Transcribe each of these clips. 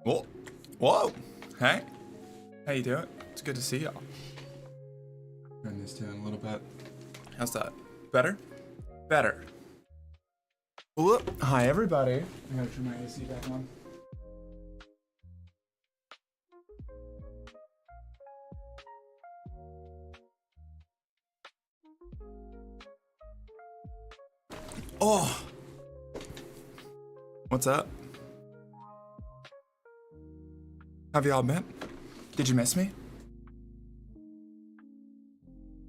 Whoa. Whoa. Hey. How you doing? It's good to see y'all. Turn this down a little bit. How's that? Better? Better. Whoop. Hi, everybody. I gotta turn my AC back on. Oh. What's up? Have y'all been? Did you miss me?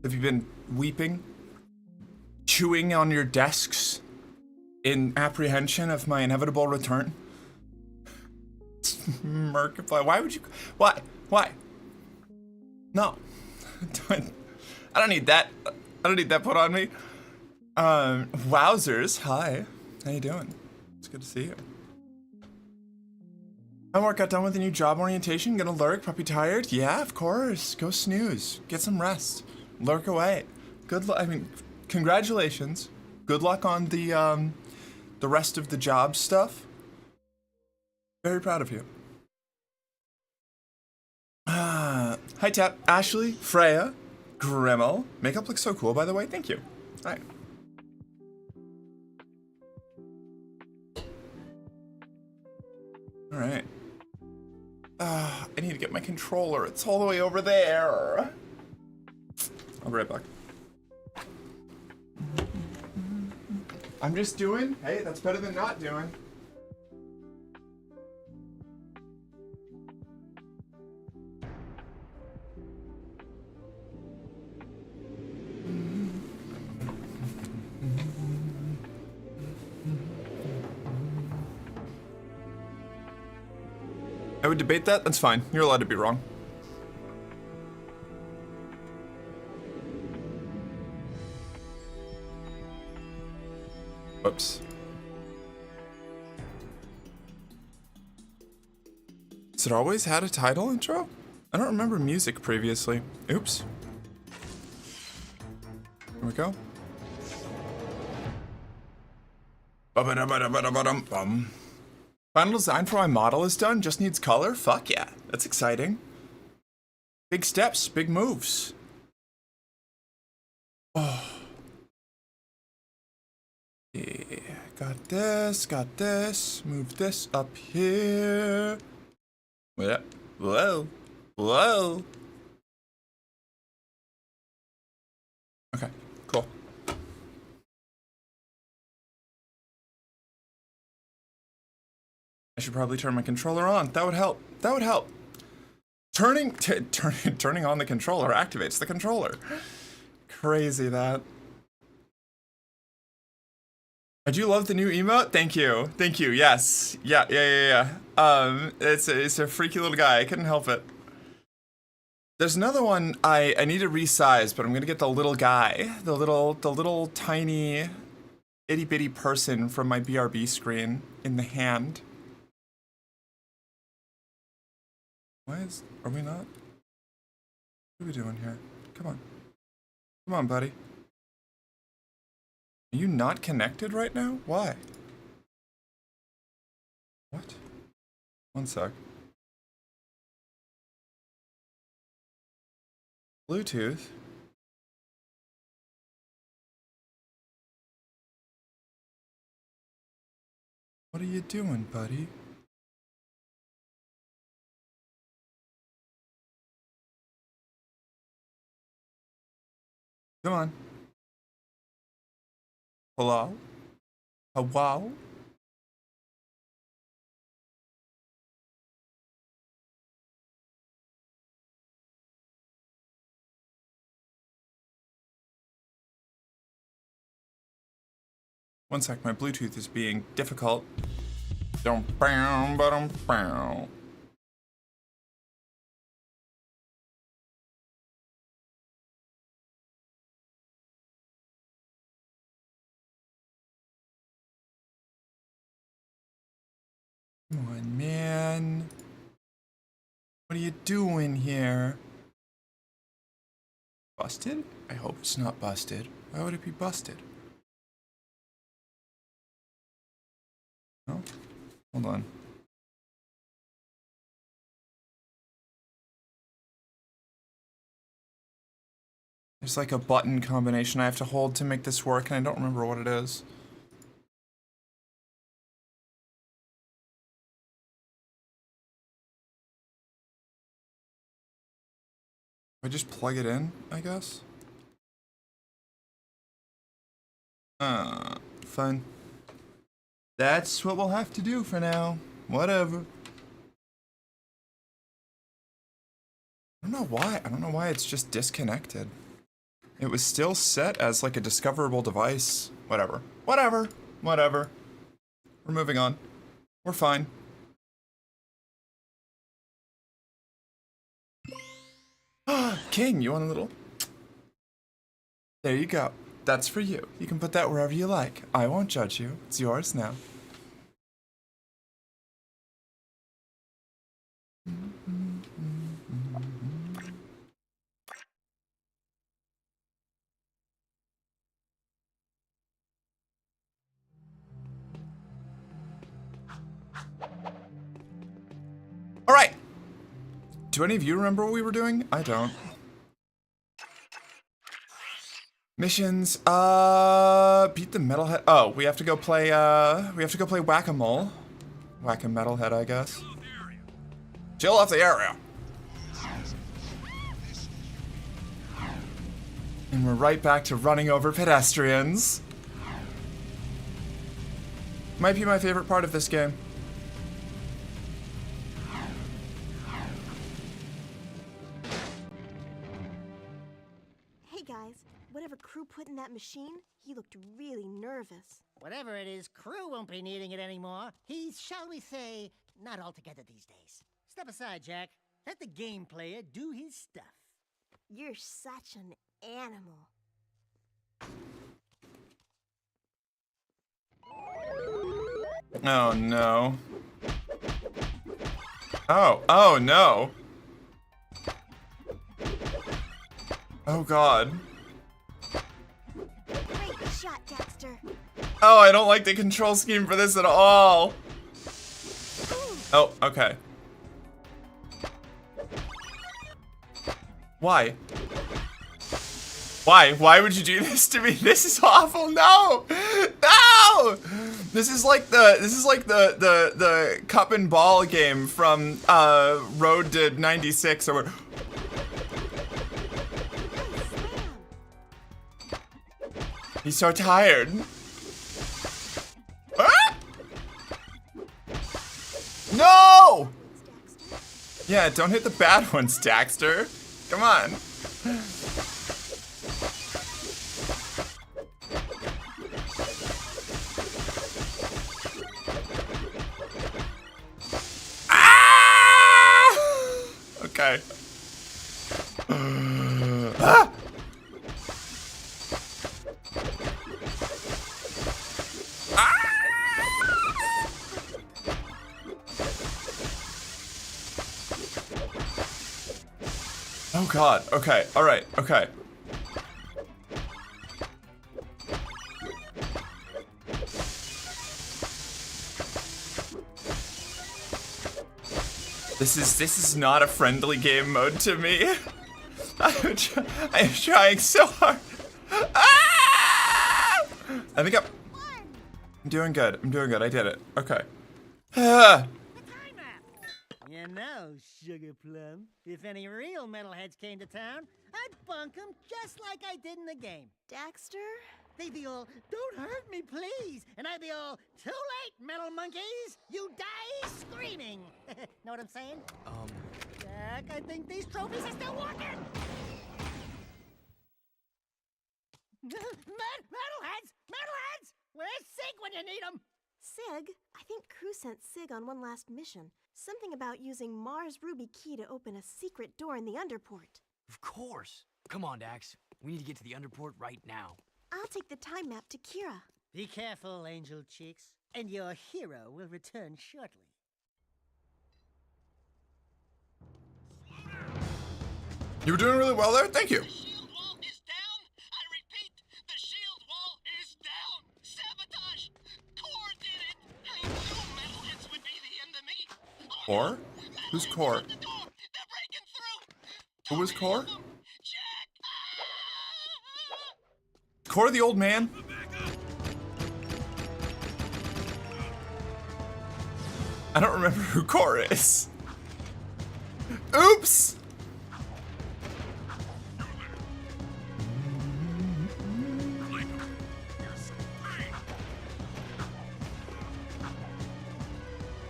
Have you been weeping? Chewing on your desks in apprehension of my inevitable return? Markiplier, why would you? Why? Why? No. I don't need that. I don't need that put on me. Wowzers, hi. How you doing? It's good to see you. Homework got done with a new job orientation. Gonna lurk, puppy tired? Yeah, of course. Go snooze. Get some rest. Lurk away. Good luck. I mean, congratulations. Good luck on the rest of the job stuff. Very proud of you. Hi, Tap. Ashley, Freya, Grimmel. Makeup looks so cool, by the way. Thank you. Hi. All right. I need to get my controller. It's all the way over there. I'll be right back. I'm just doing. Hey, that's better than not doing. I would debate that. That's fine. You're allowed to be wrong. Whoops. Has it always had a title intro? I don't remember music previously. Oops. Here we go. Ba-ba-da-ba-da-ba-da-ba-dum-bum. Final design for my model is done. Just needs color? Fuck yeah. That's exciting. Big steps, big moves. Oh. Yeah, got this. Move this up here. Yeah. Whoa. Whoa. Okay, cool. I should probably turn my controller on. That would help. That would help. Turning on the controller activates the controller. Crazy that. I do love the new emote. Thank you. Thank you. Yes. Yeah. It's a freaky little guy. I couldn't help it. There's another one I need to resize, but I'm gonna get the little guy, the little tiny itty bitty person from my BRB screen in the hand. Are we not? What are we doing here? Come on. Come on, buddy. Are you not connected right now? Why? What? One sec. Bluetooth? What are you doing, buddy? Come on. Hello? Hello? One sec, my Bluetooth is being difficult. Dum bam ba-dum bam. Come on, man. What are you doing here? Busted? I hope it's not busted. Why would it be busted? No? Hold on. There's like a button combination I have to hold to make this work, and I don't remember what it is. I just plug it in, I guess? Fine. That's what we'll have to do for now. Whatever. I don't know why. I don't know why it's just disconnected. It was still set as like a discoverable device. Whatever. Whatever. Whatever. We're moving on. We're fine. King, you want a little? There you go. That's for you. You can put that wherever you like. I won't judge you. It's yours now. All right. Do any of you remember what we were doing? I don't. Missions. Beat the metalhead. Oh, we have to go play. Whack-a-mole. Whack-a-metalhead, I guess. Chill off the area. And we're right back to running over pedestrians. Might be my favorite part of this game. Hey guys, whatever Crew put in that machine, he looked really nervous. Whatever it is, Crew won't be needing it anymore. He's, shall we say, not altogether these days. Step aside, Jack. Let the game player do his stuff. You're such an animal. Oh no. Oh no. Oh god. Great shot, Dexter. Oh, I don't like the control scheme for this at all. Oh, okay. Why? Why would you do this to me? This is awful. No! No! This is like the cup and ball game from Road to 96 or what. He's so tired. Ah! No! Yeah, don't hit the bad ones, Daxter. Come on. Okay. Ah! Oh god, okay, alright, okay. This is not a friendly game mode to me. I'm trying so hard. Ah! I think I'm doing good. I'm doing good. I did it. Okay. You know, Sugar Plum, if any real metalheads came to town, I'd bunk them just like I did in the game. Dexter? They'd be all, "Don't hurt me, please." And I'd be all, "Too late, metal monkeys. You die screaming." Know what I'm saying? Jack, I think these trophies are still working. Metalheads! Metalheads! Where's Sig when you need him? Sig? I think Crew sent Sig on one last mission. Something about using Mars Ruby Key to open a secret door in the underport. Of course. Come on, Dax. We need to get to the underport right now. I'll take the time map to Kira. Be careful, Angel Cheeks, and your hero will return shortly. You were doing really well there. Thank you. The shield wall is down. I repeat, the shield wall is down. Sabotage. Core did it. I knew metalheads would be the enemy. Core? Who's Core? The door. They're breaking through. Who was Core? Jack. Core the old man? I don't remember who Core is. Oops!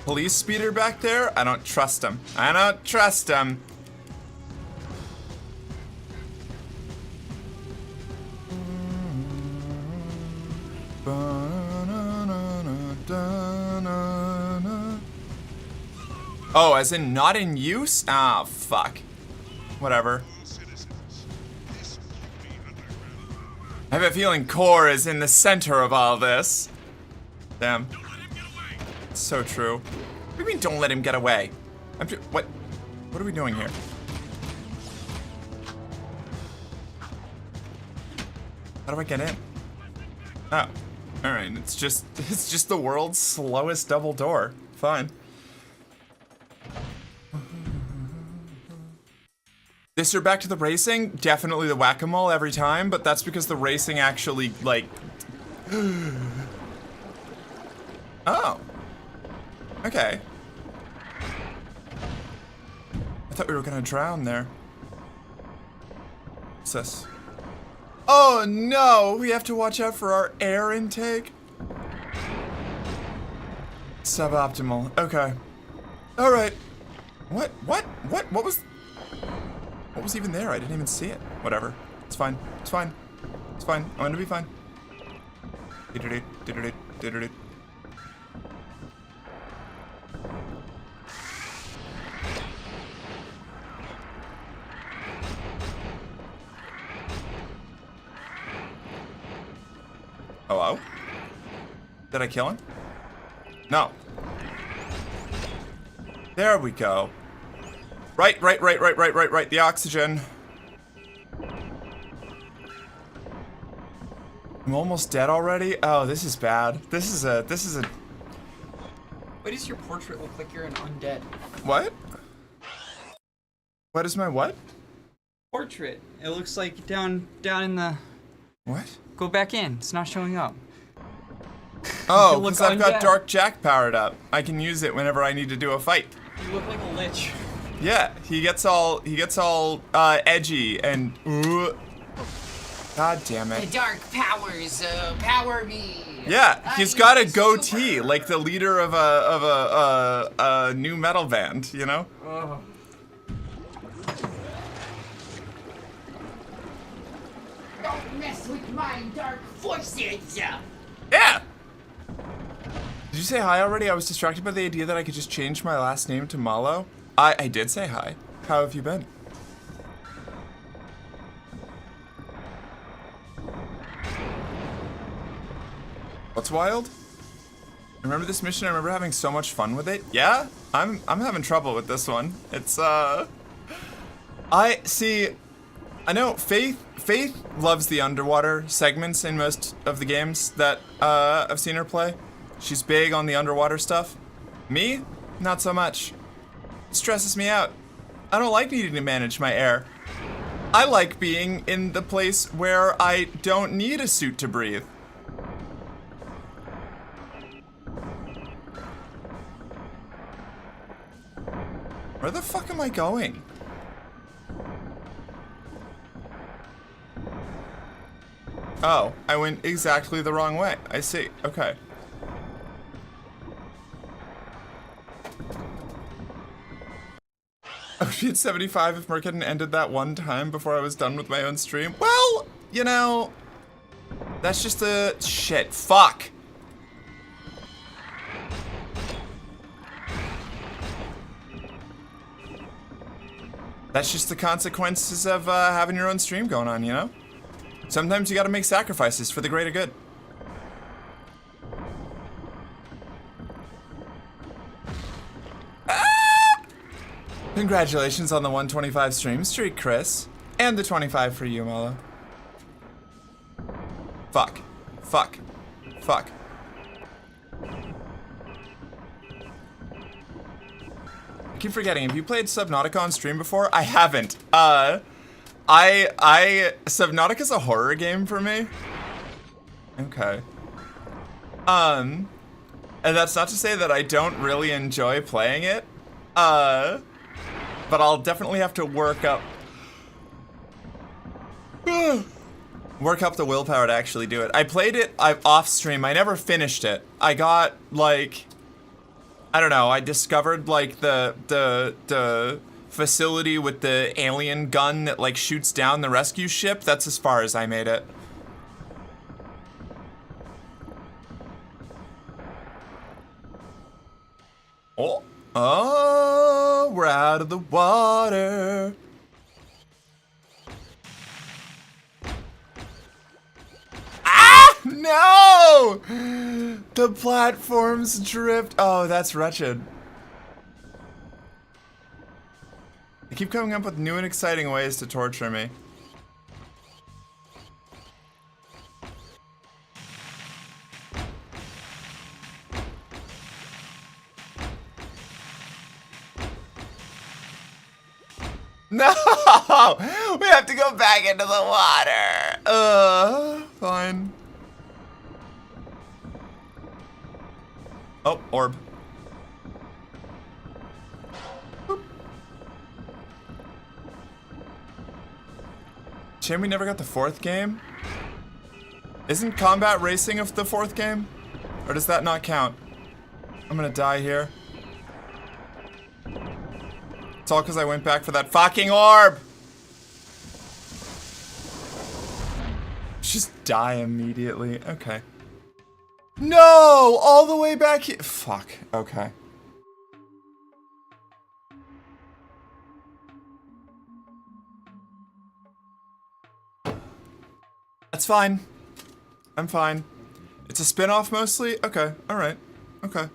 Police speeder back there? I don't trust him. I don't trust him. Oh, as in not in use? Ah, fuck. Whatever. I have a feeling Core is in the center of all this. Damn. It's so true. What do you mean, don't let him get away? What are we doing here? How do I get in? Oh, all right. It's just the world's slowest double door. Fine. This year back to the racing, definitely the whack-a-mole every time, but that's because the racing actually, like... Oh. Okay. I thought we were gonna drown there. What's this? Oh no! We have to watch out for our air intake? Suboptimal. Okay. Alright. What was... What was even there? I didn't even see it. Whatever. It's fine. It's fine. It's fine. I'm gonna be fine. Hello? Did I kill him? No. There we go. Right. The oxygen. I'm almost dead already? Oh, this is bad. This is a... Why does your portrait look like you're an undead? What? What is my what? Portrait. It looks like down in the... What? Go back in. It's not showing up. Oh, You look because I've got undead. Dark Jack powered up. I can use it whenever I need to do a fight. You look like a lich. Yeah, he gets all edgy and God damn The it. dark powers power me. Yeah, he's got a goatee like the leader of a new metal band, you know? Oh. Don't mess with my dark forces. Yeah. Did you say hi already? I was distracted by the idea that I could just change my last name to Malo. I did say hi. How have you been? What's wild? Remember this mission? I remember having so much fun with it. Yeah? I'm having trouble with this one. It's I know Faith loves the underwater segments in most of the games that I've seen her play. She's big on the underwater stuff. Me? Not so much. It stresses me out. I don't like needing to manage my air. I like being in the place where I don't need a suit to breathe. Where the fuck am I going? Oh, I went exactly the wrong way. I see. Okay. Oh, she had 75 if Merc hadn't ended that one time before I was done with my own stream. Well, you know, that's just a... Shit, fuck. That's just the consequences of having your own stream going on, you know? Sometimes you gotta make sacrifices for the greater good. Congratulations on the 125 stream streak, Chris. And the 25 for you, Molo. Fuck. Fuck. Fuck. I keep forgetting, have you played Subnautica on stream before? I haven't. Subnautica's a horror game for me. Okay. And that's not to say that I don't really enjoy playing it. But I'll definitely have to work up the willpower to actually do it. I played it off stream. I never finished it. I got like, I don't know. I discovered like the facility with the alien gun that like shoots down the rescue ship. That's as far as I made it. Oh, we're out of the water. Ah, no! The platforms drift. Oh, that's wretched. They keep coming up with new and exciting ways to torture me. No! We have to go back into the water. Fine. Oh, orb. Boop. Shame we never got the 4th game. Isn't combat racing of the 4th game? Or does that not count? I'm gonna die here. It's all because I went back for that fucking orb! Just die immediately. Okay. No! All the way back here. Fuck. Okay. That's fine. I'm fine. It's a spin-off mostly? Okay. Alright. Okay.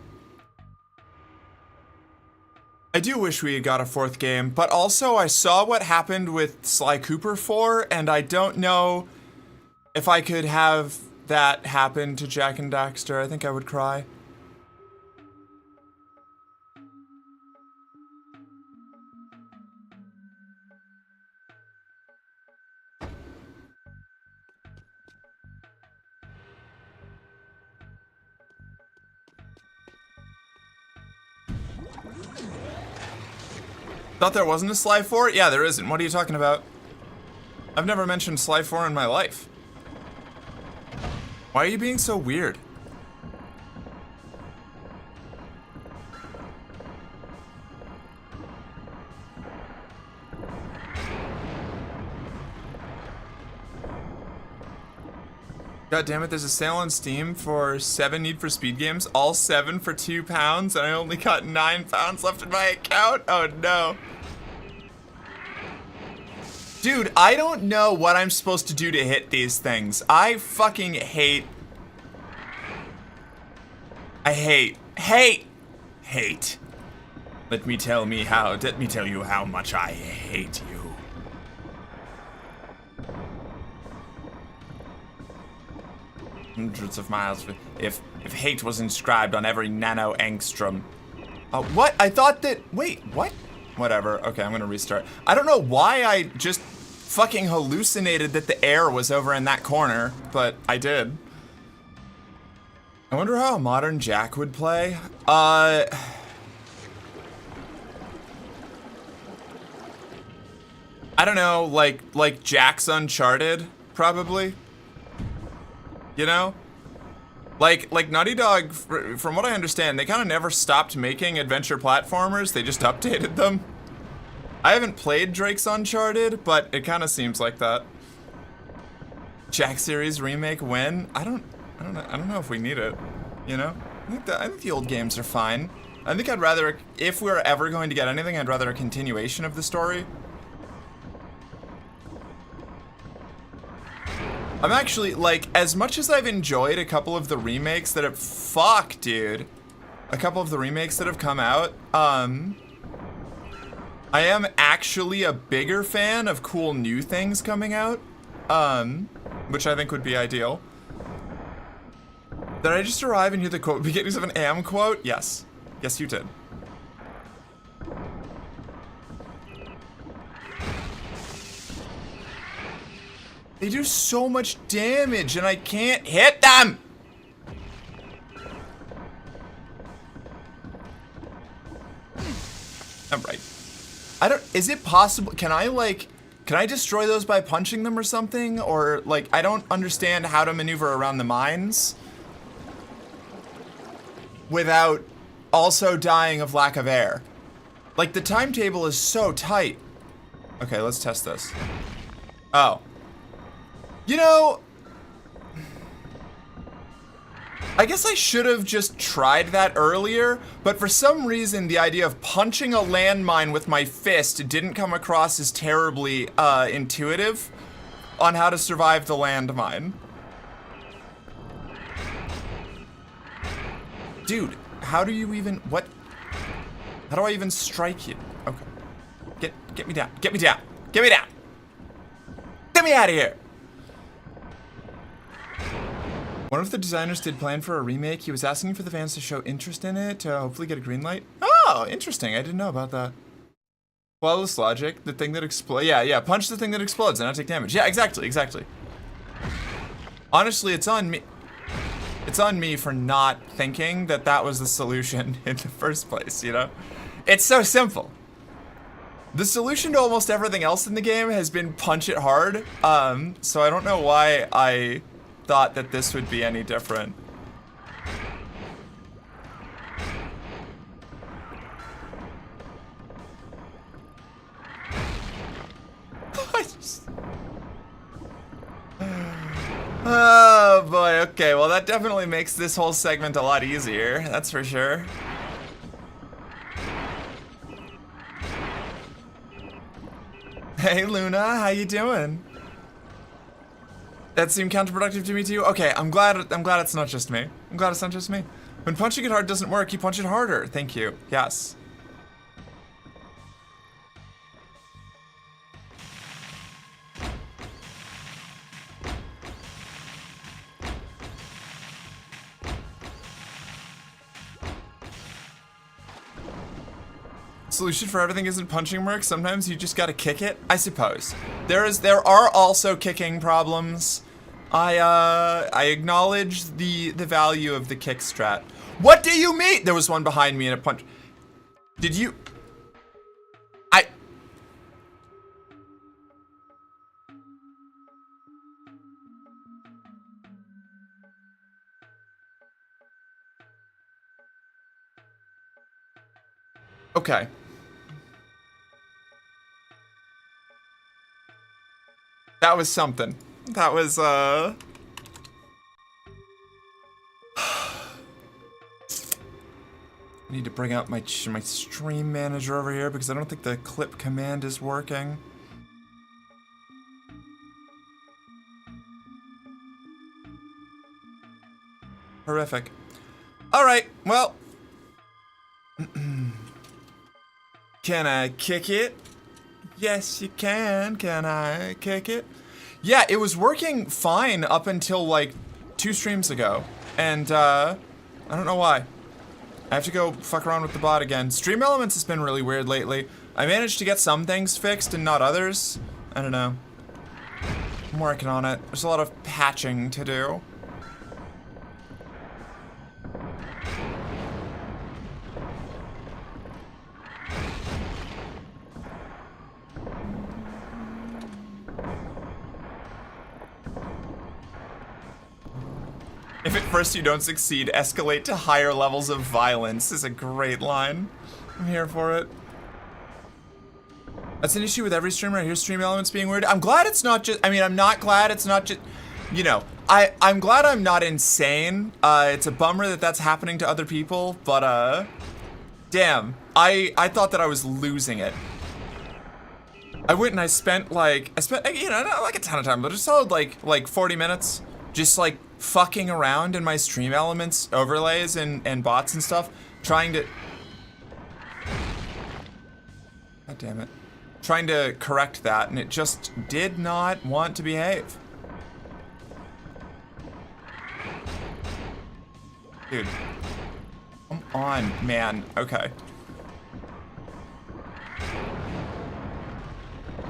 I do wish we had got a 4th game, but also I saw what happened with Sly Cooper 4, and I don't know if I could have that happen to Jak and Daxter. I think I would cry. Thought there wasn't a Sly 4? Yeah, there isn't. What are you talking about? I've never mentioned Sly 4 in my life. Why are you being so weird? God damn it, there's a sale on Steam for 7 Need for Speed games, all 7 for £2, and I only got £9 left in my account? Oh no. Dude, I don't know what I'm supposed to do to hit these things. I fucking hate. I hate. Let me tell you how much I hate you. Hundreds of miles. If hate was inscribed on every nano angstrom. What? I thought that. Wait, what? Whatever. Okay, I'm gonna restart. I don't know why I just fucking hallucinated that the air was over in that corner, but I did. I wonder how a modern Jak would play. I don't know, like Jak's Uncharted, probably. You know? Like Naughty Dog, from what I understand, they kind of never stopped making adventure platformers, they just updated them. I haven't played Drake's Uncharted, but it kind of seems like that. Jak series remake when? I don't know if we need it. You know? I think the old games are fine. I think I'd rather, if we're ever going to get anything, I'd rather a continuation of the story. I'm actually, like, as much as I've enjoyed a couple of the remakes that have, fuck, dude. A couple of the remakes that have come out, I am actually a bigger fan of cool new things coming out, which I think would be ideal. Did I just arrive and hear the quote beginnings of an Am quote? Yes. Yes, you did. They do so much damage and I can't hit them! Alright. Is it possible, can I destroy those by punching them or something? Or, like, I don't understand how to maneuver around the mines without also dying of lack of air. Like, the timetable is so tight. Okay, let's test this. Oh. You know, I guess I should have just tried that earlier, but for some reason the idea of punching a landmine with my fist didn't come across as terribly intuitive on how to survive the landmine. Dude, how do you even, how do I even strike you? Okay. Get me down, get me down, get me down! Get me out of here! One of the designers did plan for a remake. He was asking for the fans to show interest in it to hopefully get a green light. Oh, interesting. I didn't know about that. Flawless logic, the thing that explodes. Yeah, punch the thing that explodes and not take damage. Yeah, exactly. Honestly, it's on me. It's on me for not thinking that that was the solution in the first place, you know? It's so simple. The solution to almost everything else in the game has been punch it hard. So I don't know why I thought that this would be any different. Oh boy, okay, well that definitely makes this whole segment a lot easier, that's for sure. Hey Luna, how you doing? That seemed counterproductive to me too? Okay, I'm glad it's not just me. I'm glad it's not just me. When punching it hard doesn't work, you punch it harder. Thank you. Yes. Solution for everything isn't punching Merc. Sometimes you just gotta kick it, I suppose. There are also kicking problems. I acknowledge the value of the kick strat. What do you mean? There was one behind me and a punch. Did you? Okay. That was something. That was, I need to bring up my stream manager over here because I don't think the clip command is working. Horrific. Alright, well. Can I kick it? Yes, you can. Can I kick it? Yeah, it was working fine up until like 2 streams ago. And I don't know why. I have to go fuck around with the bot again. Stream Elements has been really weird lately. I managed to get some things fixed and not others. I don't know. I'm working on it. There's a lot of patching to do. If at first you don't succeed, escalate to higher levels of violence is a great line. I'm here for it. That's an issue with every streamer. I hear stream elements being weird. I'm glad it's not just, I mean, I'm not glad it's not just, you know, I'm glad I'm not insane. It's a bummer that that's happening to other people, but damn, I thought that I was losing it. I went and I spent, you know, not like a ton of time, but just solid like 40 minutes just like fucking around in my stream elements overlays and bots and stuff, trying to, god damn it, trying to correct that, and it just did not want to behave. Dude, come on, man. Okay.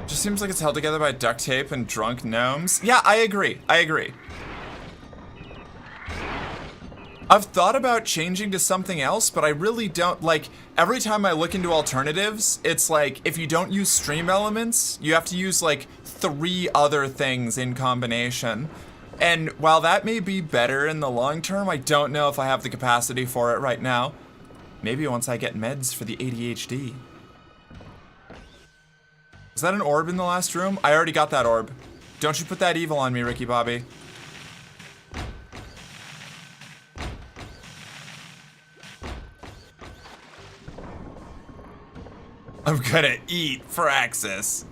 Just seems like it's held together by duct tape and drunk gnomes. Yeah, I agree. I've thought about changing to something else, but I really don't, like, every time I look into alternatives, it's like, if you don't use stream elements, you have to use, like, 3 other things in combination. And while that may be better in the long term, I don't know if I have the capacity for it right now. Maybe once I get meds for the ADHD. Was that an orb in the last room? I already got that orb. Don't you put that evil on me, Ricky Bobby. I'm gonna eat for access.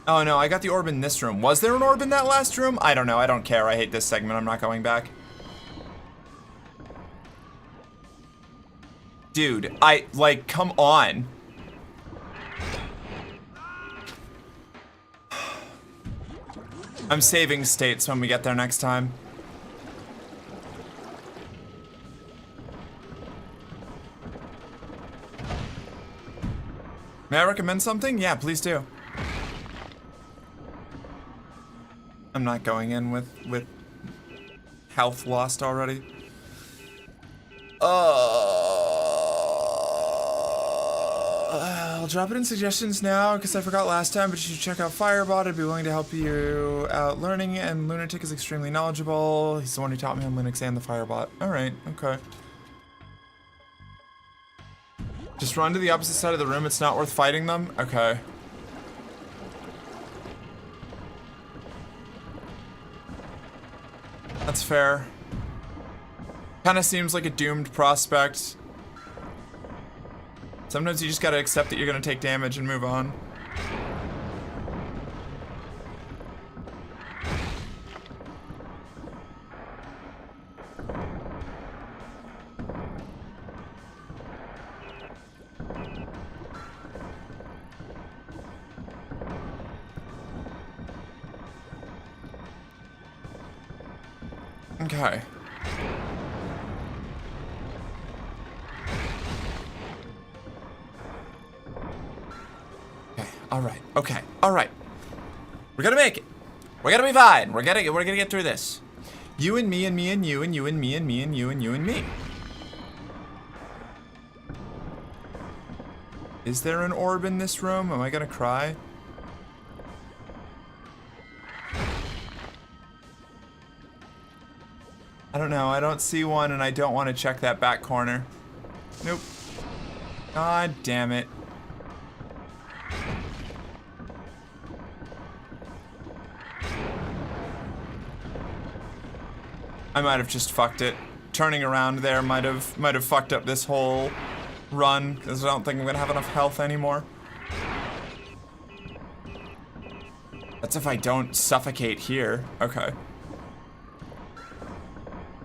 Oh no, I got the orb in this room. Was there an orb in that last room? I don't know, I don't care. I hate this segment, I'm not going back. Dude, come on. I'm saving states when we get there next time. May I recommend something? Yeah, please do. I'm not going in with health lost already. I'll drop it in suggestions now because I forgot last time, but you should check out Firebot. I'd be willing to help you out learning, and Lunatic is extremely knowledgeable. He's the one who taught me on Linux and the Firebot. Alright, okay. Just run to the opposite side of the room. It's not worth fighting them? Okay. That's fair. Kinda seems like a doomed prospect. Sometimes you just gotta accept that you're gonna take damage and move on. Okay. Alright, okay, alright. We're gonna make it. We're gonna be fine. We're gonna get through this. You and me and me and you and you and me and me and you and you and me. Is there an orb in this room? Am I gonna cry? I don't know. I don't see one and I don't want to check that back corner. Nope. God damn it. I might have just fucked it. Turning around there might have fucked up this whole run because I don't think I'm gonna have enough health anymore. That's if I don't suffocate here. Okay.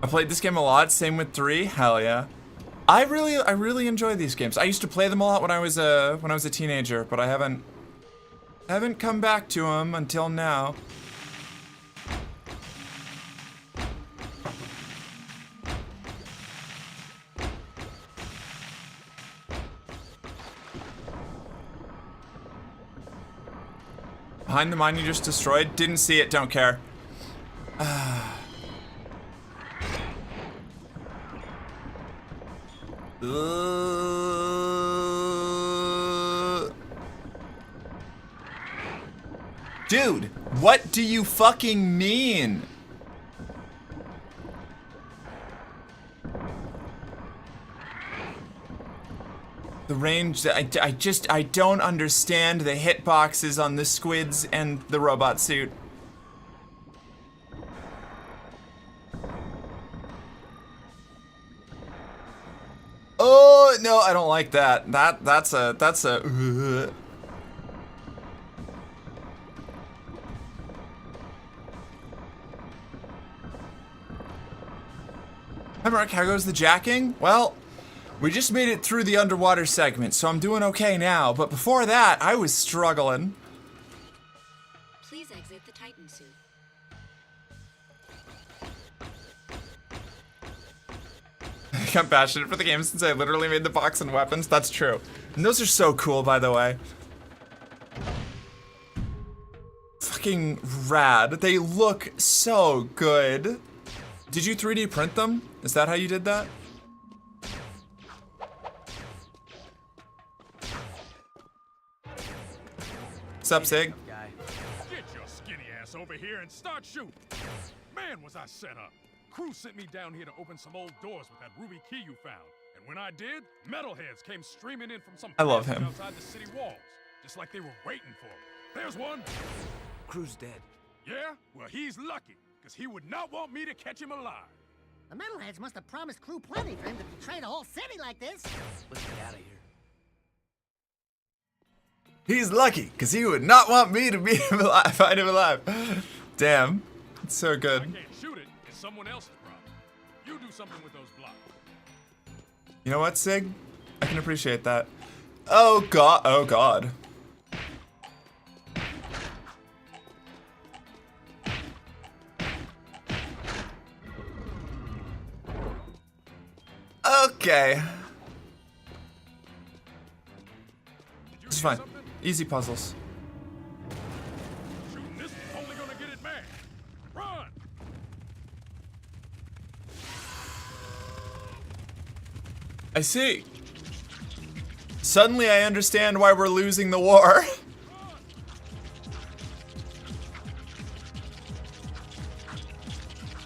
I played this game a lot. Same with 3. Hell yeah. I really enjoy these games. I used to play them a lot when I was a teenager, but I haven't come back to them until now. Behind the mine you just destroyed? Didn't see it, don't care. Dude, what do you fucking mean? The range, I don't understand the hitboxes on the squids and the robot suit. Oh, no, I don't like that. That's a Hi Mark, how goes the jacking? Well, we just made it through the underwater segment, so I'm doing okay now, but before that, I was struggling. Please exit the Titan suit. I'm passionate for the game since I literally made the box and weapons. That's true. And those are so cool, by the way. Fucking rad. They look so good. Did you 3D print them? Is that how you did that? What's up, Sig? Get your skinny ass over here and start shooting. Man, was I set up. Crew sent me down here to open some old doors with that ruby key you found. And when I did, metalheads came streaming in from some I love him. outside the city walls, just like they were waiting for me. There's one. Crew's dead. Yeah? Well, he's lucky, because he would not want me to catch him alive. The metalheads must have promised Crew plenty for him to betray the whole city like this. Let's get out of here. He's lucky, because he would not want me to be alive, find him alive. Damn. It's so I good. can't shoot it. It's someone else's problem. You do something with those blocks. You know what, Sig? I can appreciate that. Oh god, oh god. Okay. fine. Easy puzzles. Shooting this is only gonna get it mad. Run! I see. Suddenly I understand why we're losing the war.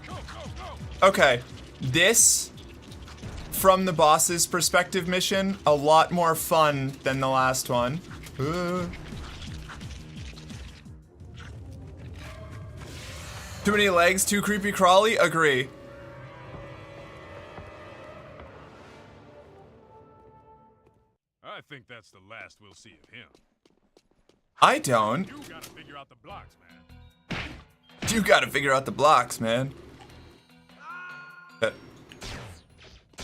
Go, go, go! Okay. This, from the boss's perspective mission, a lot more fun than the last one. Too many legs, too creepy crawly? Agree. I think that's the last we'll see of him. I don't. You gotta figure out the blocks, man. You gotta figure out the blocks, man.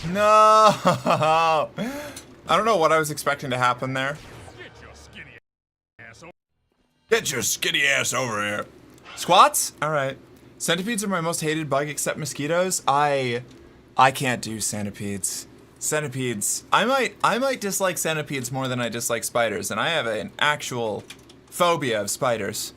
No! I don't know what I was expecting to happen there. Get your skinny ass over. Get your skinny ass over here. Squats? Alright. Centipedes are my most hated bug except mosquitoes. I can't do centipedes. Centipedes. I might dislike centipedes more than I dislike spiders, and I have an actual phobia of spiders.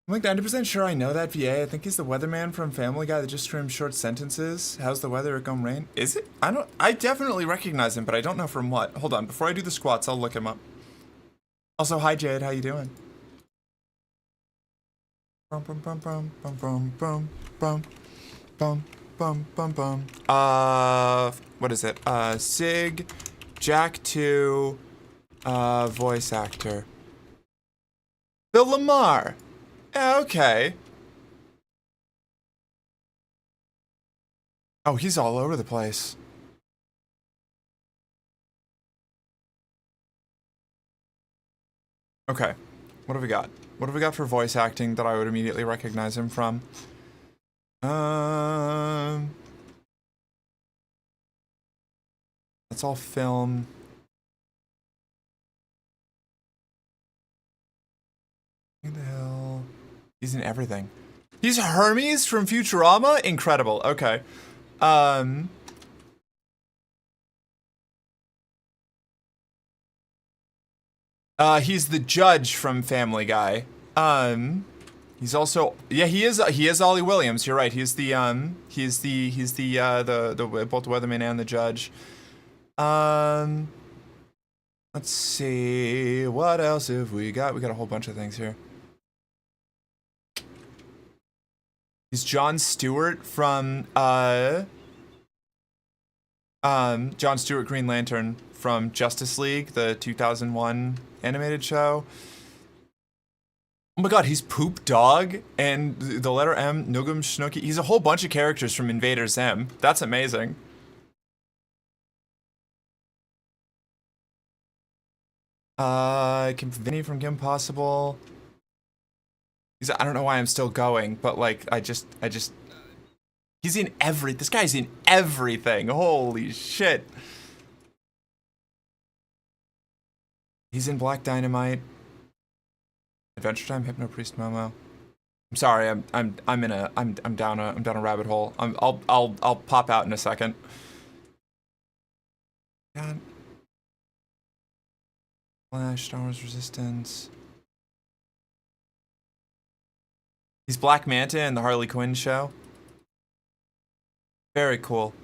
I'm like 90% sure I know that VA. I think he's the weatherman from Family Guy that just screams short sentences. How's the weather? It gonna rain? Is it? I definitely recognize him, but I don't know from what. Hold on, before I do the squats, I'll look him up. Also, hi Jade, how you doing? Bum bum bum bum bum bum bum bum bum bum bum bum. What is it? Sig, Jack 2, voice actor. Bill Lamar. Okay. Oh, he's all over the place. Okay. What have we got? What have we got for voice acting that I would immediately recognize him from? That's all film. What the hell? He's in everything. He's Hermes from Futurama? Incredible. Okay. He's the judge from Family Guy. He's also, yeah, he is Ollie Williams. You're right. He's the both the weatherman and the judge. Let's see. What else have we got? We got a whole bunch of things here. He's Jon Stewart from Jon Stewart Green Lantern from Justice League, the 2001 animated show. Oh my god, he's Poop Dog and the letter M, Nugum Snooky. He's a whole bunch of characters from Invader Zim. That's amazing. Vinny from Kim Possible. I don't know why I'm still going, but like, he's in this guy's in everything. Holy shit. He's in Black Dynamite. Adventure Time, Hypno Priest Momo. I'm sorry, I'm down a rabbit hole. I'll pop out in a second. God. Flash, Star Wars Resistance. He's Black Manta in the Harley Quinn show. Very cool.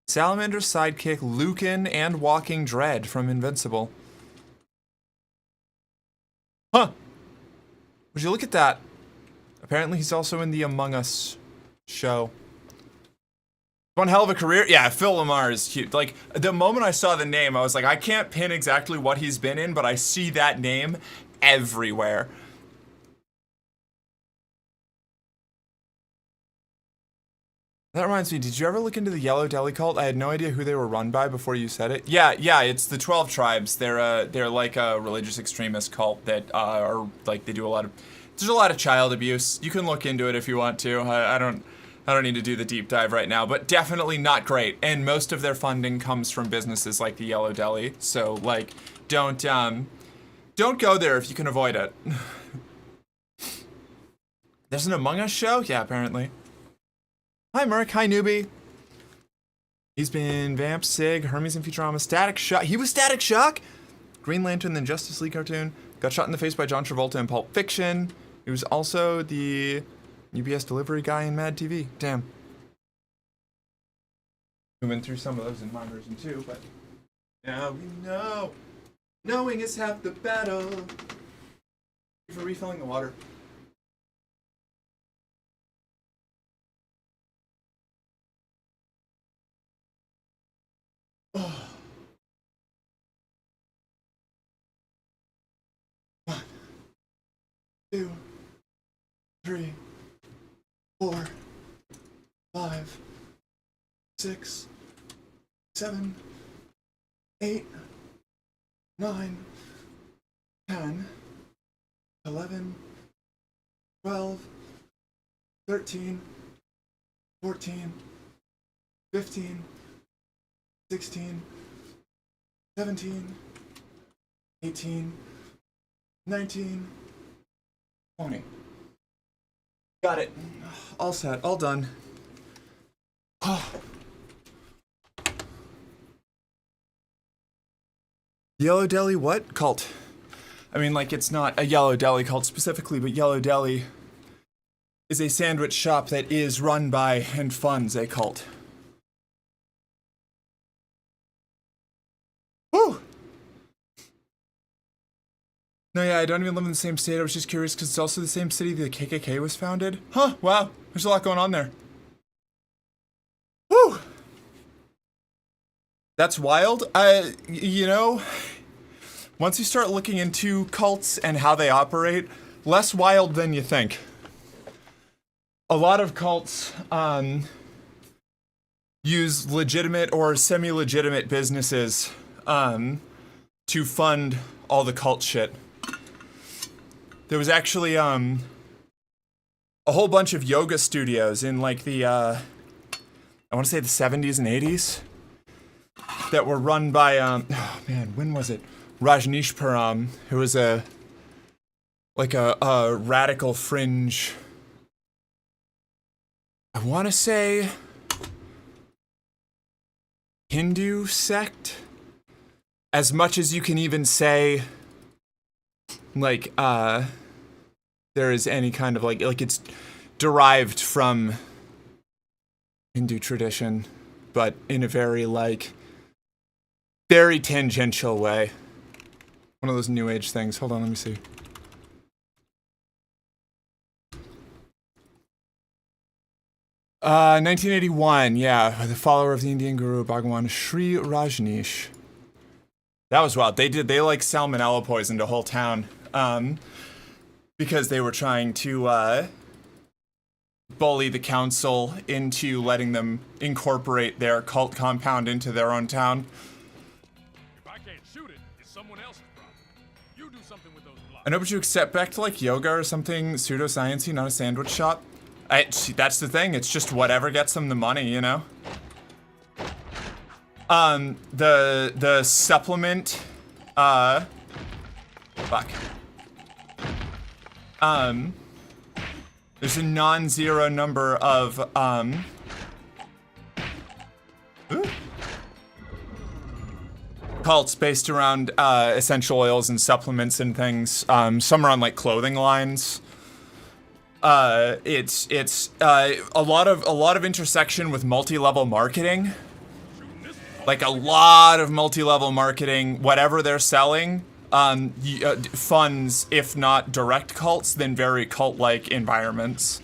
Salamander's sidekick, Lucan and Walking Dread from Invincible. Huh. Would you look at that? Apparently he's also in the Among Us show. One hell of a career. Yeah, Phil Lamar is cute. Like, the moment I saw the name, I was like, I can't pin exactly what he's been in, but I see that name everywhere. That reminds me, did you ever look into the Yellow Deli cult? I had no idea who they were run by before you said it. Yeah, it's the 12 Tribes. They're like a religious extremist cult that are like, they do a lot of, there's a lot of child abuse. You can look into it if you want to. I don't need to do the deep dive right now, but definitely not great. And most of their funding comes from businesses like the Yellow Deli. So like, don't go there if you can avoid it. There's an Among Us show? Yeah, apparently. Hi, Merc. Hi, newbie. He's been Vamp, Sig, Hermes in Futurama, Static Shock. He was Static Shock? Green Lantern, then Justice League cartoon. Got shot in the face by John Travolta in Pulp Fiction. He was also the UPS delivery guy in Mad TV. Damn. We went through some of those in my version too, but now we know. Knowing is half the battle. Thank you for refilling the water. Oh. 1, 2, 3, 4, 5, 6, 7, 8, 9, 10, 11, 12, 13, 14, 15, 16, 17, 18, 19, 20. Got it. All set. All done. Yellow Deli what? Cult. I mean, like, it's not a Yellow Deli cult specifically, but Yellow Deli is a sandwich shop that is run by and funds a cult. Whew! No, yeah, I don't even live in the same state. I was just curious because it's also the same city the KKK was founded. Huh, wow. There's a lot going on there. Whew! That's wild. You know, once you start looking into cults and how they operate, less wild than you think. A lot of cults use legitimate or semi-legitimate businesses to fund all the cult shit. There was actually a whole bunch of yoga studios in like the I want to say the 70s and 80s that were run by oh man, when was it? Rajneeshpuram, who was a radical fringe, I want to say Hindu sect, as much as you can even say like there is any kind of like it's derived from Hindu tradition, but in a very very tangential way. One of those new age things. Hold on, let me see. Uh, 1981, yeah, the follower of the Indian guru Bhagwan Sri Rajneesh. That was wild. They like salmonella poisoned a whole town, because they were trying to bully the council into letting them incorporate their cult compound into their own town. If I can't shoot it, it's someone else's problem. You do something with those blocks. I know, but you accept back to like yoga or something pseudoscience-y, not a sandwich shop. That's the thing. It's just whatever gets them the money, you know. The supplement, fuck. There's a non-zero number of, cults based around, essential oils and supplements and things. Some are on, like, clothing lines. It's a lot of intersection with multi-level marketing. Like, a lot of multi-level marketing, whatever they're selling, funds, if not direct cults, then very cult-like environments.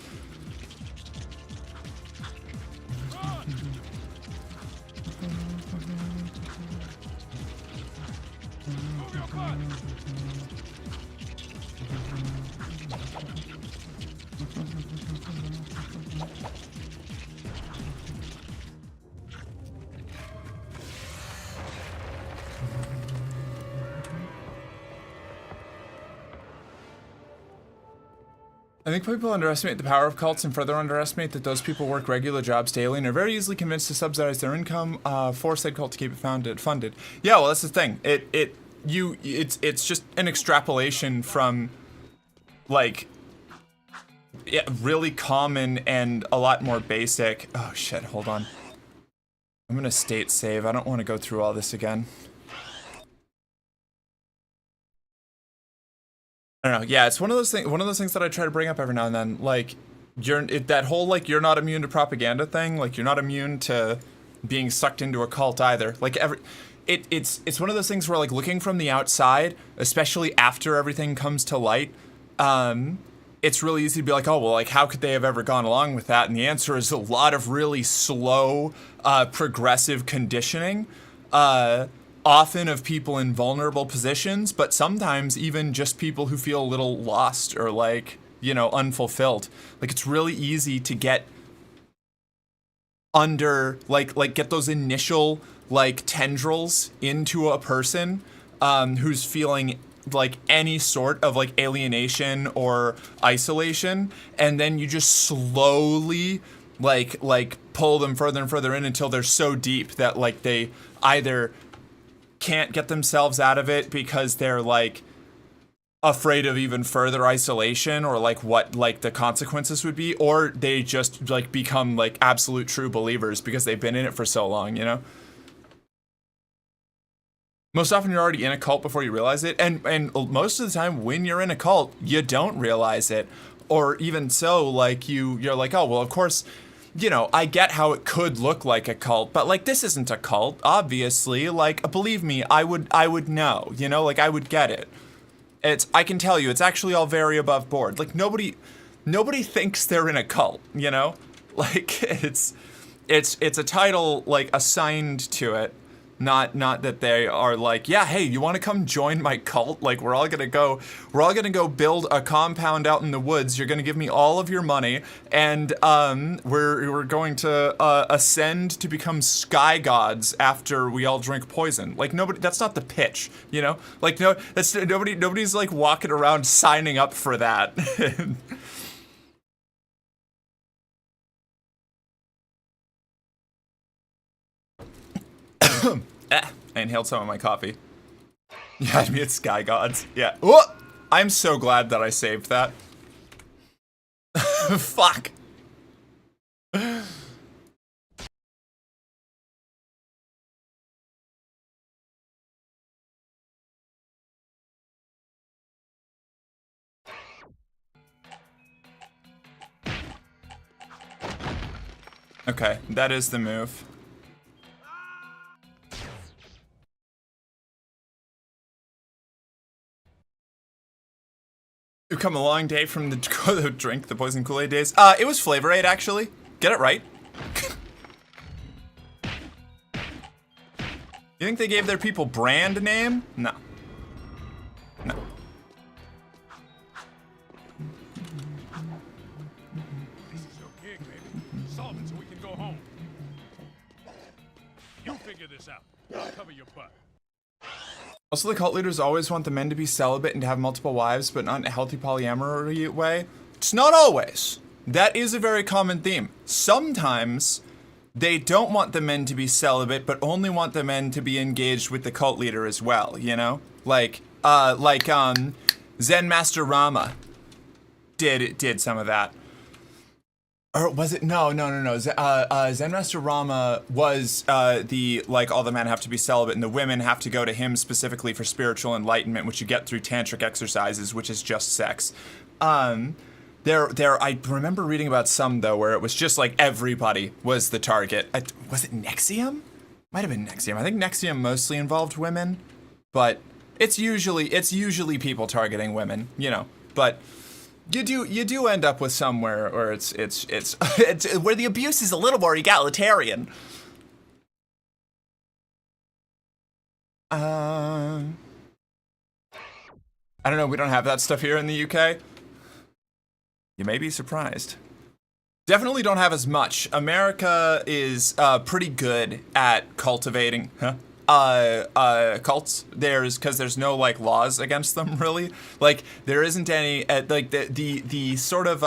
I think people underestimate the power of cults and further underestimate that those people work regular jobs daily and are very easily convinced to subsidize their income for said cult to keep it funded. Yeah, well, that's the thing. It's just an extrapolation from, like, really common and a lot more basic. Oh shit! Hold on. I'm gonna state save. I don't want to go through all this again. I don't know. Yeah, it's one of those things that I try to bring up every now and then. Like, that whole, like, you're not immune to propaganda thing. Like, you're not immune to being sucked into a cult either. Like, it's one of those things where, like, looking from the outside, especially after everything comes to light, it's really easy to be like, oh, well, like, how could they have ever gone along with that? And the answer is a lot of really slow, progressive conditioning, often of people in vulnerable positions, but sometimes even just people who feel a little lost or, like, you know, unfulfilled. Like, it's really easy to get under, like get those initial, like, tendrils into a person who's feeling like any sort of, like, alienation or isolation, and then you just slowly like pull them further and further in until they're so deep that, like, they either can't get themselves out of it because they're, like, afraid of even further isolation or, like, what, like, the consequences would be, or they just, like, become, like, absolute true believers because they've been in it for so long, you know? Most often you're already in a cult before you realize it, and most of the time when you're in a cult, you don't realize it. Or even so, like, you're like, oh, well, of course, you know, I get how it could look like a cult, but, like, this isn't a cult, obviously. Like, believe me, I would know, you know, like, I would get it. I can tell you, it's actually all very above board. Like, nobody thinks they're in a cult, you know? Like, it's a title, like, assigned to it. Not that they are like, yeah, hey, you want to come join my cult? Like, we're all gonna go build a compound out in the woods. You're gonna give me all of your money, and we're going to ascend to become sky gods after we all drink poison. Like, nobody. That's not the pitch, you know. Like, no, that's nobody. Nobody's, like, walking around signing up for that. I inhaled some of my coffee. You had me at Sky Gods. Yeah. Whoa! I'm so glad that I saved that. Fuck. Okay, that is the move. You've come a long day from the drink the poison Kool-Aid days. It was Flavor Aid, actually. Get it right. You think they gave their people brand name? No. No. This is your gig, baby. Solve it so we can go home. You figure this out. I'll cover your butt. Also, the cult leaders always want the men to be celibate and to have multiple wives, but not in a healthy polyamory way. It's not always. That is a very common theme. Sometimes they don't want the men to be celibate, but only want the men to be engaged with the cult leader as well, you know? Like Zen Master Rama did some of that. Or was it? No. Zen Master Rama was the, like, all the men have to be celibate and the women have to go to him specifically for spiritual enlightenment, which you get through tantric exercises, which is just sex. I remember reading about some, though, where it was just like everybody was the target. Was it Nexium? Might have been Nexium. I think Nexium mostly involved women, but it's usually people targeting women, you know, but you do end up with somewhere where it's where the abuse is a little more egalitarian. I don't know, we don't have that stuff here in the UK. You may be surprised. Definitely don't have as much. America is pretty good at cultivating cults. Because there's no, like, laws against them, really. Like, there isn't any like the sort of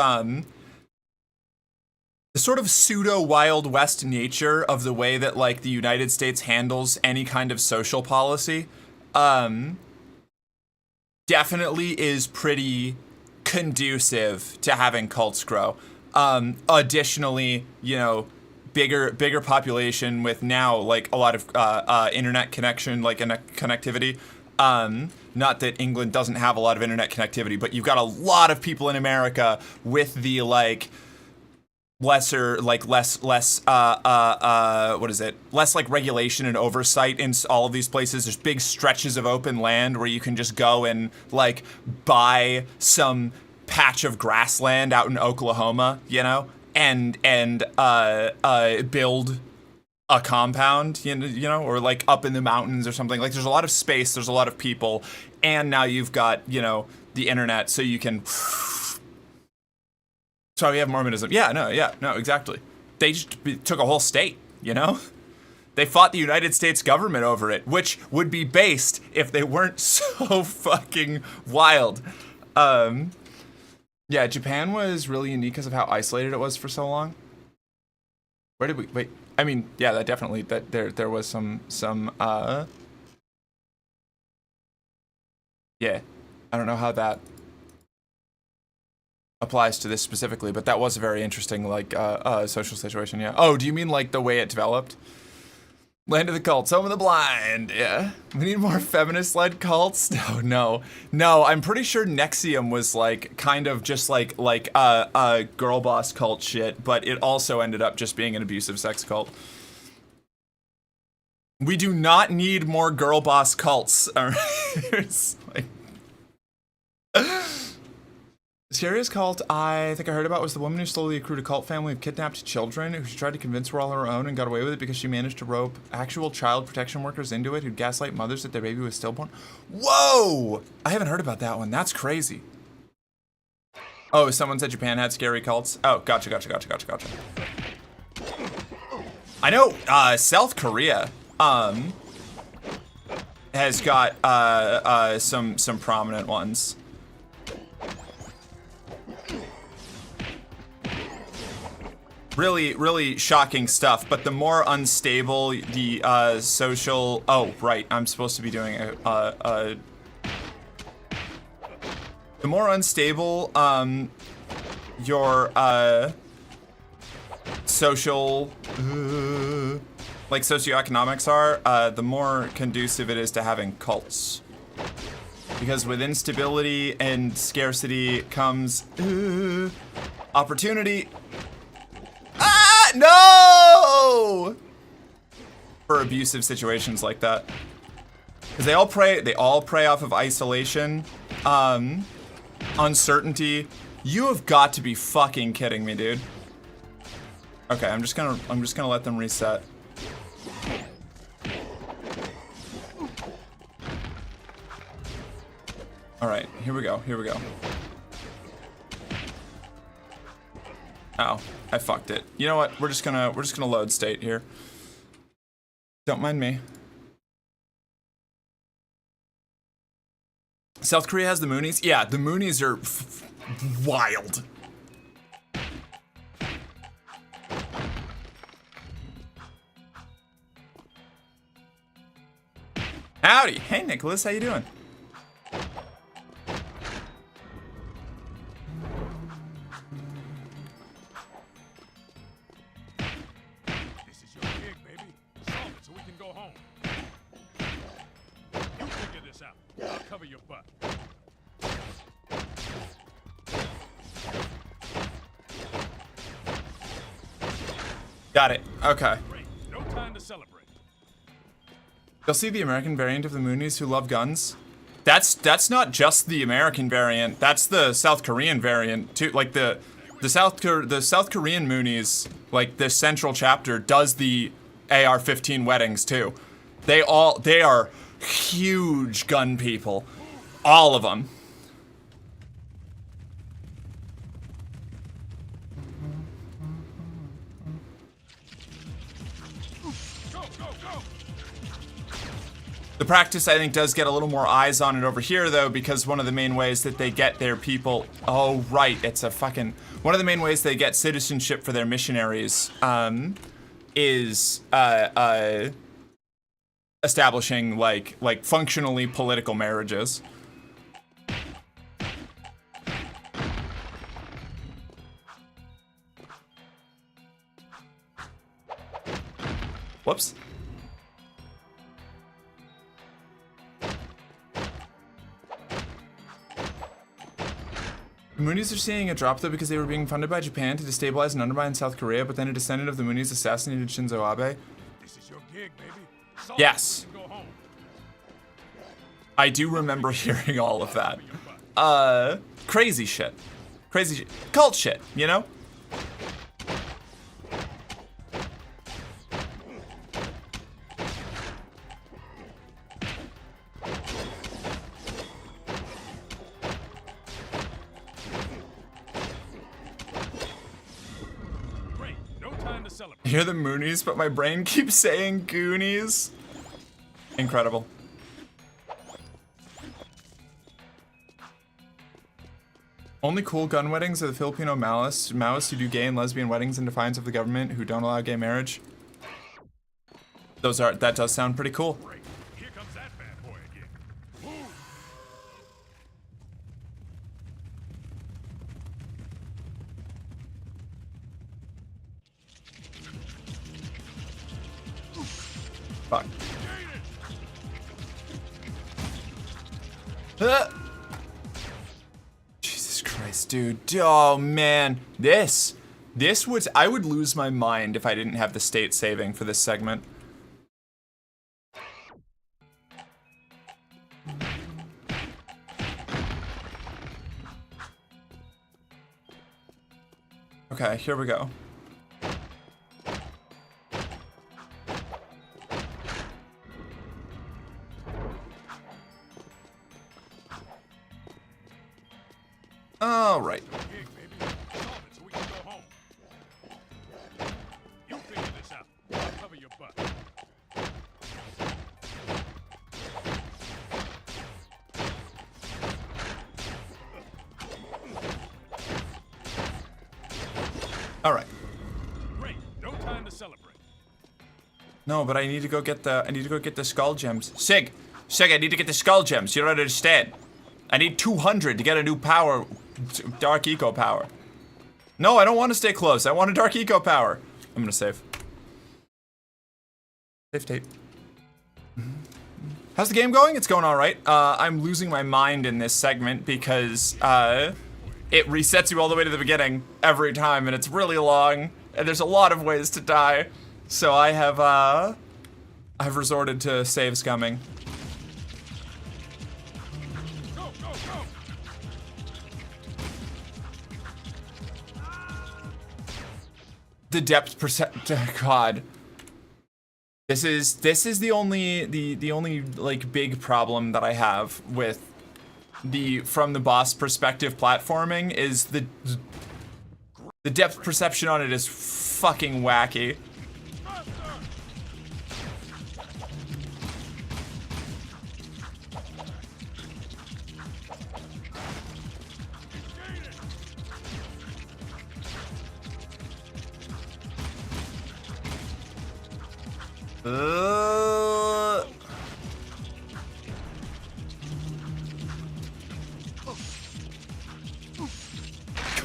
pseudo Wild West nature of the way that, like, the United States handles any kind of social policy definitely is pretty conducive to having cults grow. Additionally, you know, bigger population with now like a lot of internet connection, like connectivity. Not that England doesn't have a lot of internet connectivity, but you've got a lot of people in America with the like less like regulation and oversight in all of these places. There's big stretches of open land where you can just go and like buy some patch of grassland out in Oklahoma, you know, and build a compound, you know, or like up in the mountains or something. Like there's a lot of space, there's a lot of people, and now you've got, you know, the internet, so you can. So we have Mormonism. Yeah, no, exactly. They just took a whole state, you know? They fought the United States government over it, which would be based if they weren't so fucking wild. Yeah, Japan was really unique because of how isolated it was for so long. Where did we, wait, I mean, yeah, that definitely, that there was some yeah, I don't know how that applies to this specifically, but that was a very interesting, like, social situation, yeah. Oh, do you mean, like, the way it developed? Land of the cults, home of the blind, yeah. We need more feminist-led cults? No, I'm pretty sure Nexium was, like, kind of just, like girl boss cult shit, but it also ended up just being an abusive sex cult. We do not need more girl boss cults. It's like... Scariest cult I think I heard about was the woman who slowly accrued a cult family of kidnapped children who she tried to convince were all her own and got away with it because she managed to rope actual child protection workers into it who'd gaslight mothers that their baby was stillborn. Whoa! I haven't heard about that one. That's crazy. Oh, someone said Japan had scary cults? Oh, gotcha. I know South Korea has got some prominent ones. Really shocking stuff, but the more unstable the social... Oh, right, I'm supposed to be doing the more unstable your social... like socioeconomics are, the more conducive it is to having cults. Because with instability and scarcity comes opportunity. Ah, no! For abusive situations like that. Because they all prey off of isolation, uncertainty. You have got to be fucking kidding me, dude. Okay, I'm just gonna let them reset. All right, here we go. Oh, I fucked it. You know what? We're just gonna load state here. Don't mind me. South Korea has the Moonies? Yeah, the Moonies are wild. Howdy. Hey, Nicholas, how you doing? Got it. Okay. No time to celebrate. You'll see the American variant of the Moonies who love guns. That's not just the American variant. That's the South Korean variant too. Like the South Korean Moonies, like the central chapter does the AR-15 weddings too. They are huge gun people. All of them. The practice, I think, does get a little more eyes on it over here, though, because one of the main ways that they get their people... Oh, right, it's a fucking... One of the main ways they get citizenship for their missionaries is establishing, like functionally political marriages. Whoops. The Moonies are seeing a drop though because they were being funded by Japan to destabilize and undermine South Korea, but then a descendant of the Moonies assassinated Shinzo Abe. This is your gig, baby. Yes. Go home. I do remember hearing all of that. Crazy shit. Crazy shit. Cult shit, you know? Great. No time to celebrate. I hear the Moonies, but my brain keeps saying Goonies. Incredible. Only cool gun weddings are the Filipino Maoists who do gay and lesbian weddings in defiance of the government who don't allow gay marriage. That does sound pretty cool. Great. Here comes that bad boy again. Move. Fuck. Jesus Christ, dude. Oh man. I would lose my mind if I didn't have the state saving for this segment. Okay, here we go. All right. Gig, baby. Solve it so we can go home. You'll figure this out. I'll cover your butt. All right. Great. No time to celebrate. No, but I need to go get the skull gems. Sig, I need to get the skull gems. You don't understand. I need 200 to get a new power, dark eco power. No, I don't want to stay close. I want a dark eco power. I'm gonna save. Save tape. How's the game going? It's going all right. I'm losing my mind in this segment because it resets you all the way to the beginning every time, and it's really long, and there's a lot of ways to die. So I have I've resorted to save scumming. Go, go, go. The depth God. This is the only like big problem that I have with from the boss perspective platforming is the depth perception on it is fucking wacky.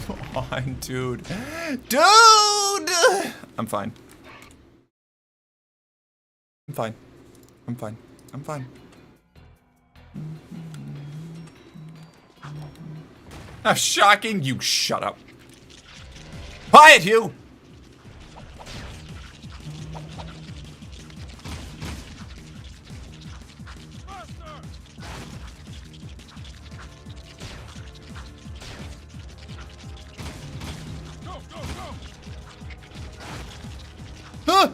Come on, dude. Dude! I'm fine. I'm fine. I'm fine. I'm fine. How shocking. You shut up. Quiet, you! Huh?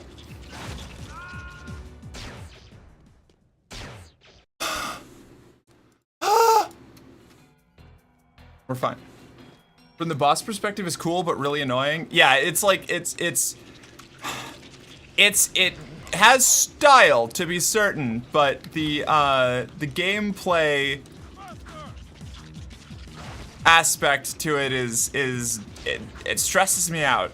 We're fine. From the boss perspective, is cool but really annoying. Yeah, it's like it has style to be certain, but the gameplay aspect to it it stresses me out.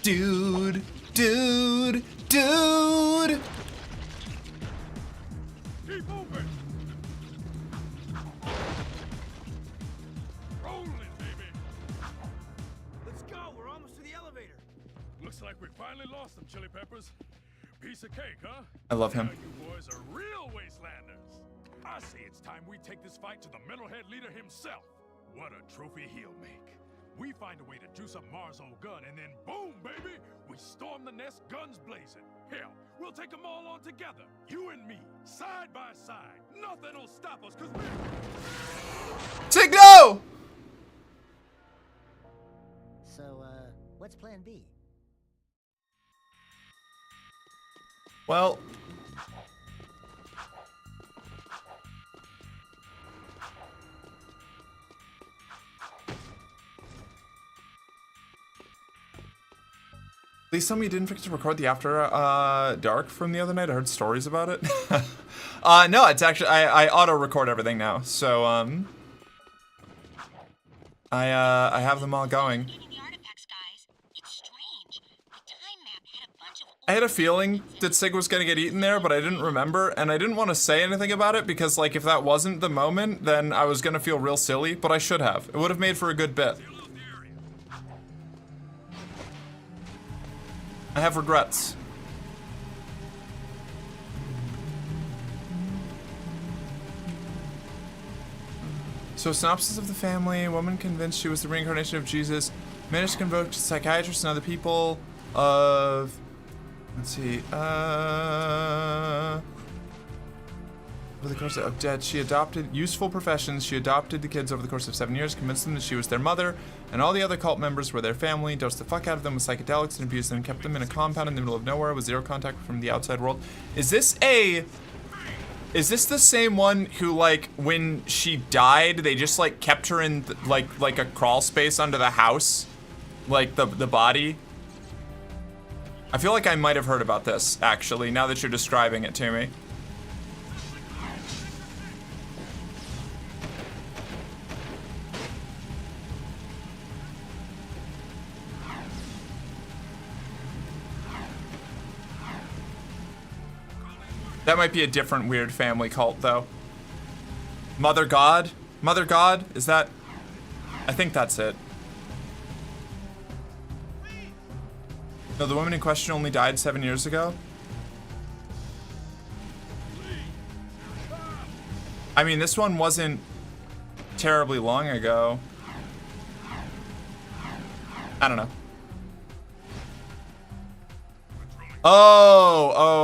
Dude. Keep moving. Looks like we finally lost them, Chili Peppers. Piece of cake, huh? I love him. Now you boys are real wastelanders. I say it's time we take this fight to the metalhead leader himself. What a trophy he'll make. We find a way to juice up Mars' old gun, and then boom, baby, we storm the nest, guns blazing. Hell, we'll take them all on together. You and me, side by side. Nothing'll stop us, cause we're... Sig, no! So, what's plan B? Well... Please tell me you didn't forget to record the After Dark from the other night. I heard stories about it. No, it's actually, I auto-record everything now. So, I have them all going. I had a feeling that Sig was gonna get eaten there, but I didn't remember, and I didn't want to say anything about it because, like, if that wasn't the moment, then I was gonna feel real silly, but I should have. It would have made for a good bit. I have regrets. So, synopsis of the family: a woman convinced she was the reincarnation of Jesus managed to convoke psychiatrists and other people of... Let's see, over the course of dead, she adopted useful professions. She adopted the kids over the course of 7 years, convinced them that she was their mother, and all the other cult members were their family, dosed the fuck out of them with psychedelics and abused them, kept them in a compound in the middle of nowhere with zero contact from the outside world. Is this the same one who, like, when she died, they just, like, kept her in, like a crawl space under the house? Like, the body? I feel like I might have heard about this, actually, now that you're describing it to me. That might be a different weird family cult, though. Mother God? Mother God? Is that... I think that's it. No, the woman in question only died 7 years ago. I mean, this one wasn't terribly long ago. I don't know. Oh.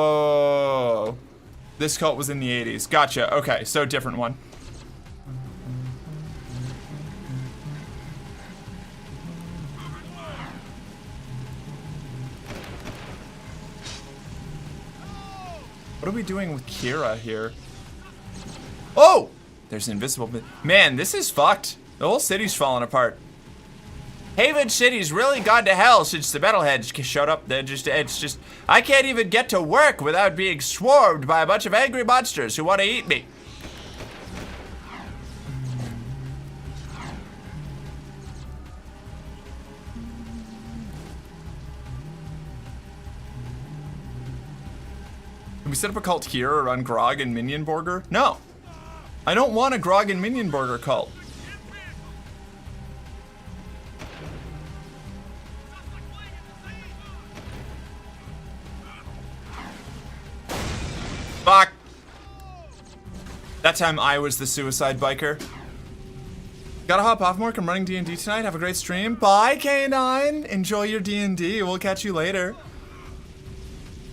This cult was in the 80s. Gotcha. Okay, so different one. What are we doing with Kira here? Oh! There's an invisible... Man, this is fucked. The whole city's falling apart. Haven City's really gone to hell since the metalheads showed up. It's just, I can't even get to work without being swarmed by a bunch of angry monsters who want to eat me. Can we set up a cult here around Grog and Minion Burger? No. I don't want a Grog and Minion Burger cult. Fuck. That time I was the suicide biker. Gotta hop off more. I'm running D&D tonight. Have a great stream. Bye, K9. Enjoy your D&D. We'll catch you later.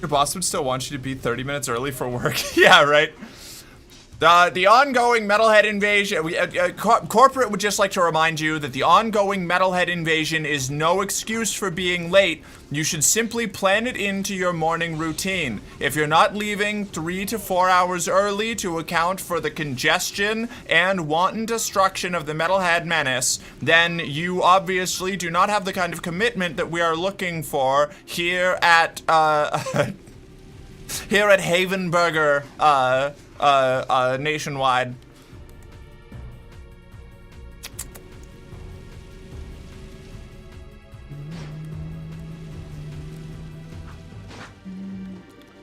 Your boss would still want you to be 30 minutes early for work. Yeah, right. The ongoing metalhead invasion, corporate would just like to remind you that the ongoing metalhead invasion is no excuse for being late. You should simply plan it into your morning routine. If you're not leaving 3 to 4 hours early to account for the congestion and wanton destruction of the metalhead menace, then you obviously do not have the kind of commitment that we are looking for here at, here at Haven Burger, nationwide.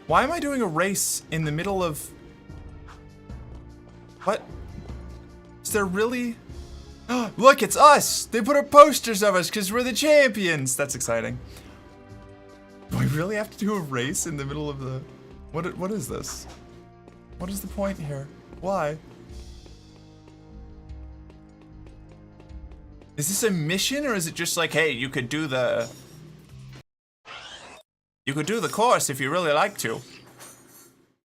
Why am I doing a race in the middle of... What? Is there really... Look, it's us! They put up posters of us because we're the champions! That's exciting. really have to do a race in the middle of the... What is this? What is the point here? Why? Is this a mission, or is it just like, hey, you could do the... You could do the course if you really like to.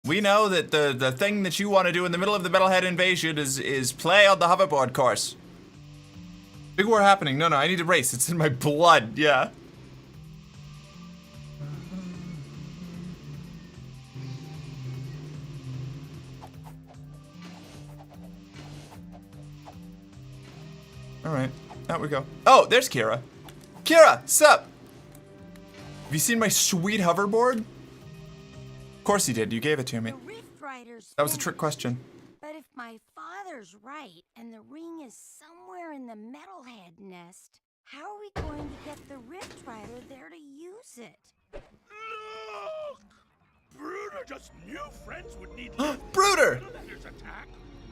We know that the thing that you want to do in the middle of the Metalhead invasion is play on the hoverboard course. Big war happening. No, I need to race. It's in my blood. Yeah. All right, out we go. Oh, there's Kira. Kira, sup? Have you seen my sweet hoverboard? Of course you did. You gave it to me. The Rift Riders That was a trick question. But if my father's right and the ring is somewhere in the Metalhead nest, how are we going to get the Rift Rider there to use it? Look! Bruder just knew friends would need Bruder! lifters attack.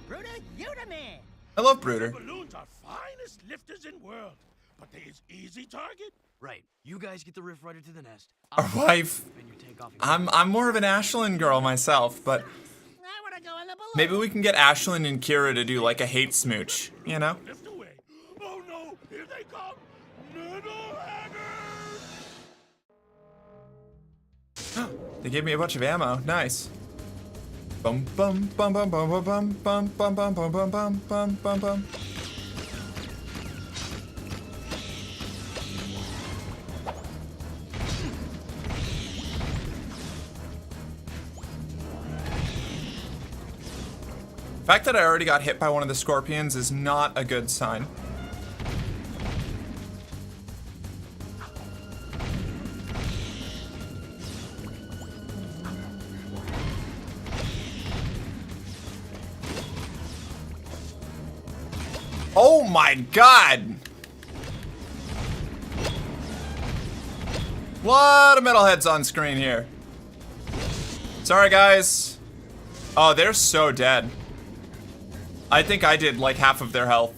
Bruder, you the man. I love Bruder. Balloons are finest lifters in world, but they is easy target. Right. You guys get the Rift Rider to the nest. Our wife. And you take off your I'm more of an Ashlyn girl myself, but I want to go in the balloon. maybe we can get Ashlyn and Kira to do like a hate smooch, you know? Lift away. Oh no, here they come. Metal haggers. They gave me a bunch of ammo. Nice. Bum bum bum bum bum bum bum bum bum bum bum bum bum bum bum. The fact that I already got hit by one of the scorpions is not a good sign. Oh my god! Lot of metalheads on screen here. Sorry guys. Oh, they're so dead. I think I did like half of their health.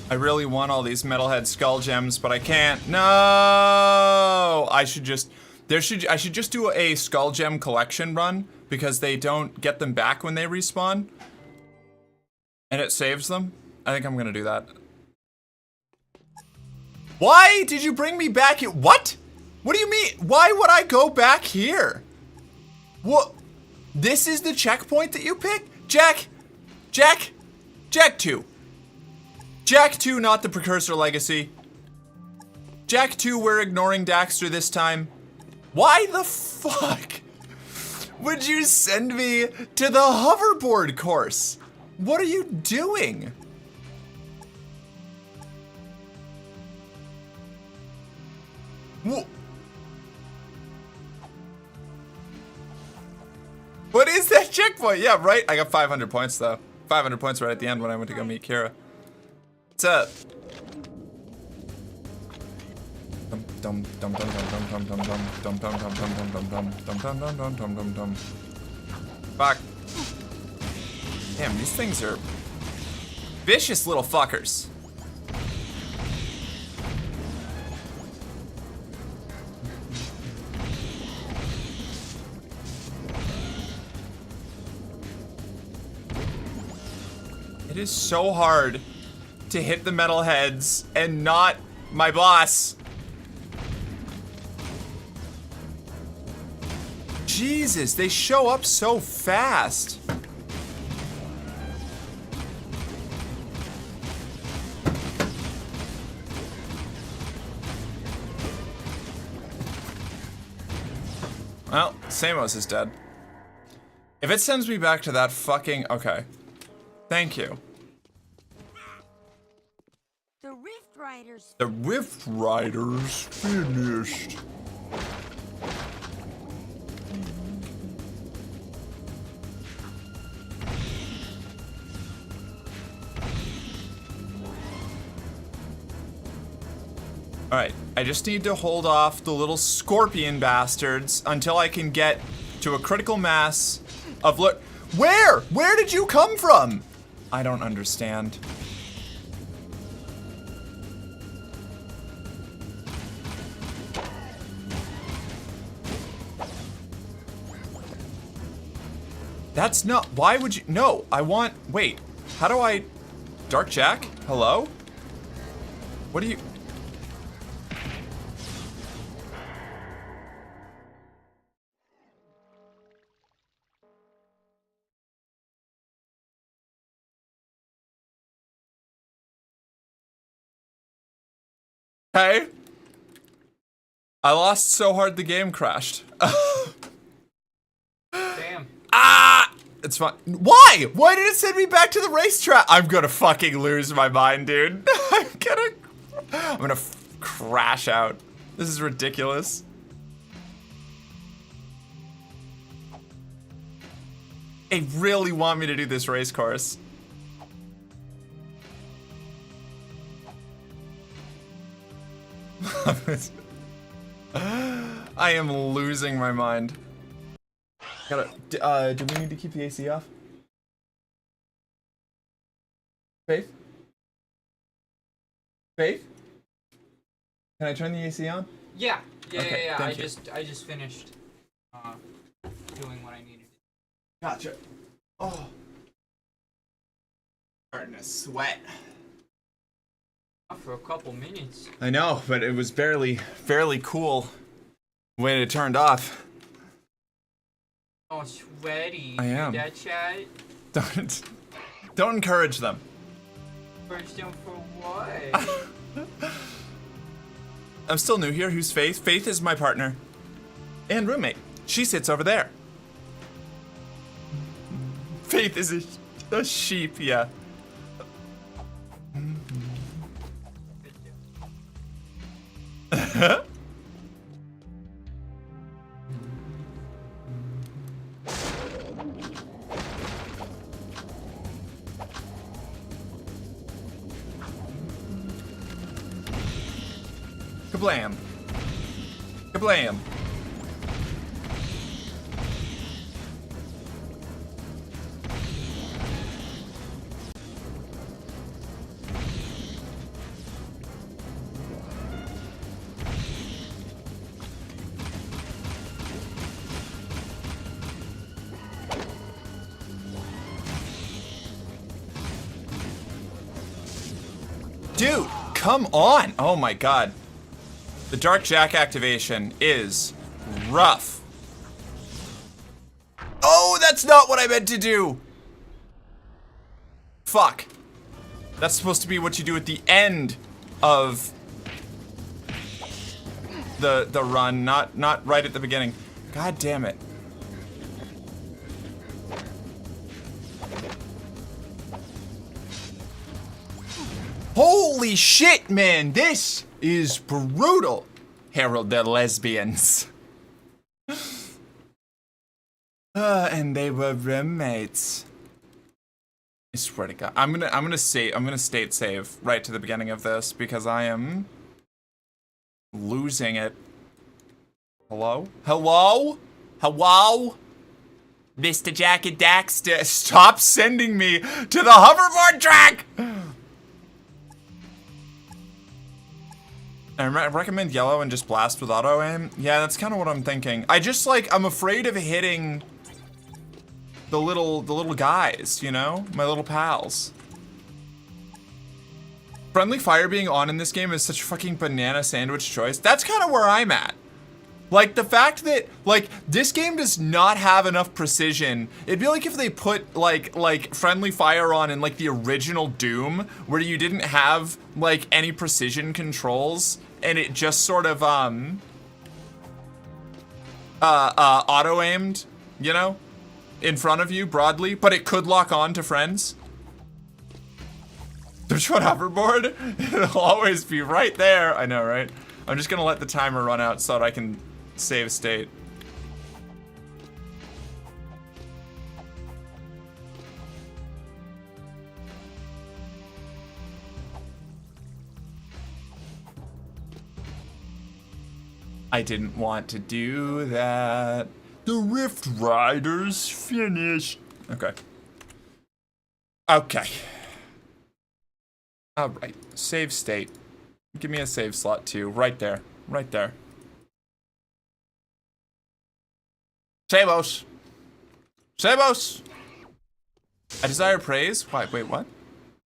I really want all these metalhead skull gems, but I can't. No! I should just do a skull gem collection run because they don't get them back when they respawn. And it saves them. I think I'm gonna do that. Why did you bring me back here? What? What do you mean? Why would I go back here? What? This is the checkpoint that you picked? Jack 2. Jack 2, not the Precursor Legacy. Jack 2, we're ignoring Daxter this time. Why the fuck would you send me to the hoverboard course? What are you doing? What is that checkpoint? Yeah, right. I got 500 points though. 500 points right at the end when I went to go meet Kira. What's up? Fuck. Damn, these things are vicious little fuckers. It is so hard to hit the metalheads and not my boss. Jesus, they show up so fast. Well, Samos is dead. If it sends me back to that fucking... Okay. Thank you. The Rift Riders. The Rift Riders finished. Alright, I just need to hold off the little scorpion bastards until I can get to a critical mass of Where? Where did you come from? I don't understand. That's not, why would you, no, I want, wait, how do I, Dark Jack, hello? What do you, hey? I lost so hard the game crashed. Damn. Ah! It's fine. Why? Why did it send me back to the racetrack? I'm gonna fucking lose my mind, dude. I'm gonna crash out. This is ridiculous. They really want me to do this race course. I am losing my mind. Do we need to keep the AC off? Faith? Faith? Can I turn the AC on? Yeah. Okay, Yeah. thank you. I just finished doing what I needed. Gotcha. Oh. Starting to sweat. For a couple minutes. I know, but it was fairly cool when it turned off. Oh, sweaty. I am. That chat. Don't encourage them. First down for what? I'm still new here. Who's Faith? Faith is my partner and roommate. She sits over there. Faith is a sheep, yeah. Kablam. Kablam. Dude, come on! Oh my god. The Dark Jack activation is rough. Oh, that's not what I meant to do! Fuck. That's supposed to be what you do at the end of the run, not right at the beginning. God damn it. Holy shit, man! This is brutal. Harold the lesbians. And they were roommates. I swear to God, I'm gonna state save right to the beginning of this because I am losing it. Hello? Hello? Hello? Mr. Jack and Daxter, stop sending me to the hoverboard track! I recommend yellow and just blast with auto aim. Yeah, that's kind of what I'm thinking. I'm afraid of hitting the little guys, you know? My little pals. Friendly fire being on in this game is such a fucking banana sandwich choice. That's kind of where I'm at. Like, the fact that, like, this game does not have enough precision. It'd be like if they put, like friendly fire on in, like, the original Doom, where you didn't have, like, any precision controls, and it just sort of, auto-aimed, you know, in front of you, broadly, but it could lock on to friends. There's one hoverboard. It'll always be right there. I know, right? I'm just gonna let the timer run out so that I can save state. I didn't want to do that. The Rift Riders finished. Okay. Okay. Alright, save state. Give me a save slot too, right there, right there. Savos. Sebos! I desire praise. Why, wait, what?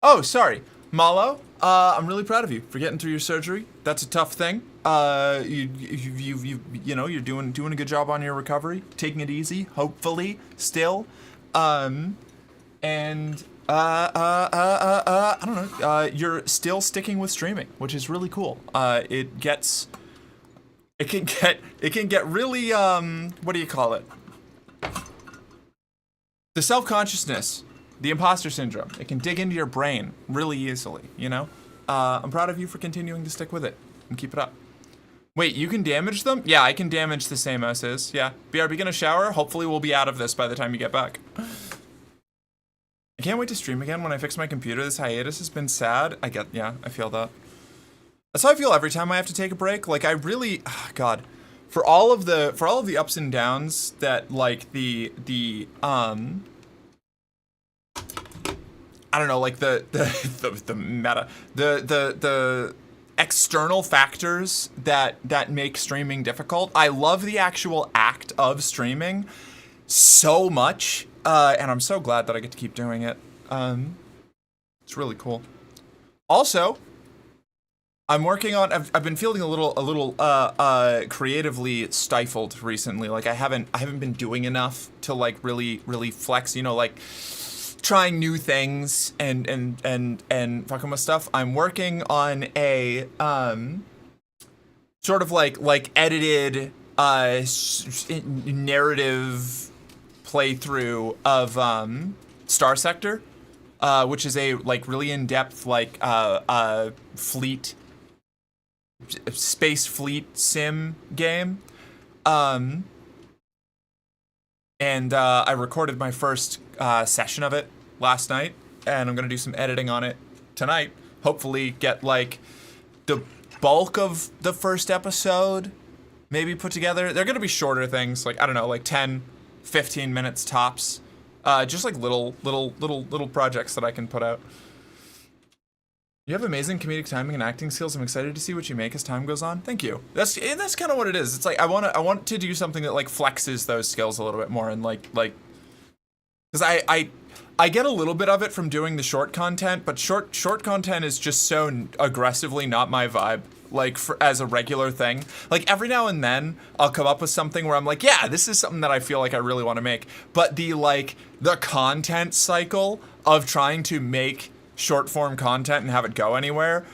Oh, sorry. Malo, I'm really proud of you for getting through your surgery. That's a tough thing. You know, you're doing a good job on your recovery. Taking it easy, hopefully, still. I don't know. You're still sticking with streaming, which is really cool. It can get really, what do you call it? The self-consciousness, the imposter syndrome. It can dig into your brain really easily, you know? I'm proud of you for continuing to stick with it and keep it up. Wait, you can damage them? Yeah, I can damage the same S's. Yeah. BRB gonna shower? Hopefully we'll be out of this by the time you get back. I can't wait to stream again when I fix my computer. This hiatus has been sad. Yeah, I feel that. That's how I feel every time I have to take a break. Like I really, God, for all of the ups and downs that like the I don't know, like the meta, the external factors that make streaming difficult. I love the actual act of streaming so much, and I'm so glad that I get to keep doing it. It's really cool. Also, I'm working on. I've been feeling a little creatively stifled recently. Like I haven't been doing enough to like really flex. You know, like trying new things and fucking with stuff. I'm working on a sort of like edited narrative playthrough of Star Sector, which is a like really in-depth like space fleet sim game. And I recorded my first session of it last night, and I'm gonna do some editing on it tonight. Hopefully get like the bulk of the first episode maybe put together. They're gonna be shorter things, like I don't know, like 10, 15 minutes tops. Just like little projects that I can put out. You have amazing comedic timing and acting skills. I'm excited to see what you make as time goes on. Thank you. That's kind of what it is. It's like I want to do something that like flexes those skills a little bit more, and like because I get a little bit of it from doing the short content, but short content is just so aggressively not my vibe. Like as a regular thing, like every now and then I'll come up with something where I'm like, yeah, this is something that I feel like I really want to make. But the content cycle of trying to make short form content and have it go anywhere,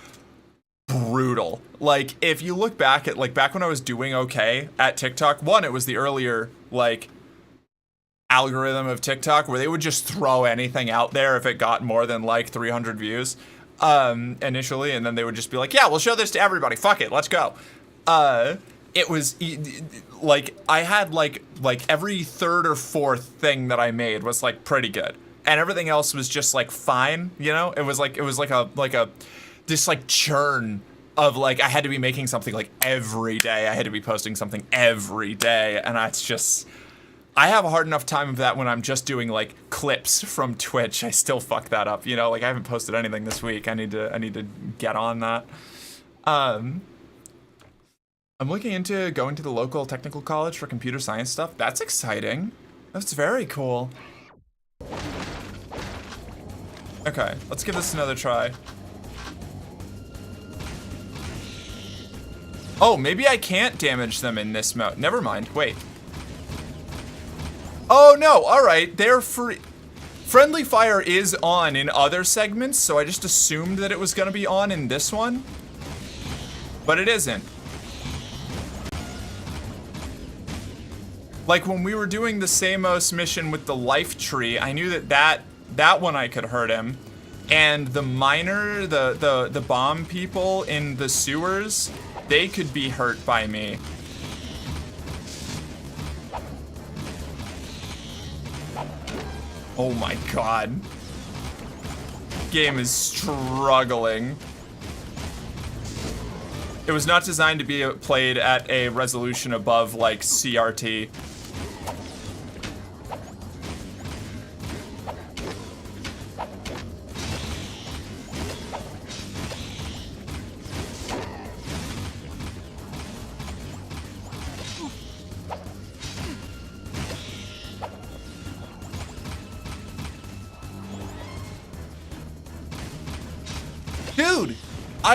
brutal. Like if you look back at like back when I was doing okay at TikTok, one, it was the earlier like algorithm of TikTok where they would just throw anything out there if it got more than like 300 views initially, and then they would just be like, yeah, we'll show this to everybody, fuck it, let's go. It was like I had like every third or fourth thing that I made was like pretty good, and everything else was just like fine, you know. It was like a this like churn of like I had to be making something like every day. I had to be posting something every day, and I have a hard enough time of that when I'm just doing like clips from Twitch. I still fuck that up, you know. Like I haven't posted anything this week. I need to get on that. I'm looking into going to the local technical college for computer science stuff. That's exciting. That's very cool. Okay, let's give this another try. Oh, maybe I can't damage them in this mode. Never mind. Wait. Oh no, alright, they're free. Friendly fire is on in other segments, so I just assumed that it was gonna be on in this one. But it isn't. Like when we were doing the Samos mission with the life tree, I knew that one I could hurt him. And the miner, the bomb people in the sewers, they could be hurt by me. Oh my god. Game is struggling. It was not designed to be played at a resolution above like CRT.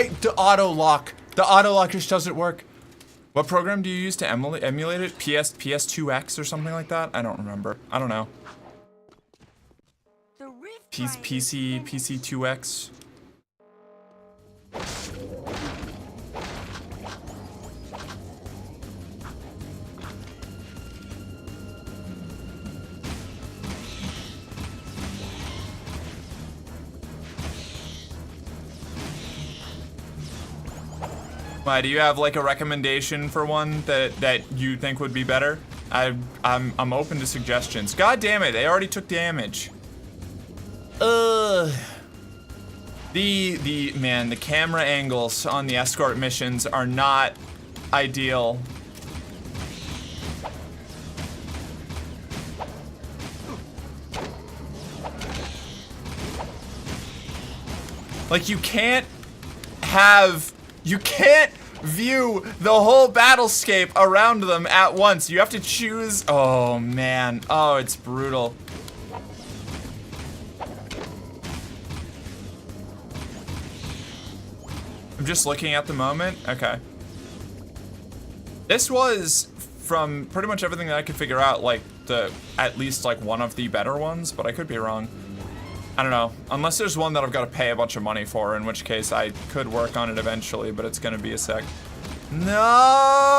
the auto lock. The auto lock just doesn't work. What program do you use to emulate it? PS2X or something like that? I don't remember. I don't know. The rift PC2X. Why, do you have like a recommendation for one that you think would be better? I'm open to suggestions. God damn it, they already took damage. The camera angles on the escort missions are not ideal. Like, you can't view the whole battlescape around them at once. You have to choose. Oh man. Oh, it's brutal. I'm just looking at the moment. Okay. This was, from pretty much everything that I could figure out, like at least like one of the better ones, but I could be wrong. I don't know, unless there's one that I've got to pay a bunch of money for, in which case I could work on it eventually, but it's gonna be a sec. No!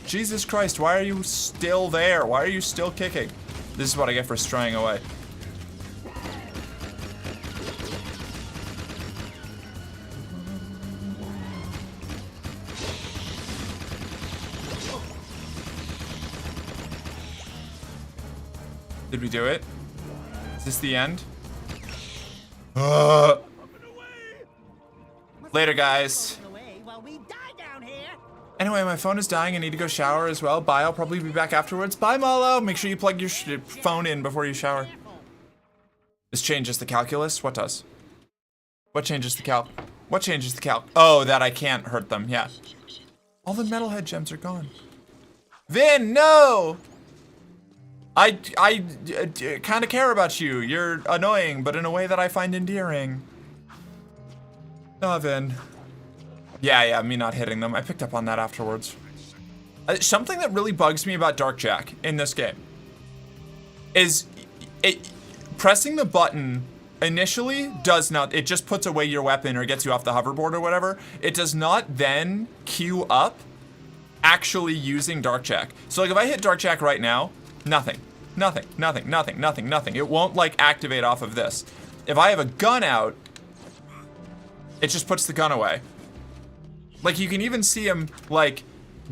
Jesus Christ, why are you still there? Why are you still kicking? This is what I get for straying away. Did we do it? Is this the end? Later, guys. Anyway, my phone is dying. I need to go shower as well. Bye. I'll probably be back afterwards. Bye, Molo. Make sure you plug your phone in before you shower. This changes the calculus. What does? What changes the calc? What changes the calc? Oh, that I can't hurt them. Yeah. All the metalhead gems are gone. Vin, no! I kind of care about you. You're annoying, but in a way that I find endearing. Oh, Vin. Yeah, me not hitting them. I picked up on that afterwards. Something that really bugs me about Dark Jack in this game is pressing the button initially does not, it just puts away your weapon or gets you off the hoverboard or whatever. It does not then queue up actually using Dark Jack. So like if I hit Dark Jack right now, nothing. It won't like activate off of this. If I have a gun out, it just puts the gun away. Like you can even see him like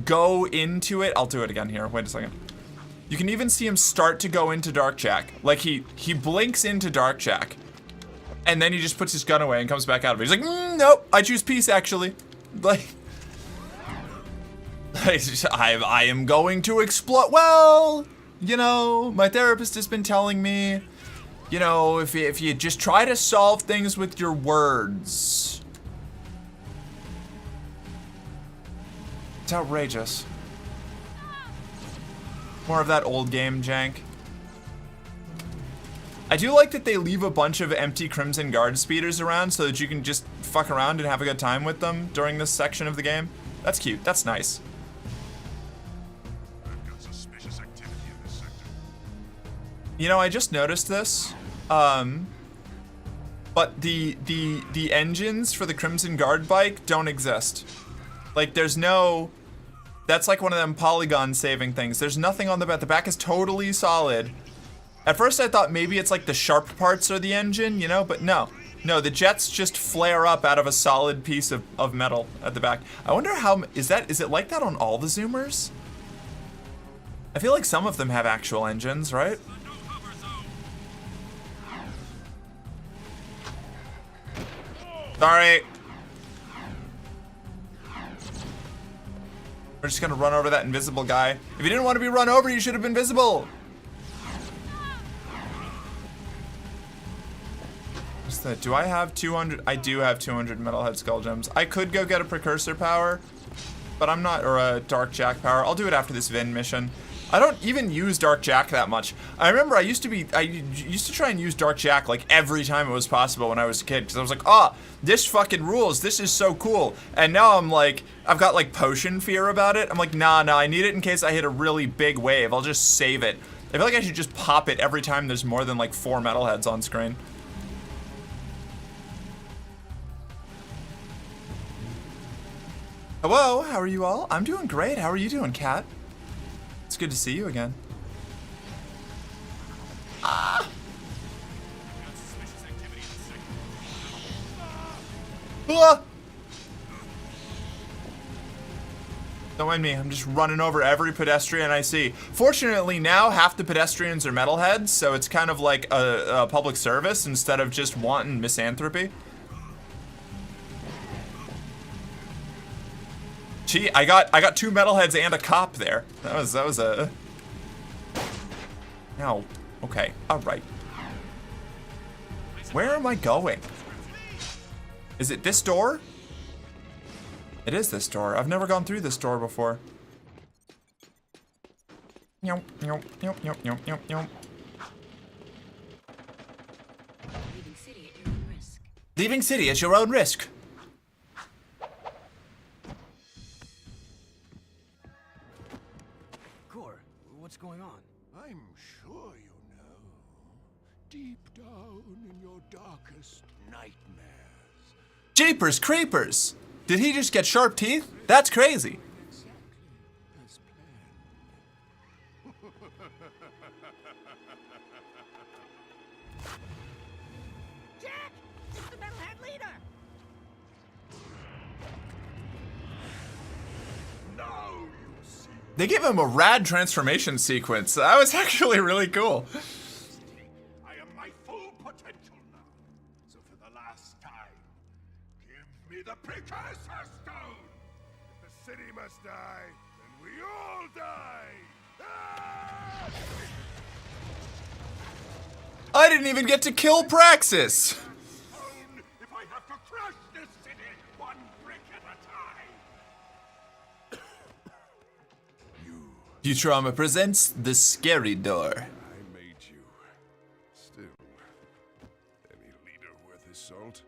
go into it. I'll do it again here. Wait a second. You can even see him start to go into Dark Jack. Like he blinks into Dark Jack, and then he just puts his gun away and comes back out of it. He's like, nope, I choose peace actually. Like, I am going to explode. Well, you know, my therapist has been telling me, you know, if you just try to solve things with your words. It's outrageous. More of that old game jank. I do like that they leave a bunch of empty Crimson Guard speeders around so that you can just fuck around and have a good time with them during this section of the game. That's cute. That's nice. You know, I just noticed this, but the engines for the Crimson Guard bike don't exist. Like, there's no, that's like one of them polygon saving things. There's nothing on the back. The back is totally solid. At first I thought maybe it's like the sharp parts are the engine, you know, but no. No, the jets just flare up out of a solid piece of metal at the back. I wonder how, is it like that on all the Zoomers? I feel like some of them have actual engines, right? Sorry. We're just gonna run over that invisible guy. If you didn't want to be run over, you should have been visible. What's that? Do I have 200? I do have 200 metalhead skull gems. I could go get a precursor power. but I'm not, or a Dark Jack power. I'll do it after this Vin mission. I don't even use Dark Jack that much. I remember I used to try and use Dark Jack like every time it was possible when I was a kid, because I was like, oh, this fucking rules. This is so cool. And now I'm like, I've got like potion fear about it. I'm like, nah, I need it in case I hit a really big wave. I'll just save it. I feel like I should just pop it every time there's more than like 4 metalheads on screen. Hello, how are you all? I'm doing great. How are you doing, Kat? It's good to see you again. Ah! Ah! Don't mind me, I'm just running over every pedestrian I see. Fortunately now, half the pedestrians are metalheads, so it's kind of like a public service instead of just wanton misanthropy. Gee, I got 2 metalheads and a cop there. That was a... No. Okay, alright. Where am I going? Is it this door? It is this door. I've never gone through this door before. Leaving city at your own risk. Leaving city at your own risk. What's going on? I'm sure you know. Deep down in your darkest nightmares. Jeepers creepers! Did he just get sharp teeth? That's crazy. Exactly as planned. Jack! It's the metalhead leader! Now you see. They gave him a rad transformation sequence. That was actually really cool. I am my full potential now. So for the last time, give me the precursor stone. If the city must die, then we all die. Ah! I didn't even get to kill Praxis. Stone if I have to crush this city one brick at a time. Futurama presents The Scary Door. I made you. Still, any leader worth his salt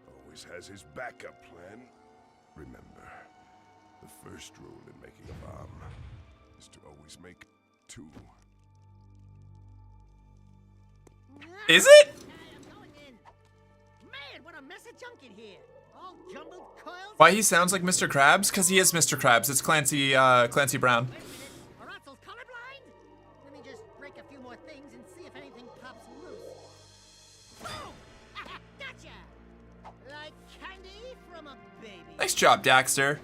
always has his backup plan. Remember, the first rule in making a bomb is to always make 2. Is it? I'm going in. Man, what a mess of junk in here. All jumbled coils. Why he sounds like Mr. Krabs? Because he is Mr. Krabs. It's Clancy Brown. Wait a minute. Aratzel's colorblind? Let me just break a few more things and see if anything pops loose. Boom! Gotcha! Like candy from a baby. Nice job, Daxter.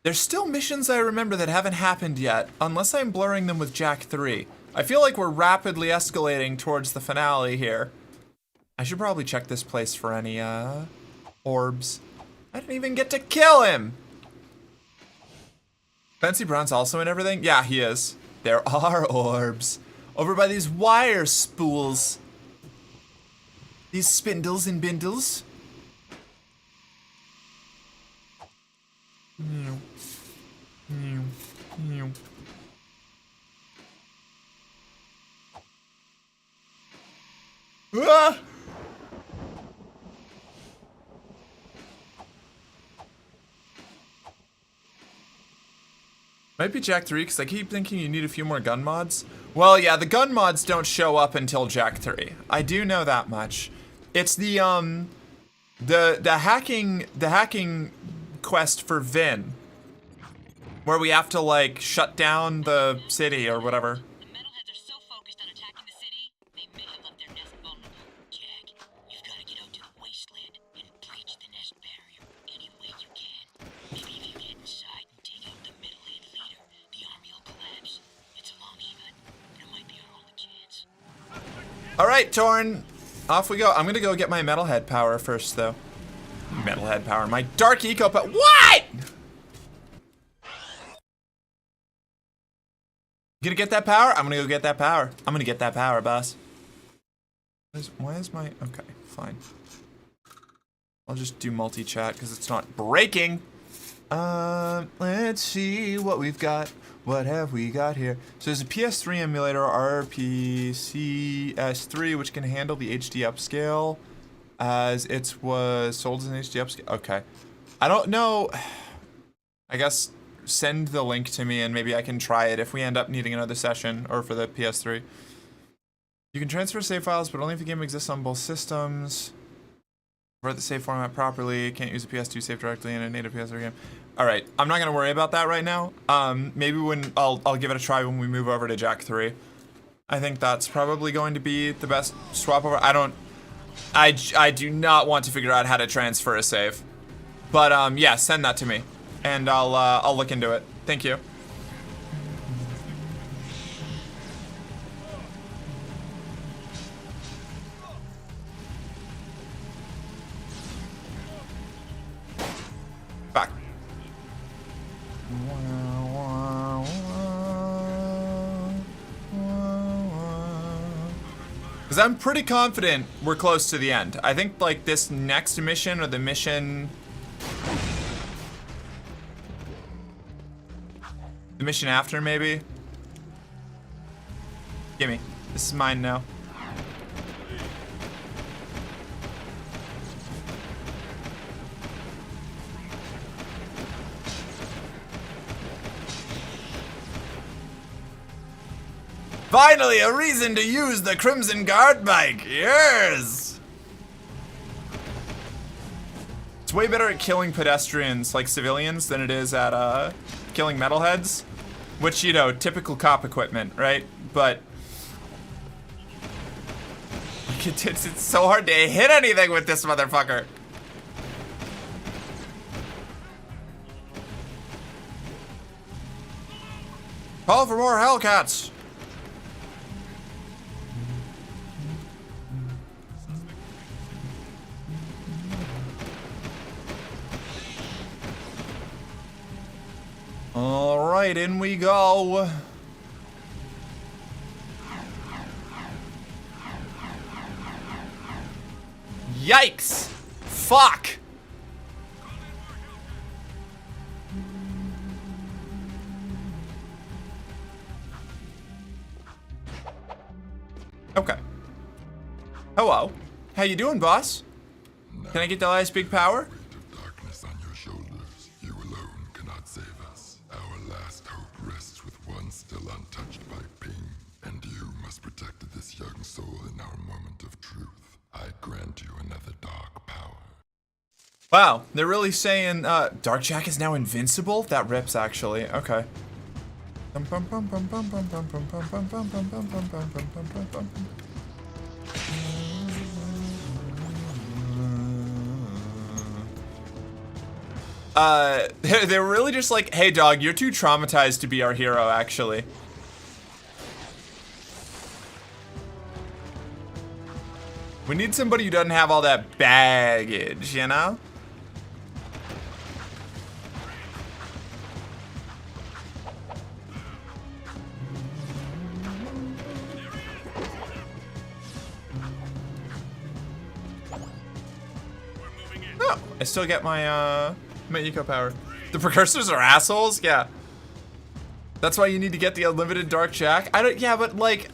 There's still missions I remember that haven't happened yet, unless I'm blurring them with Jak 3. I feel like we're rapidly escalating towards the finale here. I should probably check this place for any, orbs. I didn't even get to kill him! Fancy Brown's also in everything? Yeah, he is. There are orbs. Over by these wire spools. These spindles and bindles. Ah! Might be Jak 3, because I keep thinking you need a few more gun mods. Well, yeah, the gun mods don't show up until Jak 3. I do know that much. It's the hacking quest for Vin, where we have to like shut down the city or whatever. The metalheads are so focused on attacking the city, they may have left their nest vulnerable. Jag, you've got to get out to the wasteland and breach the nest barrier any way you can. Maybe if you get inside and take out the metalhead leader, the army will collapse. It's a long even, but it might be our only chance. All right, Torn, off we go. I'm gonna go get my metalhead power first, though. Metalhead power, my dark eco power. What? You gonna get that power? I'm gonna go get that power. I'm gonna get that power, boss. Why is my... Okay, fine. I'll just do multi-chat because it's not breaking. Let's see what we've got. What have we got here? So there's a PS3 emulator, RPCS3, which can handle the HD upscale as it was sold as an HD upscale. Okay. I don't know. I guess send the link to me and maybe I can try it if we end up needing another session or for the PS3. You can transfer save files, but only if the game exists on both systems. Convert the save format properly. Can't use a PS2 save directly in a native PS3 game. All right, I'm not gonna worry about that right now. Maybe when I'll give it a try when we move over to Jack 3. I think that's probably going to be the best swap over. I do not want to figure out how to transfer a save, but yeah, send that to me, and I'll look into it. Thank you. Back. Because I'm pretty confident we're close to the end. I think like this next mission or the mission after maybe. Gimme. This is mine now. Finally, a reason to use the Crimson Guard bike. Yes! It's way better at killing pedestrians, like civilians, than it is at killing metalheads. Which, you know, typical cop equipment, right? But it's so hard to hit anything with this motherfucker. Call for more Hellcats. All right, in we go. Yikes! Fuck! Okay. Hello. How you doing, boss? Can I get the last big power? Darkness on your shoulders. You alone cannot save us. Our last hope rests with one still untouched by pain, and you must protect this young soul in our moment of truth. I grant you another dark power. Wow, they're really saying Dark Jack is now invincible? That rips, actually. Okay. They're really just like, hey dog, you're too traumatized to be our hero, actually. We need somebody who doesn't have all that baggage, you know? Oh, I still get my, my eco power. The precursors are assholes? Yeah. That's why you need to get the unlimited Dark Jack? Yeah, but like,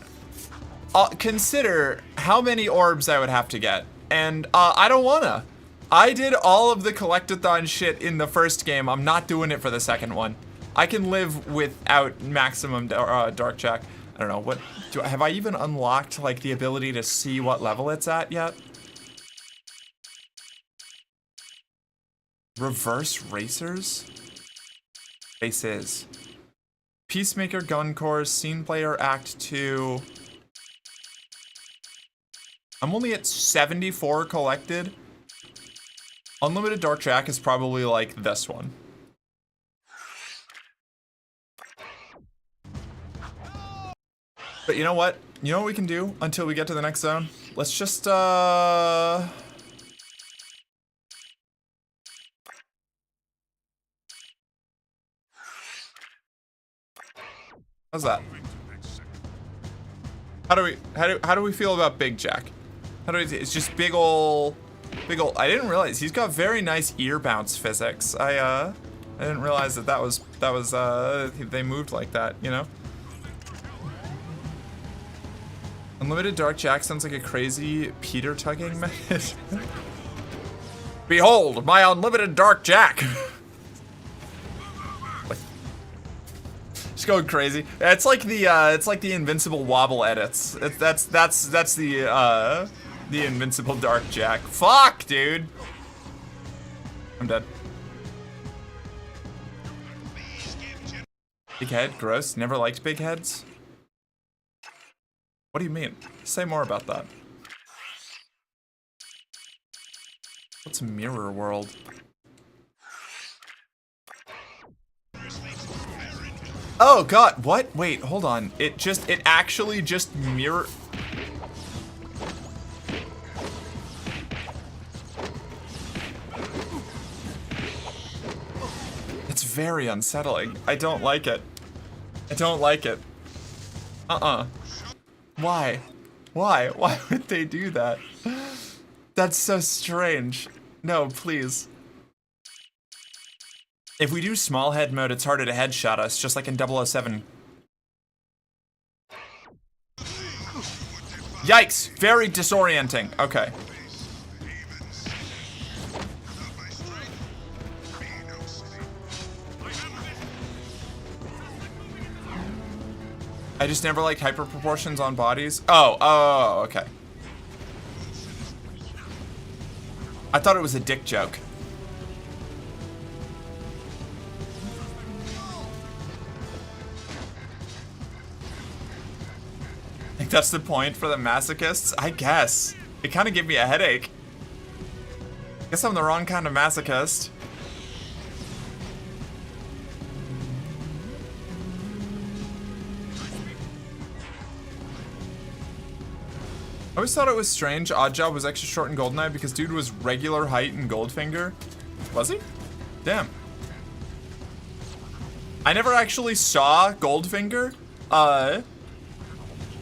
consider how many orbs I would have to get. And I don't wanna. I did all of the collectathon shit in the first game. I'm not doing it for the second one. I can live without maximum Dark Jack. I don't know, what, have I even unlocked like the ability to see what level it's at yet? Reverse racers? Races. Peacemaker Gun Corps, Scene Player Act 2. I'm only at 74 collected. Unlimited Dark Jack is probably like this one. But you know what? You know what we can do until we get to the next zone? Let's just, how's that? How do we feel about Big Jack? It's just big ol', Big ol', I didn't realize he's got very nice ear bounce physics. I didn't realize that was they moved like that, you know? Unlimited Dark Jack sounds like a crazy Peter tugging method. Behold, my unlimited Dark Jack. Just going crazy. It's like the Invincible Wobble edits. That's the Invincible Dark Jack. Fuck, dude. I'm dead. Big head, gross. Never liked big heads. What do you mean? Say more about that. What's Mirror World? Oh god, what? Wait, hold on. It actually just mirror. It's very unsettling. I don't like it. I don't like it. Why? Why? Why would they do that? That's so strange. No, please. If we do small head mode, it's harder to headshot us, just like in 007. Yikes! Very disorienting. Okay. I just never liked hyper proportions on bodies. Oh, okay. I thought it was a dick joke. I think that's the point for the masochists? I guess. It kind of gave me a headache. Guess I'm the wrong kind of masochist. I always thought it was strange Oddjob was extra short in Goldeneye because dude was regular height in Goldfinger. Was he? Damn. I never actually saw Goldfinger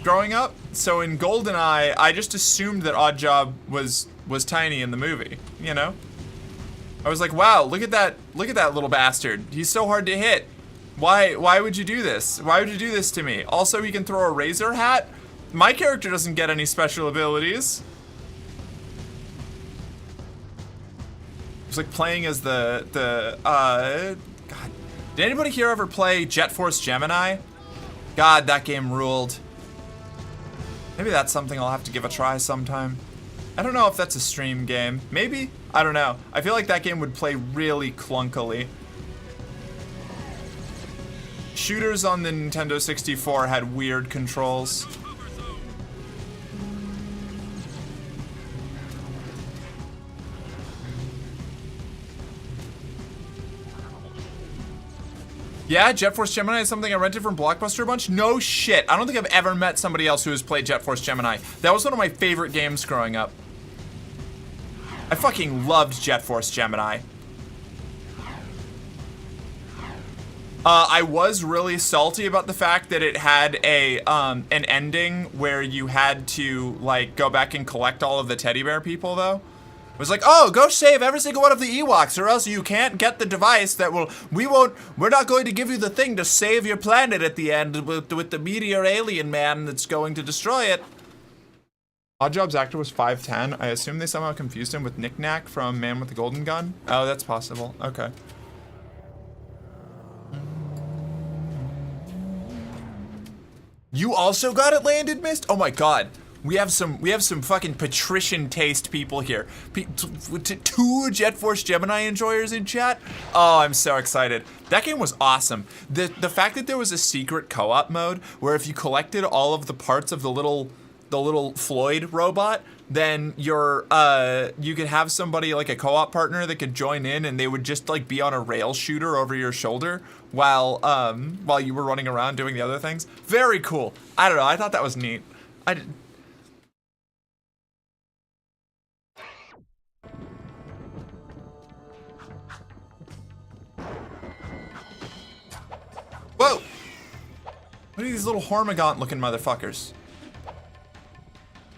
growing up, so in Goldeneye, I just assumed that Oddjob was tiny in the movie, you know? I was like, wow, look at that little bastard. He's so hard to hit. Why would you do this? Why would you do this to me? Also, he can throw a razor hat? My character doesn't get any special abilities. It's like playing as God. Did anybody here ever play Jet Force Gemini? God, that game ruled. Maybe that's something I'll have to give a try sometime. I don't know if that's a stream game. Maybe? I don't know. I feel like that game would play really clunkily. Shooters on the Nintendo 64 had weird controls. Yeah, Jet Force Gemini is something I rented from Blockbuster a bunch? No shit. I don't think I've ever met somebody else who has played Jet Force Gemini. That was one of my favorite games growing up. I fucking loved Jet Force Gemini. I was really salty about the fact that it had an ending where you had to, like, go back and collect all of the teddy bear people, though. It was like, oh, go save every single one of the Ewoks or else you can't get the device that we're not going to give you the thing to save your planet at the end with the meteor alien man that's going to destroy it. Oddjob's actor was 5'10". I assume they somehow confused him with Knick Knack from Man with the Golden Gun. Oh, that's possible. Okay. You also got it landed, Mist? Oh my god. We have some fucking patrician taste people here. Two Jet Force Gemini enjoyers in chat. Oh, I'm so excited. That game was awesome. The fact that there was a secret co-op mode where if you collected all of the parts of the little Floyd robot, then you could have somebody like a co-op partner that could join in and they would just like be on a rail shooter over your shoulder while you were running around doing the other things. Very cool. I don't know. I thought that was neat. Whoa! What are these little Hormigaunt looking motherfuckers?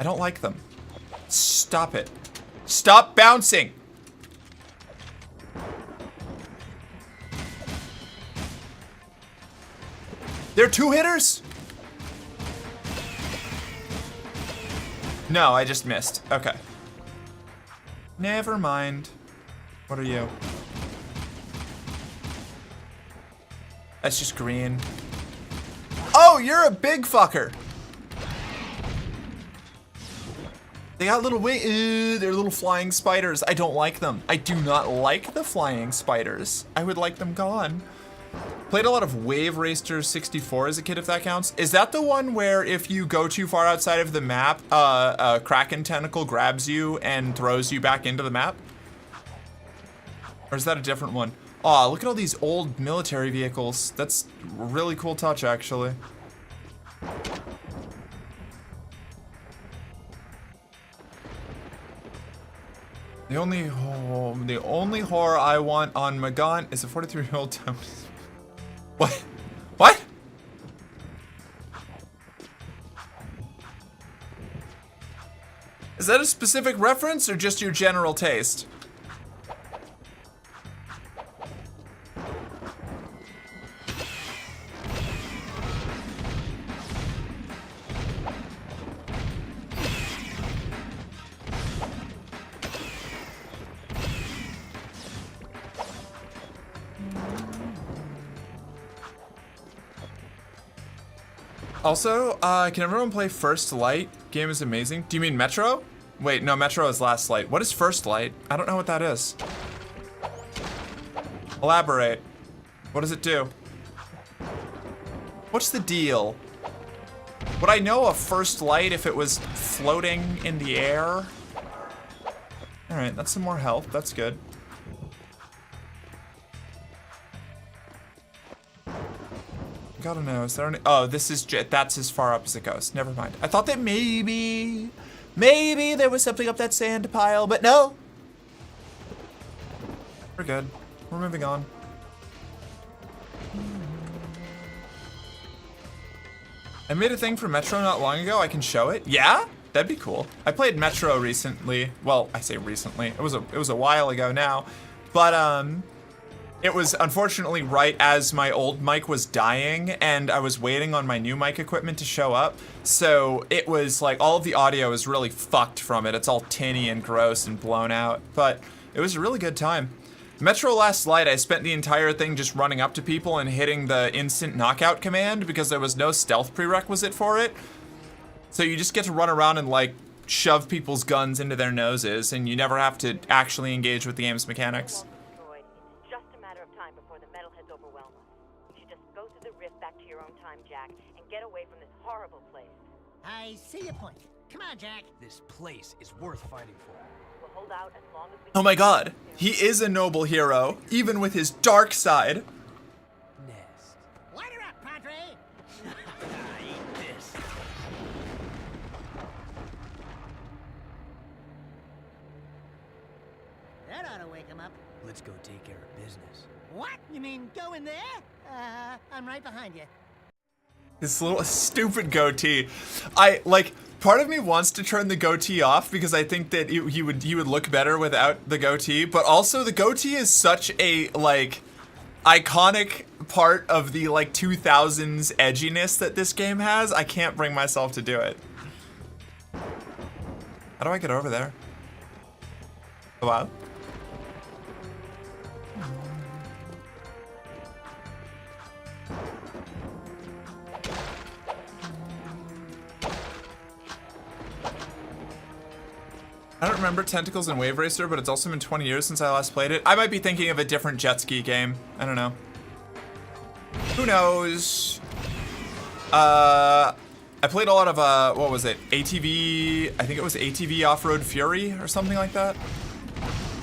I don't like them. Stop it. Stop bouncing. They're two hitters? No, I just missed. Okay. Never mind. What are you? That's just green. Oh, you're a big fucker. They got little they're little flying spiders. I don't like them. I do not like the flying spiders. I would like them gone. Played a lot of Wave Racer 64 as a kid, if that counts. Is that the one where if you go too far outside of the map, a Kraken tentacle grabs you and throws you back into the map? Or is that a different one? Aw, look at all these old military vehicles. That's a really cool touch, actually. The only horror I want on my gun is a 43-year-old town. What? What? Is that a specific reference or just your general taste? Also, can everyone play First Light? Game is amazing. Do you mean Metro? Wait, no, Metro is Last Light. What is First Light? I don't know what that is. Elaborate. What does it do? What's the deal? Would I know a First Light if it was floating in the air? Alright, that's some more health. That's good. Gotta know, is there any— oh, this is— that's as far up as it goes. Never mind. I thought that maybe there was something up that sand pile, but no. We're good. We're moving on. I made a thing for Metro not long ago. I can show it. Yeah? That'd be cool. I played Metro recently. Well, I say recently. It was a while ago now. But it was unfortunately right as my old mic was dying and I was waiting on my new mic equipment to show up. So it was like all of the audio is really fucked from it. It's all tinny and gross and blown out, but it was a really good time. Metro Last Light, I spent the entire thing just running up to people and hitting the instant knockout command because there was no stealth prerequisite for it. So you just get to run around and like shove people's guns into their noses and you never have to actually engage with the game's mechanics. I see your point. Come on, Jack. This place is worth fighting for. We'll hold out as long as we Oh my god, he is a noble hero, even with his dark side. Nest. Light her up, Padre. Eat this. That ought to wake him up. Let's go take care of business. What? You mean go in there? I'm right behind you. This little stupid goatee. Part of me wants to turn the goatee off because I think that he would look better without the goatee, but also the goatee is such a, like, iconic part of the, like, 2000s edginess that this game has. I can't bring myself to do it. How do I get over there? Oh, wow. I don't remember Tentacles and Wave Racer, but it's also been 20 years since I last played it. I might be thinking of a different jet ski game. I don't know. Who knows? I played a lot of, what was it? ATV, I think it was ATV Off-Road Fury or something like that.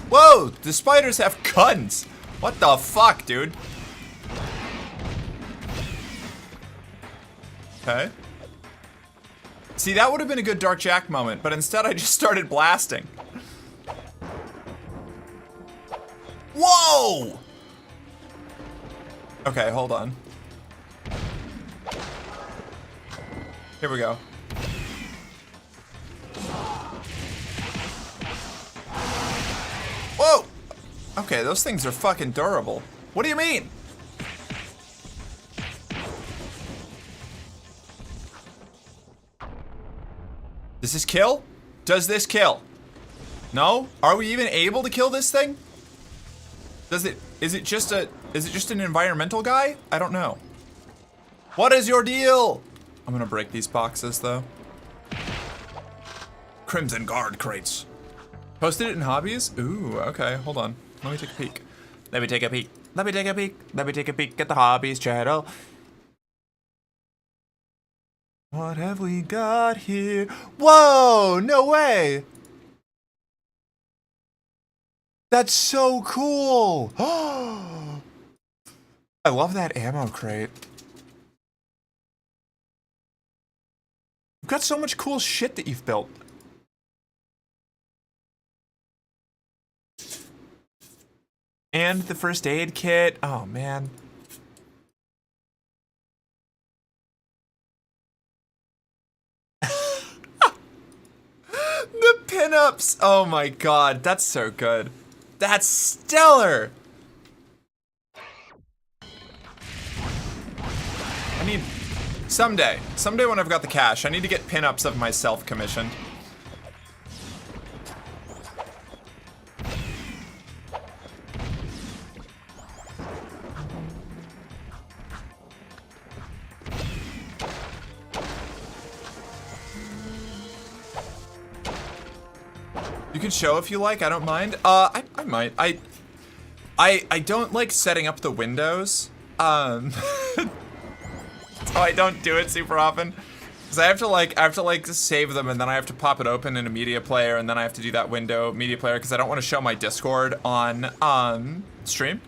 Whoa, the spiders have guns. What the fuck, dude? Okay. See, that would have been a good Dark Jack moment, but instead I just started blasting. Whoa! Okay, hold on. Here we go. Okay, those things are fucking durable. What do you mean? Does this kill? Does this kill? No? Are we even able to kill this thing? Is it just an environmental guy? I don't know. What is your deal? I'm gonna break these boxes though. Crimson Guard crates. Posted it in hobbies? Ooh, okay, hold on. Let me take a peek. Let me take a peek. Let me take a peek. Let me take a peek at the hobbies channel. What have we got here? Whoa, no way. That's so cool. I love that ammo crate. You've got so much cool shit that you've built. And the first aid kit. Oh, man. The pinups. Oh, my God. That's so good. That's stellar. I need... Someday when I've got the cash, I need to get pinups of myself commissioned. You can show if you like, I don't mind. I might. I don't like setting up the windows. So I don't do it super often. Cause I have to like save them and then I have to pop it open in a media player and then I have to do that window media player because I don't want to show my Discord on stream.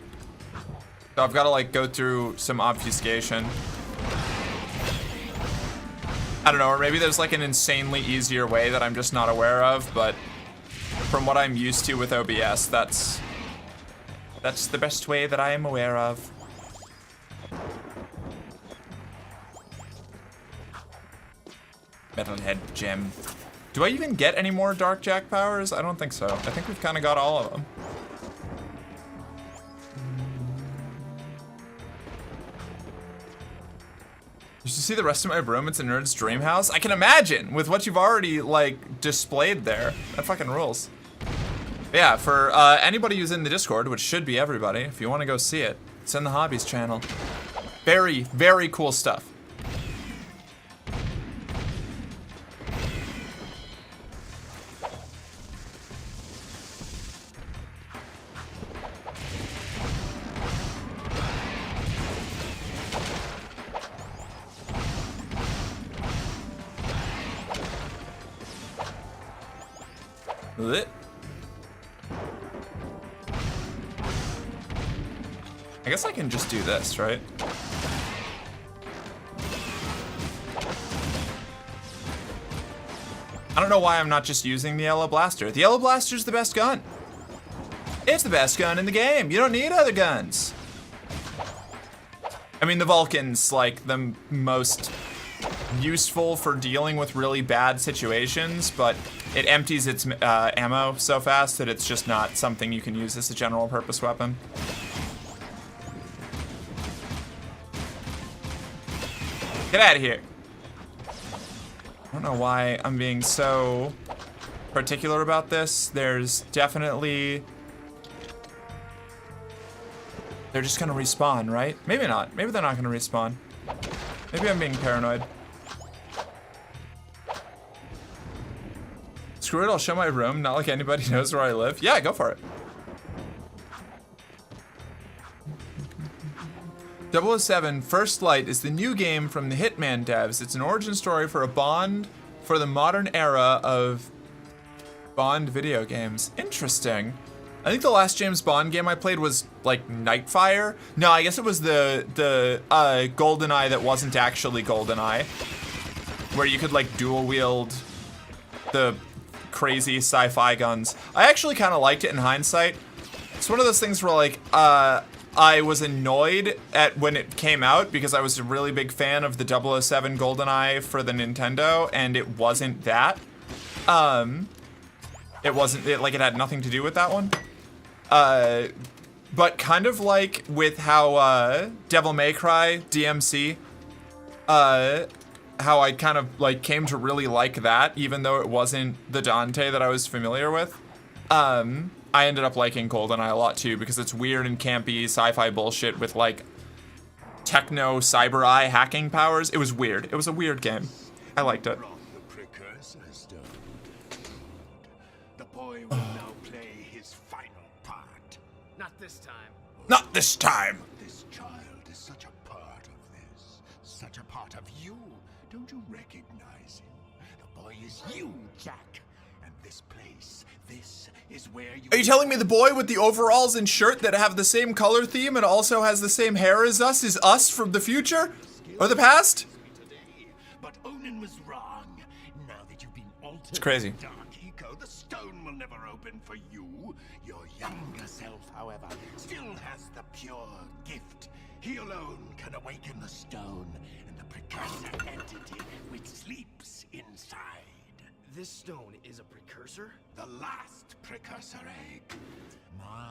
So I've got to like go through some obfuscation. I don't know, or maybe there's like an insanely easier way that I'm just not aware of, but from what I'm used to with OBS, that's the best way that I am aware of. Metalhead gem. Do I even get any more Dark Jack powers? I don't think so. I think we've kind of got all of them. You should see the rest of my room. It's a nerd's dream house. I can imagine with what you've already like displayed there. That fucking rules. Yeah, for anybody who's in the Discord, which should be everybody, if you want to go see it, it's in the hobbies channel. Very, very cool stuff. Lit. I guess I can just do this, right? I don't know why I'm not just using the Yellow Blaster. The Yellow Blaster's the best gun. It's the best gun in the game. You don't need other guns. I mean, the Vulcan's like the most useful for dealing with really bad situations, but it empties its ammo so fast that it's just not something you can use as a general purpose weapon. Get out of here. I don't know why I'm being so particular about this. There's definitely... They're just gonna respawn, right? Maybe not. Maybe they're not gonna respawn. Maybe I'm being paranoid. Screw it, I'll show my room. Not like anybody knows where I live. Yeah, go for it. 007 First Light is the new game from the Hitman devs. It's an origin story for a Bond for the modern era of Bond video games. Interesting. I think the last James Bond game I played was like Nightfire. No, I guess it was the GoldenEye that wasn't actually GoldenEye, where you could like dual wield the crazy sci-fi guns. I actually kind of liked it in hindsight. It's one of those things where like I was annoyed at when it came out because I was a really big fan of the 007 GoldenEye for the Nintendo, and it wasn't that. It had nothing to do with that one. But kind of like with how Devil May Cry DMC, how I kind of like came to really like that, even though it wasn't the Dante that I was familiar with. I ended up liking GoldenEye a lot too because it's weird and campy sci-fi bullshit with like techno cyber eye hacking powers. It was weird. It was a weird game. I liked it. The boy will now play his final part. Not this time. Not this time. This child is such a part of this, such a part of you. Don't you recognize him? The boy is you, Jack. And this place, this is where you... Are you telling me the boy with the overalls and shirt that have the same color theme and also has the same hair as us is us from the future? Or the past? But Onan was wrong. Now that you've been altered, It's crazy. Dark Eco, the stone will never open for you. Your younger self, however, still has the pure gift. He alone can awaken the stone and the precursor entity which sleeps inside. This stone is a precursor? The last precursor egg. Ma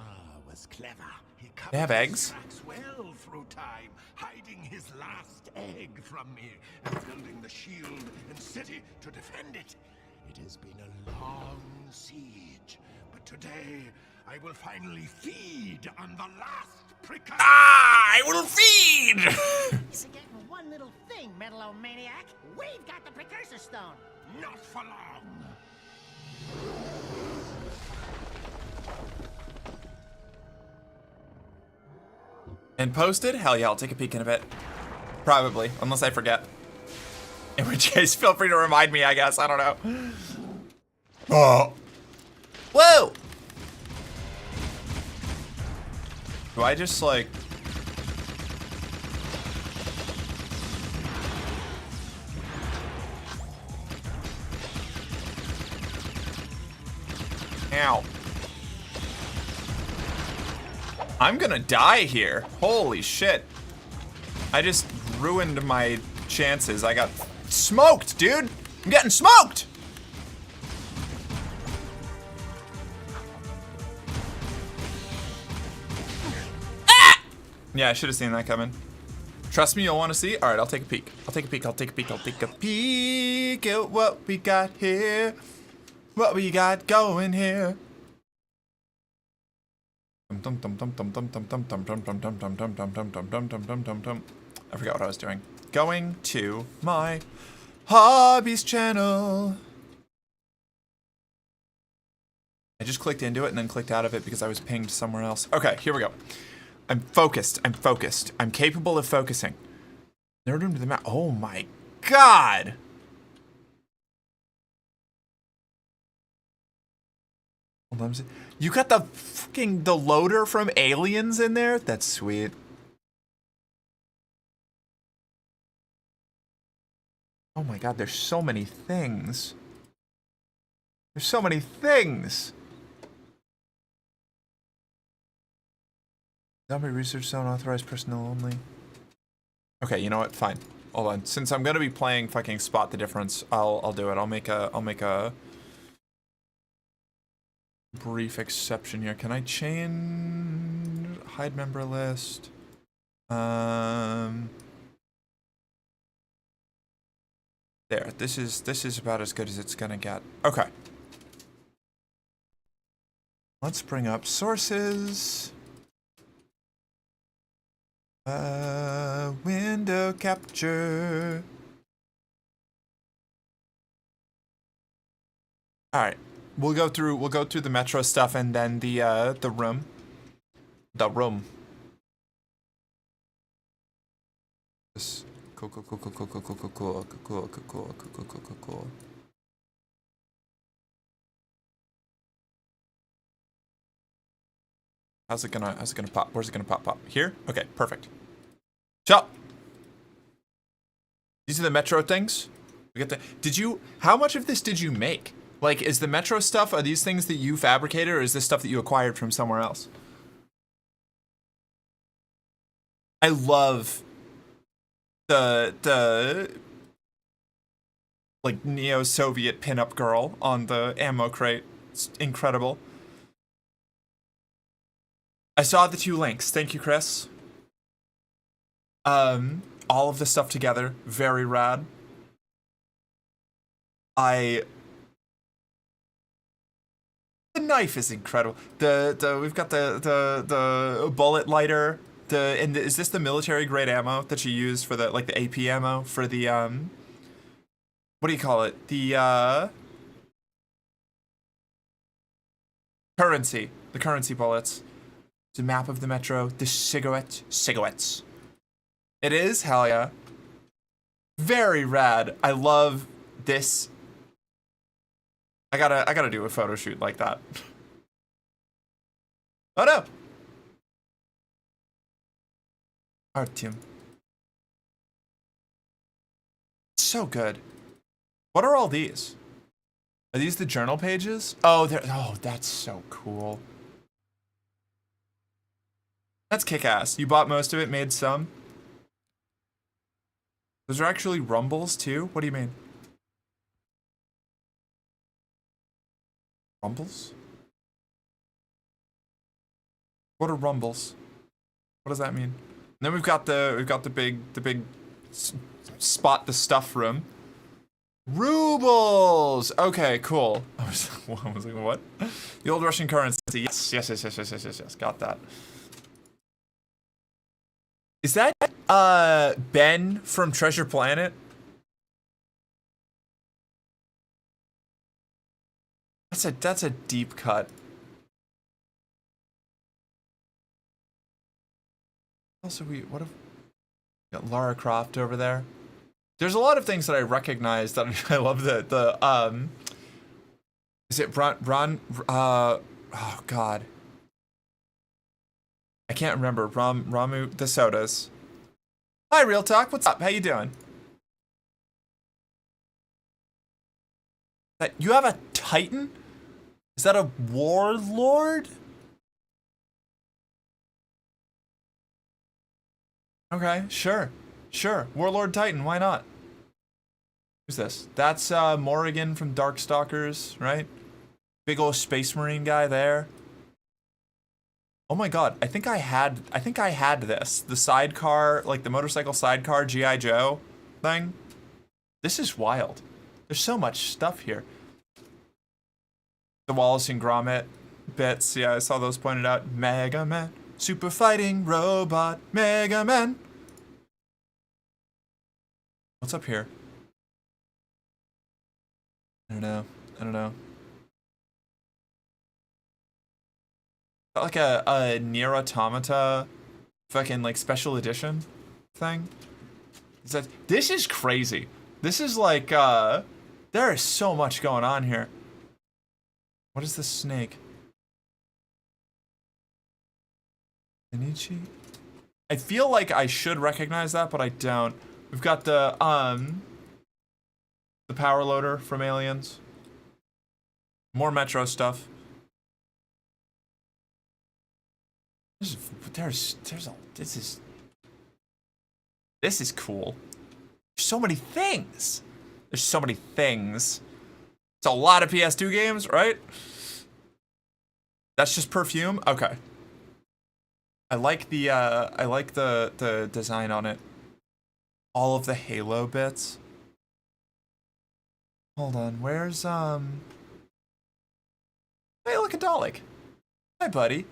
was clever. He They have covered his eggs? tracks well through time, hiding his last egg from me and building the shield and city to defend it. It has been a long siege, but today I will finally feed on the last precursor. I will feed! Forgetting one little thing, Metalomaniac. We've got the precursor stone. Not for long. And posted? Hell yeah, I'll take a peek in a bit. Probably, unless I forget. In which case, feel free to remind me, I guess. I don't know. Oh. Whoa! Do I just, like... Ow. I'm gonna die here. Holy shit. I just ruined my chances. I got smoked, dude. I'm getting smoked. Ah! Yeah, I should have seen that coming. Trust me, you'll want to see. All right, I'll take a peek. I'll take a peek. I'll take a peek. I'll take a peek at what we got here. What we got going here. I forgot what I was doing. Going to my hobbies channel. I just clicked into it and then clicked out of it because I was pinged somewhere else. Okay, here we go. I'm focused. I'm focused. I'm capable of focusing. Never doomed to the map. Oh my god. You got the fucking the loader from Aliens in there? That's sweet. Oh my god, there's so many things. There's so many things. Zombie research zone, authorized personnel only. Okay, you know what? Fine. Hold on. Since I'm gonna be playing fucking Spot the Difference, I'll do it. I'll make a brief exception here. Can I chain hide member list? There. This is about as good as it's gonna get. Okay. Let's bring up sources. Window capture. All right. We'll go through the Metro stuff and then the room. The room. This cool. How's it gonna pop? Where's it gonna pop? Here? Okay, perfect. Ciao. These are the Metro things. We get the. How much of this did you make? Like, is the Metro stuff, are these things that you fabricated, or is this stuff that you acquired from somewhere else? I love the like neo-Soviet pinup girl on the ammo crate. It's incredible. I saw the 2 links. Thank you, Chris. All of the stuff together, very rad. The knife is incredible. We've got the bullet lighter. Is this the military grade ammo that you use for the like the AP ammo for the what do you call it? The currency bullets. It's a map of the metro. The cigarettes. It is, hell yeah. Very rad. I love this. I gotta do a photo shoot like that. Oh no! Artyom. So good. What are all these? Are these the journal pages? Oh, that's so cool. That's kick-ass. You bought most of it, made some. Those are actually rumbles too? What do you mean? Rumbles? What are rumbles? What does that mean? And then we've got the big spot the stuff room. Rubles! Okay, cool. I was like, what? The old Russian currency. Yes. Got that. Is that Ben from Treasure Planet? That's a deep cut. Also, what if we got Lara Croft over there? There's a lot of things that I recognize that I love the is it oh god. I can't remember. Ramu the sodas. Hi, Real Talk. What's up? How you doing? You have a Titan? Is that a warlord? Okay, sure. Warlord Titan, why not? Who's this? That's Morrigan from Darkstalkers, right? Big old Space Marine guy there. Oh my god, I think I had this. The sidecar, like the motorcycle sidecar G.I. Joe thing. This is wild. There's so much stuff here. The Wallace and Gromit bits, yeah, I saw those pointed out. Mega Man, super fighting robot, Mega Man. What's up here? I don't know. Like a Nier Automata fucking like special edition thing. This is crazy. This is like there is so much going on here. What is this snake? Enichi? I feel like I should recognize that, but I don't. We've got the power loader from Aliens. More Metro stuff. This is cool. There's so many things. It's a lot of PS2 games, right? That's just perfume? Okay. I like the design on it. All of the Halo bits. Hold on, where's Hey, look at Dalek. Hi, buddy.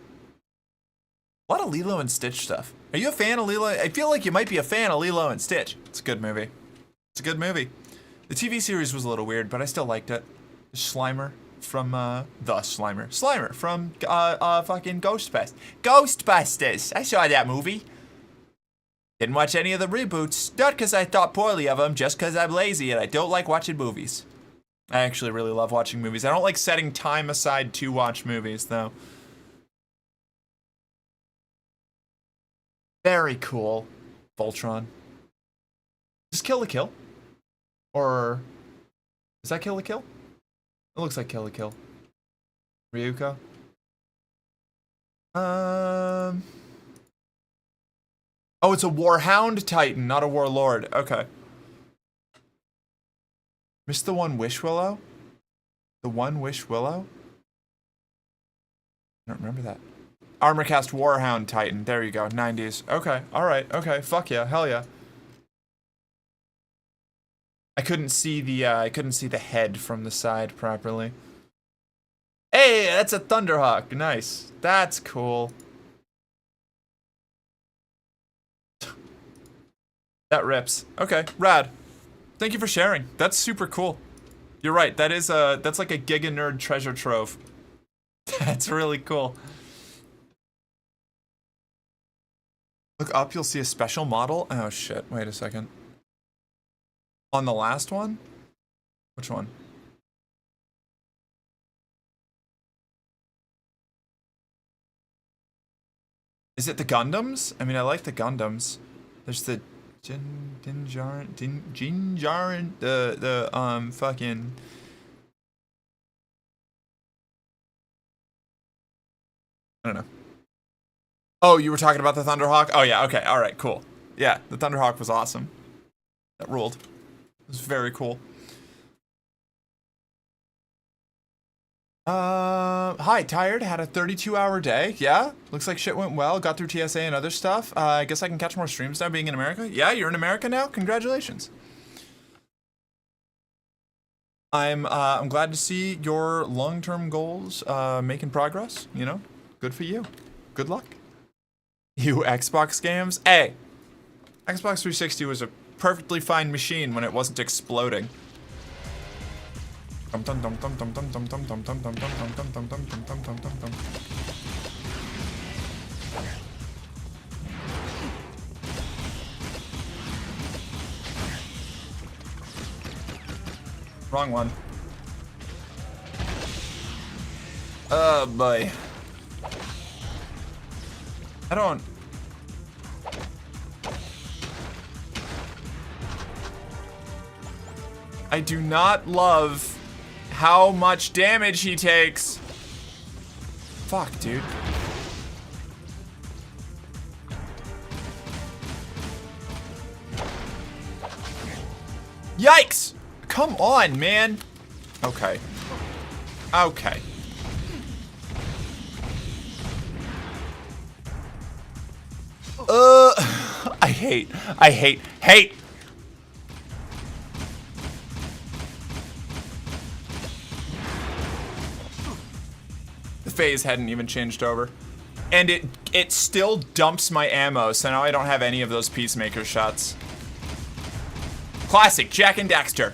A lot of Lilo and Stitch stuff. Are you a fan of Lilo? I feel like you might be a fan of Lilo and Stitch. It's a good movie. The TV series was a little weird, but I still liked it. Slimer from Slimer from fucking Ghostbusters. I saw that movie. Didn't watch any of the reboots, not because I thought poorly of them, just because I'm lazy and I don't like watching movies. I actually really love watching movies. I don't like setting time aside to watch movies, though. Very cool. Voltron. Is this Kill la Kill? Or is that Kill la Kill? It looks like Kill la Kill. Ryuko. Oh, it's a Warhound Titan, not a Warlord. Okay. Missed the One Wish Willow? The One Wish Willow? I don't remember that. Armorcast Warhound Titan. There you go. 90s. Okay. All right. Okay. Fuck yeah. Hell yeah. I couldn't see the head from the side properly. Hey, that's a Thunderhawk. Nice. That's cool. That rips. Okay, rad. Thank you for sharing. That's super cool. You're right. That's like a Giga Nerd treasure trove. That's really cool. Look up, you'll see a special model. Oh shit, wait a second. On the last one? Which one? Is it the Gundams? I mean, I like the Gundams. There's the Jinjarin, the fucking... I don't know. Oh, you were talking about the Thunderhawk? Oh yeah, okay, alright, cool. Yeah, the Thunderhawk was awesome. That ruled. It was very cool. Hi, tired? Had a 32-hour day? Yeah? Looks like shit went well. Got through TSA and other stuff. I guess I can catch more streams now being in America. Yeah, you're in America now? Congratulations. I'm glad to see your long-term goals making progress, you know? Good for you. Good luck. You Xbox games? Hey! Xbox 360 was a perfectly fine machine when it wasn't exploding. Wrong one. Oh boy. I do not love how much damage he takes. Fuck, dude. Yikes! Come on, man. Okay. Okay. I hate. The phase hadn't even changed over. And it still dumps my ammo, so now I don't have any of those Peacemaker shots. Classic, Jak and Daxter.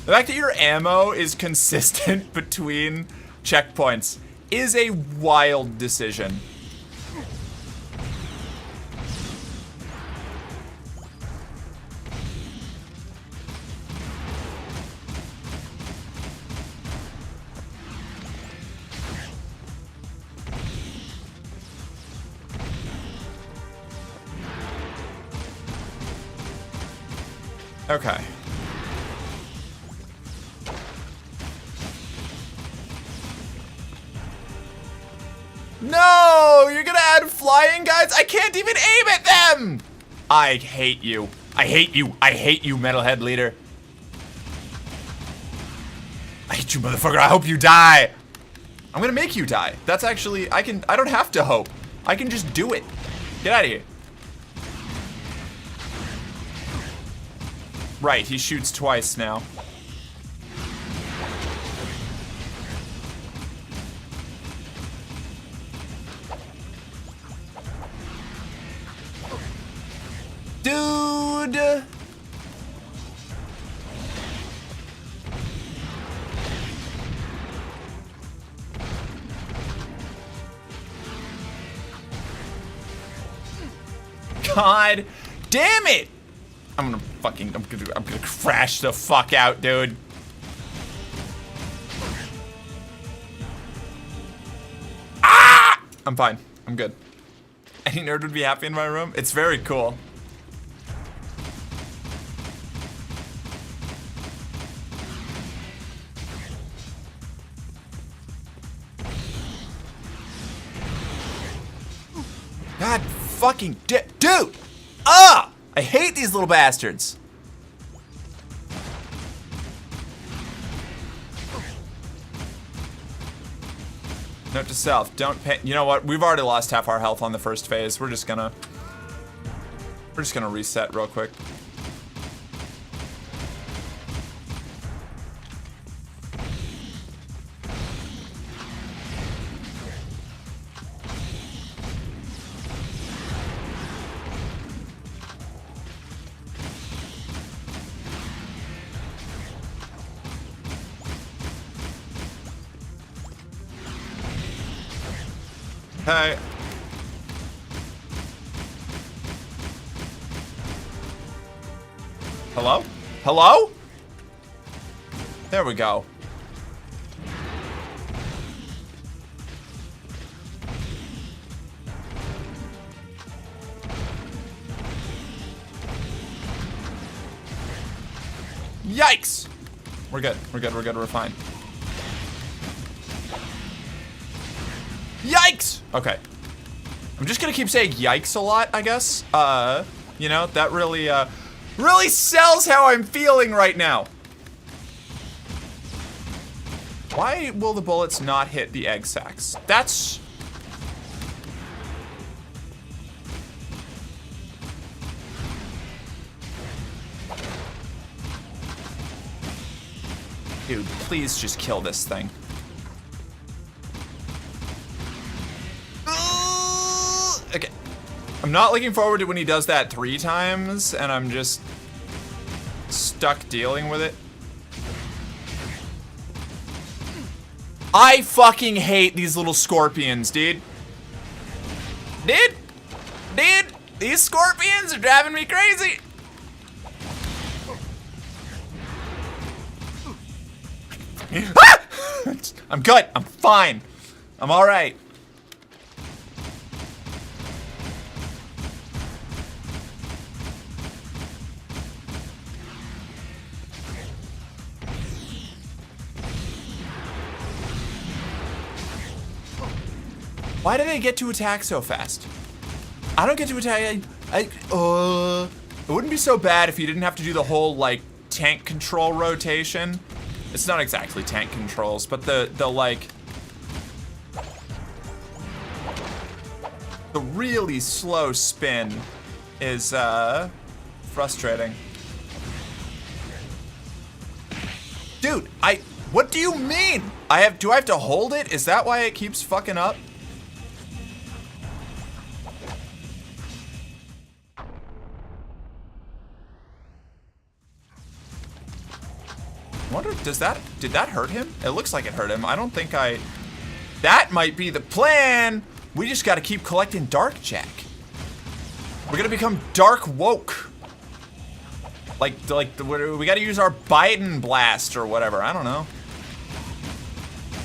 The fact that your ammo is consistent between checkpoints is a wild decision. Okay. No! You're gonna add flying guys? I can't even aim at them! I hate you. I hate you. I hate you, Metalhead Leader. I hate you, motherfucker. I hope you die. I'm gonna make you die. That's actually, I don't have to hope. I can just do it. Get out of here. Right, he shoots twice now. Dude! God damn it! I'm gonna crash the fuck out, dude. Ah! I'm fine. I'm good. Any nerd would be happy in my room. It's very cool. God fucking dude! Ah! I hate these little bastards. Note to self, don't pay. You know what? We've already lost half our health on the first phase. We're just gonna reset real quick. Hey. Hello? Hello? There we go. Yikes! We're good. We're good. We're good. We're fine. Yikes! Okay. I'm just gonna keep saying yikes a lot, I guess. You know, that really, really sells how I'm feeling right now. Why will the bullets not hit the egg sacs? That's... Dude, please just kill this thing. Okay. I'm not looking forward to when he does that 3 times, and I'm just stuck dealing with it. I fucking hate these little scorpions, dude. Dude, these scorpions are driving me crazy. Ah! I'm good. I'm fine. I'm all right. Why did I get to attack so fast? I don't get to attack. It wouldn't be so bad if you didn't have to do the whole like tank control rotation. It's not exactly tank controls, but the like the really slow spin is frustrating. Dude, what do you mean? Do I have to hold it? Is that why it keeps fucking up? I wonder, did that hurt him? It looks like it hurt him. I don't think that might be the plan. We just gotta keep collecting Dark Jack. We're gonna become Dark Woke. Like we gotta use our Biden blast or whatever, I don't know.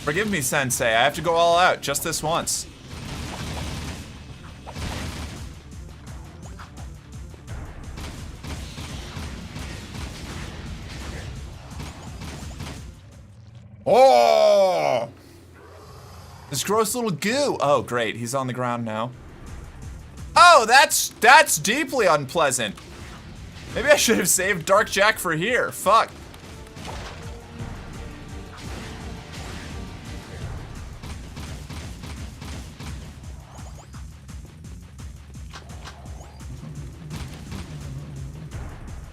Forgive me, Sensei, I have to go all out just this once. Oh! This gross little goo. Oh, great. He's on the ground now. Oh, that's deeply unpleasant. Maybe I should have saved Dark Jack for here. Fuck.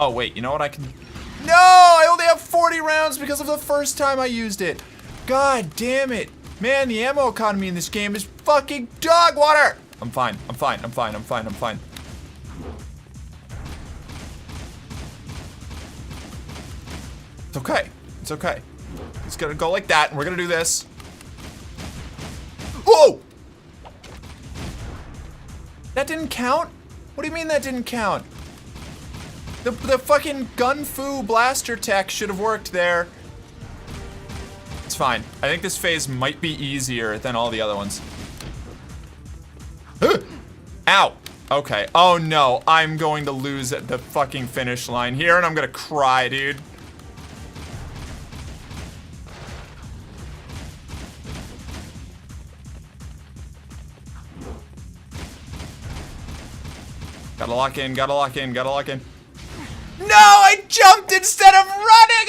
Oh, wait. You know what I can... No! I only have 40 rounds because of the first time I used it. God damn it. Man, the ammo economy in this game is fucking dog water! I'm fine. I'm fine. I'm fine. I'm fine. I'm fine. It's okay. It's okay. It's gonna go like that, and we're gonna do this. Whoa! That didn't count? What do you mean that didn't count? The fucking gun-fu blaster tech should have worked there. It's fine. I think this phase might be easier than all the other ones. Ow. Okay. Oh no. I'm going to lose at the fucking finish line here, and I'm gonna cry, dude. Gotta lock in, gotta lock in, gotta lock in. No, I jumped instead of running!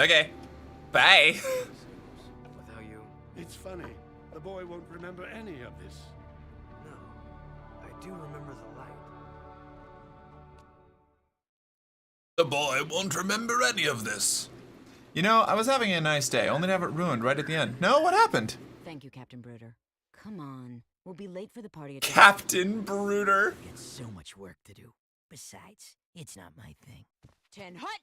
Okay. Bye. Without you, It's funny. The boy won't remember any of this. no. I do remember the light. The boy won't remember any of this. You know, I was having a nice day, only to have it ruined right at the end. No, what happened? Thank you, Captain Brooder. Come on. We'll be late for the party at Captain Brooder. Got so much work to do. Besides, it's not my thing. 10 Hut!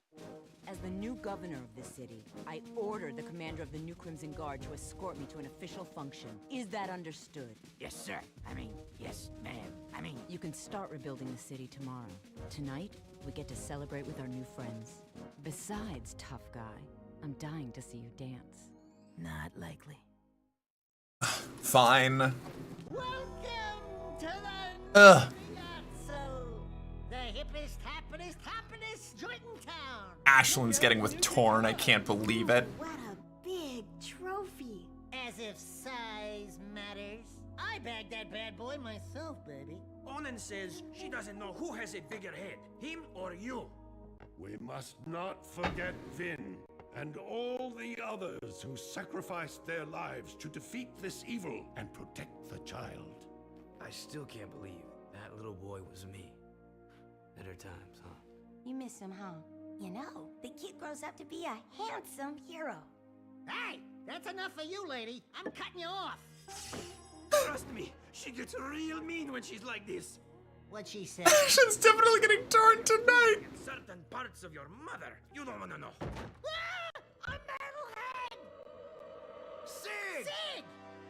As the new governor of this city, I ordered the commander of the New Crimson Guard to escort me to an official function. Is that understood? Yes, sir. I mean, yes, ma'am. I mean, You can start rebuilding the city tomorrow. Tonight, we get to celebrate with our new friends. Besides, tough guy, I'm dying to see you dance. not likely. Fine. Welcome to the Ugh. Piazza, the hippest, happinest, happinest joint in town. Ashland's getting with Torn. I can't believe it. What a big trophy. As if size matters. I bagged that bad boy myself, baby. Onan says she doesn't know who has a bigger head, him or you. We must not forget Vin and all the others who sacrificed their lives to defeat this evil and protect the child. I still can't believe that little boy was me. Better times, huh? You miss him, huh? You know, the kid grows up to be a handsome hero. Hey, that's enough for you, lady. I'm cutting you off. Trust me, she gets real mean when she's like this. What'd she say? Ashland's definitely getting torn tonight. Certain parts of your mother, you don't wanna know. Ah! A metalhead! Sig! Sig!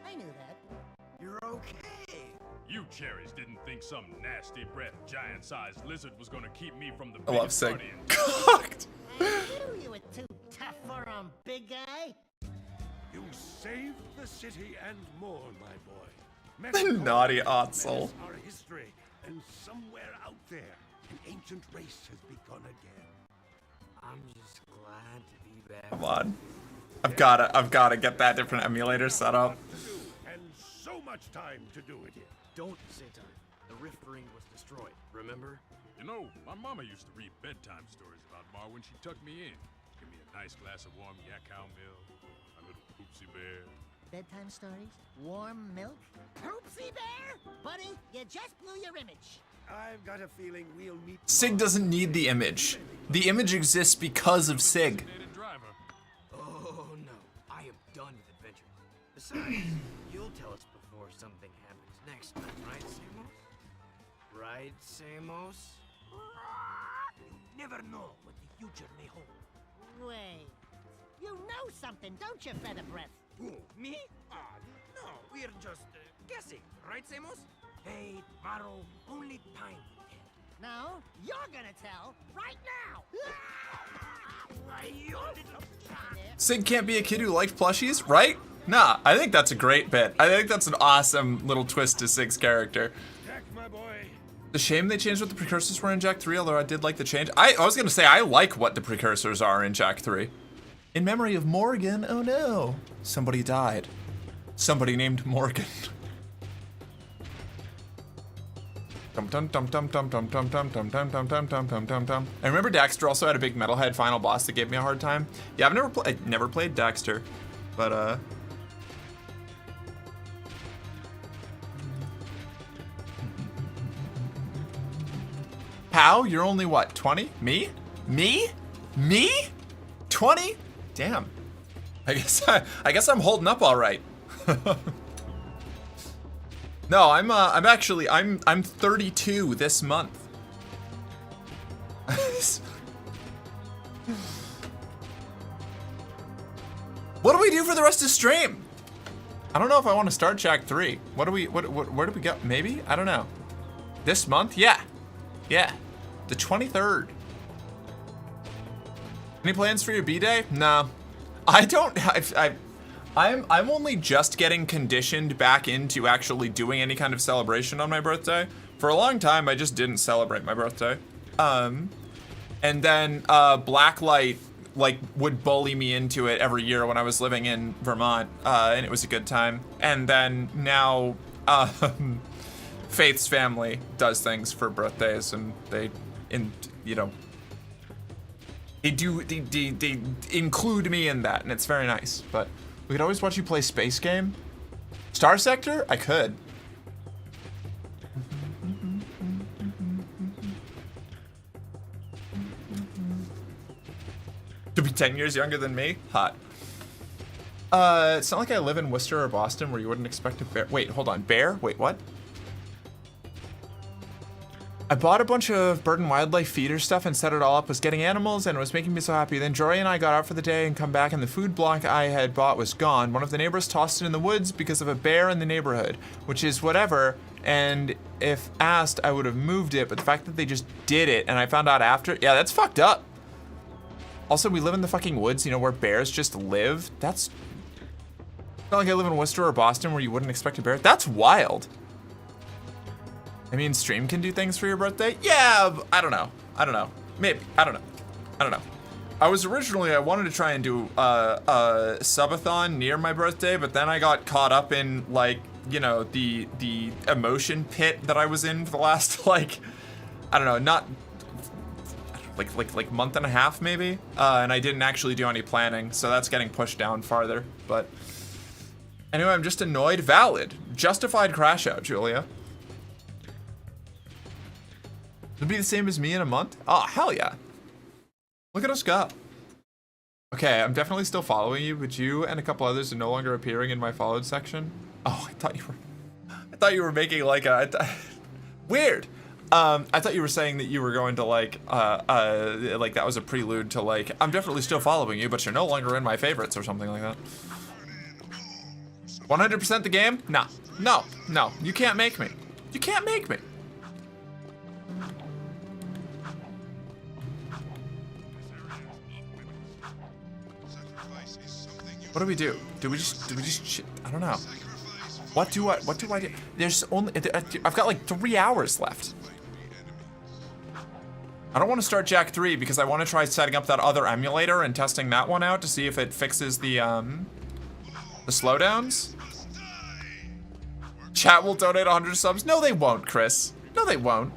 I knew that. You're okay. You cherries didn't think some nasty breath, giant-sized lizard was gonna keep me from the I love biggest Sig. party in Cocked. I knew you were too tough for 'em, big guy. You saved the city and more, my boy. The naughty Otzel. Our history, and somewhere out there, an ancient race has begun again. I'm just glad to be back. Come on. I've gotta get that different emulator set up. To do, and so much time to do it in. Don't say time. The rift ring was destroyed, remember? You know, my mama used to read bedtime stories about Ma when she tucked me in. Give me a nice glass of warm yak cow milk, a little poopsie bear. Bedtime stories? Warm milk? Poopsie bear? Buddy, you just blew your image. I've got a feeling we'll meet. Sig doesn't need the image. The image exists because of Sig. Designated driver. Oh no, I am done with adventures. Besides, you'll tell us before something happens next time, right, Samos? Right, Samos? You never know what the future may hold. Wait. You know something, don't you, Feather Breath? Who, me? No, we're just guessing, right, Samos? Hey, tomorrow, only time will tell. No, you're gonna tell right now. You little Sig can't be a kid who liked plushies, right? Nah, I think that's a great bit. I think that's an awesome little twist to Sig's character. Jack, my boy. The shame they changed what the precursors were in Jak 3, although I did like the change. I was gonna say I like what the precursors are in Jak 3. In memory of Morgan, oh no. Somebody died. Somebody named Morgan. Dum dum dum dum dum dum dum dum dum dum dum dum dum dum dum dum. I remember Daxter also had a big metalhead final boss that gave me a hard time. Yeah, I've never played Daxter, but How? You're only what, 20? Me? Me? Me? 20? Damn. I guess I'm holding up all right. No, I'm 32 this month. What do we do for the rest of the stream? I don't know if I want to start Jak 3. Where do we go? Maybe? I don't know. This month? Yeah. Yeah. The 23rd. Any plans for your B-Day? No. I don't. I'm only just getting conditioned back into actually doing any kind of celebration on my birthday. For a long time, I just didn't celebrate my birthday. And then Blacklight would bully me into it every year when I was living in Vermont, and it was a good time. And then now, Faith's family does things for birthdays, and They include me in that, and it's very nice. But we could always watch you play Space Game. Star Sector? I could. To be 10 years younger than me? Hot. It's not like I live in Worcester or Boston where you wouldn't expect a bear. Wait, hold on. Bear? Wait, what? I bought a bunch of bird and wildlife feeder stuff and set it all up. Was getting animals and it was making me so happy. Then Jory and I got out for the day and come back and the food block I had bought was gone. One of the neighbors tossed it in the woods because of a bear in the neighborhood, which is whatever. And if asked, I would have moved it. But the fact that they just did it and I found out after, yeah, that's fucked up. Also, we live in the fucking woods, you know, where bears just live. That's not like I live in Worcester or Boston where you wouldn't expect a bear. That's wild. I mean, stream can do things for your birthday? Yeah, I don't know. I don't know. Maybe. I don't know. I don't know. I wanted to try and do a subathon near my birthday, but then I got caught up in, like, you know, the emotion pit that I was in for the last, like, I don't know, not like month and a half maybe, and I didn't actually do any planning, so that's getting pushed down farther. But anyway, I'm just annoyed. Valid, justified crash out, Julia. It'll be the same as me in a month. Oh, hell yeah! Look at us go. Okay, I'm definitely still following you, but you and a couple others are no longer appearing in my followed section. Oh, I thought you were making like a weird. I thought you were saying that you were going to like that was a prelude to like, I'm definitely still following you, but you're no longer in my favorites or something like that. 100% the game? Nah. No. You can't make me. You can't make me. What do we do? Do we just I don't know. What do I do? There's only, I've got like 3 hours left. I don't want to start Jack 3 because I want to try setting up that other emulator and testing that one out to see if it fixes the slowdowns. Chat will donate 100 subs. No, they won't, Chris. No, they won't.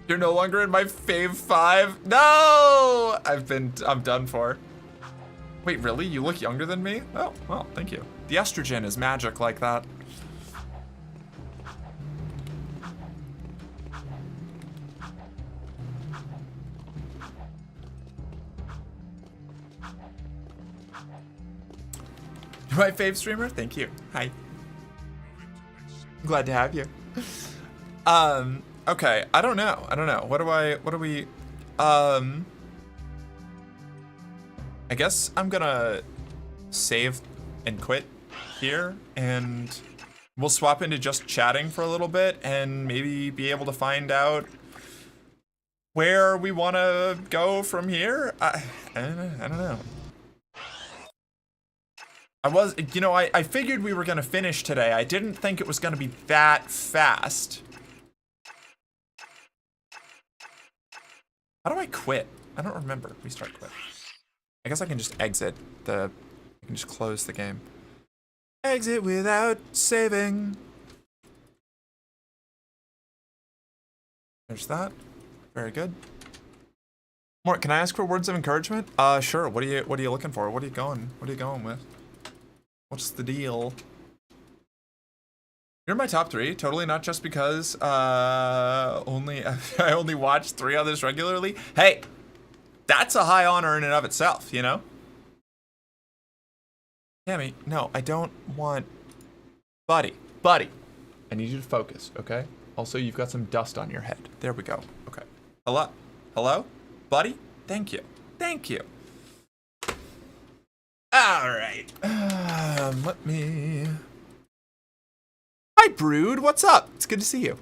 You're no longer in my fave 5. No! I'm done for. Wait, really? You look younger than me? Oh, well, thank you. The estrogen is magic like that. You're my fave streamer? Thank you. Hi. Glad to have you. Okay, I don't know. What do we, I guess I'm gonna save and quit here, and we'll swap into just chatting for a little bit and maybe be able to find out where we want to go from here. I don't know. I figured we were gonna finish today. I didn't think it was gonna be that fast. How do I quit? I don't remember. Restart quit. I guess I can just exit I can just close the game. Exit without saving. There's that. Very good. More, can I ask for words of encouragement? Sure. What are you looking for? What are you going with? What's the deal? You're in my top 3, totally not just because I only watch 3 others regularly. Hey, that's a high honor in and of itself, you know? Tammy, no, I don't want... Buddy, I need you to focus, okay? Also, you've got some dust on your head. There we go. Okay. Hello? Buddy? Thank you. All right. Let me... Hi, Brood. What's up? It's good to see you.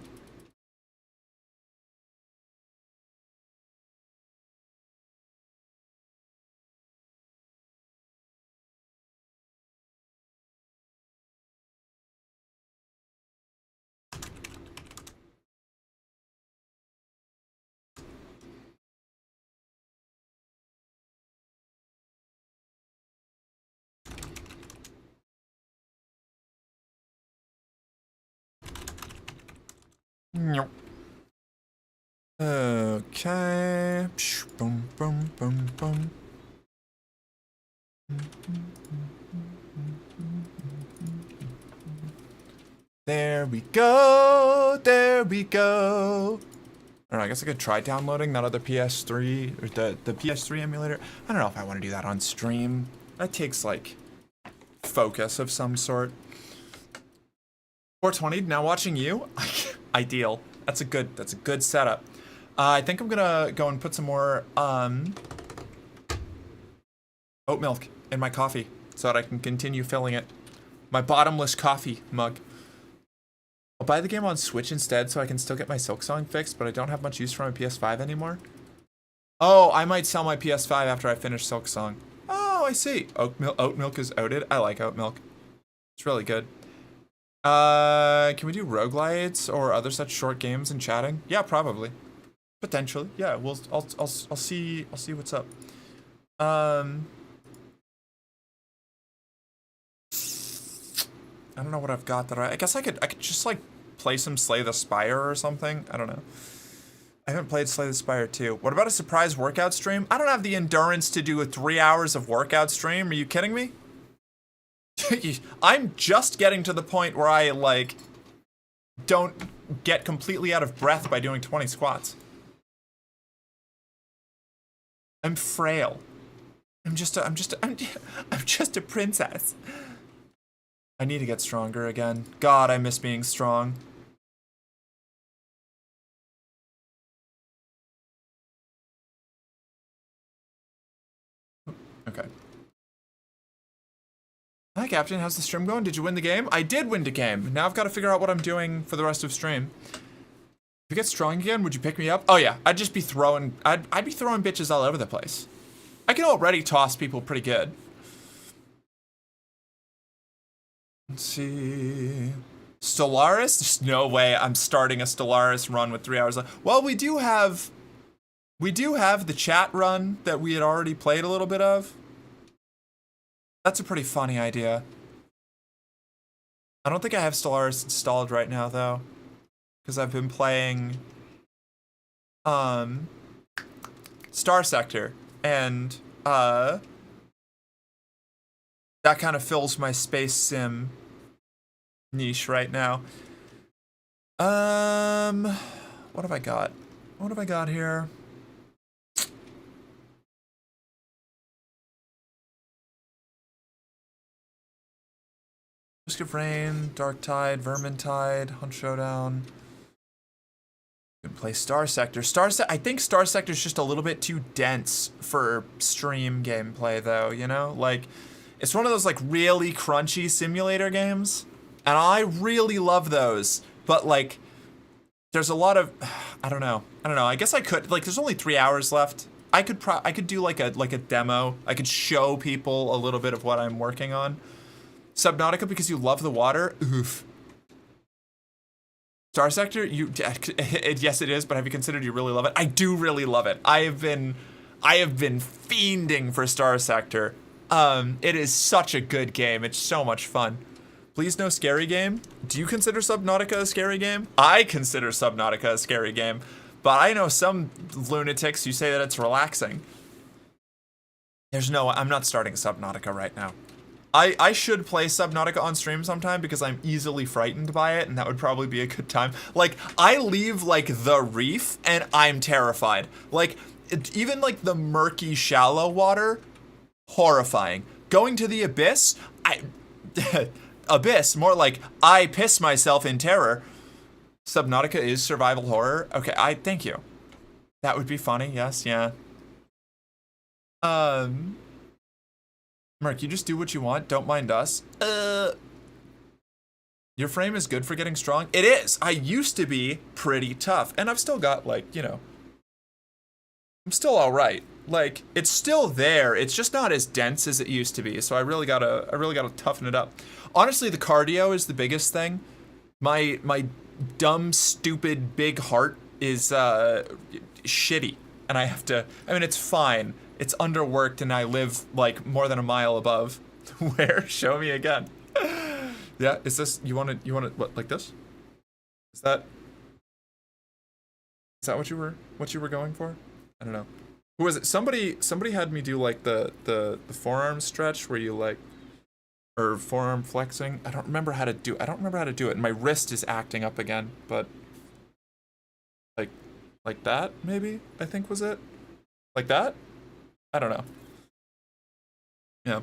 Okay. Boom. boom, boom, boom. There we go. There we go. I don't know, I guess I could try downloading that other PS3 or the PS3 emulator. I don't know if I want to do that on stream. That takes like focus of some sort. 420, now watching you. Ideal. That's a good setup. I think I'm gonna go and put some more oat milk in my coffee so that I can continue filling it. My bottomless coffee mug. I'll buy the game on Switch instead so I can still get my Silksong fixed, but I don't have much use for my PS5 anymore. Oh, I might sell my PS5 after I finish Silksong. Oh, I see. Oat milk is outed. I like oat milk. It's really good. Can we do roguelites or other such short games and chatting? Yeah, probably. Potentially. Yeah, I'll see what's up. I don't know what I've got that I guess I could just like play some Slay the Spire or something. I don't know. I haven't played Slay the Spire 2. What about a surprise workout stream? I don't have the endurance to do a 3 hours of workout stream. Are you kidding me? I'm just getting to the point where I like don't get completely out of breath by doing 20 squats. I'm frail. I'm just a princess. I need to get stronger again. God, I miss being strong. Okay. Hi, Captain. How's the stream going? Did you win the game? I did win the game. Now I've got to figure out what I'm doing for the rest of stream. If you get strong again, would you pick me up? Oh yeah, I'd just be throwing. I'd be throwing bitches all over the place. I can already toss people pretty good. Let's see. Stellaris? There's no way I'm starting a Stellaris run with 3 hours left. Well, we do have the chat run that we had already played a little bit of. That's a pretty funny idea. I don't think I have Stellaris installed right now though, because I've been playing Star Sector, and that kind of fills my space sim niche right now. What have I got? What have I got here? Risk of Rain, Dark Tide, Vermintide, Hunt Showdown. You can play Star Sector. I think Star Sector's just a little bit too dense for stream gameplay though, you know? Like, it's one of those like really crunchy simulator games, and I really love those, but like, there's a lot of, I don't know. I guess I could, like, there's only 3 hours left. I could do like a demo. I could show people a little bit of what I'm working on. Subnautica because you love the water? Oof. Star Sector? Yes it is, but have you considered you really love it? I do really love it. I have been fiending for Star Sector. It is such a good game. It's so much fun. Please no scary game. Do you consider Subnautica a scary game? I consider Subnautica a scary game, but I know some lunatics who say that it's relaxing. I'm not starting Subnautica right now. I should play Subnautica on stream sometime because I'm easily frightened by it, and that would probably be a good time. Like, I leave, like, the reef, and I'm terrified. Like, even, like, the murky, shallow water, horrifying. Going to the abyss, abyss, more like, I piss myself in terror. Subnautica is survival horror? Okay, thank you. That would be funny, yes, yeah. Merc, you just do what you want, don't mind us. Your frame is good for getting strong? It is! I used to be pretty tough, and I've still got, like, you know, I'm still alright. Like, it's still there, it's just not as dense as it used to be, so I really gotta toughen it up. Honestly, the cardio is the biggest thing. My dumb, stupid, big heart is, shitty, and I have to, I mean, it's fine. It's underworked, and I live, like, more than a mile above. Where? Show me again. Yeah, is this, you want it, what, like this? Is that what you were going for? I don't know. Who was it? Somebody had me do like the forearm stretch where you like, or forearm flexing. I don't remember how to do it. And my wrist is acting up again, but like that maybe, I think was it. Like that? I don't know. Yeah.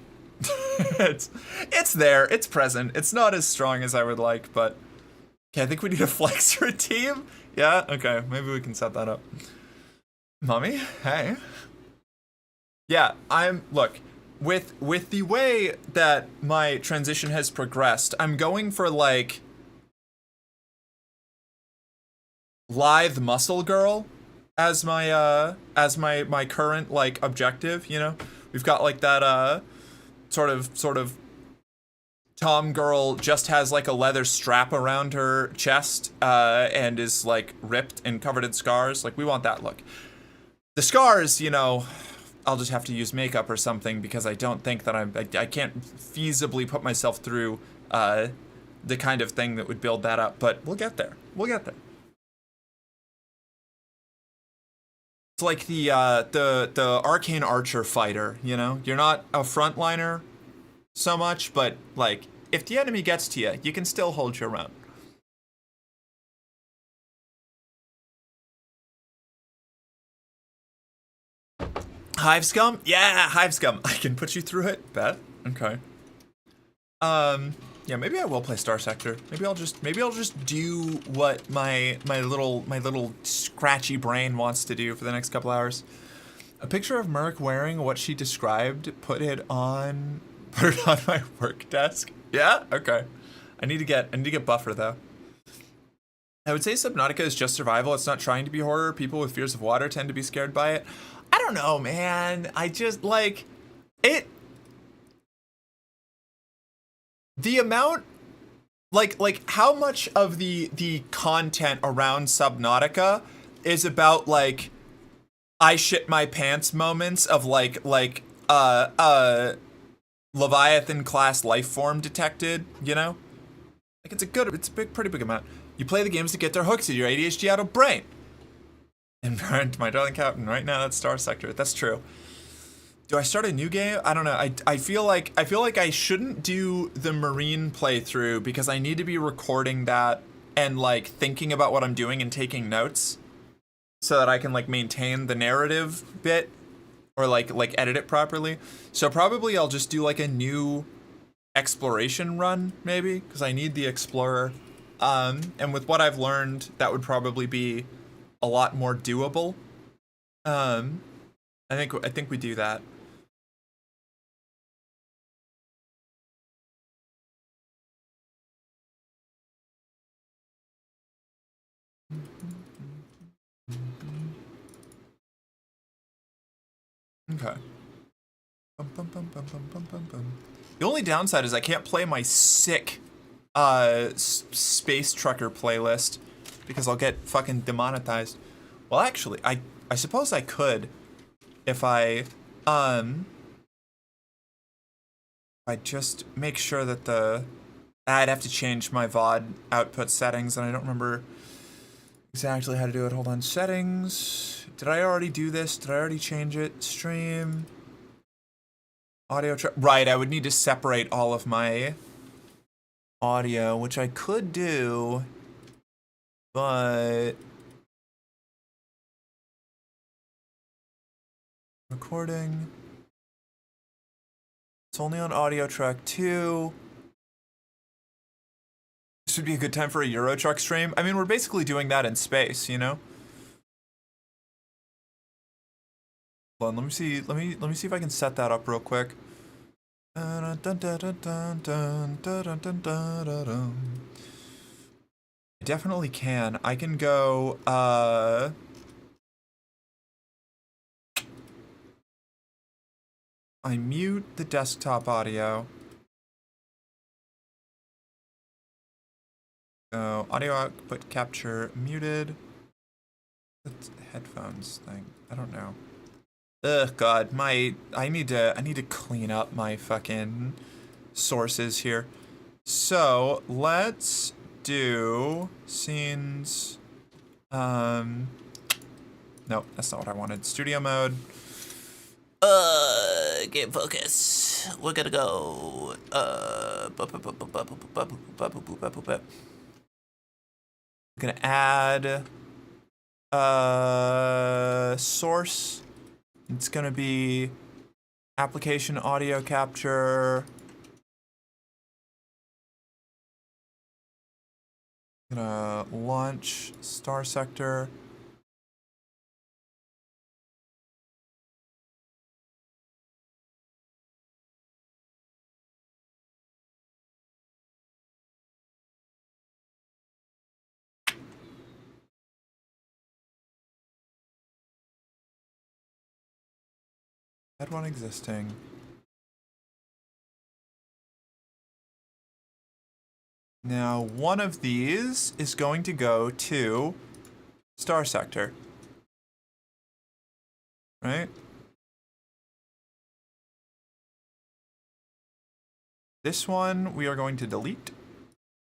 it's there, it's present. It's not as strong as I would like, but okay, I think we need a flexor team. Yeah, okay, maybe we can set that up. Mommy, hey. Yeah, look, with the way that my transition has progressed, I'm going for like lithe muscle girl as my current like objective, you know? We've got like that sort of Tom girl just has like a leather strap around her chest and is like ripped and covered in scars. Like we want that look. The scars, you know, I'll just have to use makeup or something because I don't think that I can't feasibly put myself through the kind of thing that would build that up, but we'll get there. We'll get there. It's like the arcane archer fighter, you know? You're not a frontliner so much, but like if the enemy gets to you, you can still hold your own. Hive scum? Yeah, hive scum. I can put you through it. Bet. Okay. Yeah, maybe I will play Star Sector. Maybe I'll just do what my little scratchy brain wants to do for the next couple hours. A picture of Merc wearing what she described, put it on my work desk. Yeah? Okay. I need to get buffer though. I would say Subnautica is just survival. It's not trying to be horror. People with fears of water tend to be scared by it. I don't know, man. I just like it. The amount, like how much of the content around Subnautica is about like I shit my pants moments of like Leviathan class life form detected, you know? Like it's a pretty big amount. You play the games to get their hooks in your ADHD out of brain. And my darling captain, right now that's Star Sector. That's true. Do I start a new game? I don't know. I feel like I shouldn't do the Marine playthrough because I need to be recording that and like thinking about what I'm doing and taking notes so that I can like maintain the narrative bit or like edit it properly. So probably I'll just do like a new exploration run maybe because I need the explorer. And with what I've learned, that would probably be a lot more doable. I think we do that. Okay. The only downside is I can't play my sick Space Trucker playlist because I'll get fucking demonetized. Well, actually, I suppose I could if I just make sure that I'd have to change my VOD output settings and I don't remember exactly how to do it. Hold on, settings. Did I already do this? Did I already change it? Stream. Audio track. Right, I would need to separate all of my audio, which I could do, but recording. It's only on audio track 2. This would be a good time for a Euro Truck stream. I mean, we're basically doing that in space, you know? Hold on, let me see if I can set that up real quick. I definitely can. I can go I mute the desktop audio. So audio output capture muted. That's the headphones thing. I don't know. Ugh, God, I need to clean up my fucking sources here. So let's do scenes. Nope, that's not what I wanted. Studio mode. Game focus. We're gonna go. We're gonna add source. It's gonna be application audio capture. Gonna launch star sector. Add one existing. Now, one of these is going to go to star sector. Right? This one we are going to delete.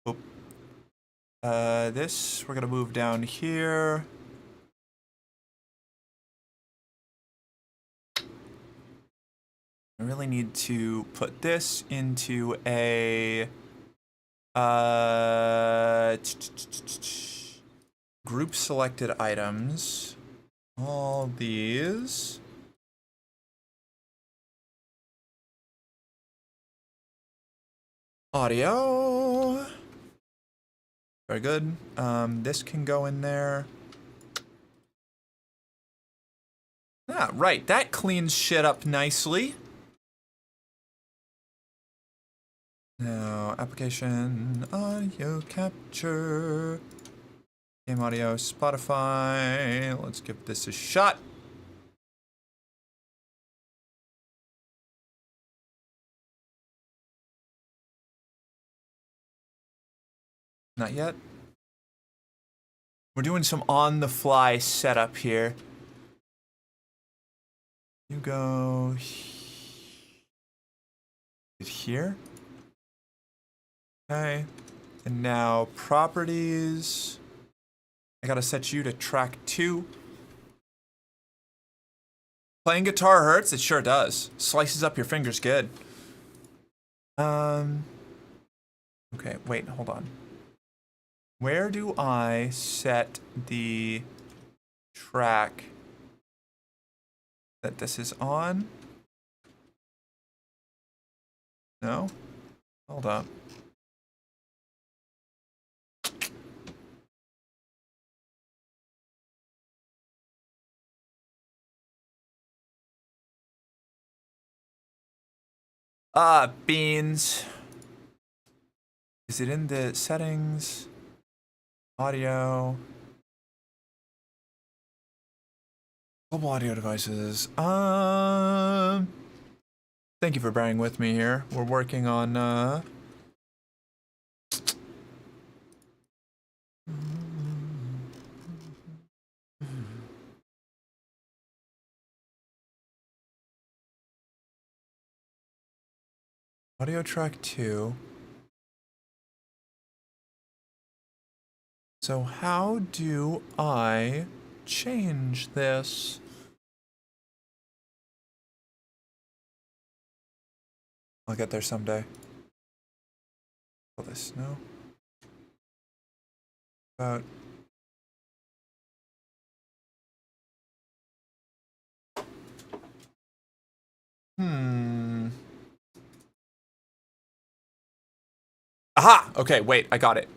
Oh. This we're going to move down here. I really need to put this into a group selected items. All these. Audio. Very good. This can go in there. Ah, right. That cleans shit up nicely. Now, application, audio capture, game audio, Spotify. Let's give this a shot. Not yet. We're doing some on-the-fly setup here. You go here. Okay. And now properties. I gotta set you to track 2. Playing guitar hurts? It sure does. Slices up your fingers good. Okay, wait, hold on. Where do I set the track that this is on? No? Hold up. Beans. Is it in the settings? Audio. Global audio devices. Thank you for bearing with me here. We're working on, audio track 2. So how do I change this? I'll get there someday. This, no? About... Aha! Okay, wait, I got it.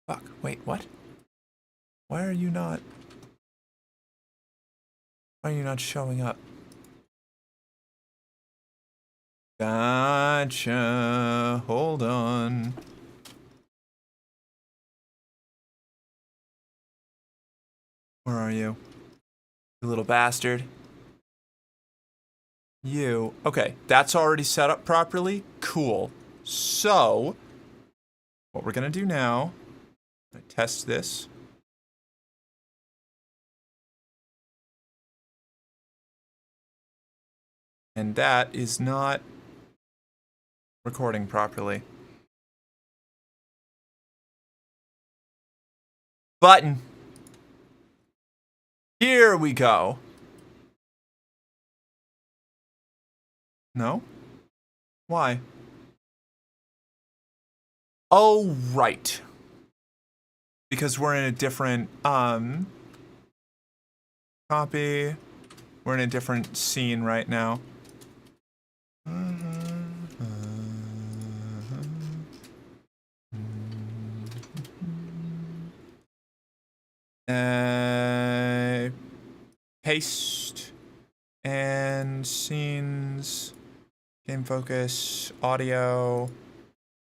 Fuck, wait, what? Why are you not showing up? Gotcha. Hold on. Where are you? You little bastard. You. Okay, that's already set up properly. Cool. So, what we're gonna do now, test this. And that is not recording properly. Button. Here we go. No? Why? Oh, right. Because we're in a different, copy. We're in a different scene right now. Paste and scenes, game focus, audio,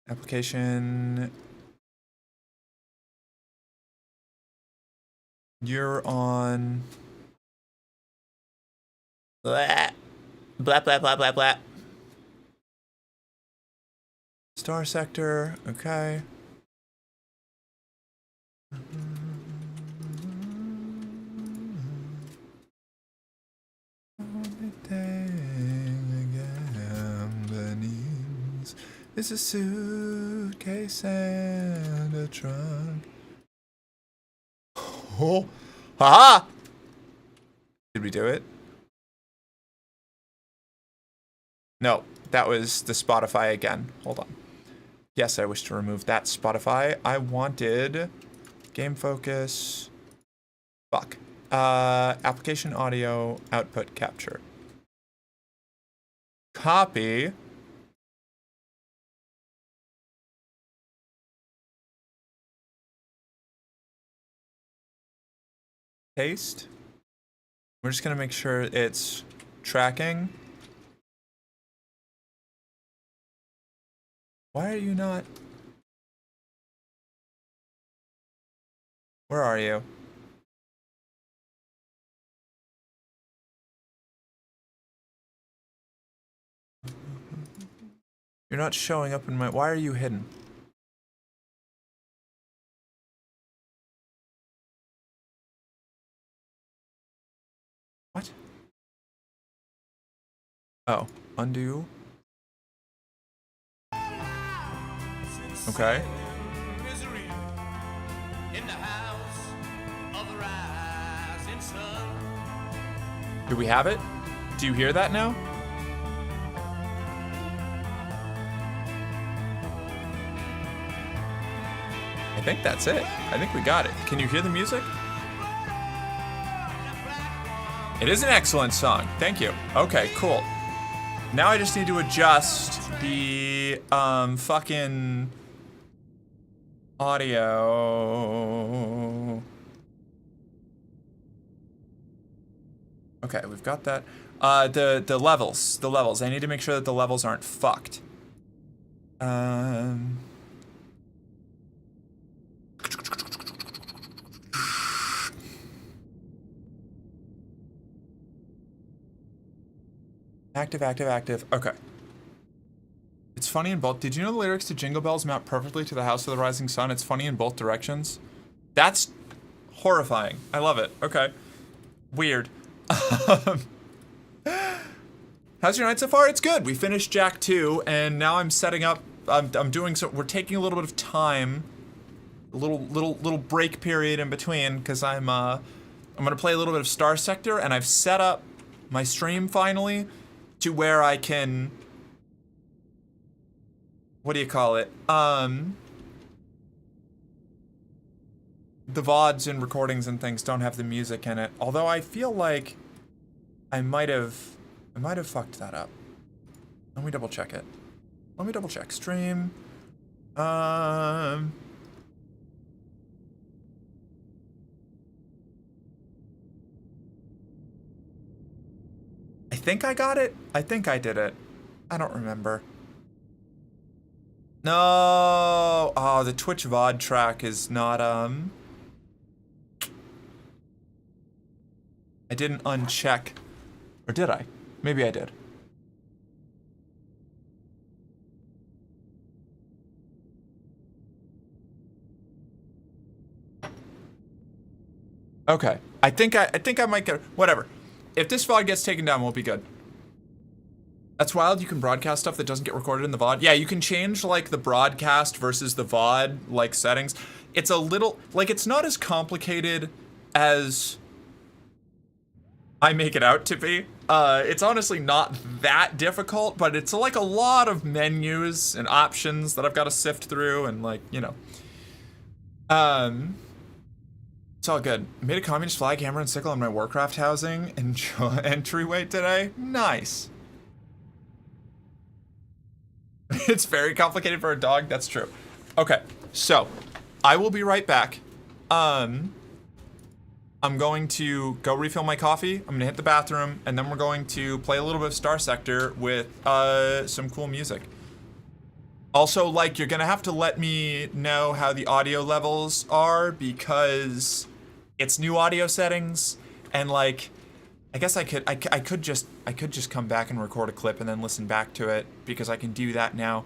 application. You're on. Blah blah blah blah blah blah. Star sector, okay. It's a suitcase and a trunk. Oh, haha! Did we do it? No, that was the Spotify again. Hold on. Yes, I wish to remove that Spotify. I wanted game focus. Fuck. Application audio output capture. Copy. Paste. We're just gonna make sure it's tracking. Why are you not? Where are you? You're not showing up in my. Why are you hidden? What? Oh, undo. Okay. Do we have it? Do you hear that now? I think that's it. I think we got it. Can you hear the music? It is an excellent song. Thank you. Okay, cool. Now I just need to adjust the fucking audio. Okay, we've got that. The levels. The levels. I need to make sure that the levels aren't fucked. Active, active, active. Okay. It's funny in both. Did you know the lyrics to Jingle Bells map perfectly to the House of the Rising Sun? It's funny in both directions. That's horrifying. I love it. Okay. Weird. How's your night so far? It's good. We finished Jack 2, and now I'm setting up. I'm doing so. We're taking a little bit of time, a little break period in between, because I'm gonna play a little bit of Star Sector, and I've set up my stream finally to where I can. What do you call it? The VODs and recordings and things don't have the music in it. Although I feel like I might have fucked that up. Let me double check it. Let me double check. Stream. I think I got it. I think I did it. I don't remember. No. Oh, the Twitch VOD track is not, I didn't uncheck. Or did I? Maybe I did. Okay. I think I might get, whatever. If this VOD gets taken down, we'll be good. That's wild. You can broadcast stuff that doesn't get recorded in the VOD. Yeah, you can change like the broadcast versus the VOD like settings. It's a little like it's not as complicated as I make it out to be. It's honestly not that difficult, but it's like a lot of menus and options that I've got to sift through and like, you know. It's all good. I made a communist flag, hammer, and sickle on my Warcraft housing and entryway today. Nice. It's very complicated for a dog. That's true. Okay, so I will be right back. I'm going to go refill my coffee. I'm gonna hit the bathroom, and then we're going to play a little bit of Star Sector with some cool music. Also, like, you're gonna have to let me know how the audio levels are because it's new audio settings, and like, I guess I could just come back and record a clip and then listen back to it because I can do that now.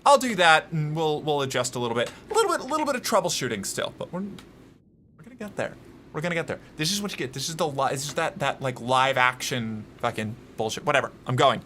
I'll do that, and we'll adjust a little bit of troubleshooting still, but we're gonna get there. We're gonna get there. This is what you get. This is that like live action fucking bullshit. Whatever. I'm going.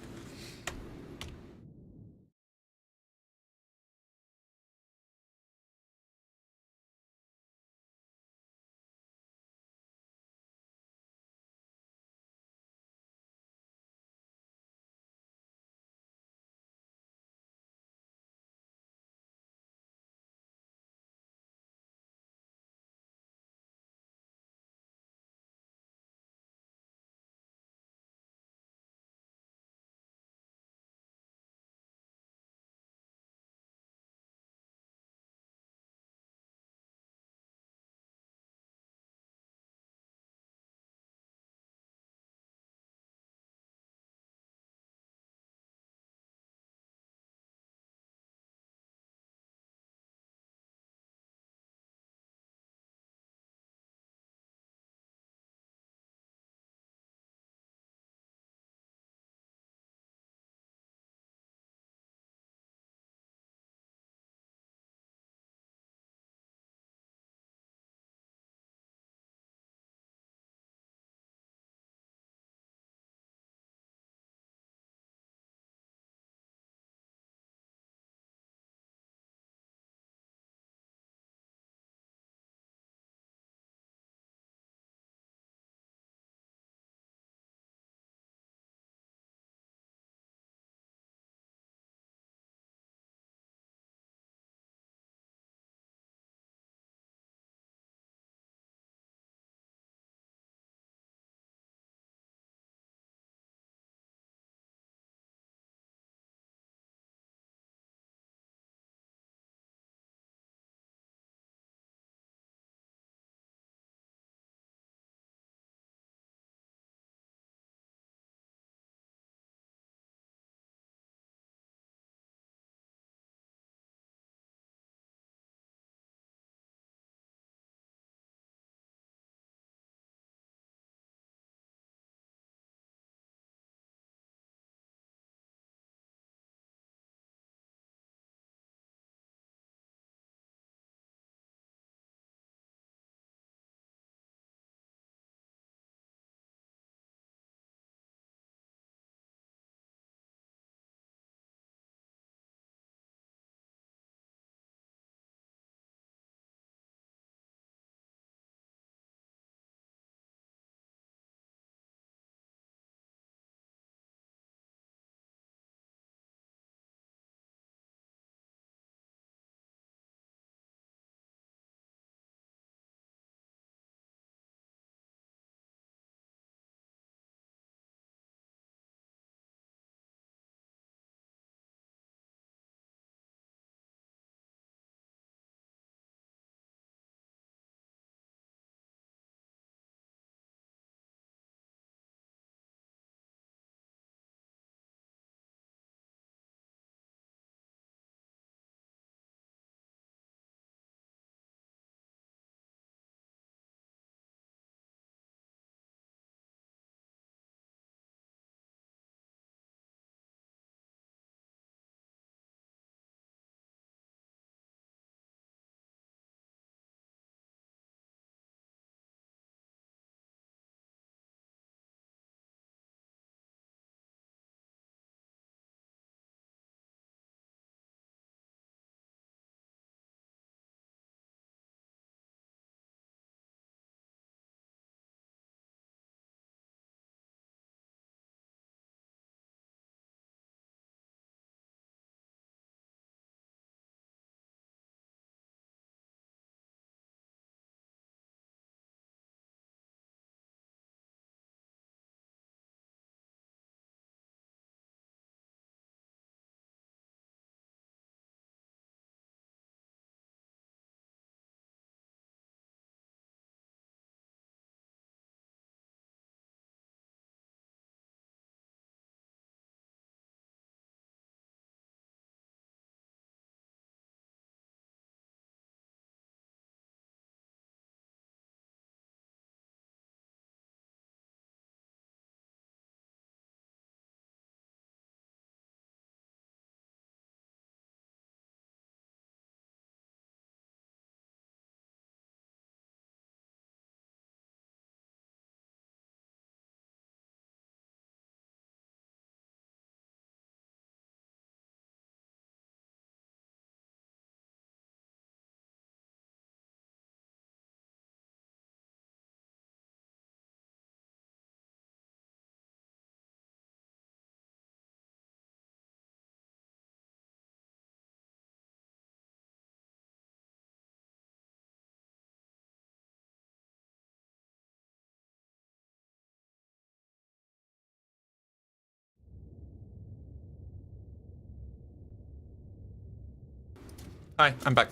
Hi, I'm back.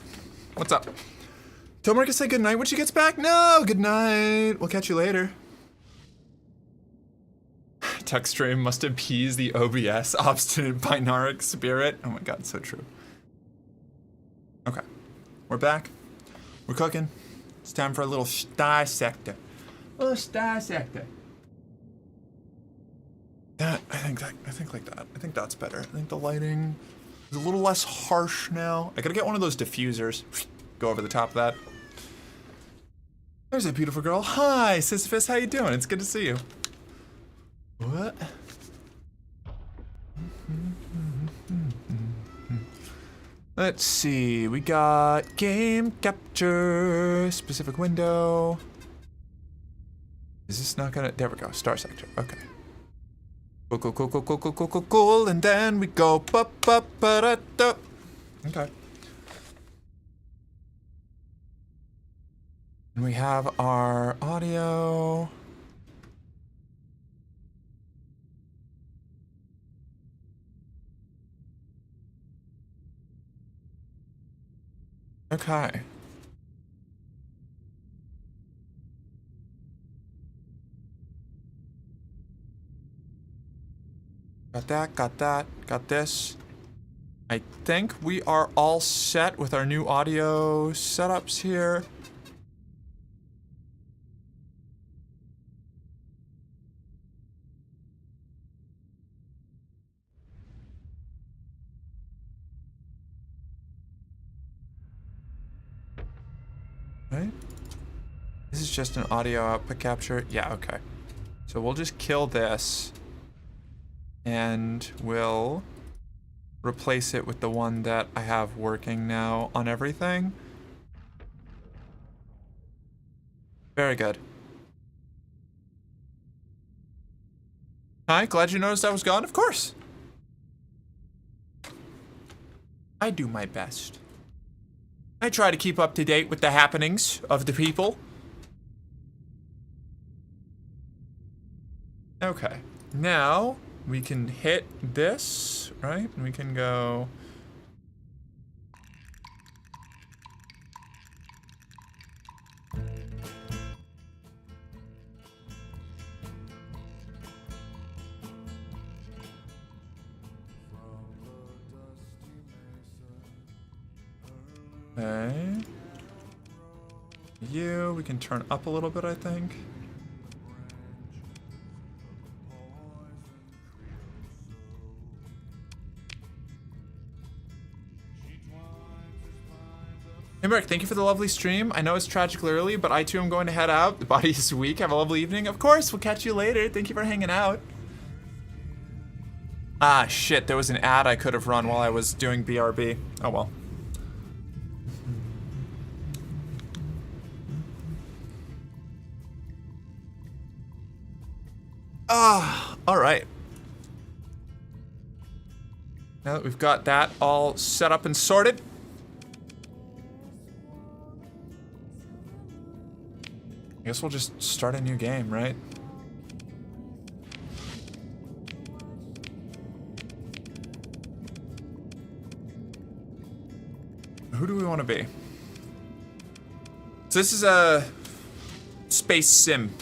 What's up? Tell Marcus say goodnight when she gets back? No, good night. We'll catch you later. Tech stream must appease the OBS obstinate binaric spirit. Oh my god, so true. Okay, we're back. We're cooking. It's time for a little dissector. A little dissector. That I think like that. I think that's better. I think the lighting is a little less harsh now. I gotta get one of those diffusers. Go over the top of that. There's a beautiful girl. Hi, Sisyphus. How you doing? It's good to see you. What? Let's see. We got game capture, specific window. Is this not gonna? There we go. Star sector. Okay. Cool. And then we go. Okay. And we have our audio. Okay. Got that, got this. I think we are all set with our new audio setups here. Right? This is just an audio output capture. Yeah, okay. So we'll just kill this and we'll replace it with the one that I have working now on everything. Very good. Hi, glad you noticed I was gone. Of course. I do my best. I try to keep up to date with the happenings of the people. Okay, now we can hit this, right? And we can go. Okay. We can turn up a little bit, I think. Hey Mark, thank you for the lovely stream. I know it's tragically early, but I too am going to head out. The body is weak. Have a lovely evening. Of course, we'll catch you later. Thank you for hanging out. Ah, shit. There was an ad I could have run while I was doing BRB. Oh well. Ah, all right. Now that we've got that all set up and sorted, I guess we'll just start a new game, right? Who do we want to be? So this is a space sim.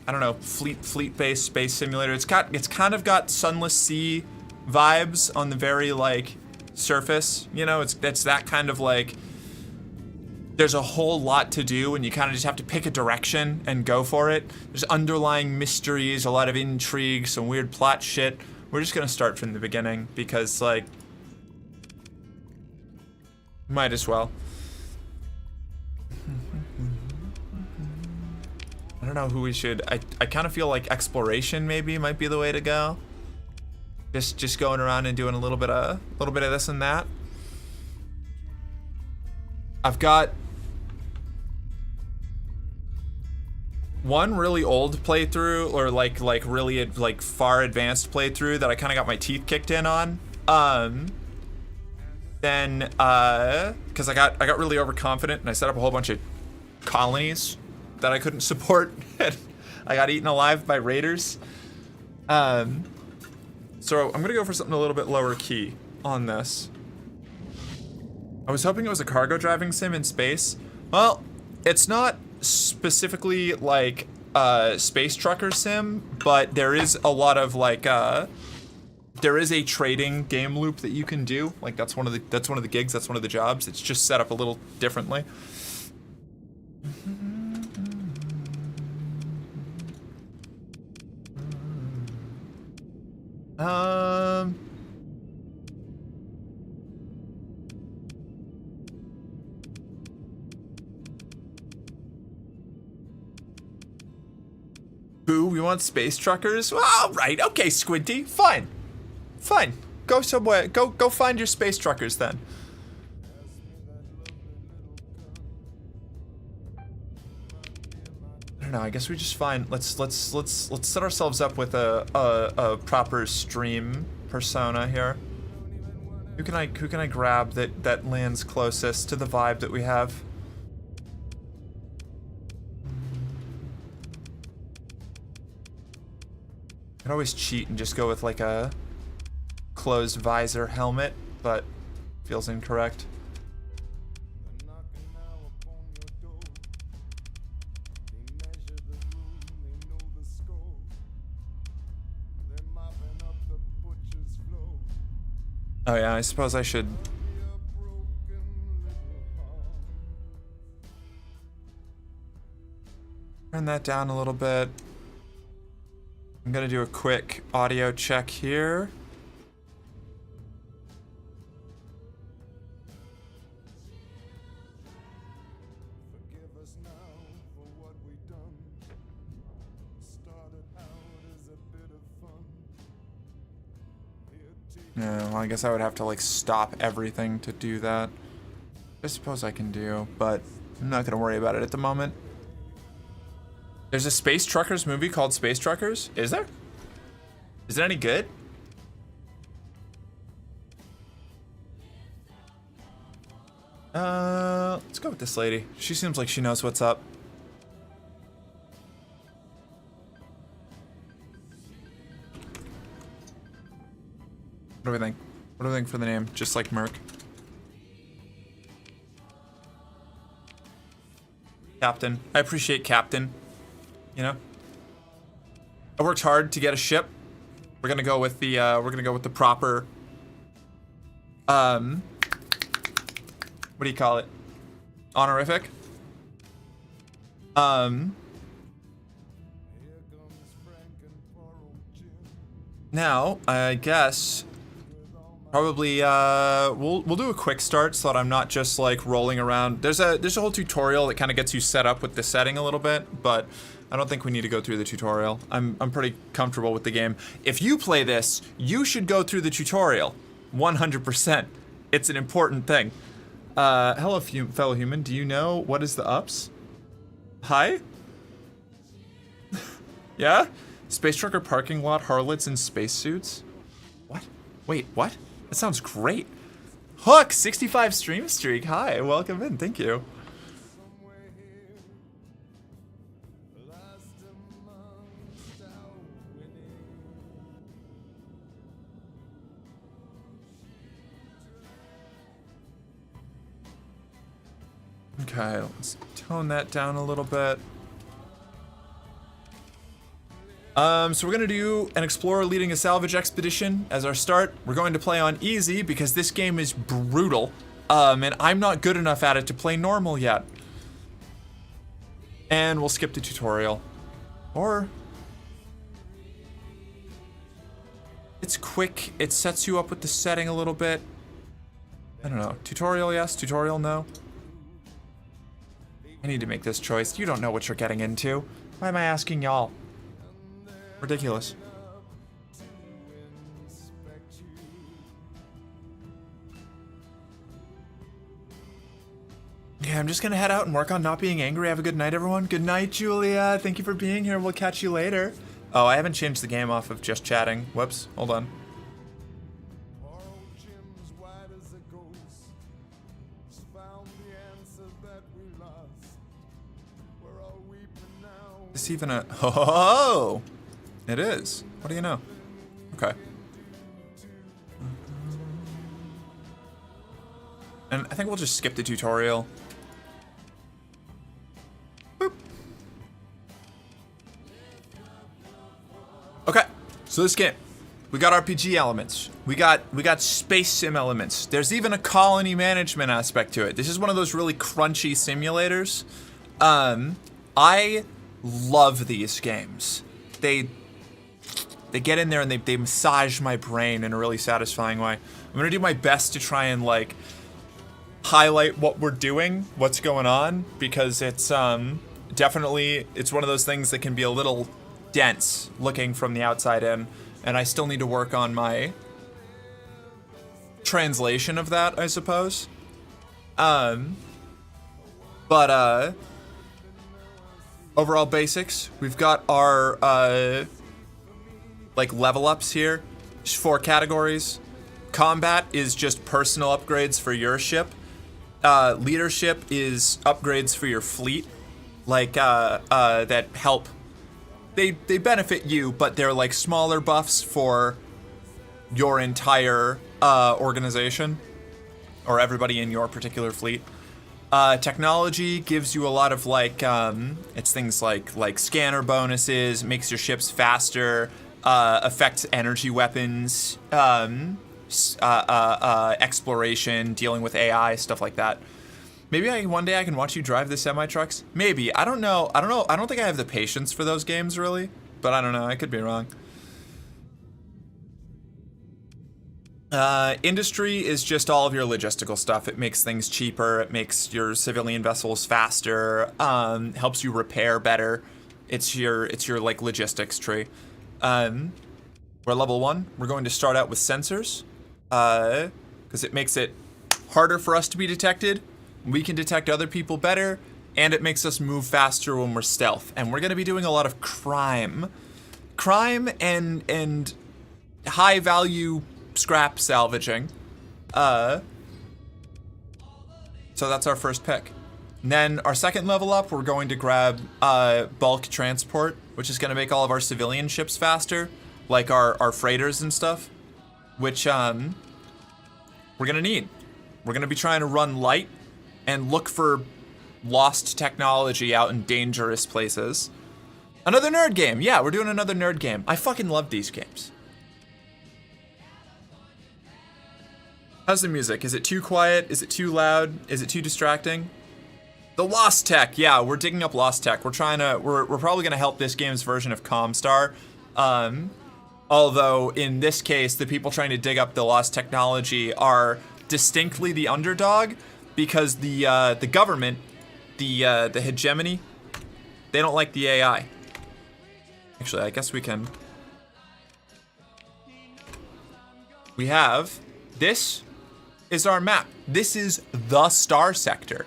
I don't know, fleet-based space simulator. It's kind of got Sunless Sea vibes on the very like surface. You know, it's that kind of like there's a whole lot to do and you kind of just have to pick a direction and go for it. There's underlying mysteries, a lot of intrigue, some weird plot shit. We're just gonna start from the beginning because like might as well. I don't know who we should. I kind of feel like exploration maybe might be the way to go. Just going around and doing a little bit of this and that. I've got one really old playthrough or like really like far advanced playthrough that I kind of got my teeth kicked in on. Then because I got really overconfident and I set up a whole bunch of colonies that I couldn't support. I got eaten alive by raiders. So I'm gonna go for something a little bit lower key on this. I was hoping it was a cargo driving sim in space. Well, it's not specifically like a space trucker sim, but there is a lot of like there is a trading game loop that you can do. Like that's one of the gigs, that's one of the jobs. It's just set up a little differently. Boo, we want space truckers? Well, all right, okay, Squinty, fine. Fine, go somewhere, go find your space truckers then. I don't know, I guess we just find, let's set ourselves up with a proper stream persona here. Who can I grab that lands closest to the vibe that we have? I could always cheat and just go with like a closed visor helmet, but feels incorrect. Oh yeah, I suppose I should. Turn that down a little bit. I'm gonna do a quick audio check here. No, well, I guess I would have to like stop everything to do that. I suppose I can do, but I'm not gonna worry about it at the moment. There's a Space Truckers movie called Space Truckers? Is there? Is it any good? Let's go with this lady. She seems like she knows what's up. What do we think? What do we think for the name? Just like Merc. Captain. I appreciate Captain. You know? I worked hard to get a ship. We're gonna go with the proper what do you call it? Honorific. Now, I guess probably we'll do a quick start so that I'm not just like rolling around. There's a whole tutorial that kind of gets you set up with the setting a little bit, but I don't think we need to go through the tutorial. I'm pretty comfortable with the game. If you play this, you should go through the tutorial. 100%. It's an important thing. Hello, fellow human. Do you know what is the ups? Hi? Yeah? Space trucker parking lot harlots in spacesuits? What? Wait, what? That sounds great. Hook, 65 stream streak. Hi, welcome in. Thank you. Okay, let's tone that down a little bit. So we're gonna do an explorer leading a salvage expedition as our start. We're going to play on easy because this game is brutal. And I'm not good enough at it to play normal yet. And we'll skip the tutorial. Or it's quick, it sets you up with the setting a little bit. I don't know. Tutorial yes, tutorial no. I need to make this choice. You don't know what you're getting into. Why am I asking y'all? Ridiculous. Okay, I'm just gonna head out and work on not being angry. Have a good night, everyone. Good night, Julia. Thank you for being here. We'll catch you later. Oh, I haven't changed the game off of just chatting. Whoops, hold on. Is this even a... Oh! It is. What do you know? Okay. And I think we'll just skip the tutorial. Boop. Okay, so this game, we got RPG elements. We got space sim elements. There's even a colony management aspect to it. This is one of those really crunchy simulators. I love these games. They get in there and they massage my brain in a really satisfying way. I'm gonna do my best to try and like highlight what we're doing, what's going on, because it's definitely, it's one of those things that can be a little dense looking from the outside in, and I still need to work on my translation of that, I suppose. Overall basics, we've got our like level ups here. There's 4 categories. Combat is just personal upgrades for your ship. Leadership is upgrades for your fleet, like that help. They benefit you, but they're like smaller buffs for your entire organization or everybody in your particular fleet. Technology gives you a lot of like it's things like scanner bonuses, makes your ships faster, affects energy weapons, exploration, dealing with AI, stuff like that. Maybe one day I can watch you drive the semi-trucks. Maybe. I don't know. I don't think I have the patience for those games, really. But I don't know. I could be wrong. Industry is just all of your logistical stuff. It makes things cheaper. It makes your civilian vessels faster. Helps you repair better. It's your like logistics tree. We're level 1. We're going to start out with sensors. Because it makes it harder for us to be detected. We can detect other people better, and it makes us move faster when we're stealth. And we're going to be doing a lot of crime. Crime and high value scrap salvaging. So that's our first pick. And then our second level up, we're going to grab bulk transport, which is going to make all of our civilian ships faster, like our freighters and stuff, which we're going to need. We're going to be trying to run light and look for lost technology out in dangerous places. Another nerd game. Yeah, we're doing another nerd game. I fucking love these games. How's the music? Is it too quiet? Is it too loud? Is it too distracting? The Lost Tech. Yeah, we're digging up Lost Tech. We're probably going to help this game's version of Comstar. Although in this case, the people trying to dig up the lost technology are distinctly the underdog, because the government, the hegemony, they don't like the AI. Actually, I guess we can. We have, this is our map. This is the star sector.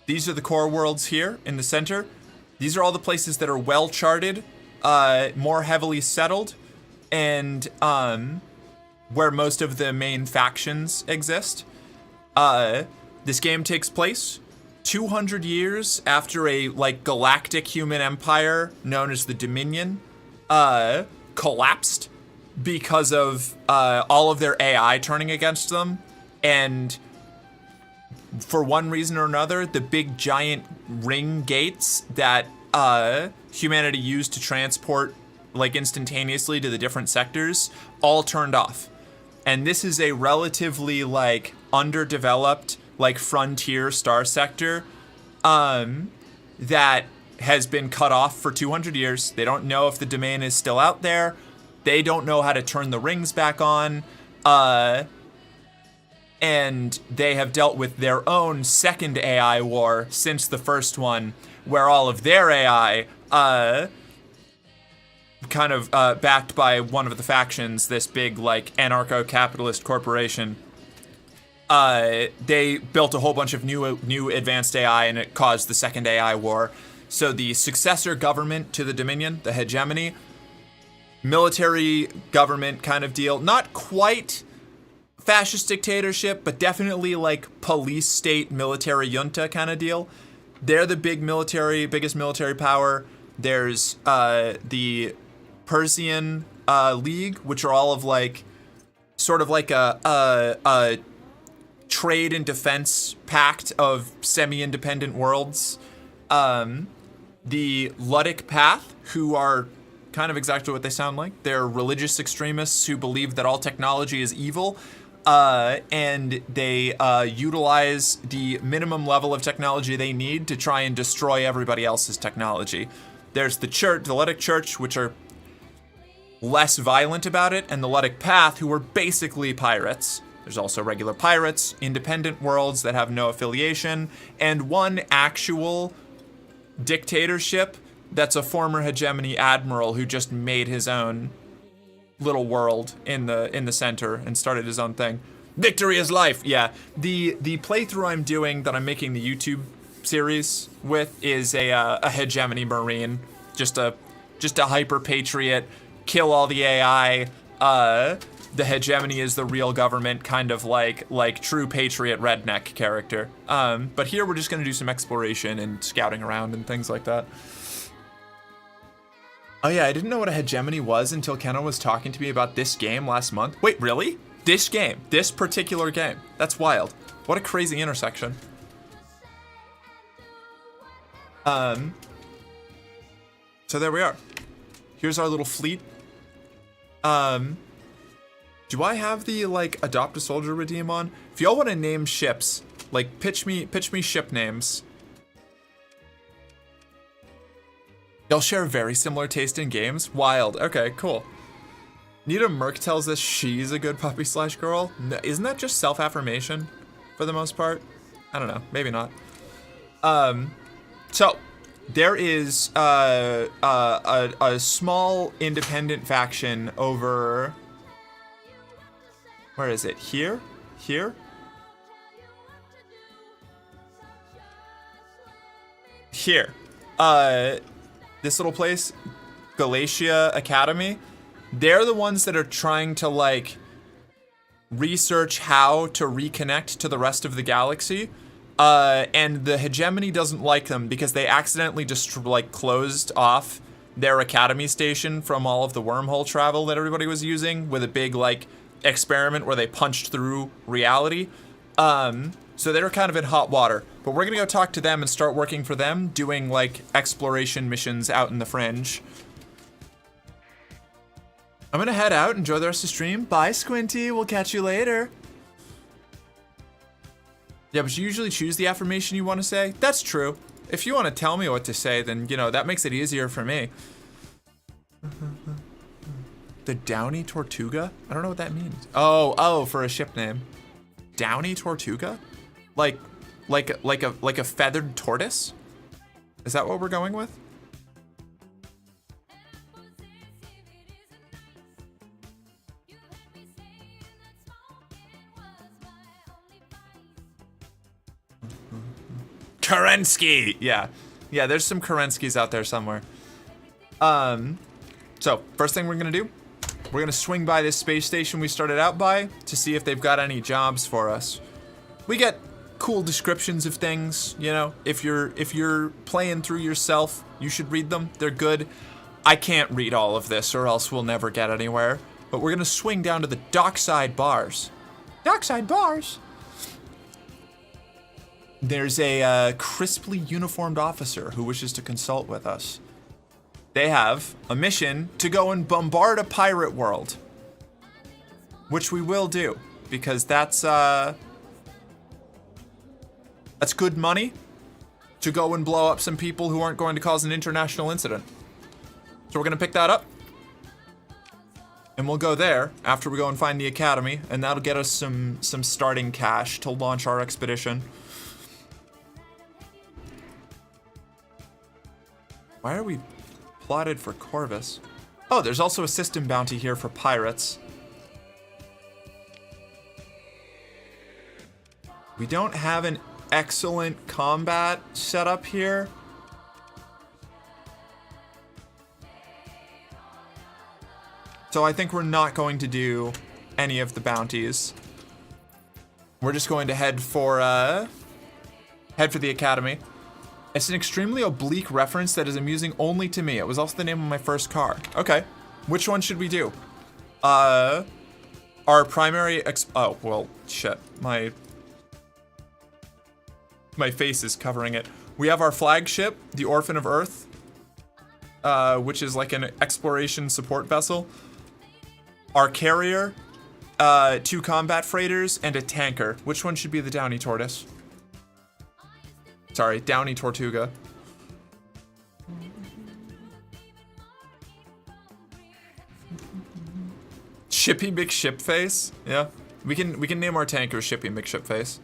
These are the core worlds here in the center. These are all the places that are well charted, more heavily settled, and where most of the main factions exist. This game takes place 200 years after a like galactic human empire known as the Dominion collapsed because of all of their AI turning against them, and for one reason or another, the big giant ring gates that humanity used to transport like instantaneously to the different sectors all turned off. And this is a relatively like underdeveloped like frontier star sector that has been cut off for 200 years. They don't know if the domain is still out there. They don't know how to turn the rings back on. And they have dealt with their own second AI war since the first one, where all of their AI, kind of backed by one of the factions, this big like anarcho-capitalist corporation, they built a whole bunch of new advanced AI, and it caused the second AI war. So the successor government to the Dominion, the hegemony, military government kind of deal, not quite fascist dictatorship, but definitely like police state military junta kind of deal. They're the biggest military power. There's the Persian League, which are all of like sort of like a trade and defense pact of semi-independent worlds. The Ludic Path, who are kind of exactly what they sound like. They're religious extremists who believe that all technology is evil, and they utilize the minimum level of technology they need to try and destroy everybody else's technology. There's the church, the Ludic Church, which are less violent about it, and the Ludic Path, who are basically pirates. There's also regular pirates, independent worlds that have no affiliation, and one actual dictatorship that's a former hegemony admiral who just made his own little world in the center and started his own thing. Victory is life. Yeah, the playthrough I'm doing that I'm making the YouTube series with is a hegemony marine, just a hyper patriot, kill all the AI. The hegemony is the real government, kind of like true patriot redneck character. But here we're just gonna do some exploration and scouting around and things like that. Oh yeah, I didn't know what a hegemony was until Kenna was talking to me about this game last month. Wait, really? This game, this particular game. That's wild. What a crazy intersection. So there we are. Here's our little fleet. Do I have the adopt a soldier redeem on? If y'all want to name ships, pitch me ship names. Y'all share very similar taste in games. Wild. Okay, cool. Nita Merck tells us she's a good puppy / girl. No, isn't that just self-affirmation for the most part? I don't know. Maybe not. So there is a small independent faction over. Where is it? Here? Here? Here. This little place, Galatia Academy, they're the ones that are trying to research how to reconnect to the rest of the galaxy. And the hegemony doesn't like them because they accidentally just closed off their academy station from all of the wormhole travel that everybody was using with a big experiment where they punched through reality. So they're kind of in hot water, but we're gonna go talk to them and start working for them, doing exploration missions out in the fringe. I'm gonna head out, enjoy the rest of the stream. Bye, Squinty, we'll catch you later. Yeah, but you usually choose the affirmation you want to say. That's true. If you want to tell me what to say, then, that makes it easier for me. The Downy Tortuga? I don't know what that means. Oh, for a ship name. Downy Tortuga? Like a feathered tortoise? Is that what we're going with? Kerensky! Yeah, there's some Kerenskys out there somewhere. So, first thing we're gonna do, we're gonna swing by this space station we started out by to see if they've got any jobs for us. We get cool descriptions of things, if you're playing through yourself, you should read them. They're good. I can't read all of this or else we'll never get anywhere. But we're gonna swing down to the dockside bars. Dockside bars? There's a crisply uniformed officer who wishes to consult with us. They have a mission to go and bombard a pirate world, which we will do because that's good money to go and blow up some people who aren't going to cause an international incident. So we're gonna pick that up, and we'll go there after we go and find the academy, and that'll get us some starting cash to launch our expedition. Why are we plotted for Corvus? Oh, there's also a system bounty here for pirates. We don't have an excellent combat setup here. So I think we're not going to do any of the bounties. We're just going to head for the academy. It's an extremely oblique reference that is amusing only to me. It was also the name of my first car. Okay, which one should we do? Our primary oh, well, shit. My My face is covering it. We have our flagship, the Orphan of Earth, which is like an exploration support vessel. Our carrier, 2 combat freighters, and a tanker. Which one should be the Downy Tortoise? Sorry, Downy Tortuga. Shippy McShipface? Yeah. We can name our tanker Shippy McShipface.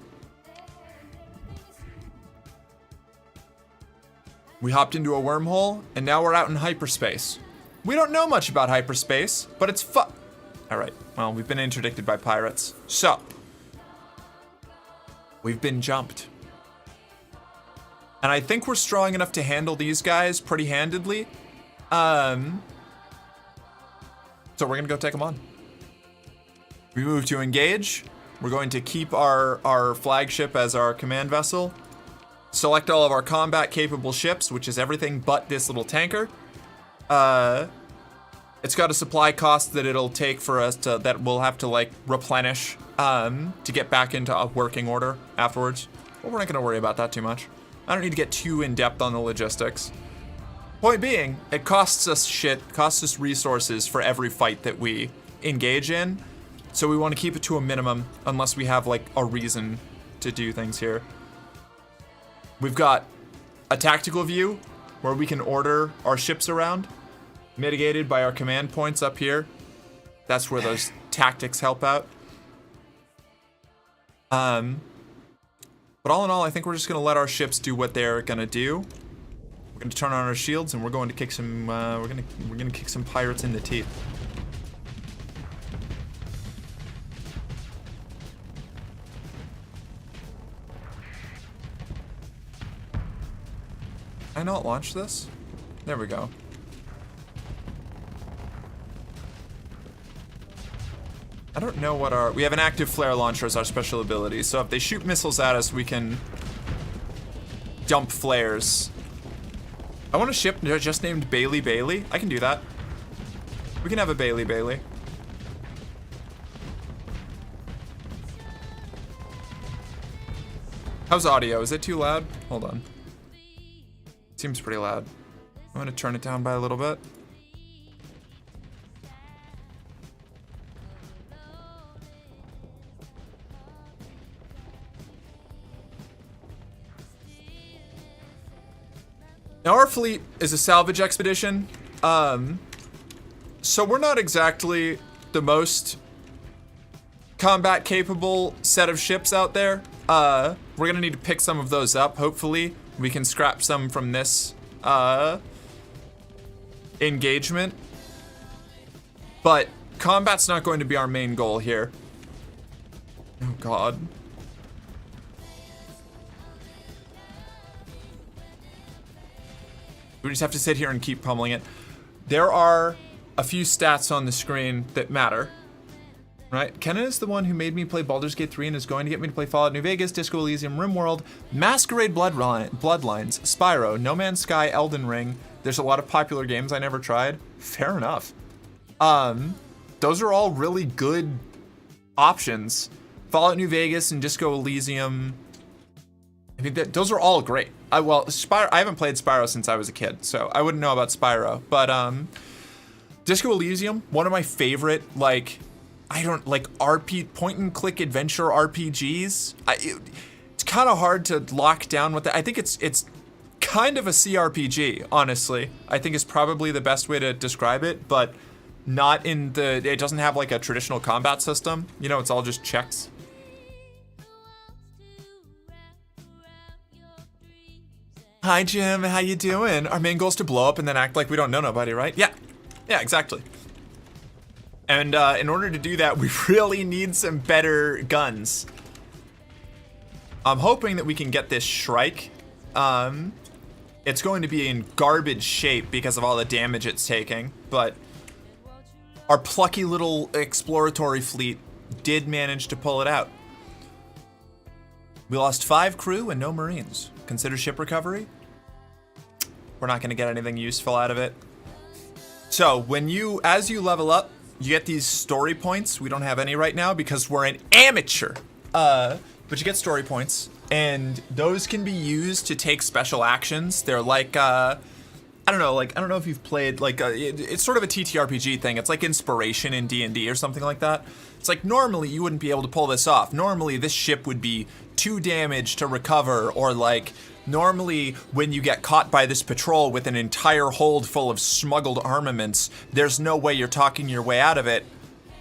We hopped into a wormhole, and now we're out in hyperspace. We don't know much about hyperspace, but it's fun. Alright, well, we've been interdicted by pirates. So, we've been jumped. And I think we're strong enough to handle these guys pretty handedly. So we're gonna go take them on. We move to engage. We're going to keep our flagship as our command vessel. Select all of our combat capable ships, which is everything but this little tanker. It's got a supply cost that it'll take for us to, that we'll have to like replenish to get back into a working order afterwards. But we're not gonna worry about that too much. I don't need to get too in depth on the logistics. Point being, it costs us shit, costs us resources for every fight that we engage in. So we want to keep it to a minimum unless we have like a reason to do things here. We've got a tactical view where we can order our ships around, mitigated by our command points up here. That's where those tactics help out. But all in all, I think we're just gonna let our ships do what they're gonna do. We're gonna turn on our shields and we're going to kick some. We're gonna kick some pirates in the teeth. Can I not launch this? There we go. I don't know what our... We have an active flare launcher as our special ability, so if they shoot missiles at us, we can dump flares. I want a ship just named Bailey Bailey. I can do that. We can have a Bailey Bailey. How's audio? Is it too loud? Hold on. Seems pretty loud. I'm gonna turn it down by a little bit. Now our fleet is a salvage expedition, so we're not exactly the most combat capable set of ships out there. We're gonna need to pick some of those up, hopefully. We can scrap some from this engagement. But combat's not going to be our main goal here. Oh god. We just have to sit here and keep pummeling it. There are a few stats on the screen that matter. Right? Kenan is the one who made me play Baldur's Gate 3 and is going to get me to play Fallout New Vegas, Disco Elysium, RimWorld, Masquerade Bloodlines, Spyro, No Man's Sky, Elden Ring. There's a lot of popular games I never tried. Fair enough. Those are all really good options. Fallout New Vegas and Disco Elysium. I mean, those are all great. Well, Spyro, I haven't played Spyro since I was a kid, so I wouldn't know about Spyro. But Disco Elysium, one of my favorite, like, point and click adventure RPGs. It's kind of hard to lock down what I think it's kind of a CRPG, honestly. I think is probably the best way to describe it, but not in the, it doesn't have like a traditional combat system. You know, it's all just checks. Hi Jim, how you doing? Our main goal is to blow up and then act like we don't know nobody, right? Yeah, exactly. And in order to do that, we really need some better guns. I'm hoping that we can get this Shrike. It's going to be in garbage shape because of all the damage it's taking, but our plucky little exploratory fleet did manage to pull it out. We lost 5 crew and no Marines. Consider ship recovery. We're not going to get anything useful out of it. So as you level up, you get these story points. We don't have any right now because we're an amateur But you get story points, and those can be used to take special actions. They're like, I don't know if you've played, like, it's sort of a TTRPG thing. It's like inspiration in D&D or something like that. It's like, normally you wouldn't be able to pull this off. Normally this ship would be too damaged to recover, or like, normally when you get caught by this patrol with an entire hold full of smuggled armaments, there's no way you're talking your way out of it.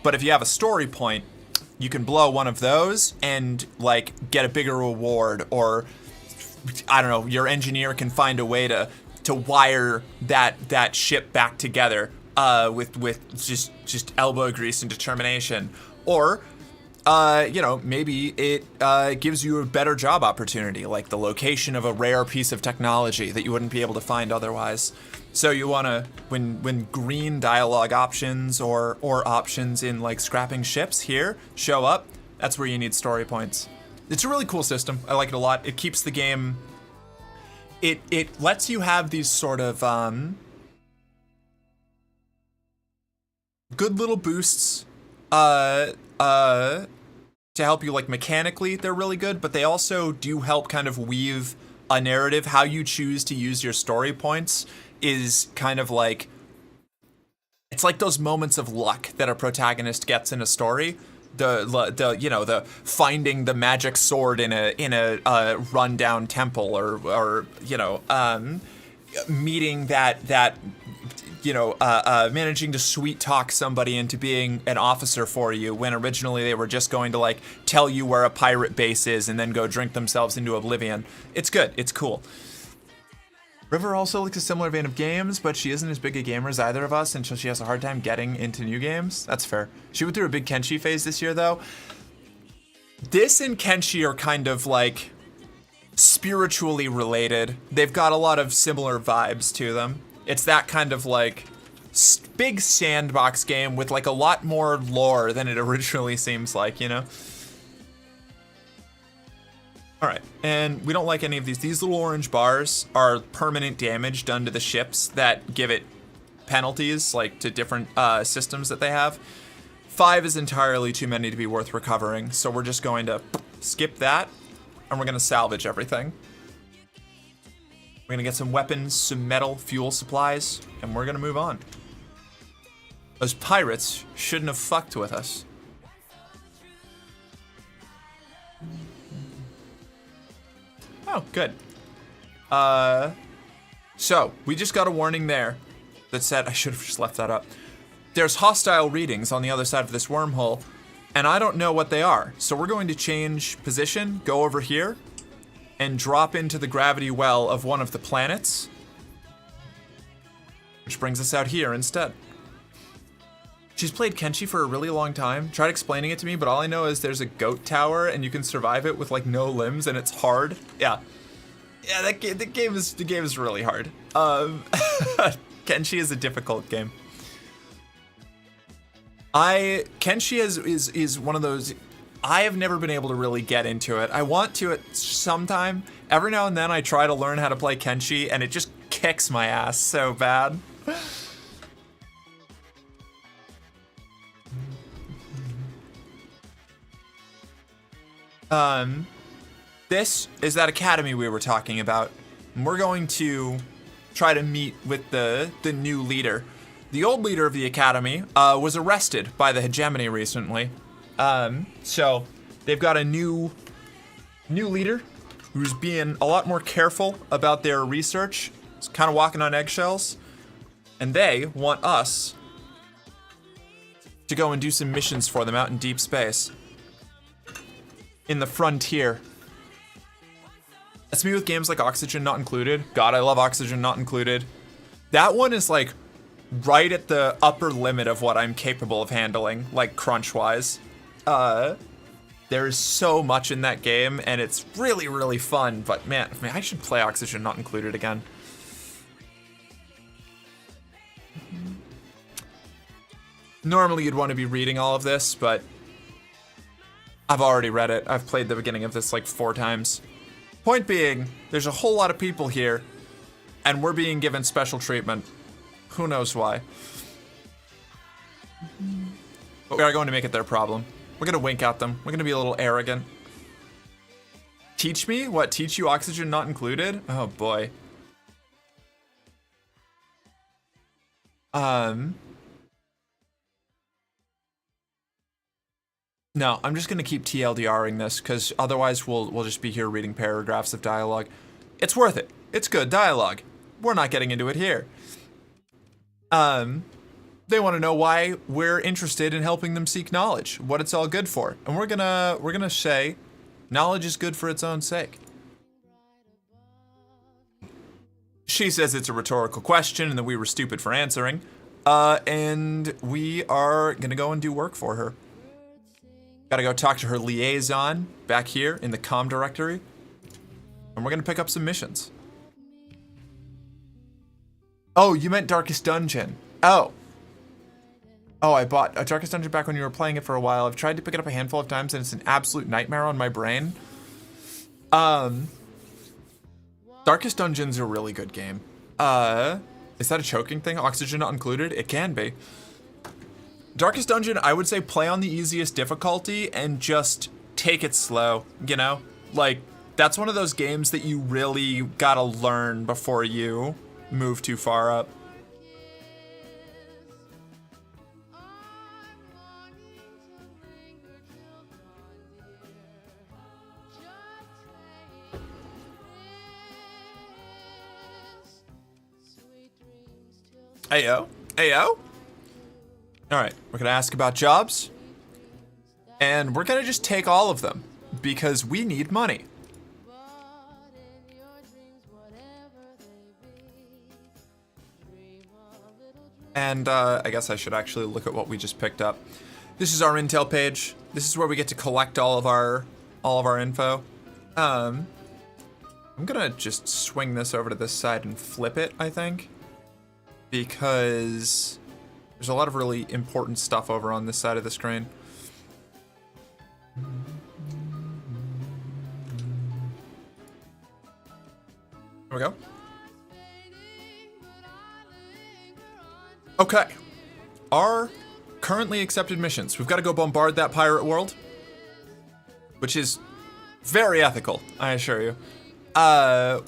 But if you have a story point, you can blow one of those and like get a bigger reward, or I don't know, your engineer can find a way to wire that ship back together with just elbow grease and determination, or maybe it gives you a better job opportunity, like the location of a rare piece of technology that you wouldn't be able to find otherwise. So you want to, when green dialogue options or options in like scrapping ships here show up, that's where you need story points. It's a really cool system. I like it a lot. It keeps the game, it lets you have these sort of good little boosts to help you, like, mechanically. They're really good, but they also do help kind of weave a narrative. How you choose to use your story points is kind of like, it's like those moments of luck that a protagonist gets in a story. The finding the magic sword in a rundown temple, or meeting that managing to sweet talk somebody into being an officer for you when originally they were just going to like tell you where a pirate base is and then go drink themselves into oblivion. It's good. It's cool. River also likes a similar vein of games, but she isn't as big a gamer as either of us until she has a hard time getting into new games. That's fair. She went through a big Kenshi phase this year, though. This and Kenshi are kind of like spiritually related. They've got a lot of similar vibes to them. It's that kind of like big sandbox game with like a lot more lore than it originally seems like, you know? All right, and we don't like any of these. These little orange bars are permanent damage done to the ships that give it penalties, like to different systems that they have. 5 is entirely too many to be worth recovering, so we're just going to skip that, and we're going to salvage everything. We're going to get some weapons, some metal, fuel supplies, and we're going to move on. Those pirates shouldn't have fucked with us. Oh, good. So, we just got a warning there that said, I should have just left that up. There's hostile readings on the other side of this wormhole, and I don't know what they are. So we're going to change position, go over here, and drop into the gravity well of one of the planets, which brings us out here instead. She's played Kenshi for a really long time, tried explaining it to me, but all I know is there's a goat tower and you can survive it with like no limbs and it's hard. Yeah, the game is really hard. Kenshi is a difficult game. Kenshi is one of those, I have never been able to really get into it. I want to at sometime. Every now and then I try to learn how to play Kenshi and it just kicks my ass so bad. This is that academy we were talking about. And we're going to try to meet with the new leader. The old leader of the academy was arrested by the hegemony recently. So they've got a new leader who's being a lot more careful about their research. It's kind of walking on eggshells. And they want us to go and do some missions for them out in deep space. In the frontier. That's me with games like Oxygen Not Included. God, I love Oxygen Not Included. That one is like right at the upper limit of what I'm capable of handling, like crunch-wise. There's so much in that game, and it's really, really fun, but man, I should play Oxygen Not Included again. Normally you'd want to be reading all of this, but I've already read it. I've played the beginning of this like 4 times. Point being, there's a whole lot of people here, and we're being given special treatment. Who knows why? But we are going to make it their problem. We're going to wink at them. We're going to be a little arrogant. Teach me? What, teach you oxygen not included? Oh boy. No, I'm just gonna keep TLDRing this, because otherwise we'll just be here reading paragraphs of dialogue. It's worth it. It's good dialogue. We're not getting into it here. They want to know why we're interested in helping them seek knowledge, what it's all good for. And we're gonna say knowledge is good for its own sake. She says it's a rhetorical question and that we were stupid for answering. And we are gonna go and do work for her. Gotta go talk to her liaison back here in the comm directory. And we're gonna pick up some missions. Oh, you meant Darkest Dungeon. Oh. Oh, I bought a Darkest Dungeon back when you were playing it for a while. I've tried to pick it up a handful of times and it's an absolute nightmare on my brain. Darkest Dungeon's a really good game. Is that a choking thing? Oxygen not included? It can be. Darkest Dungeon, I would say play on the easiest difficulty and just take it slow, you know? Like, that's one of those games that you really gotta learn before you move too far up. Ayo. Ayo. All right, we're gonna ask about jobs, and we're gonna just take all of them because we need money. And I guess I should actually look at what we just picked up. This is our intel page. This is where we get to collect all of our info. I'm gonna just swing this over to this side and flip it, I think, because there's a lot of really important stuff over on this side of the screen. There we go. Okay. Our currently accepted missions. We've got to go bombard that pirate world, which is very ethical, I assure you. I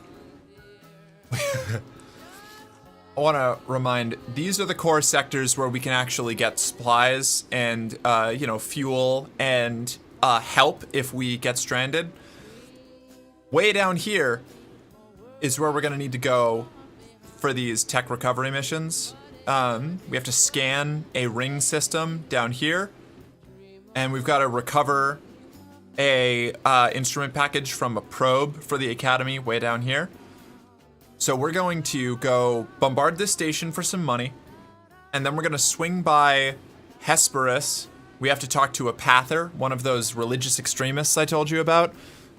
want to remind, these are the core sectors where we can actually get supplies and, you know, fuel and help if we get stranded. Way down here is where we're going to need to go for these tech recovery missions. We have to scan a ring system down here, and we've got to recover a instrument package from a probe for the academy way down here. So we're going to go bombard this station for some money, and then we're going to swing by Hesperus. We have to talk to a Pather, one of those religious extremists I told you about,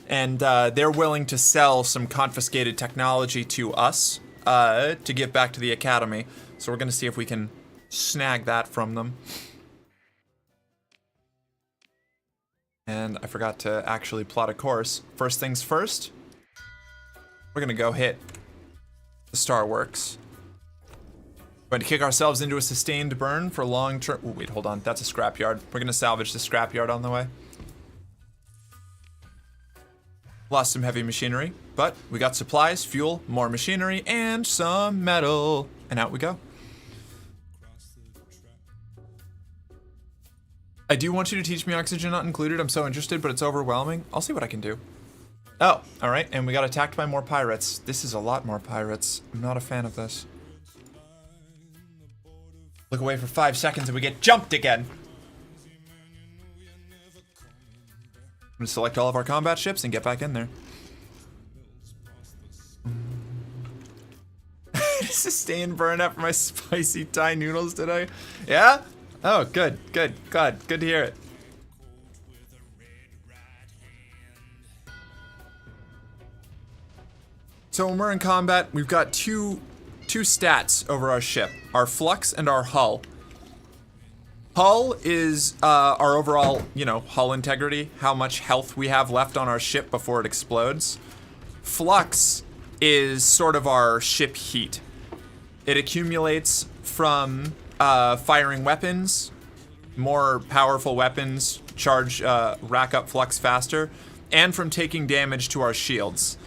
and they're willing to sell some confiscated technology to us to give back to the academy. So we're going to see if we can snag that from them. And I forgot to actually plot a course. First things first, we're going to go hit the Star Works. We're going to kick ourselves into a sustained burn for long-term... Oh, wait, hold on. That's a scrapyard. We're going to salvage the scrapyard on the way. Lost some heavy machinery, but we got supplies, fuel, more machinery, and some metal. And out we go. I do want you to teach me oxygen not included. I'm so interested, but it's overwhelming. I'll see what I can do. Oh, all right, and we got attacked by more pirates. This is a lot more pirates. I'm not a fan of this. Look away for 5 seconds and we get jumped again. I'm gonna select all of our combat ships and get back in there. Sustained burn after my spicy Thai noodles today. Yeah? Oh, good, good, God, good to hear it. So when we're in combat, we've got two stats over our ship, our flux and our hull. Hull is our overall, you know, hull integrity, how much health we have left on our ship before it explodes. Flux is sort of our ship heat. It accumulates from firing weapons. More powerful weapons rack up flux faster. and from taking damage to our shields.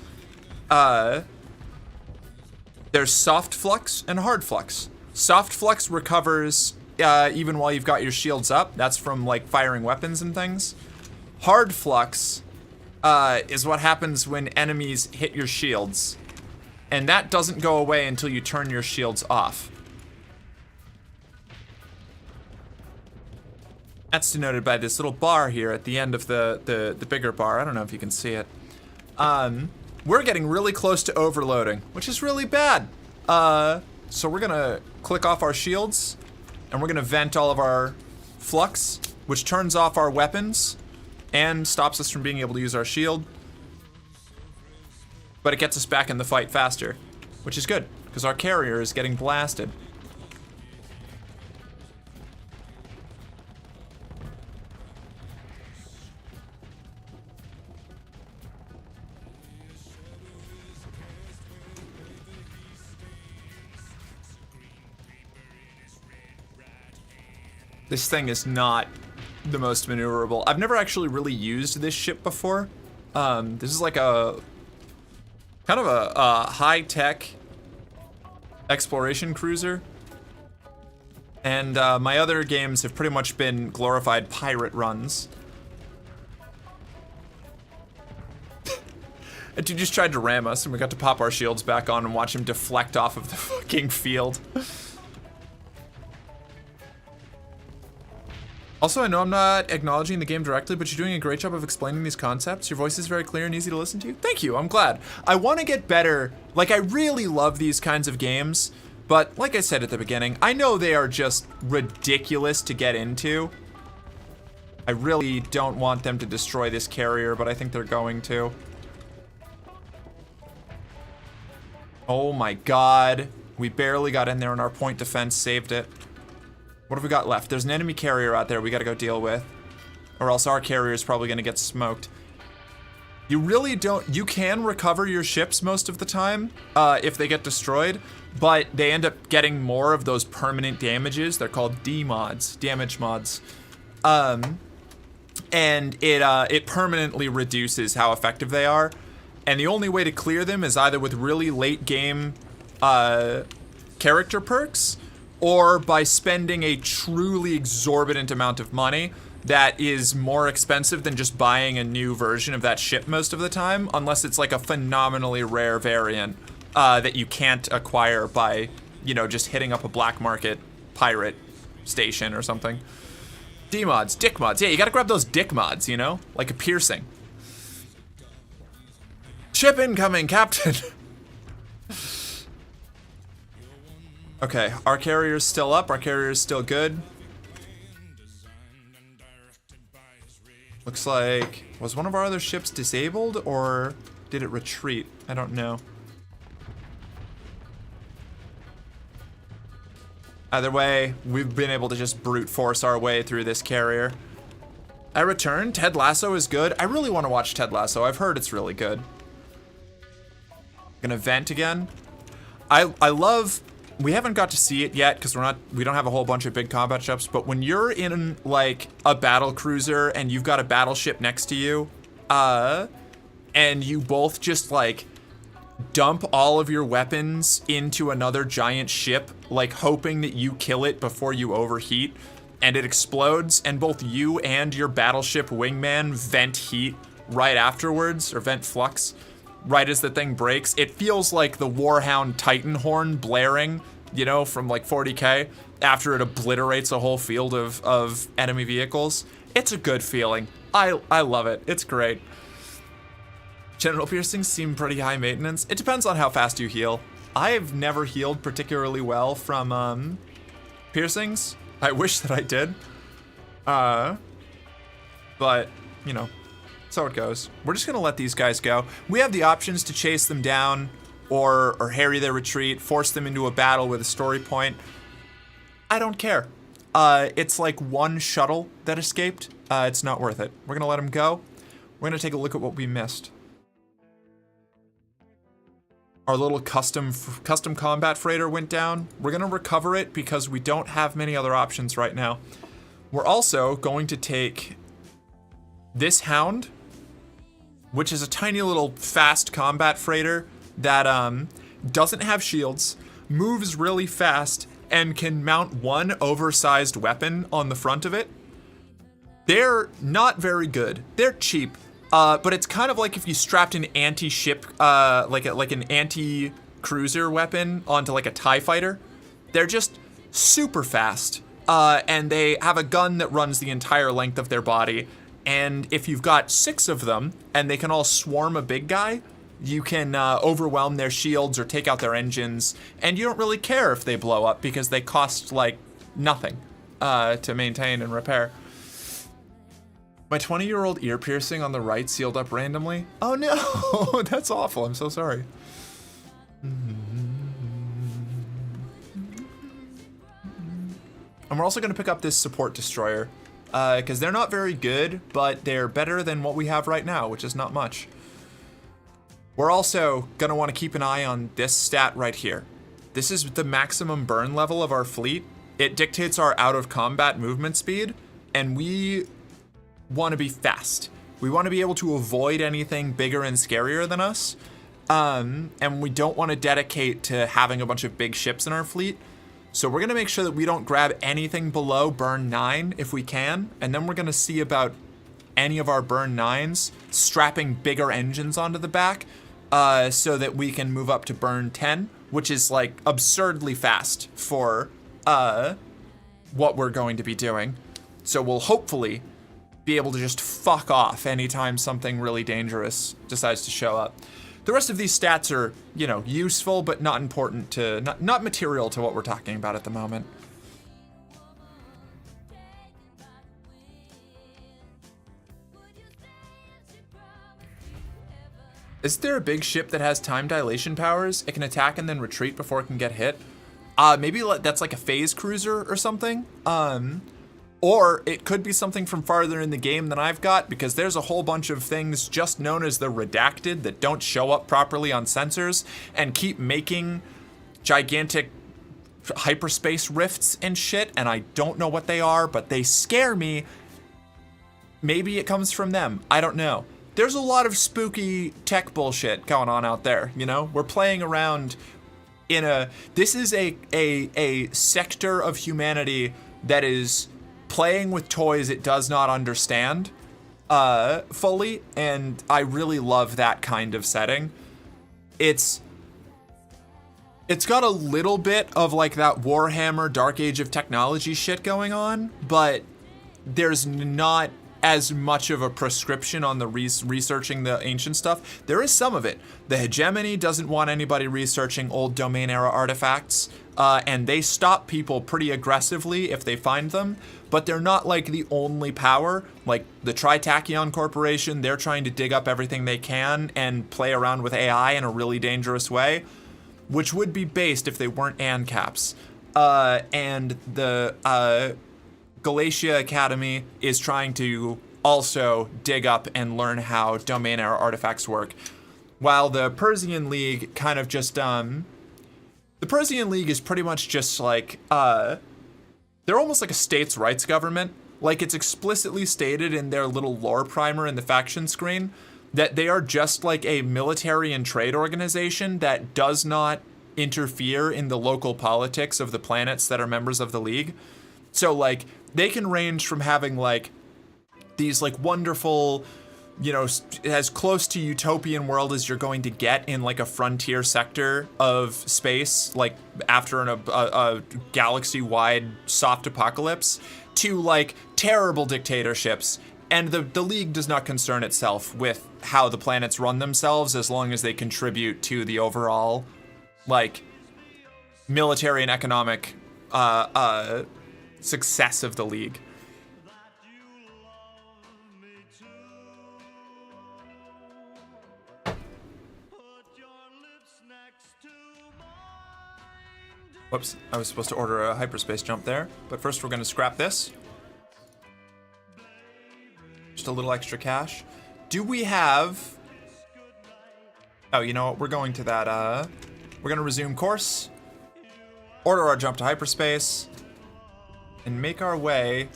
There's soft flux and hard flux. Soft flux recovers even while you've got your shields up. That's from like firing weapons and things. Hard flux is what happens when enemies hit your shields. And that doesn't go away until you turn your shields off. That's denoted by this little bar here at the end of the bigger bar. I don't know if you can see it. We're getting really close to overloading, which is really bad. So we're gonna click off our shields, and we're gonna vent all of our flux, which turns off our weapons and stops us from being able to use our shield. But it gets us back in the fight faster, which is good, because our carrier is getting blasted. This thing is not the most maneuverable. I've never actually really used this ship before. This is like a kind of a high-tech exploration cruiser. And my other games have pretty much been glorified pirate runs. And dude just tried to ram us, and we got to pop our shields back on and watch him deflect off of the fucking field. Also, I know I'm not acknowledging the game directly, but you're doing a great job of explaining these concepts. Your voice is very clear and easy to listen to. Thank you, I'm glad. I want to get better. Like, I really love these kinds of games, but like I said at the beginning, I know they are just ridiculous to get into. I really don't want them to destroy this carrier, but I think they're going to. Oh my god. We barely got in there and our point defense saved it. What have we got left? There's an enemy carrier out there we gotta go deal with. Or else our carrier is probably gonna get smoked. You really don't... You can recover your ships most of the time if they get destroyed, but they end up getting more of those permanent damages. They're called D-mods, damage mods. And it permanently reduces how effective they are. And the only way to clear them is either with really late game character perks, or by spending a truly exorbitant amount of money that is more expensive than just buying a new version of that ship most of the time, unless it's like a phenomenally rare variant that you can't acquire by, you know, just hitting up a black market pirate station or something. D-mods, dick mods. Yeah, you gotta grab those dick mods, you know? Like a piercing. Ship incoming, Captain! Okay, our carrier's still up, our carrier's still good. Looks like, was one of our other ships disabled, or did it retreat? I don't know. Either way, we've been able to just brute force our way through this carrier. I returned, Ted Lasso is good. I really want to watch Ted Lasso, I've heard it's really good. Gonna vent again. I love, we haven't got to see it yet because we don't have a whole bunch of big combat ships, but when you're in like a battle cruiser and you've got a battleship next to you, and you both just like dump all of your weapons into another giant ship, like hoping that you kill it before you overheat, and it explodes, and both you and your battleship wingman vent heat right afterwards, or vent flux, right as the thing breaks. It feels like the Warhound Titan horn blaring, you know, from like 40K after it obliterates a whole field of enemy vehicles. It's a good feeling. I love it. It's great. Genital piercings seem pretty high maintenance. It depends on how fast you heal. I've never healed particularly well from piercings. I wish that I did. But, you know, so it goes. We're just gonna let these guys go. We have the options to chase them down or harry their retreat, force them into a battle with a story point. I don't care. It's like one shuttle that escaped. It's not worth it. We're gonna let them go. We're gonna take a look at what we missed. Our little custom combat freighter went down. We're gonna recover it because we don't have many other options right now. We're also going to take this Hound which is a tiny little fast combat freighter that doesn't have shields, moves really fast, and can mount one oversized weapon on the front of it. They're not very good. They're cheap, but it's kind of like if you strapped an anti-ship, like an anti-cruiser weapon onto like a TIE fighter. They're just super fast, and they have a gun that runs the entire length of their body. And if you've got 6 of them, and they can all swarm a big guy, you can overwhelm their shields or take out their engines, and you don't really care if they blow up because they cost like nothing to maintain and repair. My 20-year-old ear piercing on the right sealed up randomly. Oh no, that's awful. I'm so sorry. And we're also going to pick up this support destroyer because they're not very good, but they're better than what we have right now, which is not much. We're also going to want to keep an eye on this stat right here. This is the maximum burn level of our fleet. It dictates our out of combat movement speed, and we want to be fast. We want to be able to avoid anything bigger and scarier than us. And we don't want to dedicate to having a bunch of big ships in our fleet. So we're going to make sure that we don't grab anything below burn 9 if we can. And then we're going to see about any of our burn 9s strapping bigger engines onto the back so that we can move up to burn 10, which is like absurdly fast for what we're going to be doing. So we'll hopefully be able to just fuck off anytime something really dangerous decides to show up. The rest of these stats are, you know, useful, but not important to, not material to what we're talking about at the moment. Is there a big ship that has time dilation powers? It can attack and then retreat before it can get hit. Maybe that's like a phase cruiser or something. Or it could be something from farther in the game than I've got, because there's a whole bunch of things just known as the redacted that don't show up properly on sensors and keep making gigantic hyperspace rifts and shit, and I don't know what they are, but they scare me. Maybe it comes from them. I don't know. There's a lot of spooky tech bullshit going on out there, you know? We're playing around in this is a sector of humanity that is playing with toys it does not understand fully, and I really love that kind of setting. It's got a little bit of like that Warhammer Dark Age of Technology shit going on, but there's not as much of a prescription on the researching the ancient stuff. There is some of it. The hegemony doesn't want anybody researching old domain era artifacts, and they stop people pretty aggressively if they find them, but they're not like the only power. Like the Tritachyon Corporation, they're trying to dig up everything they can and play around with AI in a really dangerous way, which would be based if they weren't ANCAPs. And the Galatia Academy is trying to also dig up and learn how domain era artifacts work. While the Persian League kind of just, the Persian League is pretty much just like, they're almost like a states' rights government. Like it's explicitly stated in their little lore primer in the faction screen that they are just like a military and trade organization that does not interfere in the local politics of the planets that are members of the League. So like they can range from having like these like wonderful, you know, as close to utopian world as you're going to get in like a frontier sector of space, like after a galaxy-wide soft apocalypse, to like terrible dictatorships. And the League does not concern itself with how the planets run themselves as long as they contribute to the overall like military and economic success of the League. Whoops, I was supposed to order a hyperspace jump there, but first we're gonna scrap this. Just a little extra cash. Do we have... Oh, you know what, we're going to that, we're gonna resume course, order our jump to hyperspace, and make our way...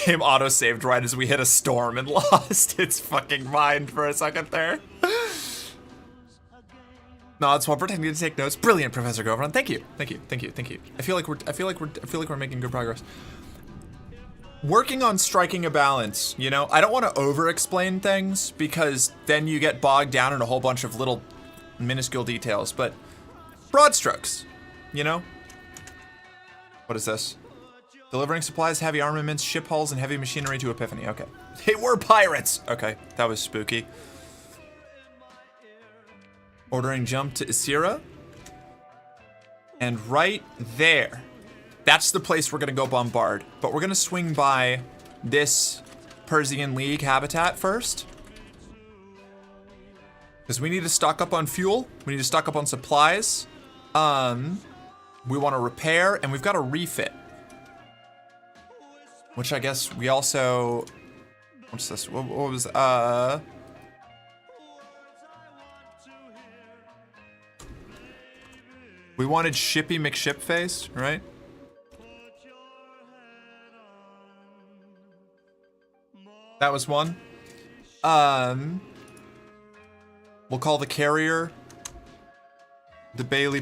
game auto-saved right as we hit a storm and lost its fucking mind for a second there. No, it's while pretending to take notes. Brilliant, Professor Govron. Thank you. Thank you. Thank you. Thank you. I feel like we're making good progress. Working on striking a balance, you know? I don't want to over-explain things because then you get bogged down in a whole bunch of little minuscule details, but broad strokes, you know? What is this? Delivering supplies, heavy armaments, ship hulls, and heavy machinery to Epiphany. Okay. They were pirates! Okay, that was spooky. Ordering jump to Isira. And right there, that's the place we're gonna go bombard. But we're gonna swing by this Persian League habitat first. Because we need to stock up on fuel. We need to stock up on supplies. We want to repair, and we've got to refit. Which I guess we also... What's this? What was... We wanted Shippy McShipface, right? That was one. We'll call the carrier the Bailey.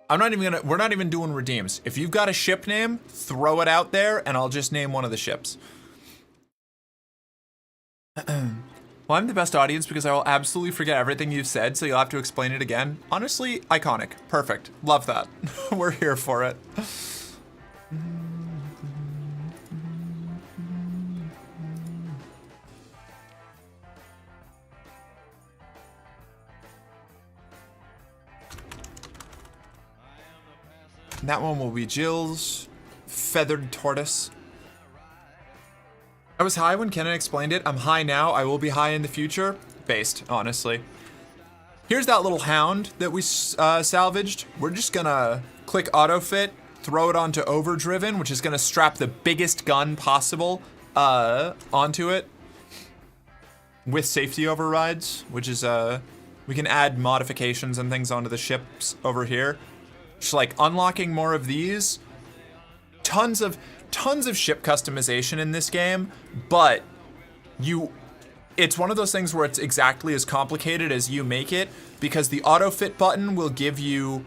We're not even doing redeems. If you've got a ship name, throw it out there and I'll just name one of the ships. Well, I'm the best audience because I will absolutely forget everything you've said, so you'll have to explain it again. Honestly, iconic. Perfect. Love that. We're here for it. That one will be Jill's feathered tortoise. I was high when Kenan explained it. I'm high now. I will be high in the future. Based, honestly. Here's that little hound that we salvaged. We're just gonna click autofit, throw it onto overdriven, which is gonna strap the biggest gun possible onto it with safety overrides, which is we can add modifications and things onto the ships over here. Just like unlocking more of these. Tons of ship customization in this game, but it's one of those things where it's exactly as complicated as you make it, because the auto fit button will give you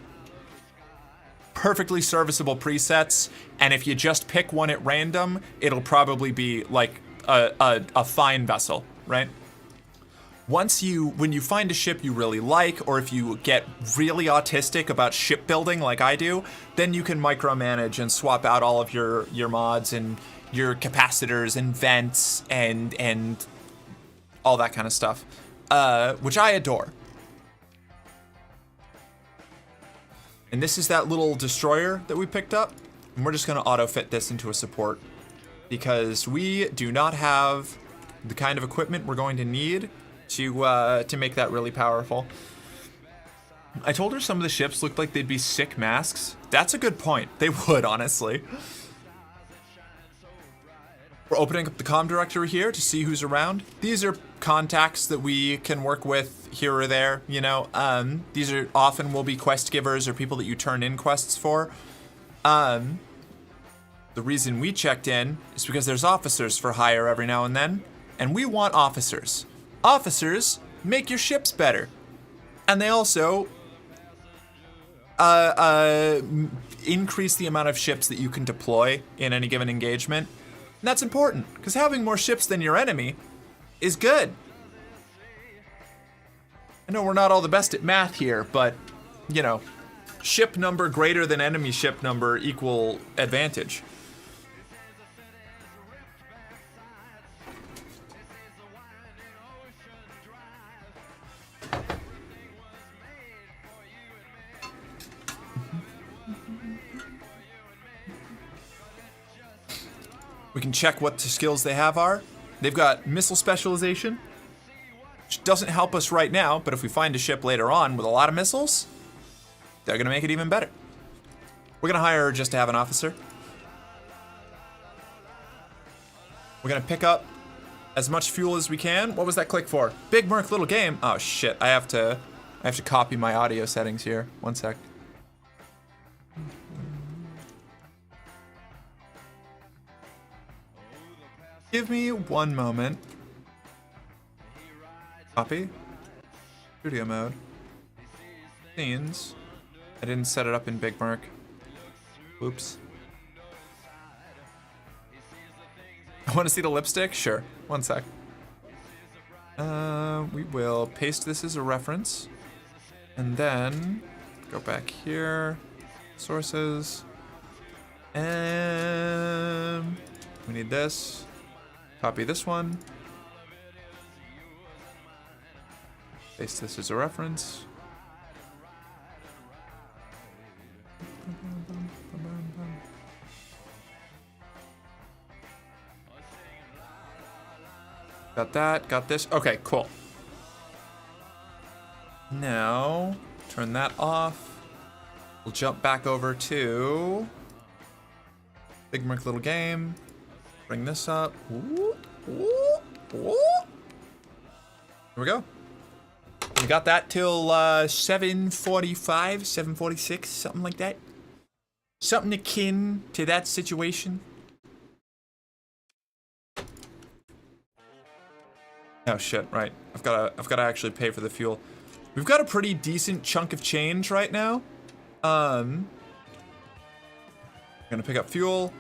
perfectly serviceable presets, and if you just pick one at random, it'll probably be like a fine vessel, right? When you find a ship you really like, or if you get really autistic about shipbuilding like I do, then you can micromanage and swap out all of your mods and your capacitors and vents and all that kind of stuff, which I adore. And this is that little destroyer that we picked up, and we're just gonna auto fit this into a support because we do not have the kind of equipment we're going to need to make that really powerful. I told her some of the ships looked like they'd be sick masks. That's a good point. They would, honestly. We're opening up the comm directory here to see who's around. These are contacts that we can work with here or there, you know. These are often will be quest givers or people that you turn in quests for. The reason we checked in is because there's officers for hire every now and then, and we want officers. Officers make your ships better, and they also increase the amount of ships that you can deploy in any given engagement. And that's important, because having more ships than your enemy is good. I know we're not all the best at math here, but, you know, ship number greater than enemy ship number equal advantage. We can check what the skills they have are. They've got missile specialization, which doesn't help us right now, but if we find a ship later on with a lot of missiles, they're gonna make it even better. We're gonna hire her just to have an officer. We're gonna pick up as much fuel as we can. What was that click for? Big Merc, little game. Oh shit, I have to copy my audio settings here. One sec. Give me one moment. Copy. Studio mode. Scenes. I didn't set it up in Big Merc. Oops. I want to see the lipstick? Sure. One sec. We will paste this as a reference. And then go back here. Sources. And we need this. Copy this one. Paste this as a reference. Got that, got this. Okay, cool. Now, turn that off. We'll jump back over to Big Merc Little Game. Bring this up. Ooh, ooh, ooh. Here we go. We got that till 7:45, 7:46, something like that. Something akin to that situation. Oh shit, right. I've gotta actually pay for the fuel. We've got a pretty decent chunk of change right now. We're gonna pick up fuel.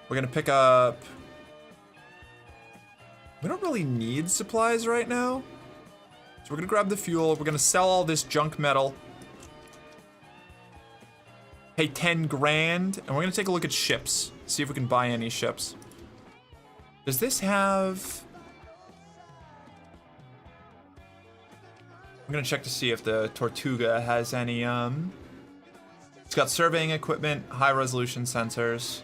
We're gonna pick up... We don't really need supplies right now. So we're gonna grab the fuel. We're gonna sell all this junk metal. Pay 10 grand. And we're gonna take a look at ships. See if we can buy any ships. Does this have... I'm gonna check to see if the Tortuga has any, It's got surveying equipment, high resolution sensors.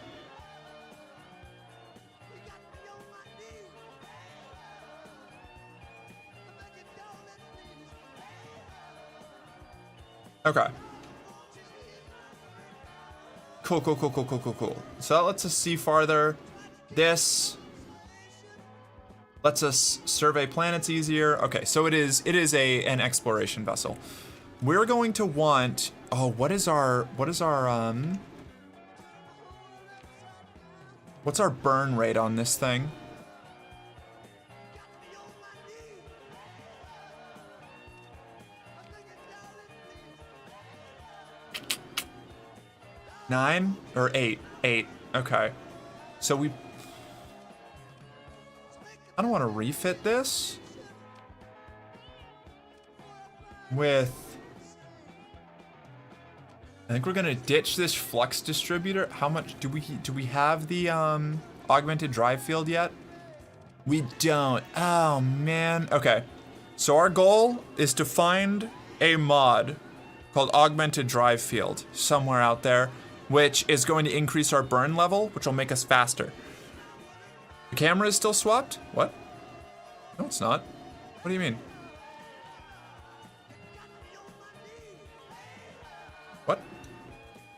Okay. Cool. So that lets us see farther. This lets us survey planets easier. Okay, so it is an exploration vessel. We're going to want, oh, what's our burn rate on this thing? Nine or eight? 8. Okay. So I don't want to refit this with... I think we're gonna ditch this flux distributor. How much do we have the augmented drive field yet? We don't. Oh man. Okay. So our goal is to find a mod called augmented drive field somewhere out there, which is going to increase our burn level, which will make us faster. The camera is still swapped? What? No, it's not. What do you mean? What?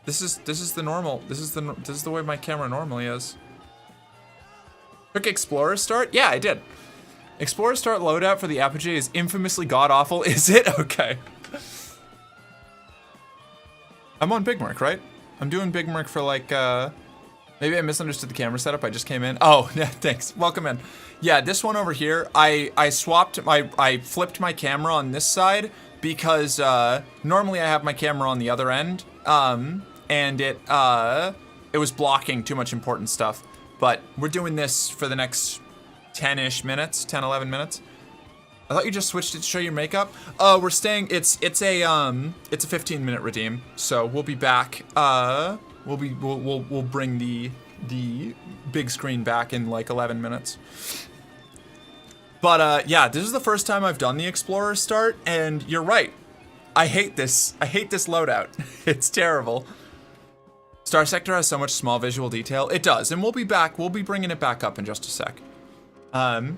This is the normal. This is the way my camera normally is. Quick Explorer start? Yeah, I did. Explorer start loadout for the Apogee is infamously god awful. Is it? Okay. I'm on Big Merc, right? I'm doing Big Merc for like maybe I misunderstood the camera setup. I just came in. Oh, yeah, thanks. Welcome in. Yeah, this one over here, I flipped my camera on this side because normally I have my camera on the other end, and it was blocking too much important stuff. But we're doing this for the next 10-ish minutes, 10, 11 minutes. I thought you just switched it to show your makeup. We're staying. It's a 15-minute redeem, so we'll be back. We'll bring the big screen back in like 11 minutes. But yeah, this is the first time I've done the Explorer start, and you're right. I hate this. I hate this loadout. It's terrible. Star Sector has so much small visual detail. It does, and we'll be back. We'll be bringing it back up in just a sec. I'm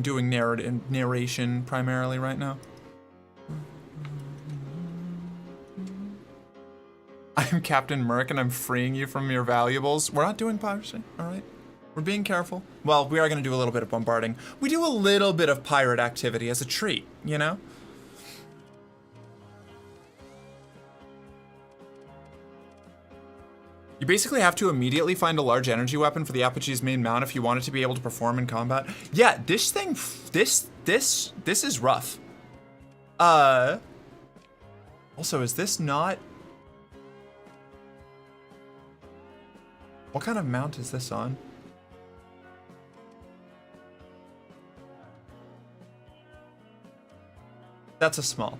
doing narration primarily right now. I'm Captain Merc and I'm freeing you from your valuables. We're not doing piracy, all right? We're being careful. Well, we are going to do a little bit of bombarding. We do a little bit of pirate activity as a treat, you know? You basically have to immediately find a large energy weapon for the Apogee's main mount if you want it to be able to perform in combat. Yeah, this thing, this is rough. Also, is this not... What kind of mount is this on? That's a small.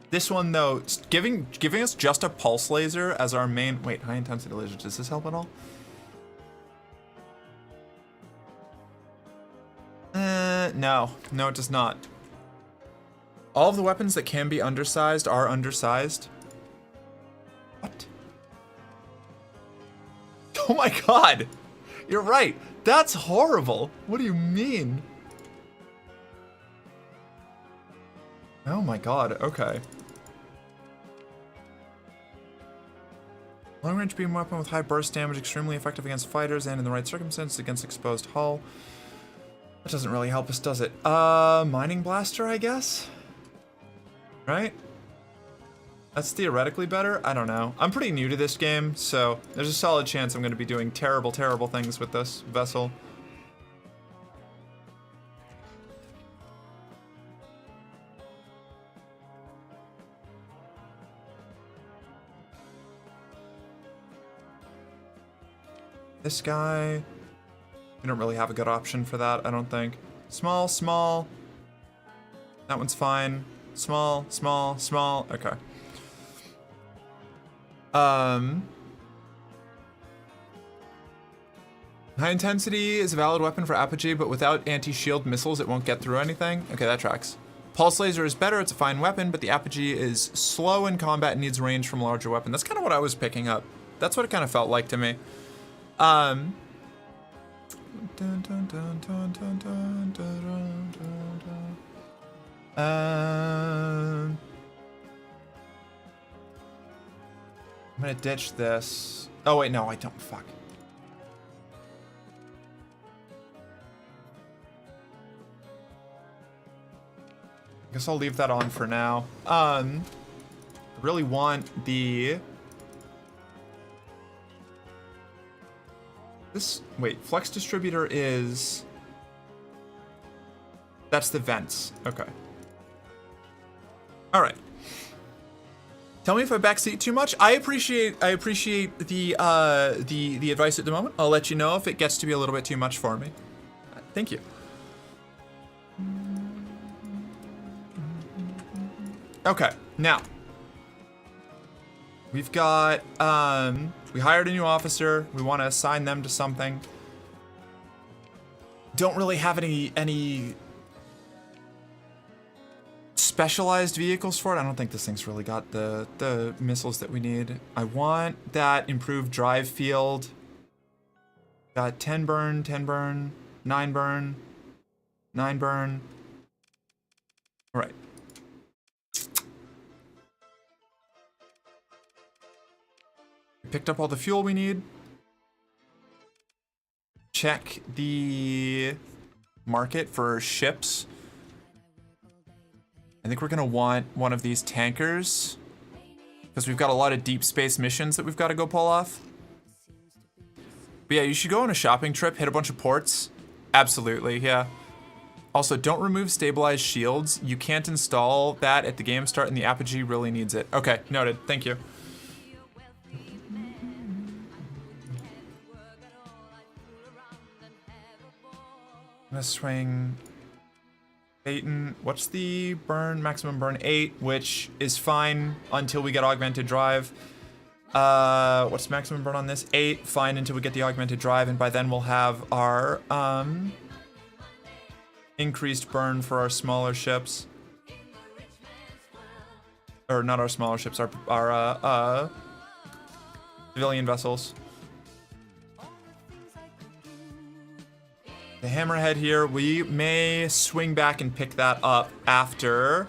This one though, giving us just a pulse laser as our main. Wait, high intensity laser. Does this help at all? No, it does not. All of the weapons that can be undersized are undersized. What? Oh my god! You're right. That's horrible. What do you mean? Oh my god, okay. Long-range beam weapon with high burst damage, extremely effective against fighters and in the right circumstances against exposed hull. That doesn't really help us, does it? Mining blaster, I guess? Right? That's theoretically better? I don't know. I'm pretty new to this game, so there's a solid chance I'm going to be doing terrible, terrible things with this vessel. This guy, we don't really have a good option for that, I don't think. Small, small. That one's fine. Small, small, small. Okay. High intensity is a valid weapon for Apogee, but without anti-shield missiles, it won't get through anything. Okay, that tracks. Pulse laser is better, it's a fine weapon, but the Apogee is slow in combat and needs range from a larger weapon. That's kind of what I was picking up. That's what it kind of felt like to me. I'm gonna ditch this. Oh wait, no, I don't. Fuck. I guess I'll leave that on for now. I really want the... This, wait, flex distributor is... That's the vents. Okay. All right. Tell me if I backseat too much. I appreciate the advice at the moment. I'll let you know if it gets to be a little bit too much for me. Thank you. Okay, now we've got we hired a new officer. We want to assign them to something. Don't really have any specialized vehicles for it. I don't think this thing's really got the missiles that we need. I want that improved drive field. Got 10 burn, 10 burn, 9 burn, 9 burn. All right. We picked up all the fuel we need. Check the market for ships. I think we're gonna want one of these tankers because we've got a lot of deep space missions that we've got to go pull off. But yeah, you should go on a shopping trip, hit a bunch of ports. Absolutely, yeah. Also, don't remove stabilized shields. You can't install that at the game start and the Apogee really needs it. Okay, noted, thank you. I'm gonna swing Peyton. What's the burn? Maximum burn 8, which is fine until we get augmented drive. What's maximum burn on this? 8, fine until we get the augmented drive, and by then we'll have our increased burn for our smaller ships. Or not our smaller ships, our civilian vessels. The hammerhead here, we may swing back and pick that up after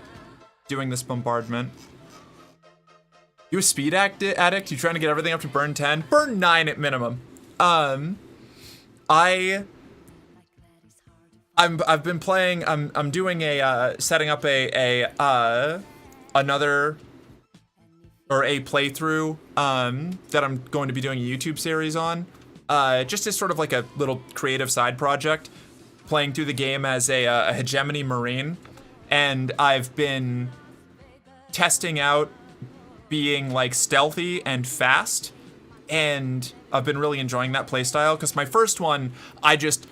doing this bombardment. You a speed addict? You trying to get everything up to burn 10? Burn 9 at minimum. I've been playing, I'm doing a, setting up another or a playthrough that I'm going to be doing a YouTube series on. Just as sort of like a little creative side project, playing through the game as a hegemony marine. And I've been testing out being like stealthy and fast, and I've been really enjoying that playstyle, because my first one, I just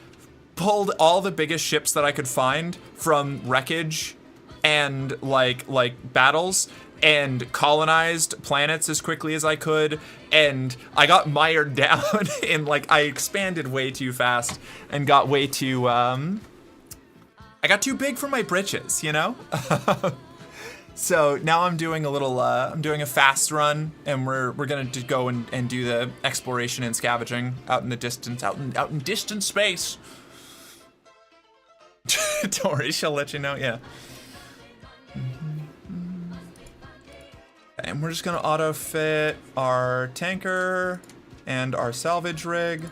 pulled all the biggest ships that I could find from wreckage and like battles, and colonized planets as quickly as I could, and I got mired down in like, I expanded way too fast and got way too I got too big for my britches, you know? So now I'm doing a little, I'm doing a fast run, and we're gonna go and do the exploration and scavenging out in the distance, out in distant space. Don't worry, she'll let you know, yeah. And we're just gonna auto fit our tanker and our salvage rig.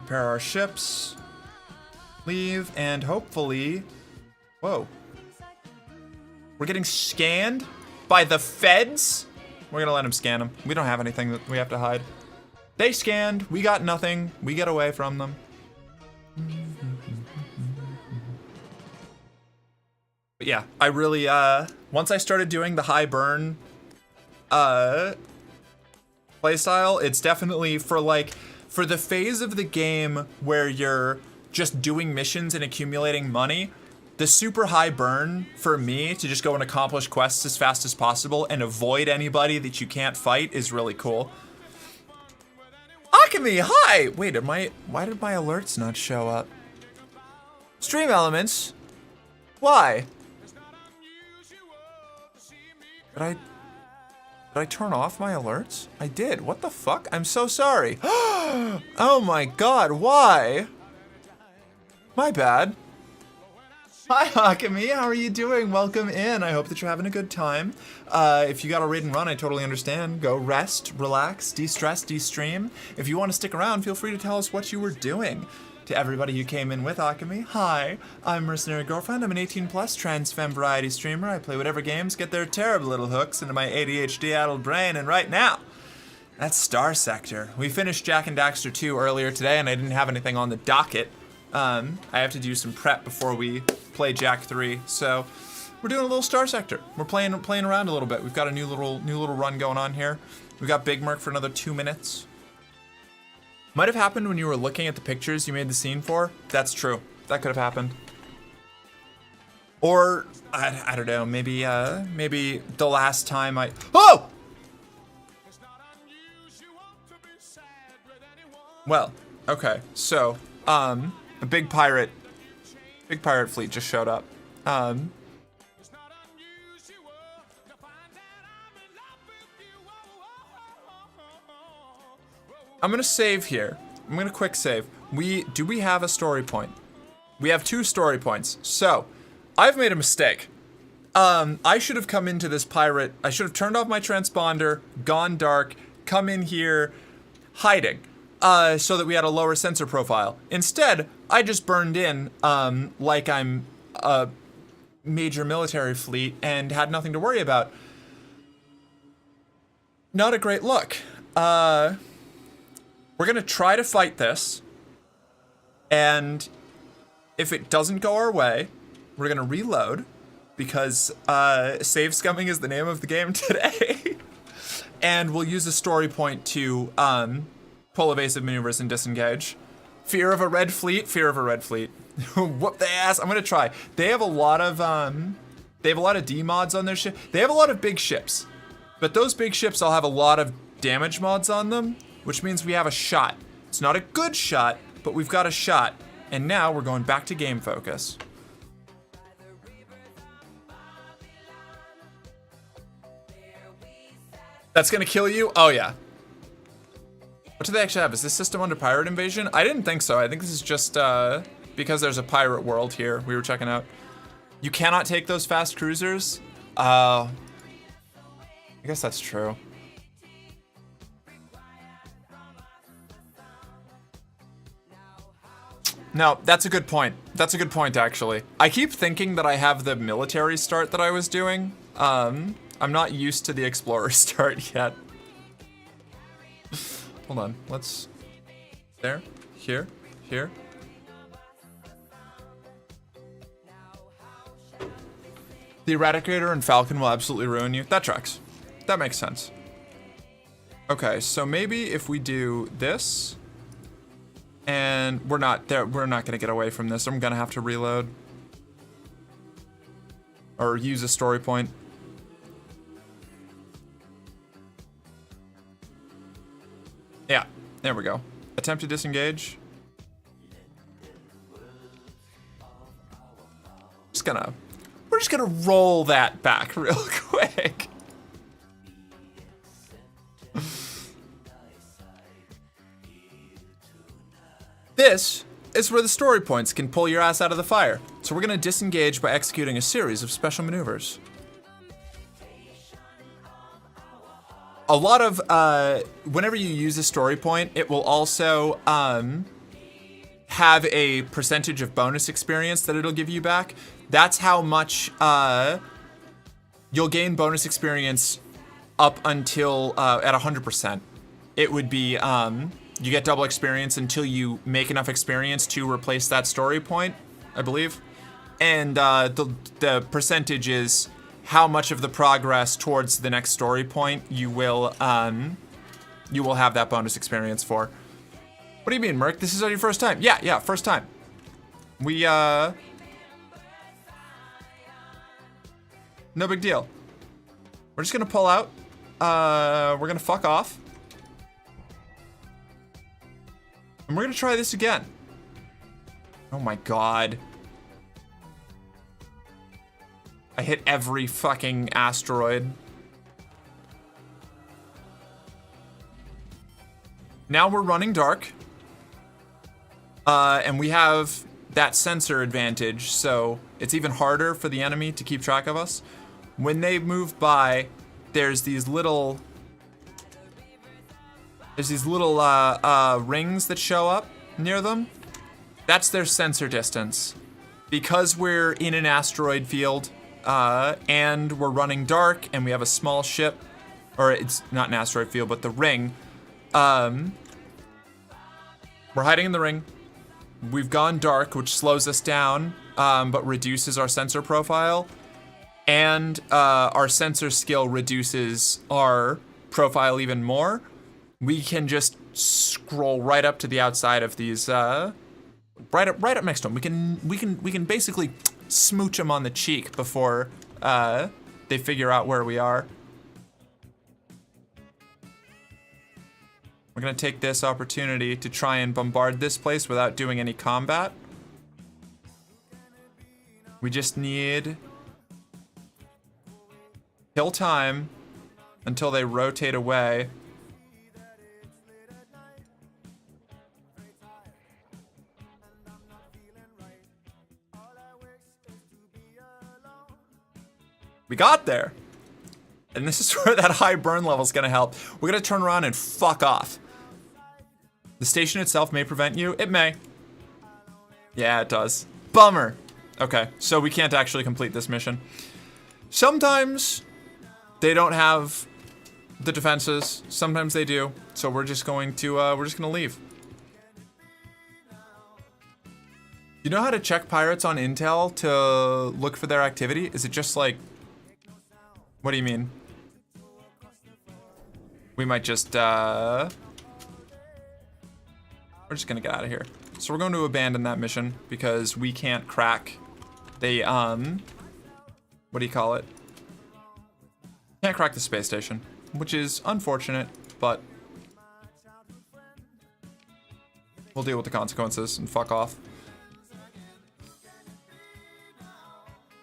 Prepare our ships, leave, and hopefully, whoa. We're getting scanned by the feds? We're gonna let them scan them. We don't have anything that we have to hide. They scanned, we got nothing, we get away from them. But yeah, I really, once I started doing the high burn, playstyle, it's definitely for the phase of the game where you're just doing missions and accumulating money, the super high burn for me to just go and accomplish quests as fast as possible and avoid anybody that you can't fight is really cool. Akemi, hi! Wait, why did my alerts not show up? Stream elements? Why? Did I turn off my alerts? I did. What the fuck? I'm so sorry. Oh my god, why? My bad. Hi, Akemi. How are you doing? Welcome in. I hope that you're having a good time. If you got a raid and run, I totally understand. Go rest, relax, de-stress, de-stream. If you want to stick around, feel free to tell us what you were doing. To everybody who came in with Akemi, hi, I'm Mercenary Girlfriend. I'm an 18+ trans femme variety streamer. I play whatever games get their terrible little hooks into my ADHD-addled brain, and right now, that's Star Sector. We finished Jak and Daxter 2 earlier today, and I didn't have anything on the docket. I have to do some prep before we play Jak 3, so we're doing a little Star Sector. We're playing around a little bit. We've got a new little run going on here. We've got Big Merc for another 2 minutes. Might have happened when you were looking at the pictures you made the scene for. That's true. That could have happened. Or, I don't know, maybe the last time Oh! Well, okay, so, a big pirate fleet just showed up. I'm gonna save here. I'm gonna quick save. Do we have a story point? We have 2 story points. So, I've made a mistake. I should have come into this pirate. I should have turned off my transponder, gone dark, come in here, hiding, so that we had a lower sensor profile. Instead, I just burned in, like I'm a major military fleet and had nothing to worry about. Not a great look. We're gonna try to fight this, and if it doesn't go our way, we're gonna reload, because save scumming is the name of the game today. And we'll use a story point to pull evasive maneuvers and disengage. Fear of a red fleet, fear of a red fleet. Whoop the ass. I'm gonna try. They have a lot of D mods on their ship. They have a lot of big ships, but those big ships all have a lot of damage mods on them, which means we have a shot. It's not a good shot, but we've got a shot. And now we're going back to game focus. That's gonna kill you? Oh yeah. What do they actually have? Is this system under pirate invasion? I didn't think so. I think this is just because there's a pirate world here we were checking out. You cannot take those fast cruisers? I guess that's true. No, that's a good point. That's a good point, actually. I keep thinking that I have the military start that I was doing. I'm not used to the explorer start yet. Hold on, let's... There, here, here. The Eradicator and Falcon will absolutely ruin you. That tracks. That makes sense. Okay, so maybe if we do this... And we're not there. We're not gonna get away from this. I'm gonna have to reload or use a story point. Yeah, there we go. Attempt to disengage. We're just gonna roll that back real quick. This is where the story points can pull your ass out of the fire. So we're gonna disengage by executing a series of special maneuvers. A lot of, whenever you use a story point, it will also have a percentage of bonus experience that it'll give you back. That's how much you'll gain bonus experience up until at 100%. It would be, you get double experience until you make enough experience to replace that story point, I believe. And the percentage is how much of the progress towards the next story point you will have that bonus experience for. What do you mean, Merc? This is your first time? Yeah, first time. We, no big deal. We're just gonna pull out. We're gonna fuck off. And we're gonna try this again. Oh my god. I hit every fucking asteroid. Now we're running dark. And we have that sensor advantage, so it's even harder for the enemy to keep track of us. When they move by, there's these little rings that show up near them. That's their sensor distance. Because we're in an asteroid field, and we're running dark, and we have a small ship, or it's not an asteroid field, but the ring. We're hiding in the ring. We've gone dark, which slows us down, but reduces our sensor profile. And our sensor skill reduces our profile even more. We can just scroll right up to the outside of these, right up next to them. We can basically smooch them on the cheek before they figure out where we are. We're gonna take this opportunity to try and bombard this place without doing any combat. We just need kill time until they rotate away. We got there. And this is where that high burn level is gonna help. We're gonna turn around and fuck off. The station itself may prevent you. It may. Yeah, it does. Bummer. Okay, so we can't actually complete this mission. Sometimes they don't have the defenses. Sometimes they do. So we're just going to, leave. You know how to check pirates on intel to look for their activity? Is it just like, what do you mean? We might just, we're just gonna get out of here. So we're going to abandon that mission because we can't crack the, what do you call it? Can't crack the space station, which is unfortunate, but we'll deal with the consequences and fuck off.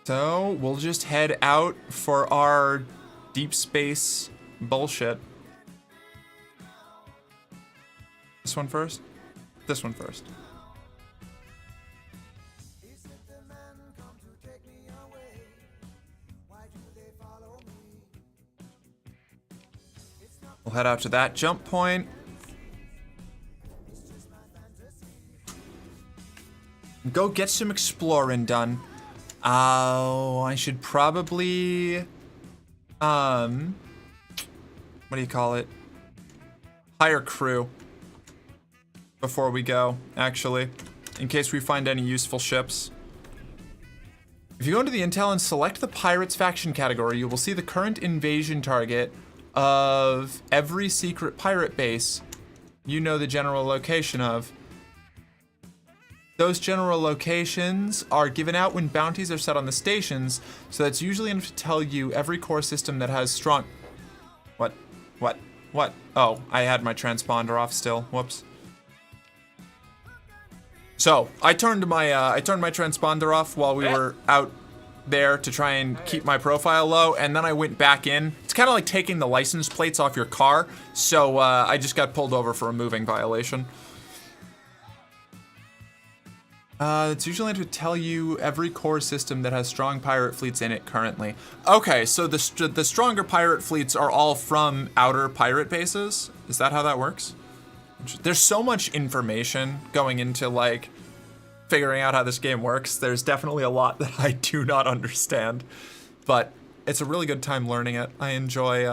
So we'll just head out for our deep space bullshit. This one first? This one first. We'll head out to that jump point. Go get some exploring done. Oh, I should probably, what do you call it? Hire crew before we go, actually, in case we find any useful ships. If you go into the intel and select the Pirates faction category, you will see the current invasion target of every secret pirate base you know the general location of. Those general locations are given out when bounties are set on the stations, so that's usually enough to tell you every core system that has strong... What? Oh, I had my transponder off still. Whoops. So, I turned my transponder off while we were out there to try and keep my profile low, and then I went back in. It's kind of like taking the license plates off your car, so I just got pulled over for a moving violation. It's usually to tell you every core system that has strong pirate fleets in it currently. Okay, so the stronger pirate fleets are all from outer pirate bases? Is that how that works? There's so much information going into, like, figuring out how this game works. There's definitely a lot that I do not understand, but it's a really good time learning it. I enjoy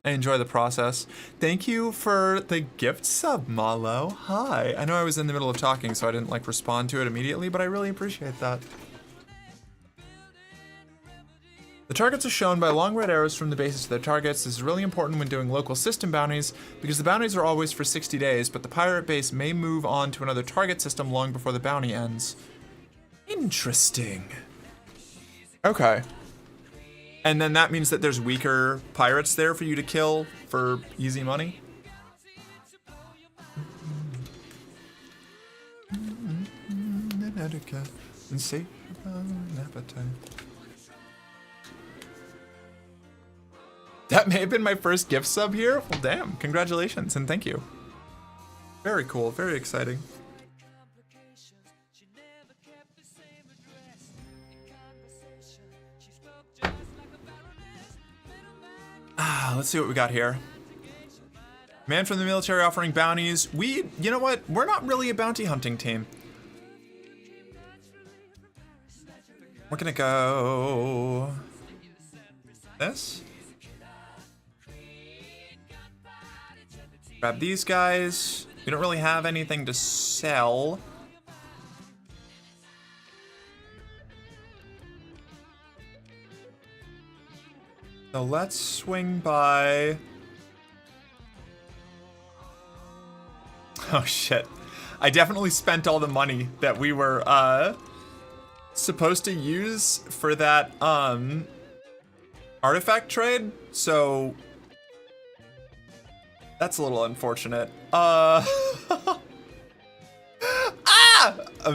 the process. Thank you for the gift sub, Malo. Hi. I know I was in the middle of talking, so I didn't like respond to it immediately, but I really appreciate that. The targets are shown by long red arrows from the bases to their targets. This is really important when doing local system bounties, because the bounties are always for 60 days, but the pirate base may move on to another target system long before the bounty ends. Interesting. Okay. And then that means that there's weaker pirates there for you to kill for easy money? That may have been my first gift sub here. Well, damn, congratulations and thank you. Very cool, very exciting. Let's see what we got here. Man from the military offering bounties. You know what? We're not really a bounty hunting team. We're gonna go this. Grab these guys. We don't really have anything to sell. So let's swing by. Oh shit. I definitely spent all the money that we were supposed to use for that artifact trade, so that's a little unfortunate. I'm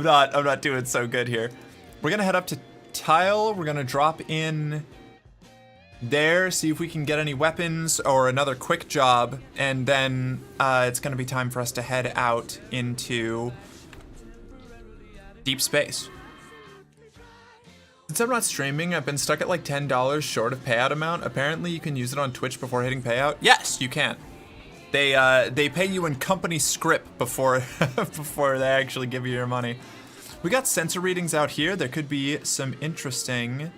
not doing so good here. We're gonna head up to Tile. We're gonna drop in there, see if we can get any weapons or another quick job, and then it's gonna be time for us to head out into deep space. Since I'm not streaming, I've been stuck at like $10 short of payout amount. Apparently you can use it on Twitch before hitting payout. Yes, you can. They pay you in company script before before they actually give you your money. We got sensor readings out here. There could be some interesting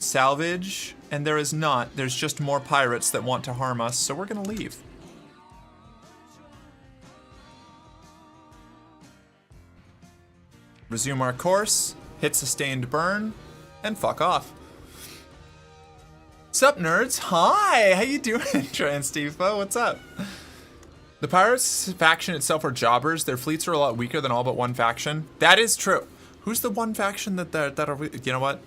salvage, and there is not. There's just more pirates that want to harm us, so we're gonna leave. Resume our course, hit sustained burn, and fuck off. Sup, nerds? Hi! How you doing, Transtifo? What's up? The pirates faction itself are jobbers. Their fleets are a lot weaker than all but one faction. That is true. Who's the one faction that are... You know what?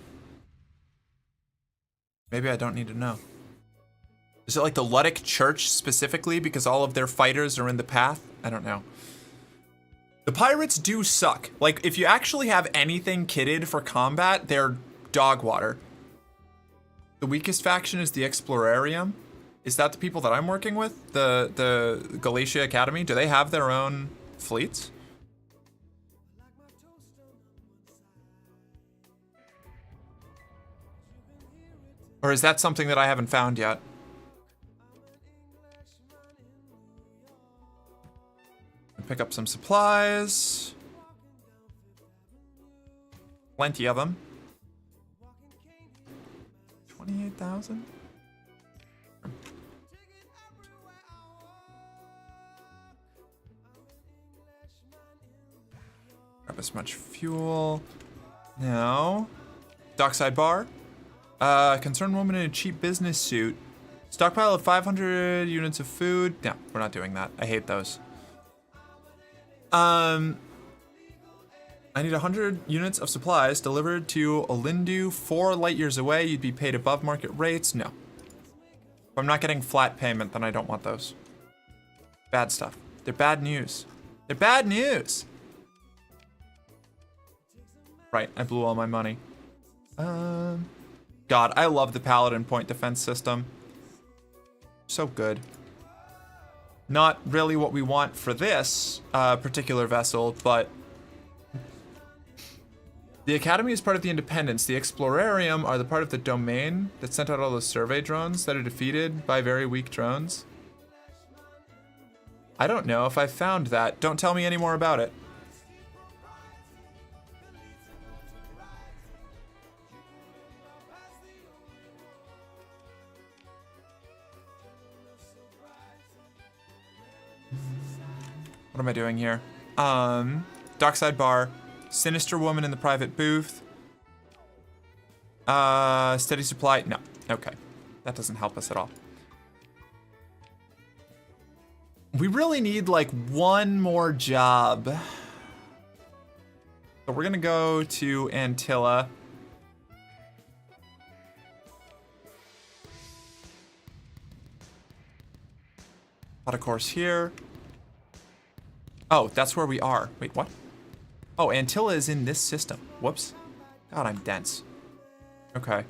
Maybe I don't need to know. Is it like the Ludic Church specifically because all of their fighters are in the path? I don't know. The pirates do suck. Like, if you actually have anything kitted for combat, they're dog water. The weakest faction is the Explorarium. Is that the people that I'm working with? The Galatia Academy? Do they have their own fleets? Or is that something that I haven't found yet? Pick up some supplies. Plenty of them. 28,000? Grab as much fuel. No. Dockside bar. Concerned woman in a cheap business suit. Stockpile of 500 units of food. No, we're not doing that. I hate those. I need 100 units of supplies delivered to Olindu 4 light years away. You'd be paid above market rates. No. If I'm not getting flat payment, then I don't want those. Bad stuff. They're bad news. They're bad news. Right, I blew all my money. God, I love the Paladin point defense system. So good. Not really what we want for this particular vessel, but the Academy is part of the Independence. The Explorarium are the part of the Domain that sent out all those survey drones that are defeated by very weak drones. I don't know if I found that. Don't tell me any more about it. What am I doing here? Dockside bar. Sinister woman in the private booth. Steady supply. No. Okay. That doesn't help us at all. We really need like one more job. So we're gonna go to Antilla. Plot a course here. Oh, that's where we are. Wait, what? Oh, Antilla is in this system. Whoops. God, I'm dense. Okay.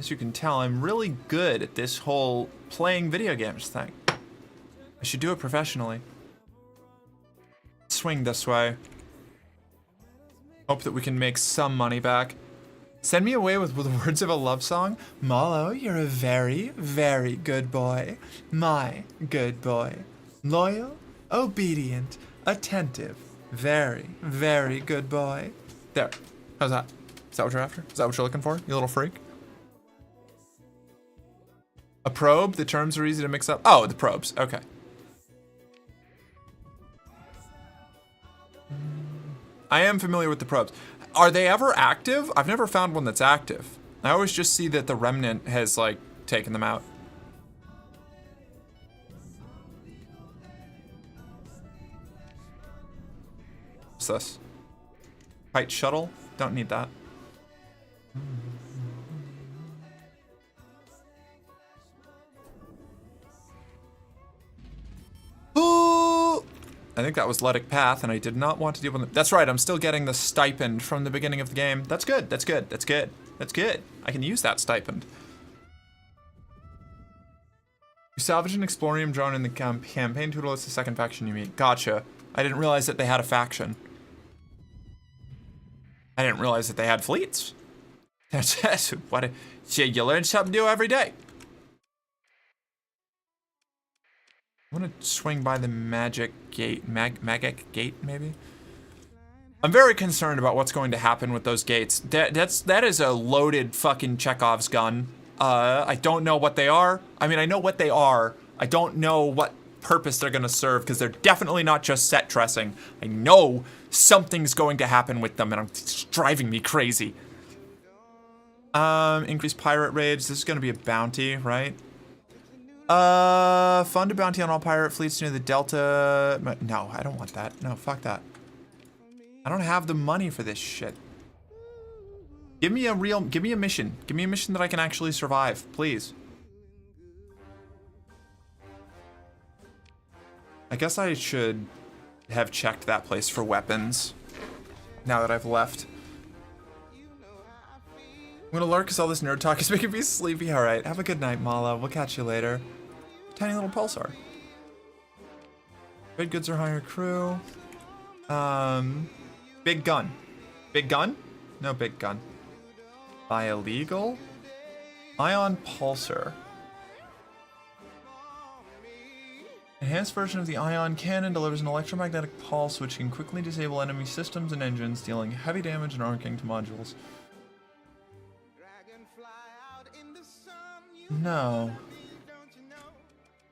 As you can tell, I'm really good at this whole playing video games thing. I should do it professionally. Swing this way. Hope that we can make some money back. Send me away with the words of a love song. Mallow, you're a very, very good boy. My good boy. Loyal, obedient, attentive. Very, very good boy. There. How's that? Is that what you're after? Is that what you're looking for, you little freak? A probe? The terms are easy to mix up. Oh, the probes. Okay. I am familiar with the probes. Are they ever active? I've never found one that's active. I always just see that the Remnant has, like, taken them out. What's this? Fight shuttle? Don't need that. Ooh! I think that was Letic Path, and I did not want to deal with it. That's right, I'm still getting the stipend from the beginning of the game. That's good, that's good, that's good, that's good. I can use that stipend. You salvage an Explorium drone in the campaign tool. It's the second faction you meet. Gotcha. I didn't realize that they had a faction. I didn't realize that they had fleets. What? You learn something new every day. I want to swing by the magic gate, magic gate, maybe? I'm very concerned about what's going to happen with those gates. That is a loaded fucking Chekhov's gun. I don't know what they are. I mean, I know what they are. I don't know what purpose they're gonna serve, because they're definitely not just set dressing. I know something's going to happen with them, and it's driving me crazy. Increase pirate raids. This is gonna be a bounty, right? Fund a bounty on all pirate fleets near the Delta. No, I don't want that. No, fuck that. I don't have the money for this shit. Give me a mission. Give me a mission that I can actually survive, please. I guess I should have checked that place for weapons now that I've left. I'm gonna lurk because all this nerd talk is making me sleepy. All right, have a good night, Mala. We'll catch you later. Tiny little pulsar. Trade goods are higher crew. Big gun. Big gun? No big gun. Buy illegal? Ion pulsar. Enhanced version of the ion cannon delivers an electromagnetic pulse which can quickly disable enemy systems and engines, dealing heavy damage and arcing to modules. No.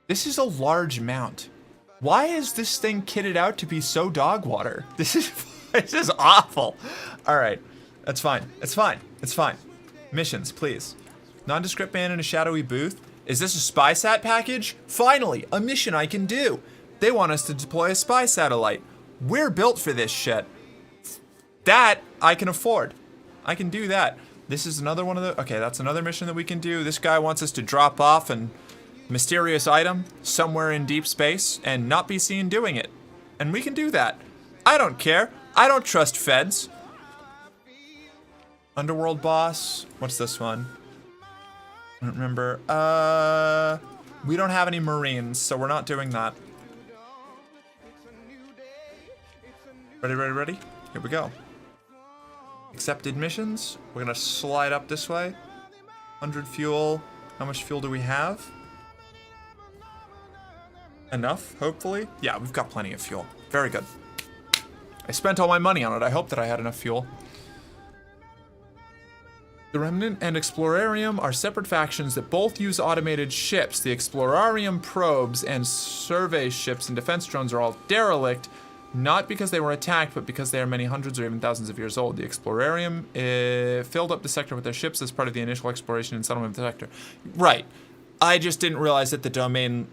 This is a large mount. Why is this thing kitted out to be so dog water? This is awful. All right, that's fine. It's fine. It's fine. Missions, please. Nondescript man in a shadowy booth. Is this a spy sat package? Finally, a mission I can do. They want us to deploy a spy satellite. We're built for this shit. That I can afford. I can do that. This is another one of the, okay, that's another mission that we can do. This guy wants us to drop off a mysterious item somewhere in deep space and not be seen doing it. And we can do that. I don't care. I don't trust feds. Underworld boss. What's this one? I don't remember. We don't have any Marines, so we're not doing that. Ready, ready, ready? Here we go. Accepted missions. We're gonna slide up this way. 100 fuel. How much fuel do we have? Enough, hopefully. Yeah, we've got plenty of fuel. Very good. I spent all my money on it. I hope that I had enough fuel. The Remnant and Explorarium are separate factions that both use automated ships. The Explorarium probes and survey ships and defense drones are all derelict, not because they were attacked, but because they are many hundreds or even thousands of years old. The Explorarium filled up the sector with their ships as part of the initial exploration and settlement of the sector. Right. I just didn't realize that the domain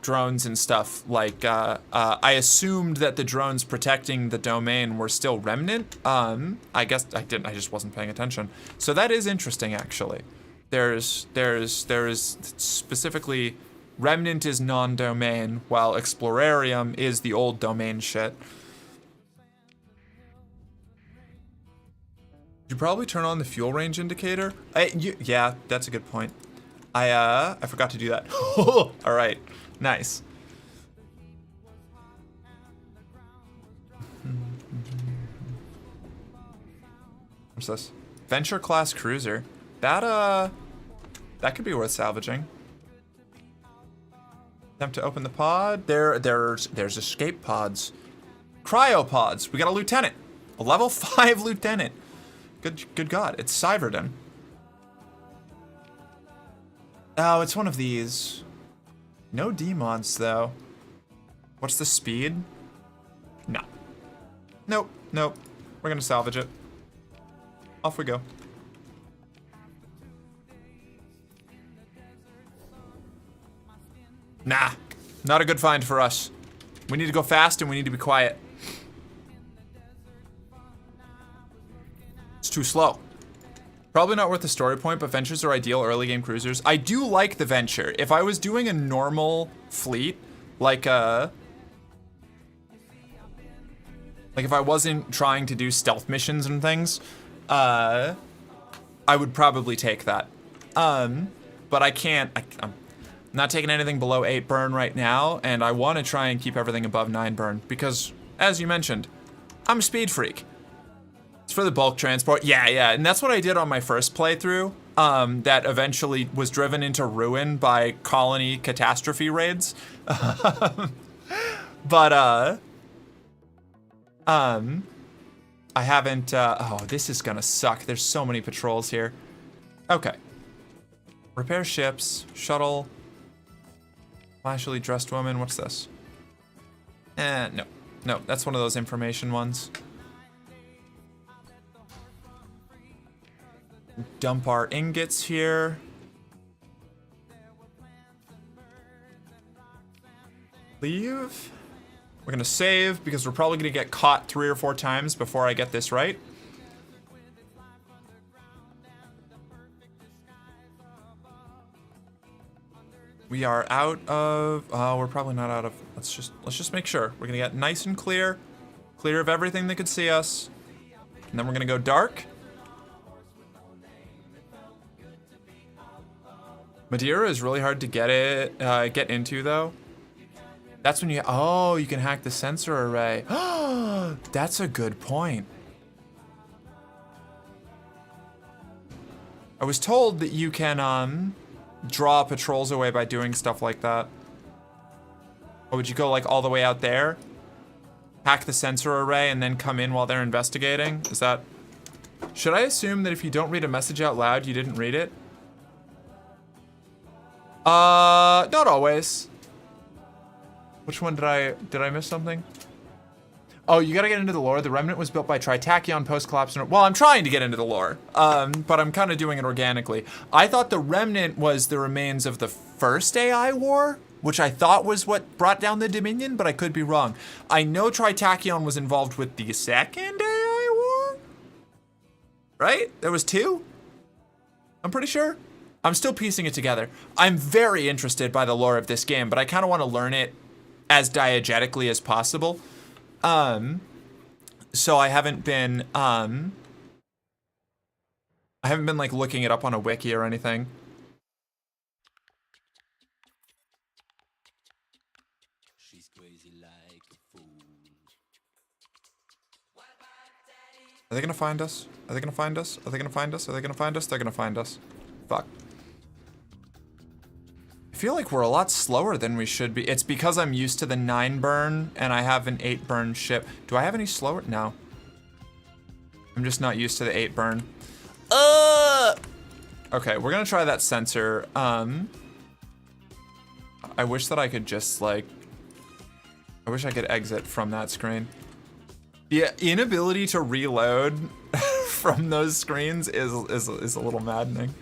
drones and stuff, like, I assumed that the drones protecting the domain were still Remnant. I guess I didn't, I just wasn't paying attention. So that is interesting, actually. There's specifically, Remnant is non-domain, while Explorarium is the old domain shit. You probably turn on the fuel range indicator. Yeah, that's a good point. I forgot to do that. All right, nice. What's this? Venture class cruiser. That could be worth salvaging. Attempt to open the pod. There's escape pods. Cryopods. We got a lieutenant. A level 5 lieutenant. Good God, it's Syverden. Oh, it's one of these. No D-mods, though. What's the speed? No. Nope, nope. We're gonna salvage it. Off we go. Nah, not a good find for us. We need to go fast and we need to be quiet. It's too slow. Probably not worth the story point, but Ventures are ideal early game cruisers. I do like the Venture. If I was doing a normal fleet, like if I wasn't trying to do stealth missions and things, I would probably take that. But I can't, I'm not taking anything below 8 burn right now, and I want to try and keep everything above 9 burn, because, as you mentioned, I'm a speed freak. It's for the bulk transport. Yeah, and that's what I did on my first playthrough, that eventually was driven into ruin by colony catastrophe raids. But, I haven't, oh, this is gonna suck. There's so many patrols here. Okay. Repair ships, shuttle, flashily dressed woman, what's this? No, that's one of those information ones. Dump our ingots here. Leave. We're gonna save because we're probably gonna get caught 3 or 4 times before I get this right. We are out of, we're probably not out of, let's just make sure. We're gonna get nice and clear of everything that could see us. And then we're gonna go dark. Madeira is really hard to get into though. That's when you can hack the sensor array. That's a good point. I was told that you can draw patrols away by doing stuff like that. Or would you go like all the way out there, hack the sensor array, and then come in while they're investigating? Is that... Should I assume that if you don't read a message out loud, you didn't read it? Not always. Which one did I miss something? Oh, you gotta get into the lore. The Remnant was built by Tritachyon post-collapse. Well, I'm trying to get into the lore, but I'm kind of doing it organically. I thought the Remnant was the remains of the first AI war, which I thought was what brought down the Dominion, but I could be wrong. I know Tritachyon was involved with the second AI war, right? There was 2? I'm pretty sure. I'm still piecing it together. I'm very interested by the lore of this game, but I kind of want to learn it as diegetically as possible. So I haven't been like looking it up on a wiki or anything. She's crazy like a fool. Are they gonna find us? Are they gonna find us? Are they gonna find us? Are they gonna find us? They're gonna find us. Fuck. I feel like we're a lot slower than we should be. It's because I'm used to the 9 burn and I have an 8 burn ship. Do I have any slower? No. I'm just not used to the 8 burn. Okay, we're gonna try that sensor. I wish that I could just like, I wish I could exit from that screen. The inability to reload from those screens is a little maddening.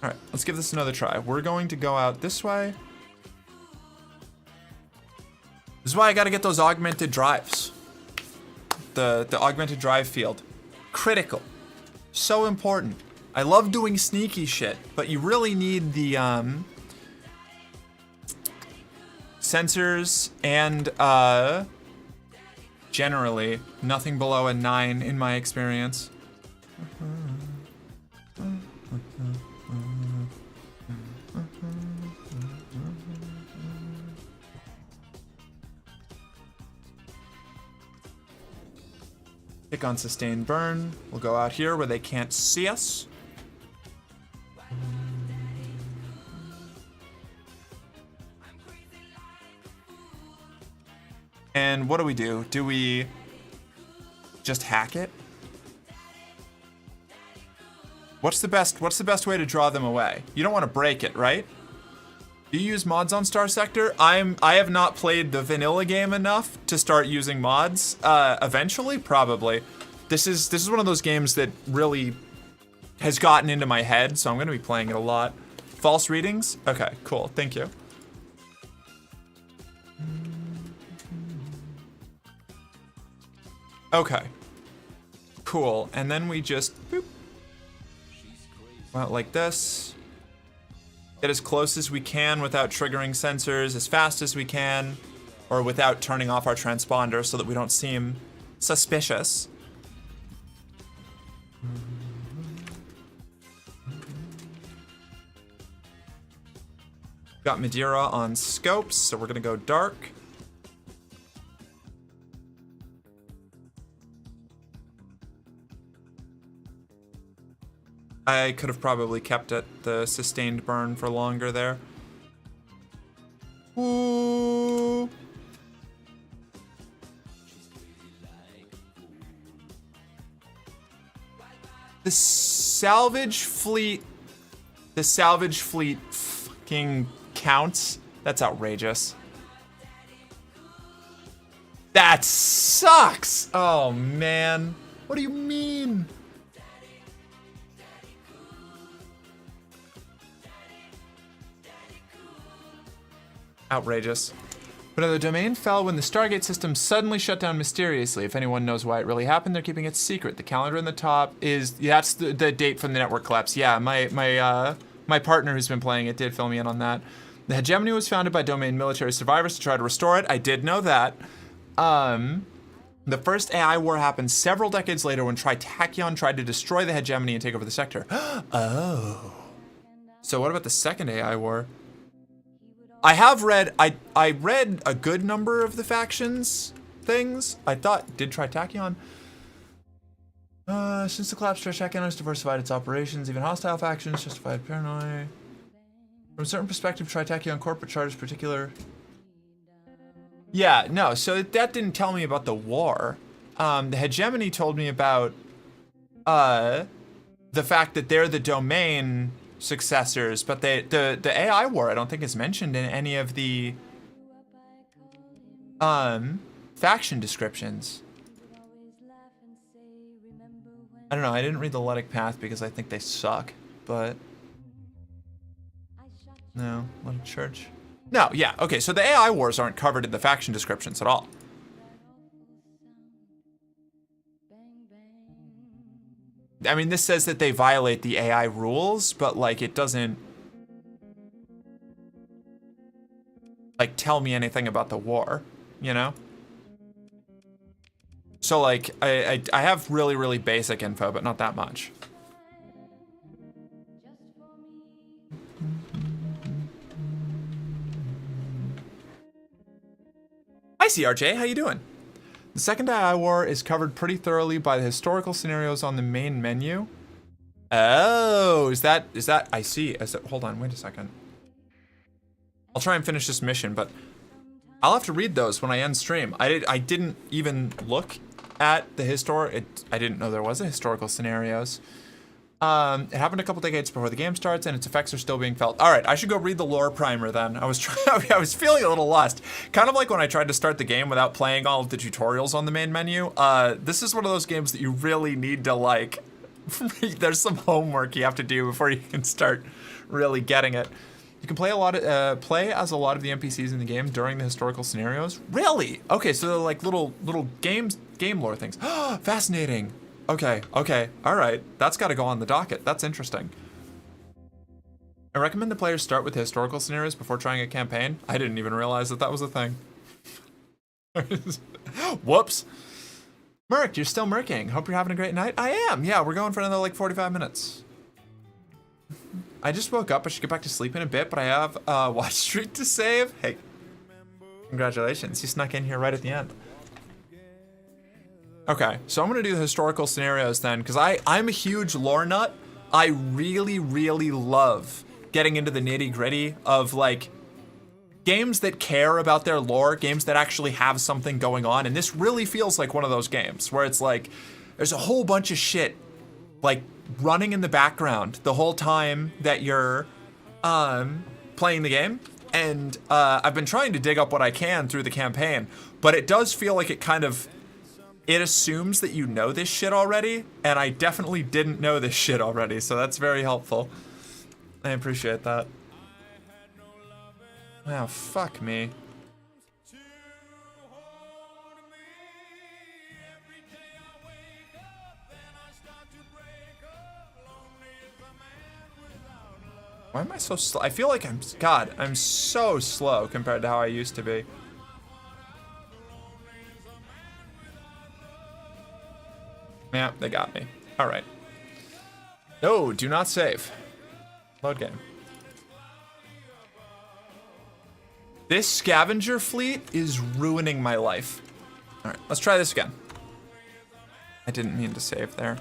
All right, let's give this another try. We're going to go out this way. This is why I gotta get those augmented drives. The augmented drive field. Critical. So important. I love doing sneaky shit, but you really need the sensors and generally nothing below a 9 in my experience. Pick on sustained burn. We'll go out here where they can't see us. And what do? Do we just hack it? What's the best way to draw them away? You don't want to break it, right? Do you use mods on Star Sector? I have not played the vanilla game enough to start using mods. Eventually, probably. This is one of those games that really has gotten into my head, so I'm gonna be playing it a lot. False readings? Okay, cool, thank you. Okay, cool, and then we just boop. Go out like this. Get as close as we can without triggering sensors, as fast as we can, or without turning off our transponder so that we don't seem suspicious. Got Madeira on scopes, so we're gonna go dark. I could have probably kept it the sustained burn for longer there. Ooh. The salvage fleet fucking counts? That's outrageous. That sucks! Oh man, what do you mean? Outrageous. But the domain fell when the Stargate system suddenly shut down mysteriously. If anyone knows why it really happened, they're keeping it secret. The calendar in the top is, that's the date from the network collapse. Yeah, my partner who's been playing it did fill me in on that. The hegemony was founded by domain military survivors to try to restore it. I did know that. The first AI war happened several decades later when Tritachyon tried to destroy the hegemony and take over the sector. Oh. So what about the second AI war? I have read, I read a good number of the factions things. I thought, did Tritachyon? Since the collapse, Tritachyon has diversified its operations, even hostile factions justified paranoia. From a certain perspective, try Tachyon corporate charters particular. Yeah, no, so that didn't tell me about the war. The hegemony told me about the fact that they're the domain successors, but the AI war I don't think is mentioned in any of the faction descriptions. I don't know, I didn't read the Letic Path because I think they suck, but no, Letic Church. No, yeah, okay, so the AI wars aren't covered in the faction descriptions at all. I mean, this says that they violate the AI rules, but like it doesn't like tell me anything about the war, you know? So like I have really, really basic info, but not that much. Hi CRJ, how you doing? The second AI war is covered pretty thoroughly by the historical scenarios on the main menu. Oh, is that, I see. Hold on, wait a second. I'll try and finish this mission, but I'll have to read those when I end stream. I didn't even look at the I didn't know there was a historical scenarios. It happened a couple decades before the game starts, and its effects are still being felt. All right, I should go read the lore primer then. I was feeling a little lost, kind of like when I tried to start the game without playing all of the tutorials on the main menu. This is one of those games that you really need to like. There's some homework you have to do before you can start really getting it. You can play as a lot of the NPCs in the game during the historical scenarios. Really? Okay, so they're like little game lore things. Fascinating. Okay, all right. That's got to go on the docket. That's interesting. I recommend the players start with historical scenarios before trying a campaign. I didn't even realize that was a thing. Whoops. Merc, you're still merking. Hope you're having a great night. I am. Yeah, we're going for another like 45 minutes. I just woke up. I should get back to sleep in a bit, but I have a watch streak to save. Hey, congratulations. You snuck in here right at the end. Okay, so I'm gonna do the historical scenarios then, because I'm a huge lore nut. I really, really love getting into the nitty-gritty of like games that care about their lore, games that actually have something going on, and this really feels like one of those games where it's like there's a whole bunch of shit like running in the background the whole time that you're playing the game. And I've been trying to dig up what I can through the campaign, but it does feel like it assumes that you know this shit already, and I definitely didn't know this shit already, so that's very helpful. I appreciate that. Oh, fuck me. Why am I so slow? I feel like I'm so slow compared to how I used to be. Yeah, they got me. All right. No, do not save. Load game. This scavenger fleet is ruining my life. All right, let's try this again. I didn't mean to save there.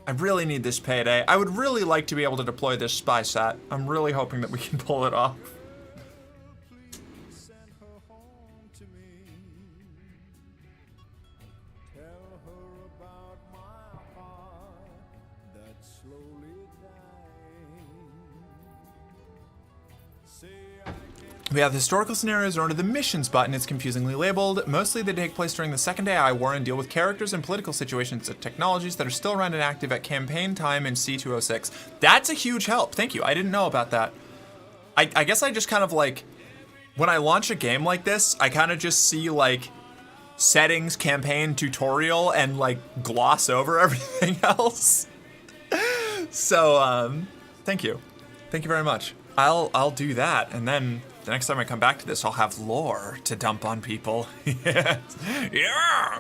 I really need this payday. I would really like to be able to deploy this spy sat. I'm really hoping that we can pull it off. We have the historical scenarios are under the missions button. It's confusingly labeled. Mostly they take place during the Second AI War and deal with characters and political situations and technologies that are still around and active at campaign time in C206. That's a huge help. Thank you. I didn't know about that. I guess I just kind of like, when I launch a game like this, I kind of just see like settings, campaign, tutorial, and like gloss over everything else. So, thank you. Thank you very much. I'll do that, and then the next time I come back to this, I'll have lore to dump on people. Yes. Yeah!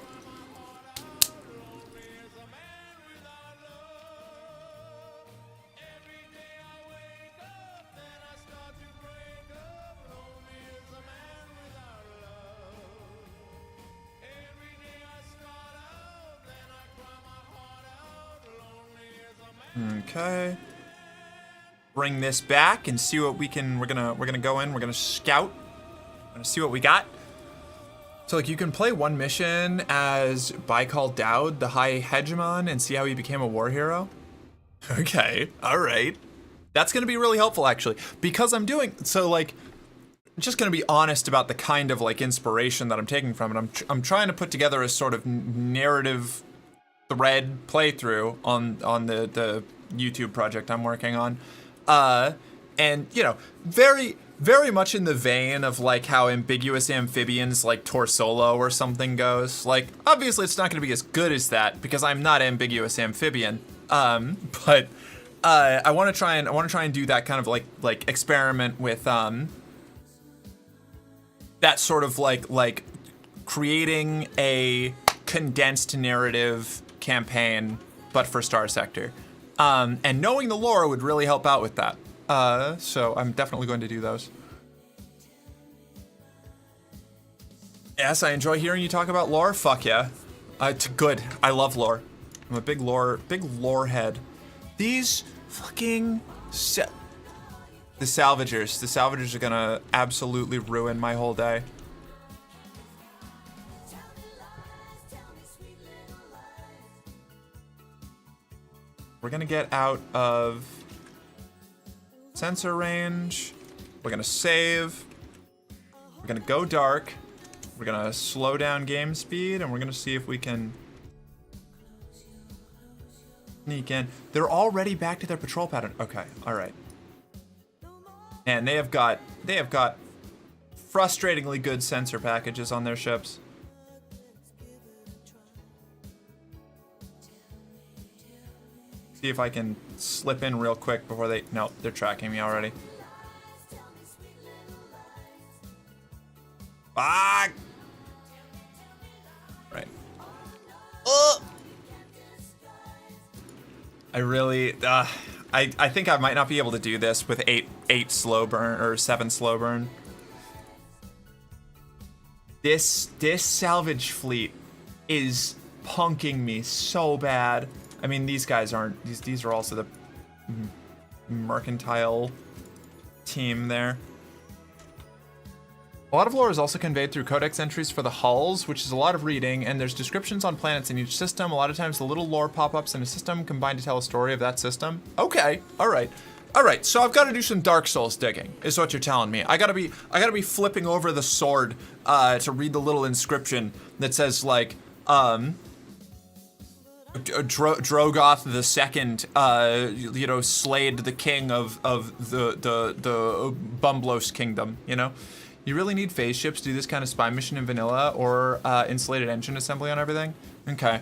Okay. Bring this back and see what we can. We're gonna go in. We're gonna scout. We're gonna see what we got. So like you can play one mission as Baikal Daud, the High Hegemon, and see how he became a war hero. Okay, all right. That's gonna be really helpful actually, because I'm doing so like. Just gonna be honest about the kind of like inspiration that I'm taking from it. I'm trying to put together a sort of narrative thread playthrough on the YouTube project I'm working on, and you know, very much in the vein of like how Ambiguous Amphibians like Torsolo or something goes. Like obviously it's not gonna be as good as that because I'm not Ambiguous Amphibian, but I want to try and do that kind of like experiment with that sort of like creating a condensed narrative campaign, but for Star Sector. And knowing the lore would really help out with that. So I'm definitely going to do those. Yes, I enjoy hearing you talk about lore. Fuck yeah. It's good. I love lore. I'm a big lore head. These fucking the salvagers are gonna absolutely ruin my whole day. We're gonna get out of sensor range. We're gonna save. We're gonna go dark. We're gonna slow down game speed, and we're gonna see if we can sneak in. They're already back to their patrol pattern. Okay, all right. And they have got frustratingly good sensor packages on their ships. See if I can slip in real quick before they... No, they're tracking me already. Fuck! Right. I really... I think I might not be able to do this with 8 slow burn or 7 slow burn. This salvage fleet is punking me so bad. I mean, these guys aren't. These are also the mercantile team there. A lot of lore is also conveyed through codex entries for the hulls, which is a lot of reading, and there's descriptions on planets in each system. A lot of times the little lore pop-ups in a system combine to tell a story of that system. Okay, all right. All right, so I've got to do some Dark Souls digging, is what you're telling me. I gotta be flipping over the sword to read the little inscription that says like Drogoth the Second, you know, slayed the king of the Bumblos kingdom. You know, you really need phase ships to do this kind of spy mission in vanilla or insulated engine assembly on everything. Okay.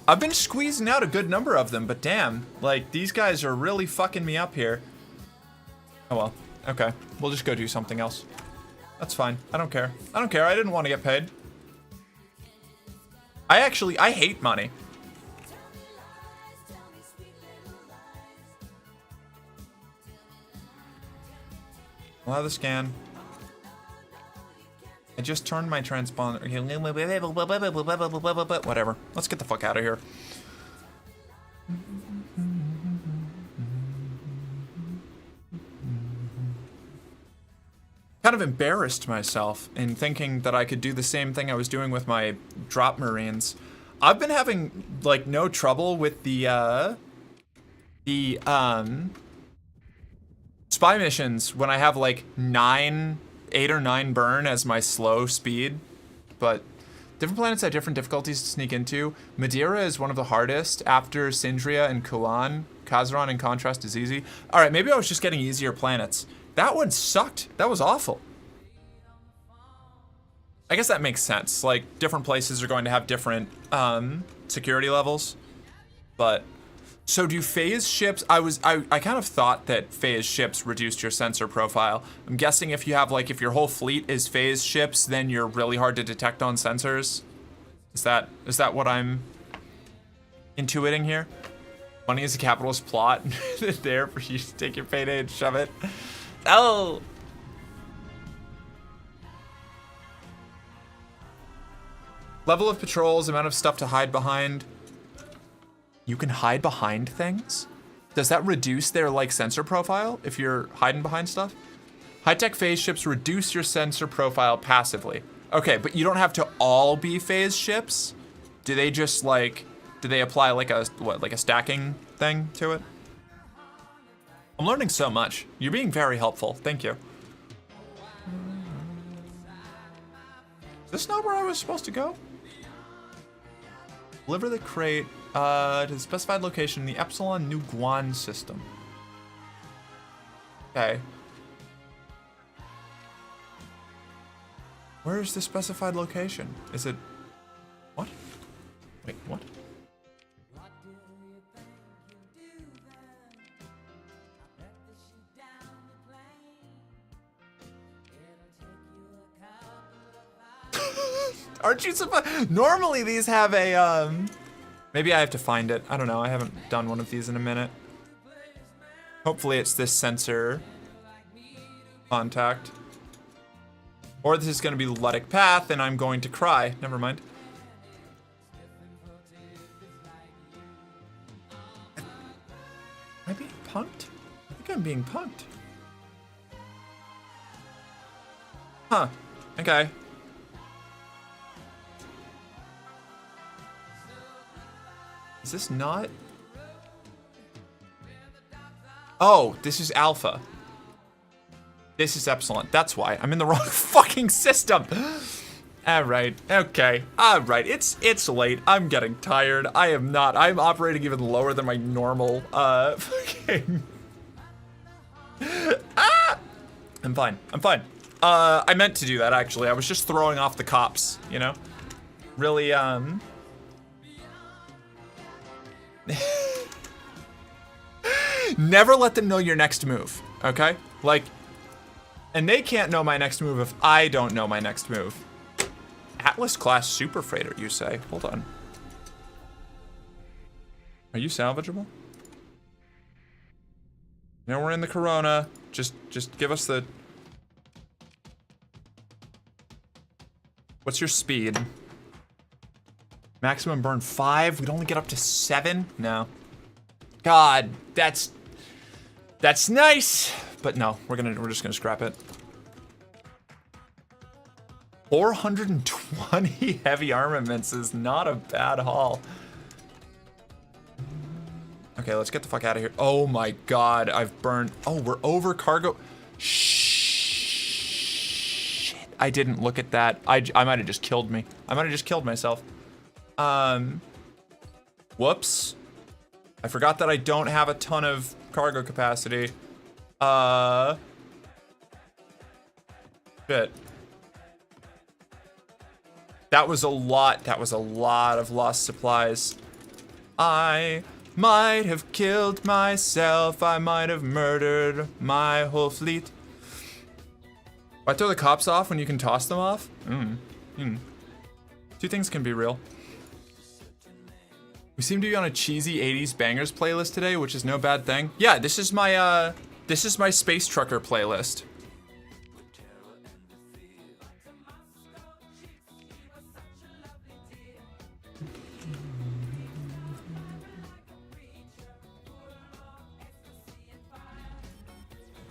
I've been squeezing out a good number of them, but damn, like these guys are really fucking me up here. Oh well, okay. We'll just go do something else. That's fine. I don't care. I don't care. I didn't want to get paid. I hate money. Allow the scan. I just turned my transponder. Whatever. Let's get the fuck out of here. Kind of embarrassed myself in thinking that I could do the same thing I was doing with my drop marines. I've been having like no trouble with the spy missions when I have like 8 or 9 burn as my slow speed, but different planets have different difficulties to sneak into. Madeira is one of the hardest after Sindria and Kulan. Kazaron in contrast is easy. All right, maybe I was just getting easier planets. That one sucked. That was awful. I guess that makes sense. Like, different places are going to have different security levels. But, so do phase ships, I kind of thought that phase ships reduced your sensor profile. I'm guessing if you have, like, if your whole fleet is phase ships, then you're really hard to detect on sensors. Is that what I'm intuiting here? Money is a capitalist plot. There for you to take your payday and shove it. Oh! Level of patrols, amount of stuff to hide behind. You can hide behind things? Does that reduce their like sensor profile if you're hiding behind stuff? High-tech phase ships reduce your sensor profile passively. Okay, but you don't have to all be phase ships. Do they just like, do they apply like a, what, like a stacking thing to it? I'm learning so much. You're being very helpful. Thank you. Is this not where I was supposed to go? Deliver the crate to the specified location in the Epsilon New Guan system. Okay. Where is the specified location? Is it... What? Wait, what? Aren't you supposed... Normally these have a, maybe I have to find it. I don't know. I haven't done one of these in a minute. Hopefully it's this sensor contact. Or this is going to be the Ludic path and I'm going to cry. Never mind. Am I being punked? I think I'm being punked. Huh. Okay. Is this not? Oh, this is Alpha. This is Epsilon. That's why. I'm in the wrong fucking system. Alright. Okay. Alright. It's late. I'm getting tired. I am not. I'm operating even lower than my normal fucking I'm fine. I'm fine. I meant to do that actually. I was just throwing off the cops, you know? Really, never let them know your next move, okay? Like, and they can't know my next move if I don't know my next move. Atlas class super freighter, you say? Hold on. Are you salvageable? Now we're in the Corona. Just give us the... What's your speed? Maximum burn 5? We'd only get up to 7? No. God, that's nice. But no, we're just gonna scrap it. 420 heavy armaments is not a bad haul. Okay, let's get the fuck out of here. Oh my god, I've burned. Oh, we're over cargo. Shit, I didn't look at that. I might have just killed me. I might have just killed myself. Whoops. I forgot that I don't have a ton of cargo capacity. Shit. That was a lot of lost supplies. I might have killed myself. I might have murdered my whole fleet. Why throw the cops off when you can toss them off? Two things can be real. We seem to be on a cheesy 80s bangers playlist today, which is no bad thing. Yeah, this is my space trucker playlist.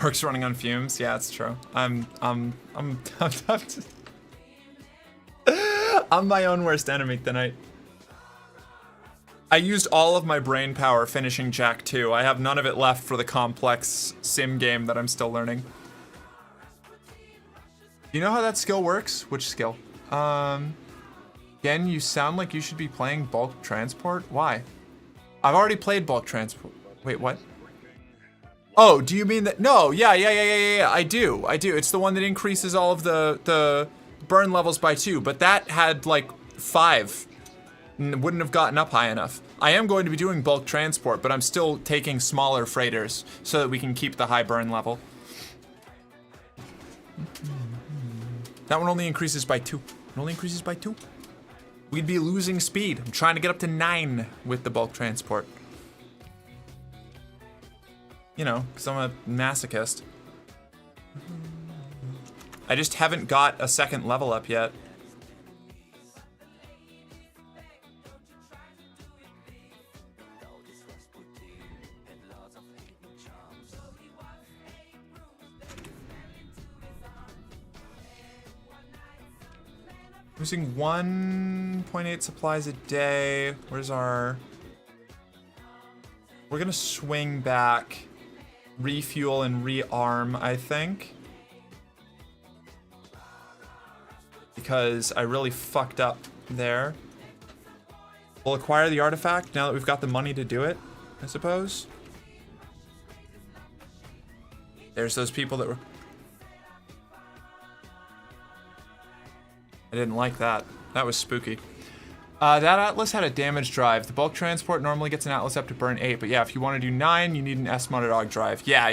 Work's running on fumes. Yeah, it's true. I'm my own worst enemy tonight. I used all of my brain power finishing Jak 2. I have none of it left for the complex sim game that I'm still learning. You know how that skill works? Which skill? Again, you sound like you should be playing bulk transport. Why? I've already played bulk transport. Wait, what? Oh, do you mean that? No, yeah, I do. It's the one that increases all of the burn levels by 2, but that had like 5. Wouldn't have gotten up high enough. I am going to be doing bulk transport, but I'm still taking smaller freighters so that we can keep the high burn level. That one only increases by 2. It only increases by 2. We'd be losing speed. I'm trying to get up to 9 with the bulk transport. You know, because I'm a masochist. I just haven't got a second level up yet. Using 1.8 supplies a day. Where's our... We're gonna swing back, refuel and rearm, I think. Because I really fucked up there. We'll acquire the artifact now that we've got the money to do it, I suppose. There's those people that were... I didn't like that. That was spooky. That Atlas had a damaged drive. The bulk transport normally gets an Atlas up to burn 8, but yeah, if you want to do 9, you need an S-modded aug drive. Yeah.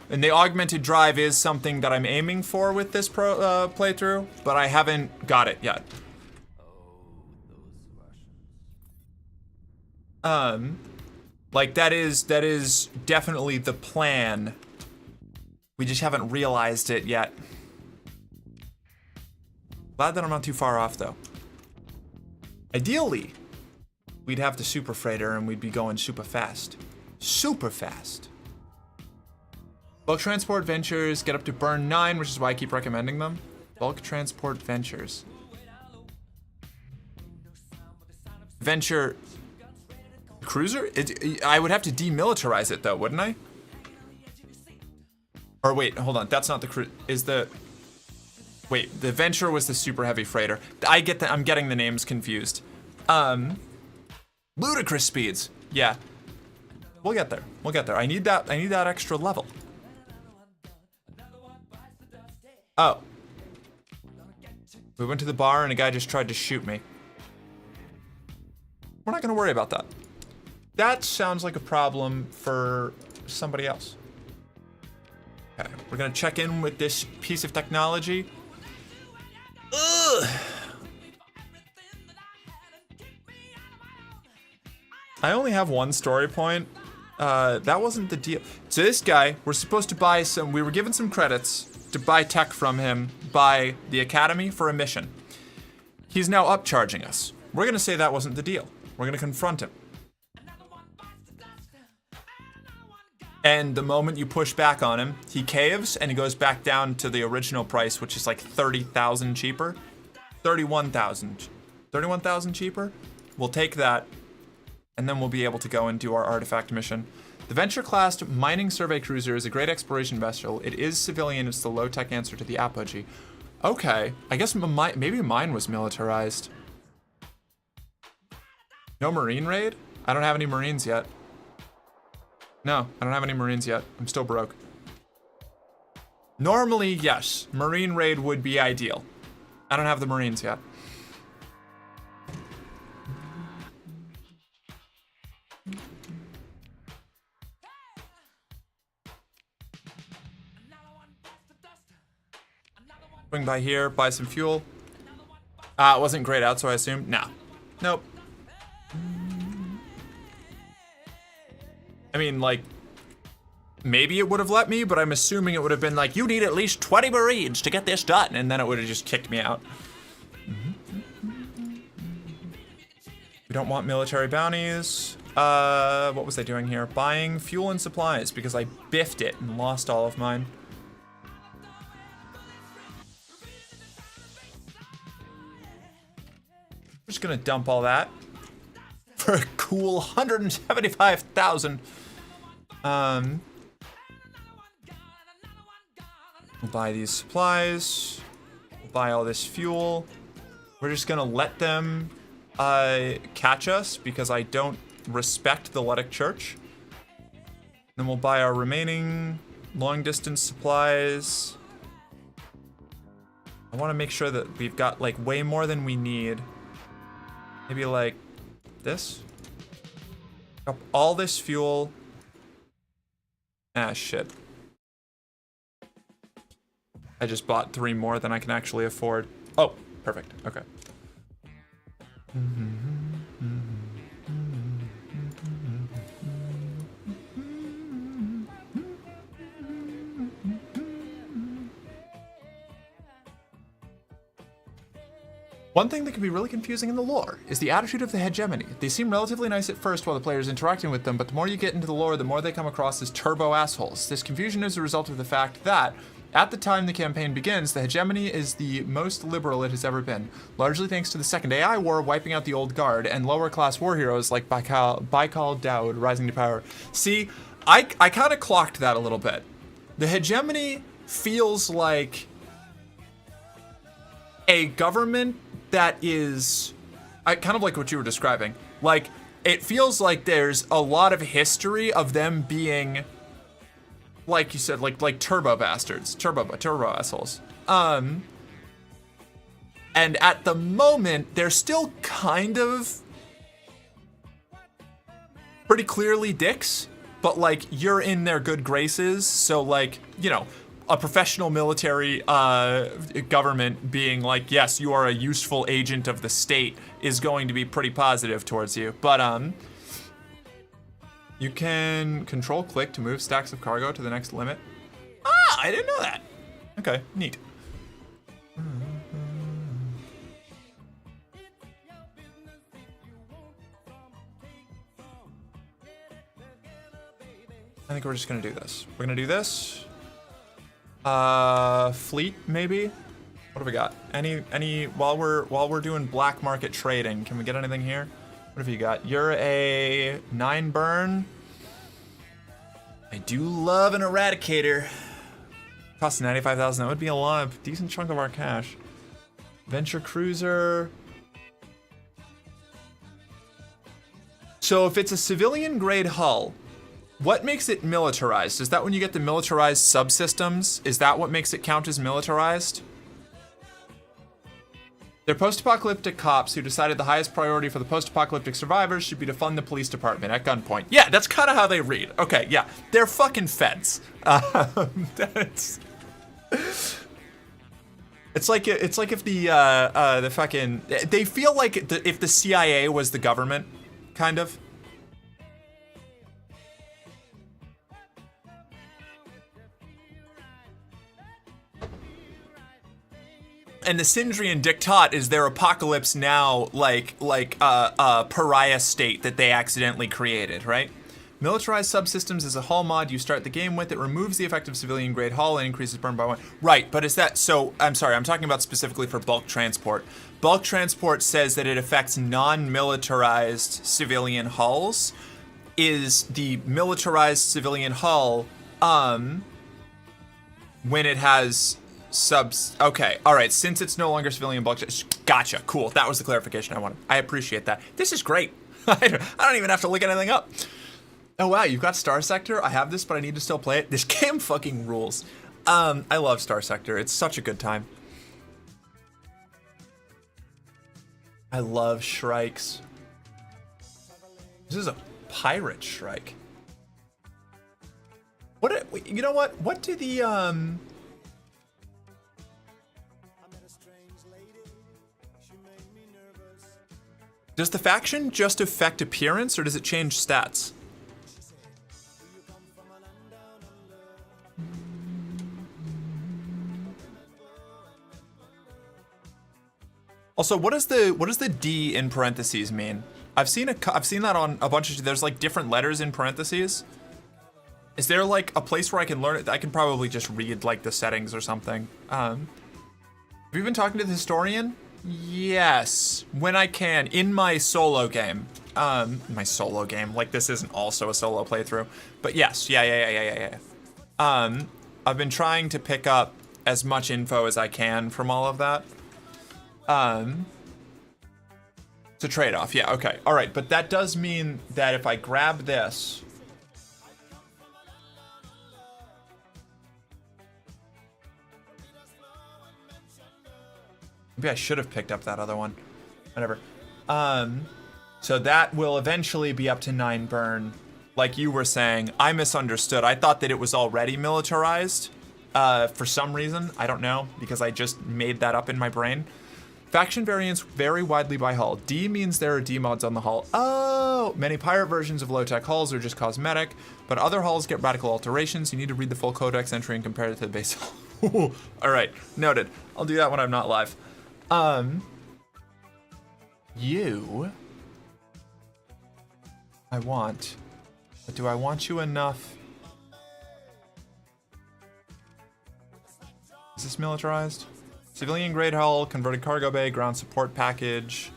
And the augmented drive is something that I'm aiming for with this playthrough, but I haven't got it yet. Like that is definitely the plan. We just haven't realized it yet. Glad that I'm not too far off though. Ideally, we'd have the super freighter and we'd be going super fast. Super fast. Bulk transport ventures get up to burn 9, which is why I keep recommending them. Bulk transport ventures. Venture cruiser? I would have to demilitarize it though, wouldn't I? Or wait, hold on. That's not the cruise. Is the... Wait, the Venture was the super heavy freighter. I'm getting the names confused. Ludicrous speeds. Yeah. We'll get there. We'll get there. I need that extra level. Oh. We went to the bar and a guy just tried to shoot me. We're not gonna worry about that. That sounds like a problem for somebody else. Okay, we're gonna check in with this piece of technology. Ugh. I only have one story point. That wasn't the deal. So this guy, we're supposed to buy some, we were given some credits to buy tech from him by the Academy for a mission. He's now upcharging us. We're gonna say that wasn't the deal. We're gonna confront him. And the moment you push back on him, he caves and he goes back down to the original price, which is like 30,000 cheaper. 31,000. 31,000 cheaper? We'll take that, and then we'll be able to go and do our artifact mission. The Venture-class mining survey cruiser is a great exploration vessel. It is civilian. It's the low-tech answer to the Apogee. Okay, I guess maybe mine was militarized. No marine raid? I don't have any marines yet. No, I don't have any marines yet. I'm still broke. Normally, yes, marine raid would be ideal. I don't have the marines yet. Swing by here, buy some fuel. It wasn't grayed out, so I assume. No. Nope. I mean, like, maybe it would have let me, but I'm assuming it would have been like, you need at least 20 Marines to get this done, and then it would have just kicked me out. We don't want military bounties. What was I doing here? Buying fuel and supplies, because I biffed it and lost all of mine. We're just gonna dump all that for a cool 175,000. We'll buy these supplies. We'll buy all this fuel. We're just gonna let them catch us because I don't respect the Letic Church. Then we'll buy our remaining long distance supplies. I want to make sure that we've got like way more than we need. Maybe like this. Up all this fuel. Ah, shit. I just bought 3 more than I can actually afford. Oh, perfect. Okay. One thing that can be really confusing in the lore is the attitude of the hegemony. They seem relatively nice at first while the player is interacting with them, but the more you get into the lore, the more they come across as turbo assholes. This confusion is a result of the fact that At the time the campaign begins, the hegemony is the most liberal it has ever been, largely thanks to the Second AI War wiping out the old guard and lower-class war heroes like Baikal Daud rising to power. See, I kind of clocked that a little bit. The hegemony feels like a government that is kind of like what you were describing. Like, it feels like there's a lot of history of them being, like you said, like turbo bastards, turbo assholes. And at the moment, they're still kind of pretty clearly dicks, but like you're in their good graces. So like, you know, a professional military government being like, yes, you are a useful agent of the state is going to be pretty positive towards you. But you can control click to move stacks of cargo to the next limit. Ah, I didn't know that. Okay, neat. I think we're just gonna do this. We're gonna do this. Fleet maybe. What have we got? Any while we're doing black market trading, can we get anything here? What have you got? You're a 9 burn. I do love an eradicator. Costs 95,000. That would be a lot of decent chunk of our cash. Venture cruiser. So if it's a civilian grade hull, what makes it militarized? Is that when you get the militarized subsystems? Is that what makes it count as militarized? They're post-apocalyptic cops who decided the highest priority for the post-apocalyptic survivors should be to fund the police department at gunpoint. Yeah, that's kind of how they read. Okay, yeah, they're fucking feds. It's like if the fucking, they feel like if the CIA was the government, kind of. And the Sindrian Diktat is their apocalypse now, like pariah state that they accidentally created, right? Militarized subsystems is a hull mod you start the game with. It removes the effective civilian grade hull and increases burn by 1. Right, but is that, so, I'm sorry, I'm talking about specifically for bulk transport. Bulk transport says that it affects non-militarized civilian hulls. Is the militarized civilian hull, when it has subs, okay, all right, since it's no longer civilian bulk, gotcha, cool, that was the clarification I wanted. I appreciate that. This is great. I don't even have to look anything up. Oh wow, you've got Star Sector? I have this, but I need to still play it. This game fucking rules. I love Star Sector, it's such a good time. I love Shrikes. This is a pirate Shrike. What, you know what do the, does the faction just affect appearance, or does it change stats? Also, what does the D in parentheses mean? I've seen that on a bunch of, there's like different letters in parentheses. Is there like a place where I can learn it? I can probably just read like the settings or something. Have you been talking to the historian? Yes, when I can, in my solo game. Like this isn't also a solo playthrough, but yes, yeah. I've been trying to pick up as much info as I can from all of that. It's a trade-off, yeah, okay, all right, but that does mean that if I grab this, maybe I should have picked up that other one. Whatever. So that will eventually be up to 9 burn. Like you were saying, I misunderstood. I thought that it was already militarized for some reason. I don't know, because I just made that up in my brain. Faction variants vary widely by hull. D means there are D mods on the hull. Oh, many pirate versions of low-tech hulls are just cosmetic, but other hulls get radical alterations. You need to read the full codex entry and compare it to the base hull. All right, noted. I'll do that when I'm not live. You, I want, but do I want you enough? Is this militarized? Civilian grade hull, converted cargo bay, ground support package,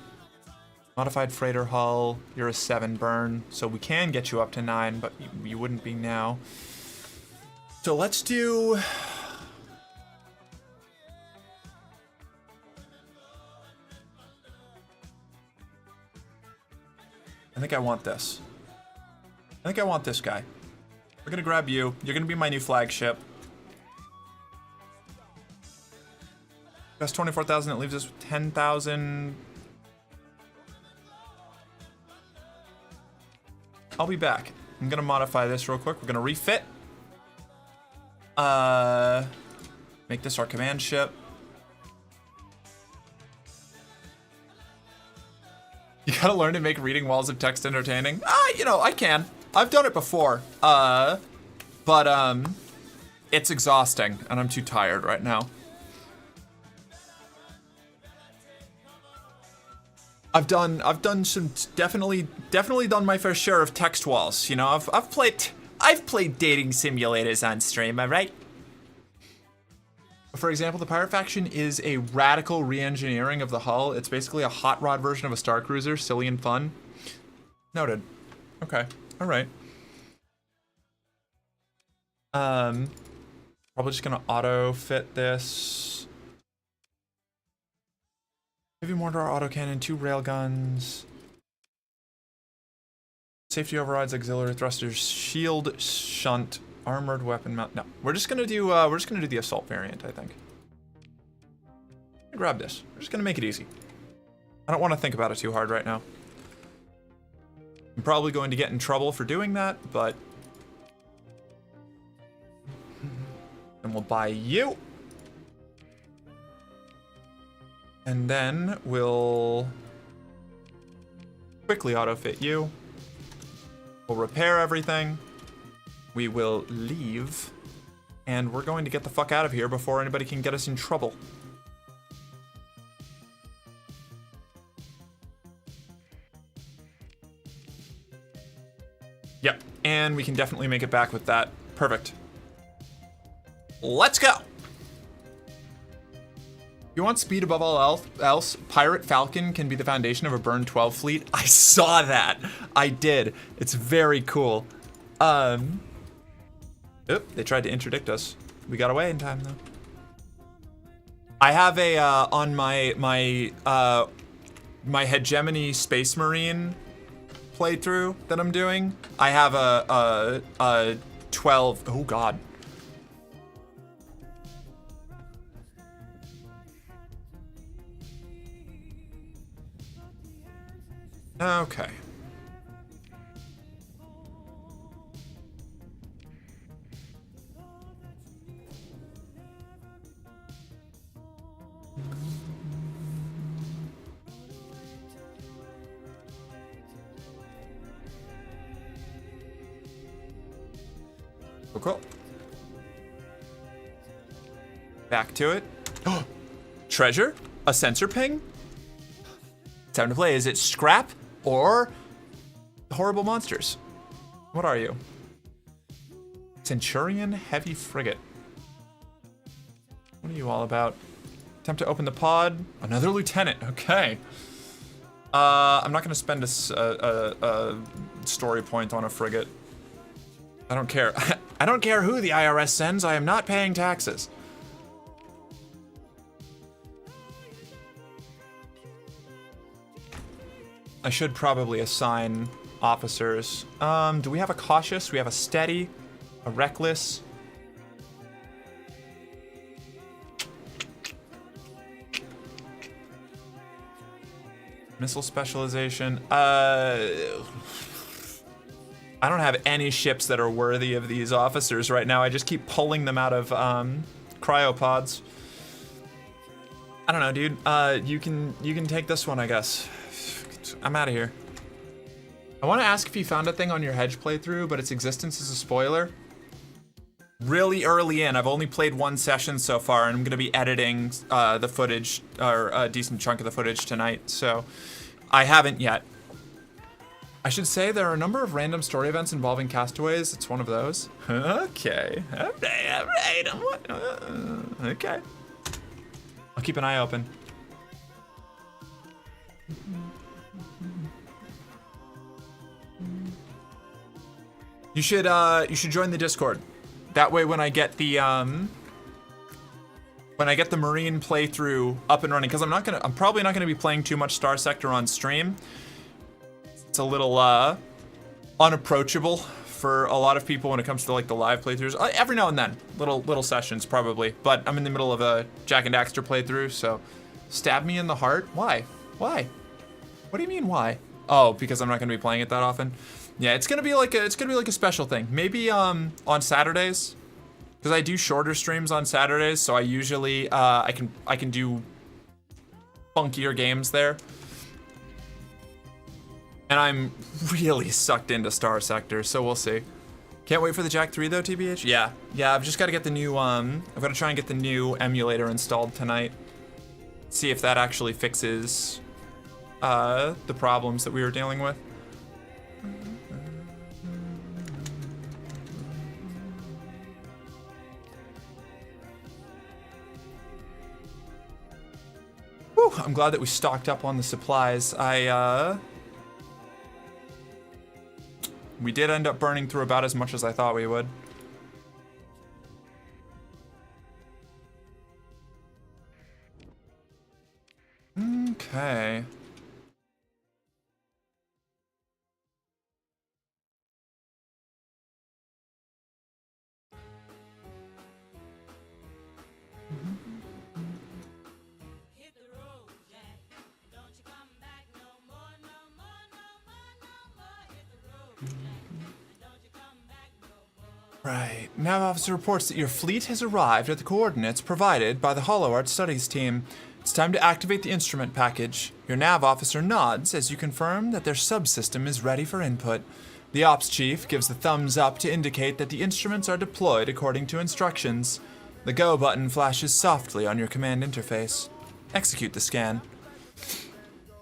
modified freighter hull. You're a 7 burn, so we can get you up to 9, but you wouldn't be now. So let's do... I think I want this. I think I want this guy. We're gonna grab you. You're gonna be my new flagship. That's 24,000. It leaves us with 10,000. I'll be back. I'm gonna modify this real quick. We're gonna refit. Make this our command ship. You gotta learn to make reading walls of text entertaining. You know, I can. I've done it before. But it's exhausting, and I'm too tired right now. I've done some definitely done my fair share of text walls. You know, I've played dating simulators on stream, am I right? For example, the pirate faction is a radical re-engineering of the hull. It's basically a hot rod version of a Star Cruiser, silly and fun. Noted. Okay, all right. Probably just gonna auto fit this. Heavy mortar, autocannon, 2 railguns. Safety overrides, auxiliary thrusters, shield shunt, armored weapon mount. No, we're just gonna do the assault variant, I think. Grab this. We're just gonna make it easy. I don't want to think about it too hard right now. I'm probably going to get in trouble for doing that, but then we'll buy you. And then we'll quickly auto-fit you. We'll repair everything. We will leave. And we're going to get the fuck out of here before anybody can get us in trouble. Yep, and we can definitely make it back with that. Perfect. Let's go! You want speed above all else? Pirate Falcon can be the foundation of a Burn 12 fleet. I saw that. I did. It's very cool. Oop, they tried to interdict us. We got away in time though. I have a on my Hegemony Space Marine playthrough that I'm doing. I have a 12. Oh God. Okay. Oh, cool. Back to it. Treasure? A sensor ping? Time to play. Is it scrap or horrible monsters? What are you? Centurion Heavy Frigate. What are you all about? Attempt to open the pod. Another lieutenant. Okay. I'm not gonna spend a story point on a frigate. I don't care. I don't care who the IRS sends. I am not paying taxes. I should probably assign officers. Do we have a cautious? We have a steady, a reckless. Missile specialization. I don't have any ships that are worthy of these officers right now. I just keep pulling them out of cryopods. I don't know, dude. You can take this one, I guess. I'm out of here. I want to ask if you found a thing on your Hedge playthrough, but its existence is a spoiler. Really early in. I've only played 1 session so far, and I'm going to be editing the footage, or a decent chunk of the footage tonight, so I haven't yet. I should say there are a number of random story events involving castaways. It's one of those. Okay. All right. Okay. I'll keep an eye open. You should join the Discord. That way when I get the Marine playthrough up and running, because I'm probably not gonna be playing too much Star Sector on stream. It's a little unapproachable for a lot of people when it comes to like the live playthroughs. Every now and then, little sessions probably, but I'm in the middle of a Jack and Daxter playthrough, so stab me in the heart. Why? What do you mean why? Oh, because I'm not gonna be playing it that often. Yeah, it's gonna be like a special thing. Maybe on Saturdays, because I do shorter streams on Saturdays, so I usually I can do funkier games there. And I'm really sucked into Star Sector, so we'll see. Can't wait for the Jak 3 though, TBH. Yeah, I've just got to get the new I've got to try and get the new emulator installed tonight. See if that actually fixes the problems that we were dealing with. Whew, I'm glad that we stocked up on the supplies. We did end up burning through about as much as I thought we would. Okay. Right. Nav officer reports that your fleet has arrived at the coordinates provided by the Hollow Art Studies team. It's time to activate the instrument package. Your nav officer nods as you confirm that their subsystem is ready for input. The ops chief gives the thumbs up to indicate that the instruments are deployed according to instructions. The go button flashes softly on your command interface. Execute the scan.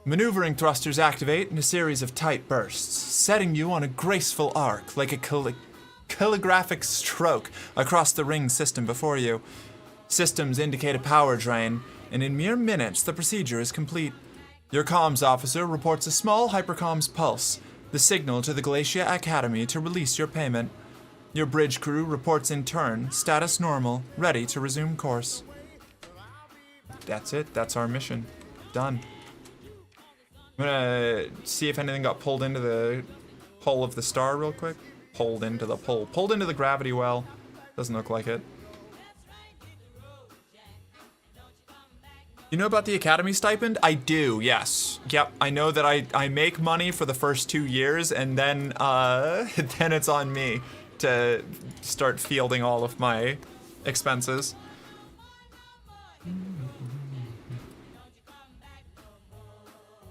Maneuvering thrusters activate in a series of tight bursts, setting you on a graceful arc like a calligraphic stroke across the ring system before you. Systems indicate a power drain, and in mere minutes the procedure is complete. Your comms officer reports a small hypercomms pulse, the signal to the Glacia Academy to release your payment. Your bridge crew reports in turn, status normal, ready to resume course. That's it, that's our mission. Done. I'm gonna see if anything got pulled into the hull of the star real quick. Pulled into the gravity well. Doesn't look like it. You know about the Academy stipend? I do, yes. Yep, I know that I make money for the first 2 years, and then then it's on me to start fielding all of my expenses.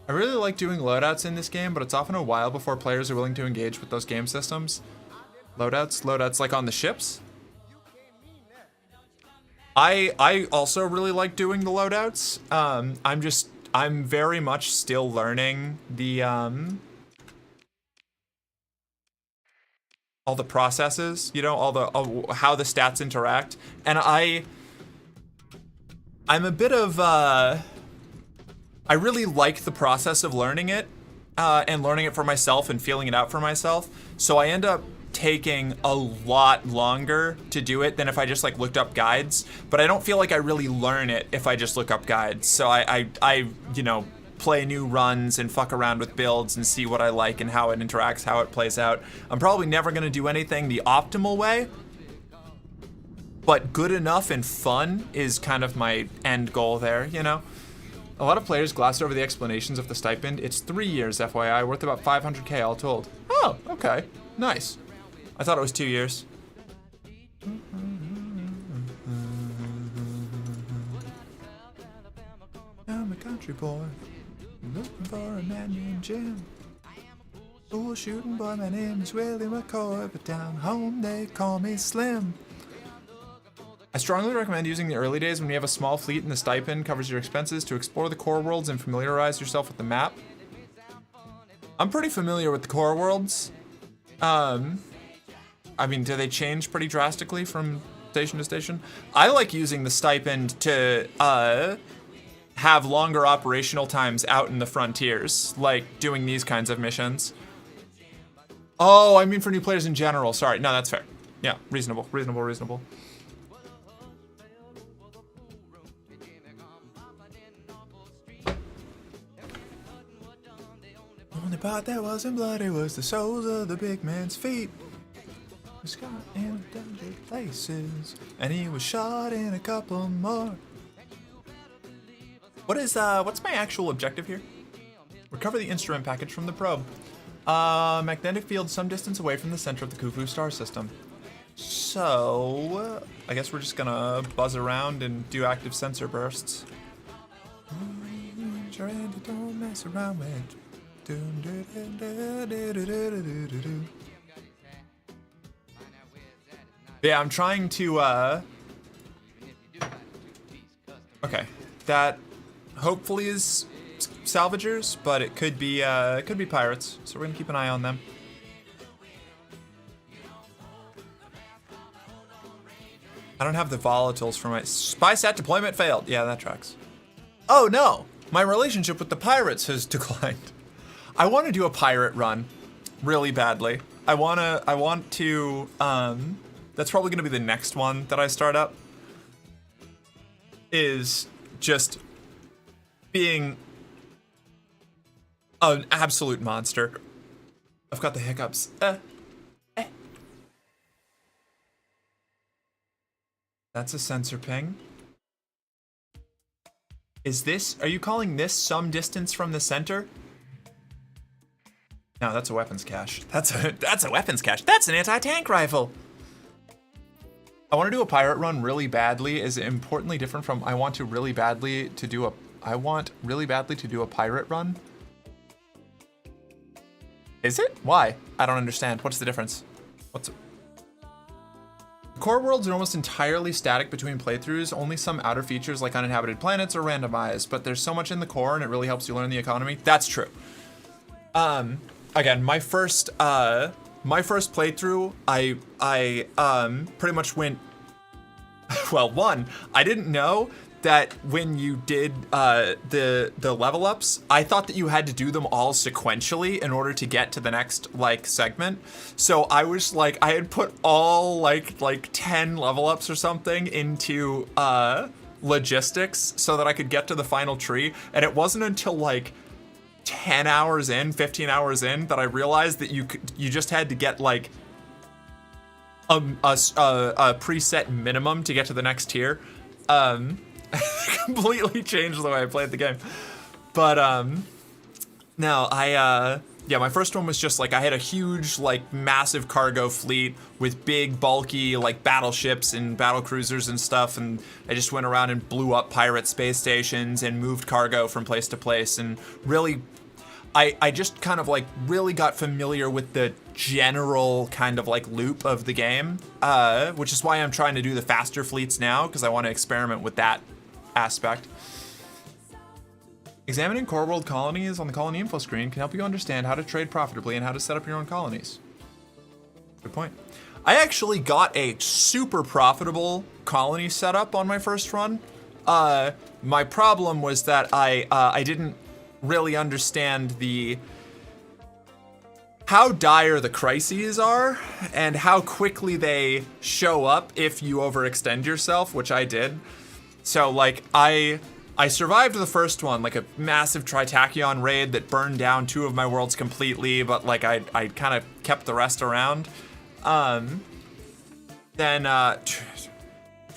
I really like doing loadouts in this game, but it's often a while before players are willing to engage with those game systems. Loadouts like on the ships? I also really like doing the loadouts. I'm very much still learning the all the processes, you know, all how the stats interact, and I'm a bit of I really like the process of learning it, and learning it for myself and feeling it out for myself. So I end up taking a lot longer to do it than if I just like looked up guides. But I don't feel like I really learn it if I just look up guides. So I you know, play new runs and fuck around with builds and see what I like and how it interacts, how it plays out. I'm probably never gonna do anything the optimal way, but good enough and fun is kind of my end goal there, you know? A lot of players gloss over the explanations of the stipend. It's 3 years, FYI, worth about 500k all told. Oh, okay. Nice. I thought it was 2 years. I'm a country boy, looking for a man named Jim. Oh, shooting boy, my name is Willie McCoy, but down home they call me Slim. I strongly recommend using the early days when you have a small fleet and the stipend covers your expenses to explore the core worlds and familiarize yourself with the map. I'm pretty familiar with the core worlds. I mean, do they change pretty drastically from station to station? I like using the stipend to have longer operational times out in the frontiers, like doing these kinds of missions. Oh, I mean for new players in general. Sorry. No, that's fair. Yeah, reasonable. Only part that wasn't bloody was the soles of the big man's feet. He was shot in 100 places, and he was shot in a couple more. What's my actual objective here? Recover the instrument package from the probe. Magnetic field some distance away from the center of the Khufu star system. So, I guess we're just gonna buzz around and do active sensor bursts. Don't mess around with. Yeah, I'm trying to, okay, that hopefully is salvagers, but it could be pirates, so we're gonna keep an eye on them. I don't have the volatiles for my spy sat deployment failed. Yeah, that tracks. Oh no, my relationship with the pirates has declined. I want to do a pirate run really badly. I want to, that's probably going to be the next one that I start up, is just being an absolute monster. I've got the hiccups. That's a sensor ping. Are you calling this some distance from the center? No, that's a weapons cache. That's a weapons cache. That's an anti-tank rifle. I want to do a pirate run really badly is importantly different from I want really badly to do a pirate run. Is it? Why? I don't understand. What's the difference? Core worlds are almost entirely static between playthroughs. Only some outer features like uninhabited planets are randomized, but there's so much in the core and it really helps you learn the economy. That's true. Again, my first playthrough, I pretty much went, well, one, I didn't know that when you did the level ups, I thought that you had to do them all sequentially in order to get to the next like segment. So I was like, I had put all like 10 level ups or something into logistics so that I could get to the final tree, and it wasn't until like 10 hours in, 15 hours in, that I realized that you just had to get like a preset minimum to get to the next tier. Completely changed the way I played the game. But no, yeah, my first one was just like I had a huge like massive cargo fleet with big bulky like battleships and battle cruisers and stuff, and I just went around and blew up pirate space stations and moved cargo from place to place, and really I just kind of like really got familiar with the general kind of like loop of the game, which is why I'm trying to do the faster fleets now, because I want to experiment with that aspect. Examining core world colonies on the colony info screen can help you understand how to trade profitably and how to set up your own colonies. Good point. I actually got a super profitable colony setup on my first run. My problem was that I didn't really understand how dire the crises are and how quickly they show up if you overextend yourself, which I did. So like I survived the first one, like a massive Tritachyon raid that burned down 2 of my worlds completely, but like I kind of kept the rest around. Then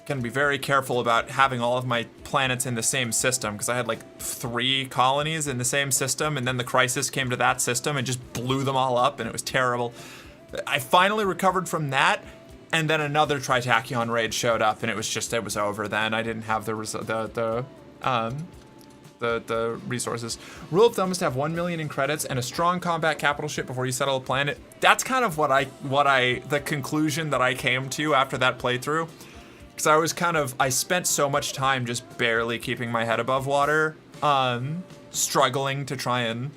gonna be very careful about having all of my planets in the same system, because I had like 3 colonies in the same system, and then the crisis came to that system and just blew them all up, and it was terrible. I finally recovered from that, and then another Tritachyon raid showed up, and it was over then. I didn't have the resources. Rule of thumb is to have 1 million in credits and a strong combat capital ship before you settle a planet. That's kind of the conclusion that I came to after that playthrough. Because I spent so much time just barely keeping my head above water, struggling to try and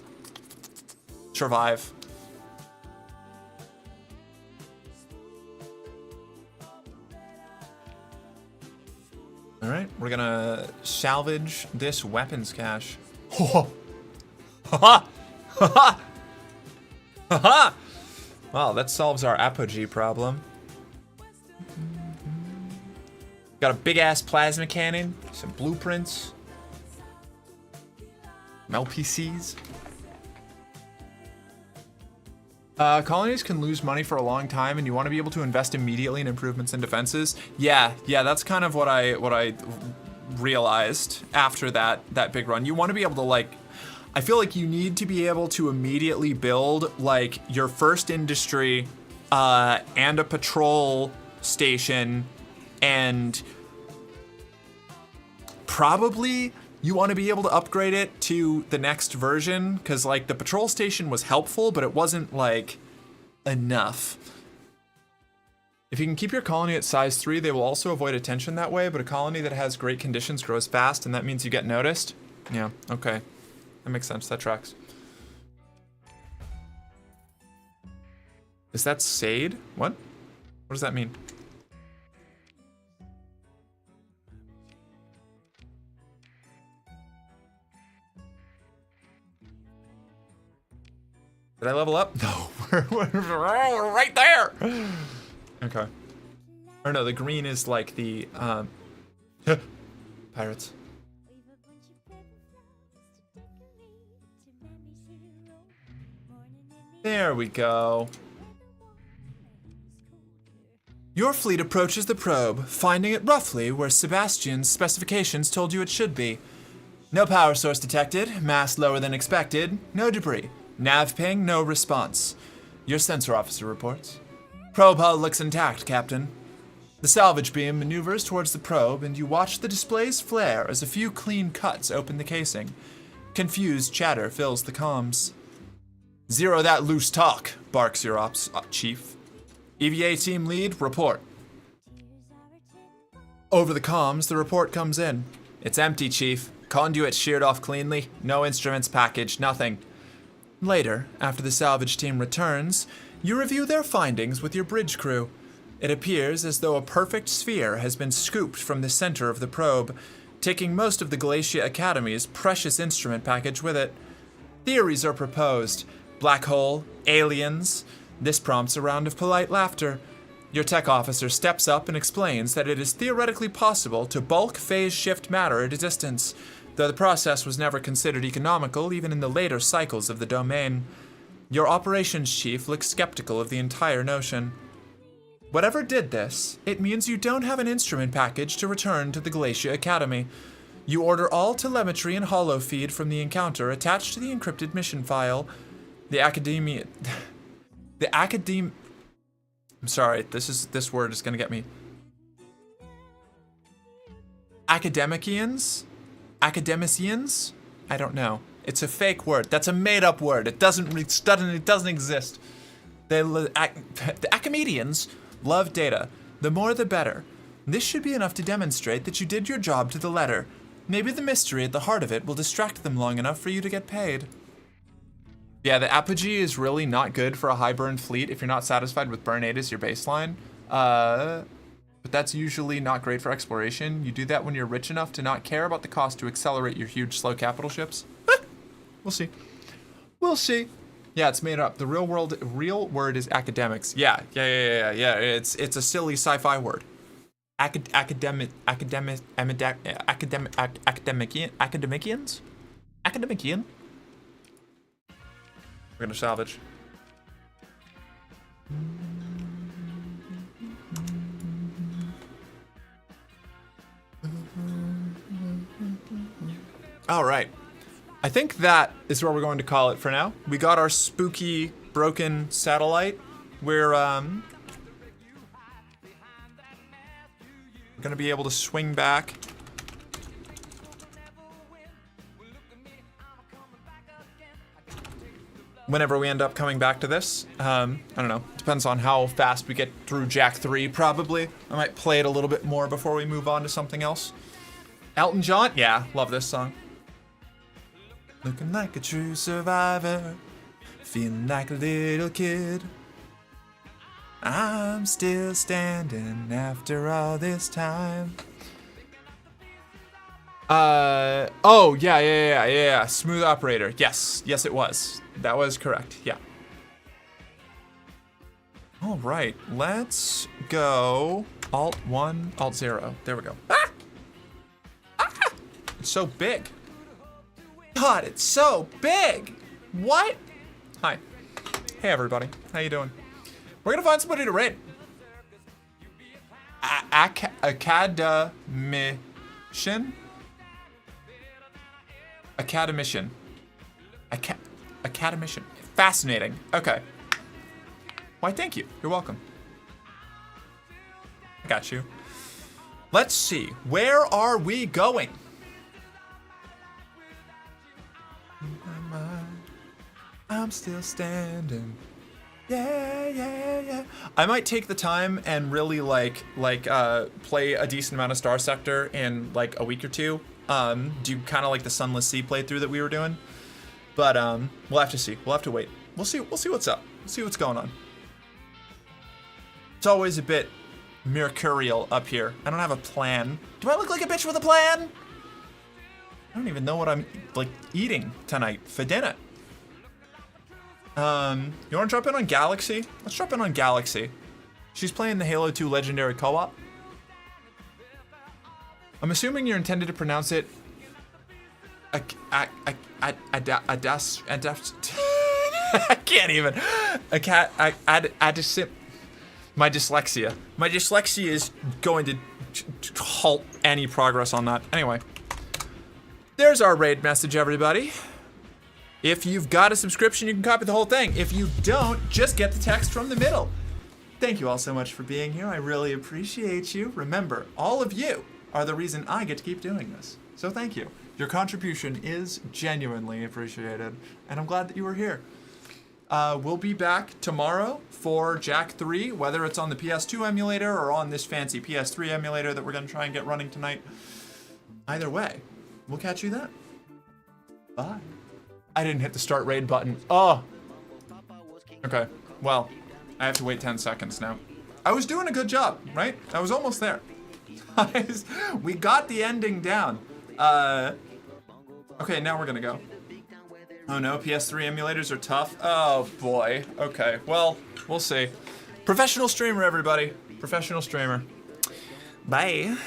survive. All right, we're gonna salvage this weapons cache. Ha ha! Ha ha! Ha ha! Wow, that solves our apogee problem. Got a big ass plasma cannon, some blueprints, some LPCs. Colonies can lose money for a long time, and you want to be able to invest immediately in improvements and defenses. Yeah, that's kind of what I realized after that big run. You want to be able to, like, I feel like you need to be able to immediately build like your first industry and a patrol station, and probably you want to be able to upgrade it to the next version, because like the patrol station was helpful, but it wasn't like enough. If you can keep your colony at size 3, they will also avoid attention that way, but a colony that has great conditions grows fast, and that means you get noticed. Yeah, okay. That makes sense, that tracks. Is that Sade? What? What does that mean? Did I level up? No, we're right there. Okay. Or no, the green is like the pirates. There we go. Your fleet approaches the probe, finding it roughly where Sebastian's specifications told you it should be. No power source detected, mass lower than expected, no debris. Nav ping, no response. Your sensor officer reports. Probe hull looks intact, Captain. The salvage beam maneuvers towards the probe, and you watch the displays flare as a few clean cuts open the casing. Confused chatter fills the comms. Zero that loose talk, barks your ops chief. EVA team lead, report. Over the comms, the report comes in. It's empty, Chief. Conduit sheared off cleanly, no instruments packaged, nothing. Later, after the salvage team returns, you review their findings with your bridge crew. It appears as though a perfect sphere has been scooped from the center of the probe, taking most of the Glacia Academy's precious instrument package with it. Theories are proposed. Black hole, aliens. This prompts a round of polite laughter. Your tech officer steps up and explains that it is theoretically possible to bulk phase shift matter at a distance, though the process was never considered economical even in the later cycles of the domain. Your operations chief looks skeptical of the entire notion. Whatever did this, it means you don't have an instrument package to return to the Glacia Academy. You order all telemetry and holo feed from the encounter attached to the encrypted mission file. I'm sorry, this word is gonna get me. Academicians? I don't know. It's a fake word. That's a made-up word. It doesn't exist. The Academicians love data. The more the better. This should be enough to demonstrate that you did your job to the letter. Maybe the mystery at the heart of it will distract them long enough for you to get paid. Yeah, the apogee is really not good for a high burn fleet if you're not satisfied with burn 8 as your baseline. But that's usually not great for exploration. You do that when you're rich enough to not care about the cost to accelerate your huge slow capital ships. We'll see. We'll see. Yeah, it's made up. The real word is academics. Yeah. It's a silly sci-fi word. Academicians? Academician? We're gonna salvage. All right. I think that is where we're going to call it for now. We got our spooky broken satellite. We're gonna be able to swing back. Whenever we end up coming back to this. I don't know. Depends on how fast we get through Jack 3, probably. I might play it a little bit more before we move on to something else. Elton John? Yeah, love this song. Looking like a true survivor. feeling like a little kid. I'm still standing after all this time. Oh, yeah. Smooth operator. Yes, it was. That was correct. Yeah. All right, let's go Alt 1, Alt 0. There we go. Ah! Ah! It's so big. God, it's so big. What? Hi. Hey, everybody. How you doing? We're gonna find somebody to raid. Academician? Academician. Academician. Fascinating. Okay. Why, thank you. You're welcome. I got you. Let's see. Where are we going? I'm still standing. Yeah. I might take the time and really play a decent amount of Star Sector in like a week or two. Do kind of like the Sunless Sea playthrough that we were doing. But we'll have to see. We'll have to wait. We'll see what's up. We'll see what's going on. It's always a bit mercurial up here. I don't have a plan. Do I look like a bitch with a plan? I don't even know what I'm like eating tonight for dinner. You wanna drop in on Galaxy? Let's drop in on Galaxy. She's playing the Halo 2 Legendary Co-op. I'm assuming you're intended to pronounce it I can't even. My dyslexia. My dyslexia is going to halt any progress on that. Anyway, there's our raid message, everybody. If you've got a subscription, you can copy the whole thing. If you don't, just get the text from the middle. Thank you all so much for being here. I really appreciate you. Remember, all of you are the reason I get to keep doing this. So thank you. Your contribution is genuinely appreciated, and I'm glad that you were here. We'll be back tomorrow for Jack 3, whether it's on the PS2 emulator or on this fancy PS3 emulator that we're going to try and get running tonight. Either way, we'll catch you then. Bye. I didn't hit the start raid button. Oh. Okay, well, I have to wait 10 seconds now. I was doing a good job, right? I was almost there. We got the ending down. Okay, now we're gonna go. Oh no, PS3 emulators are tough. Oh boy. Okay, well, we'll see. Professional streamer, everybody. Professional streamer. Bye.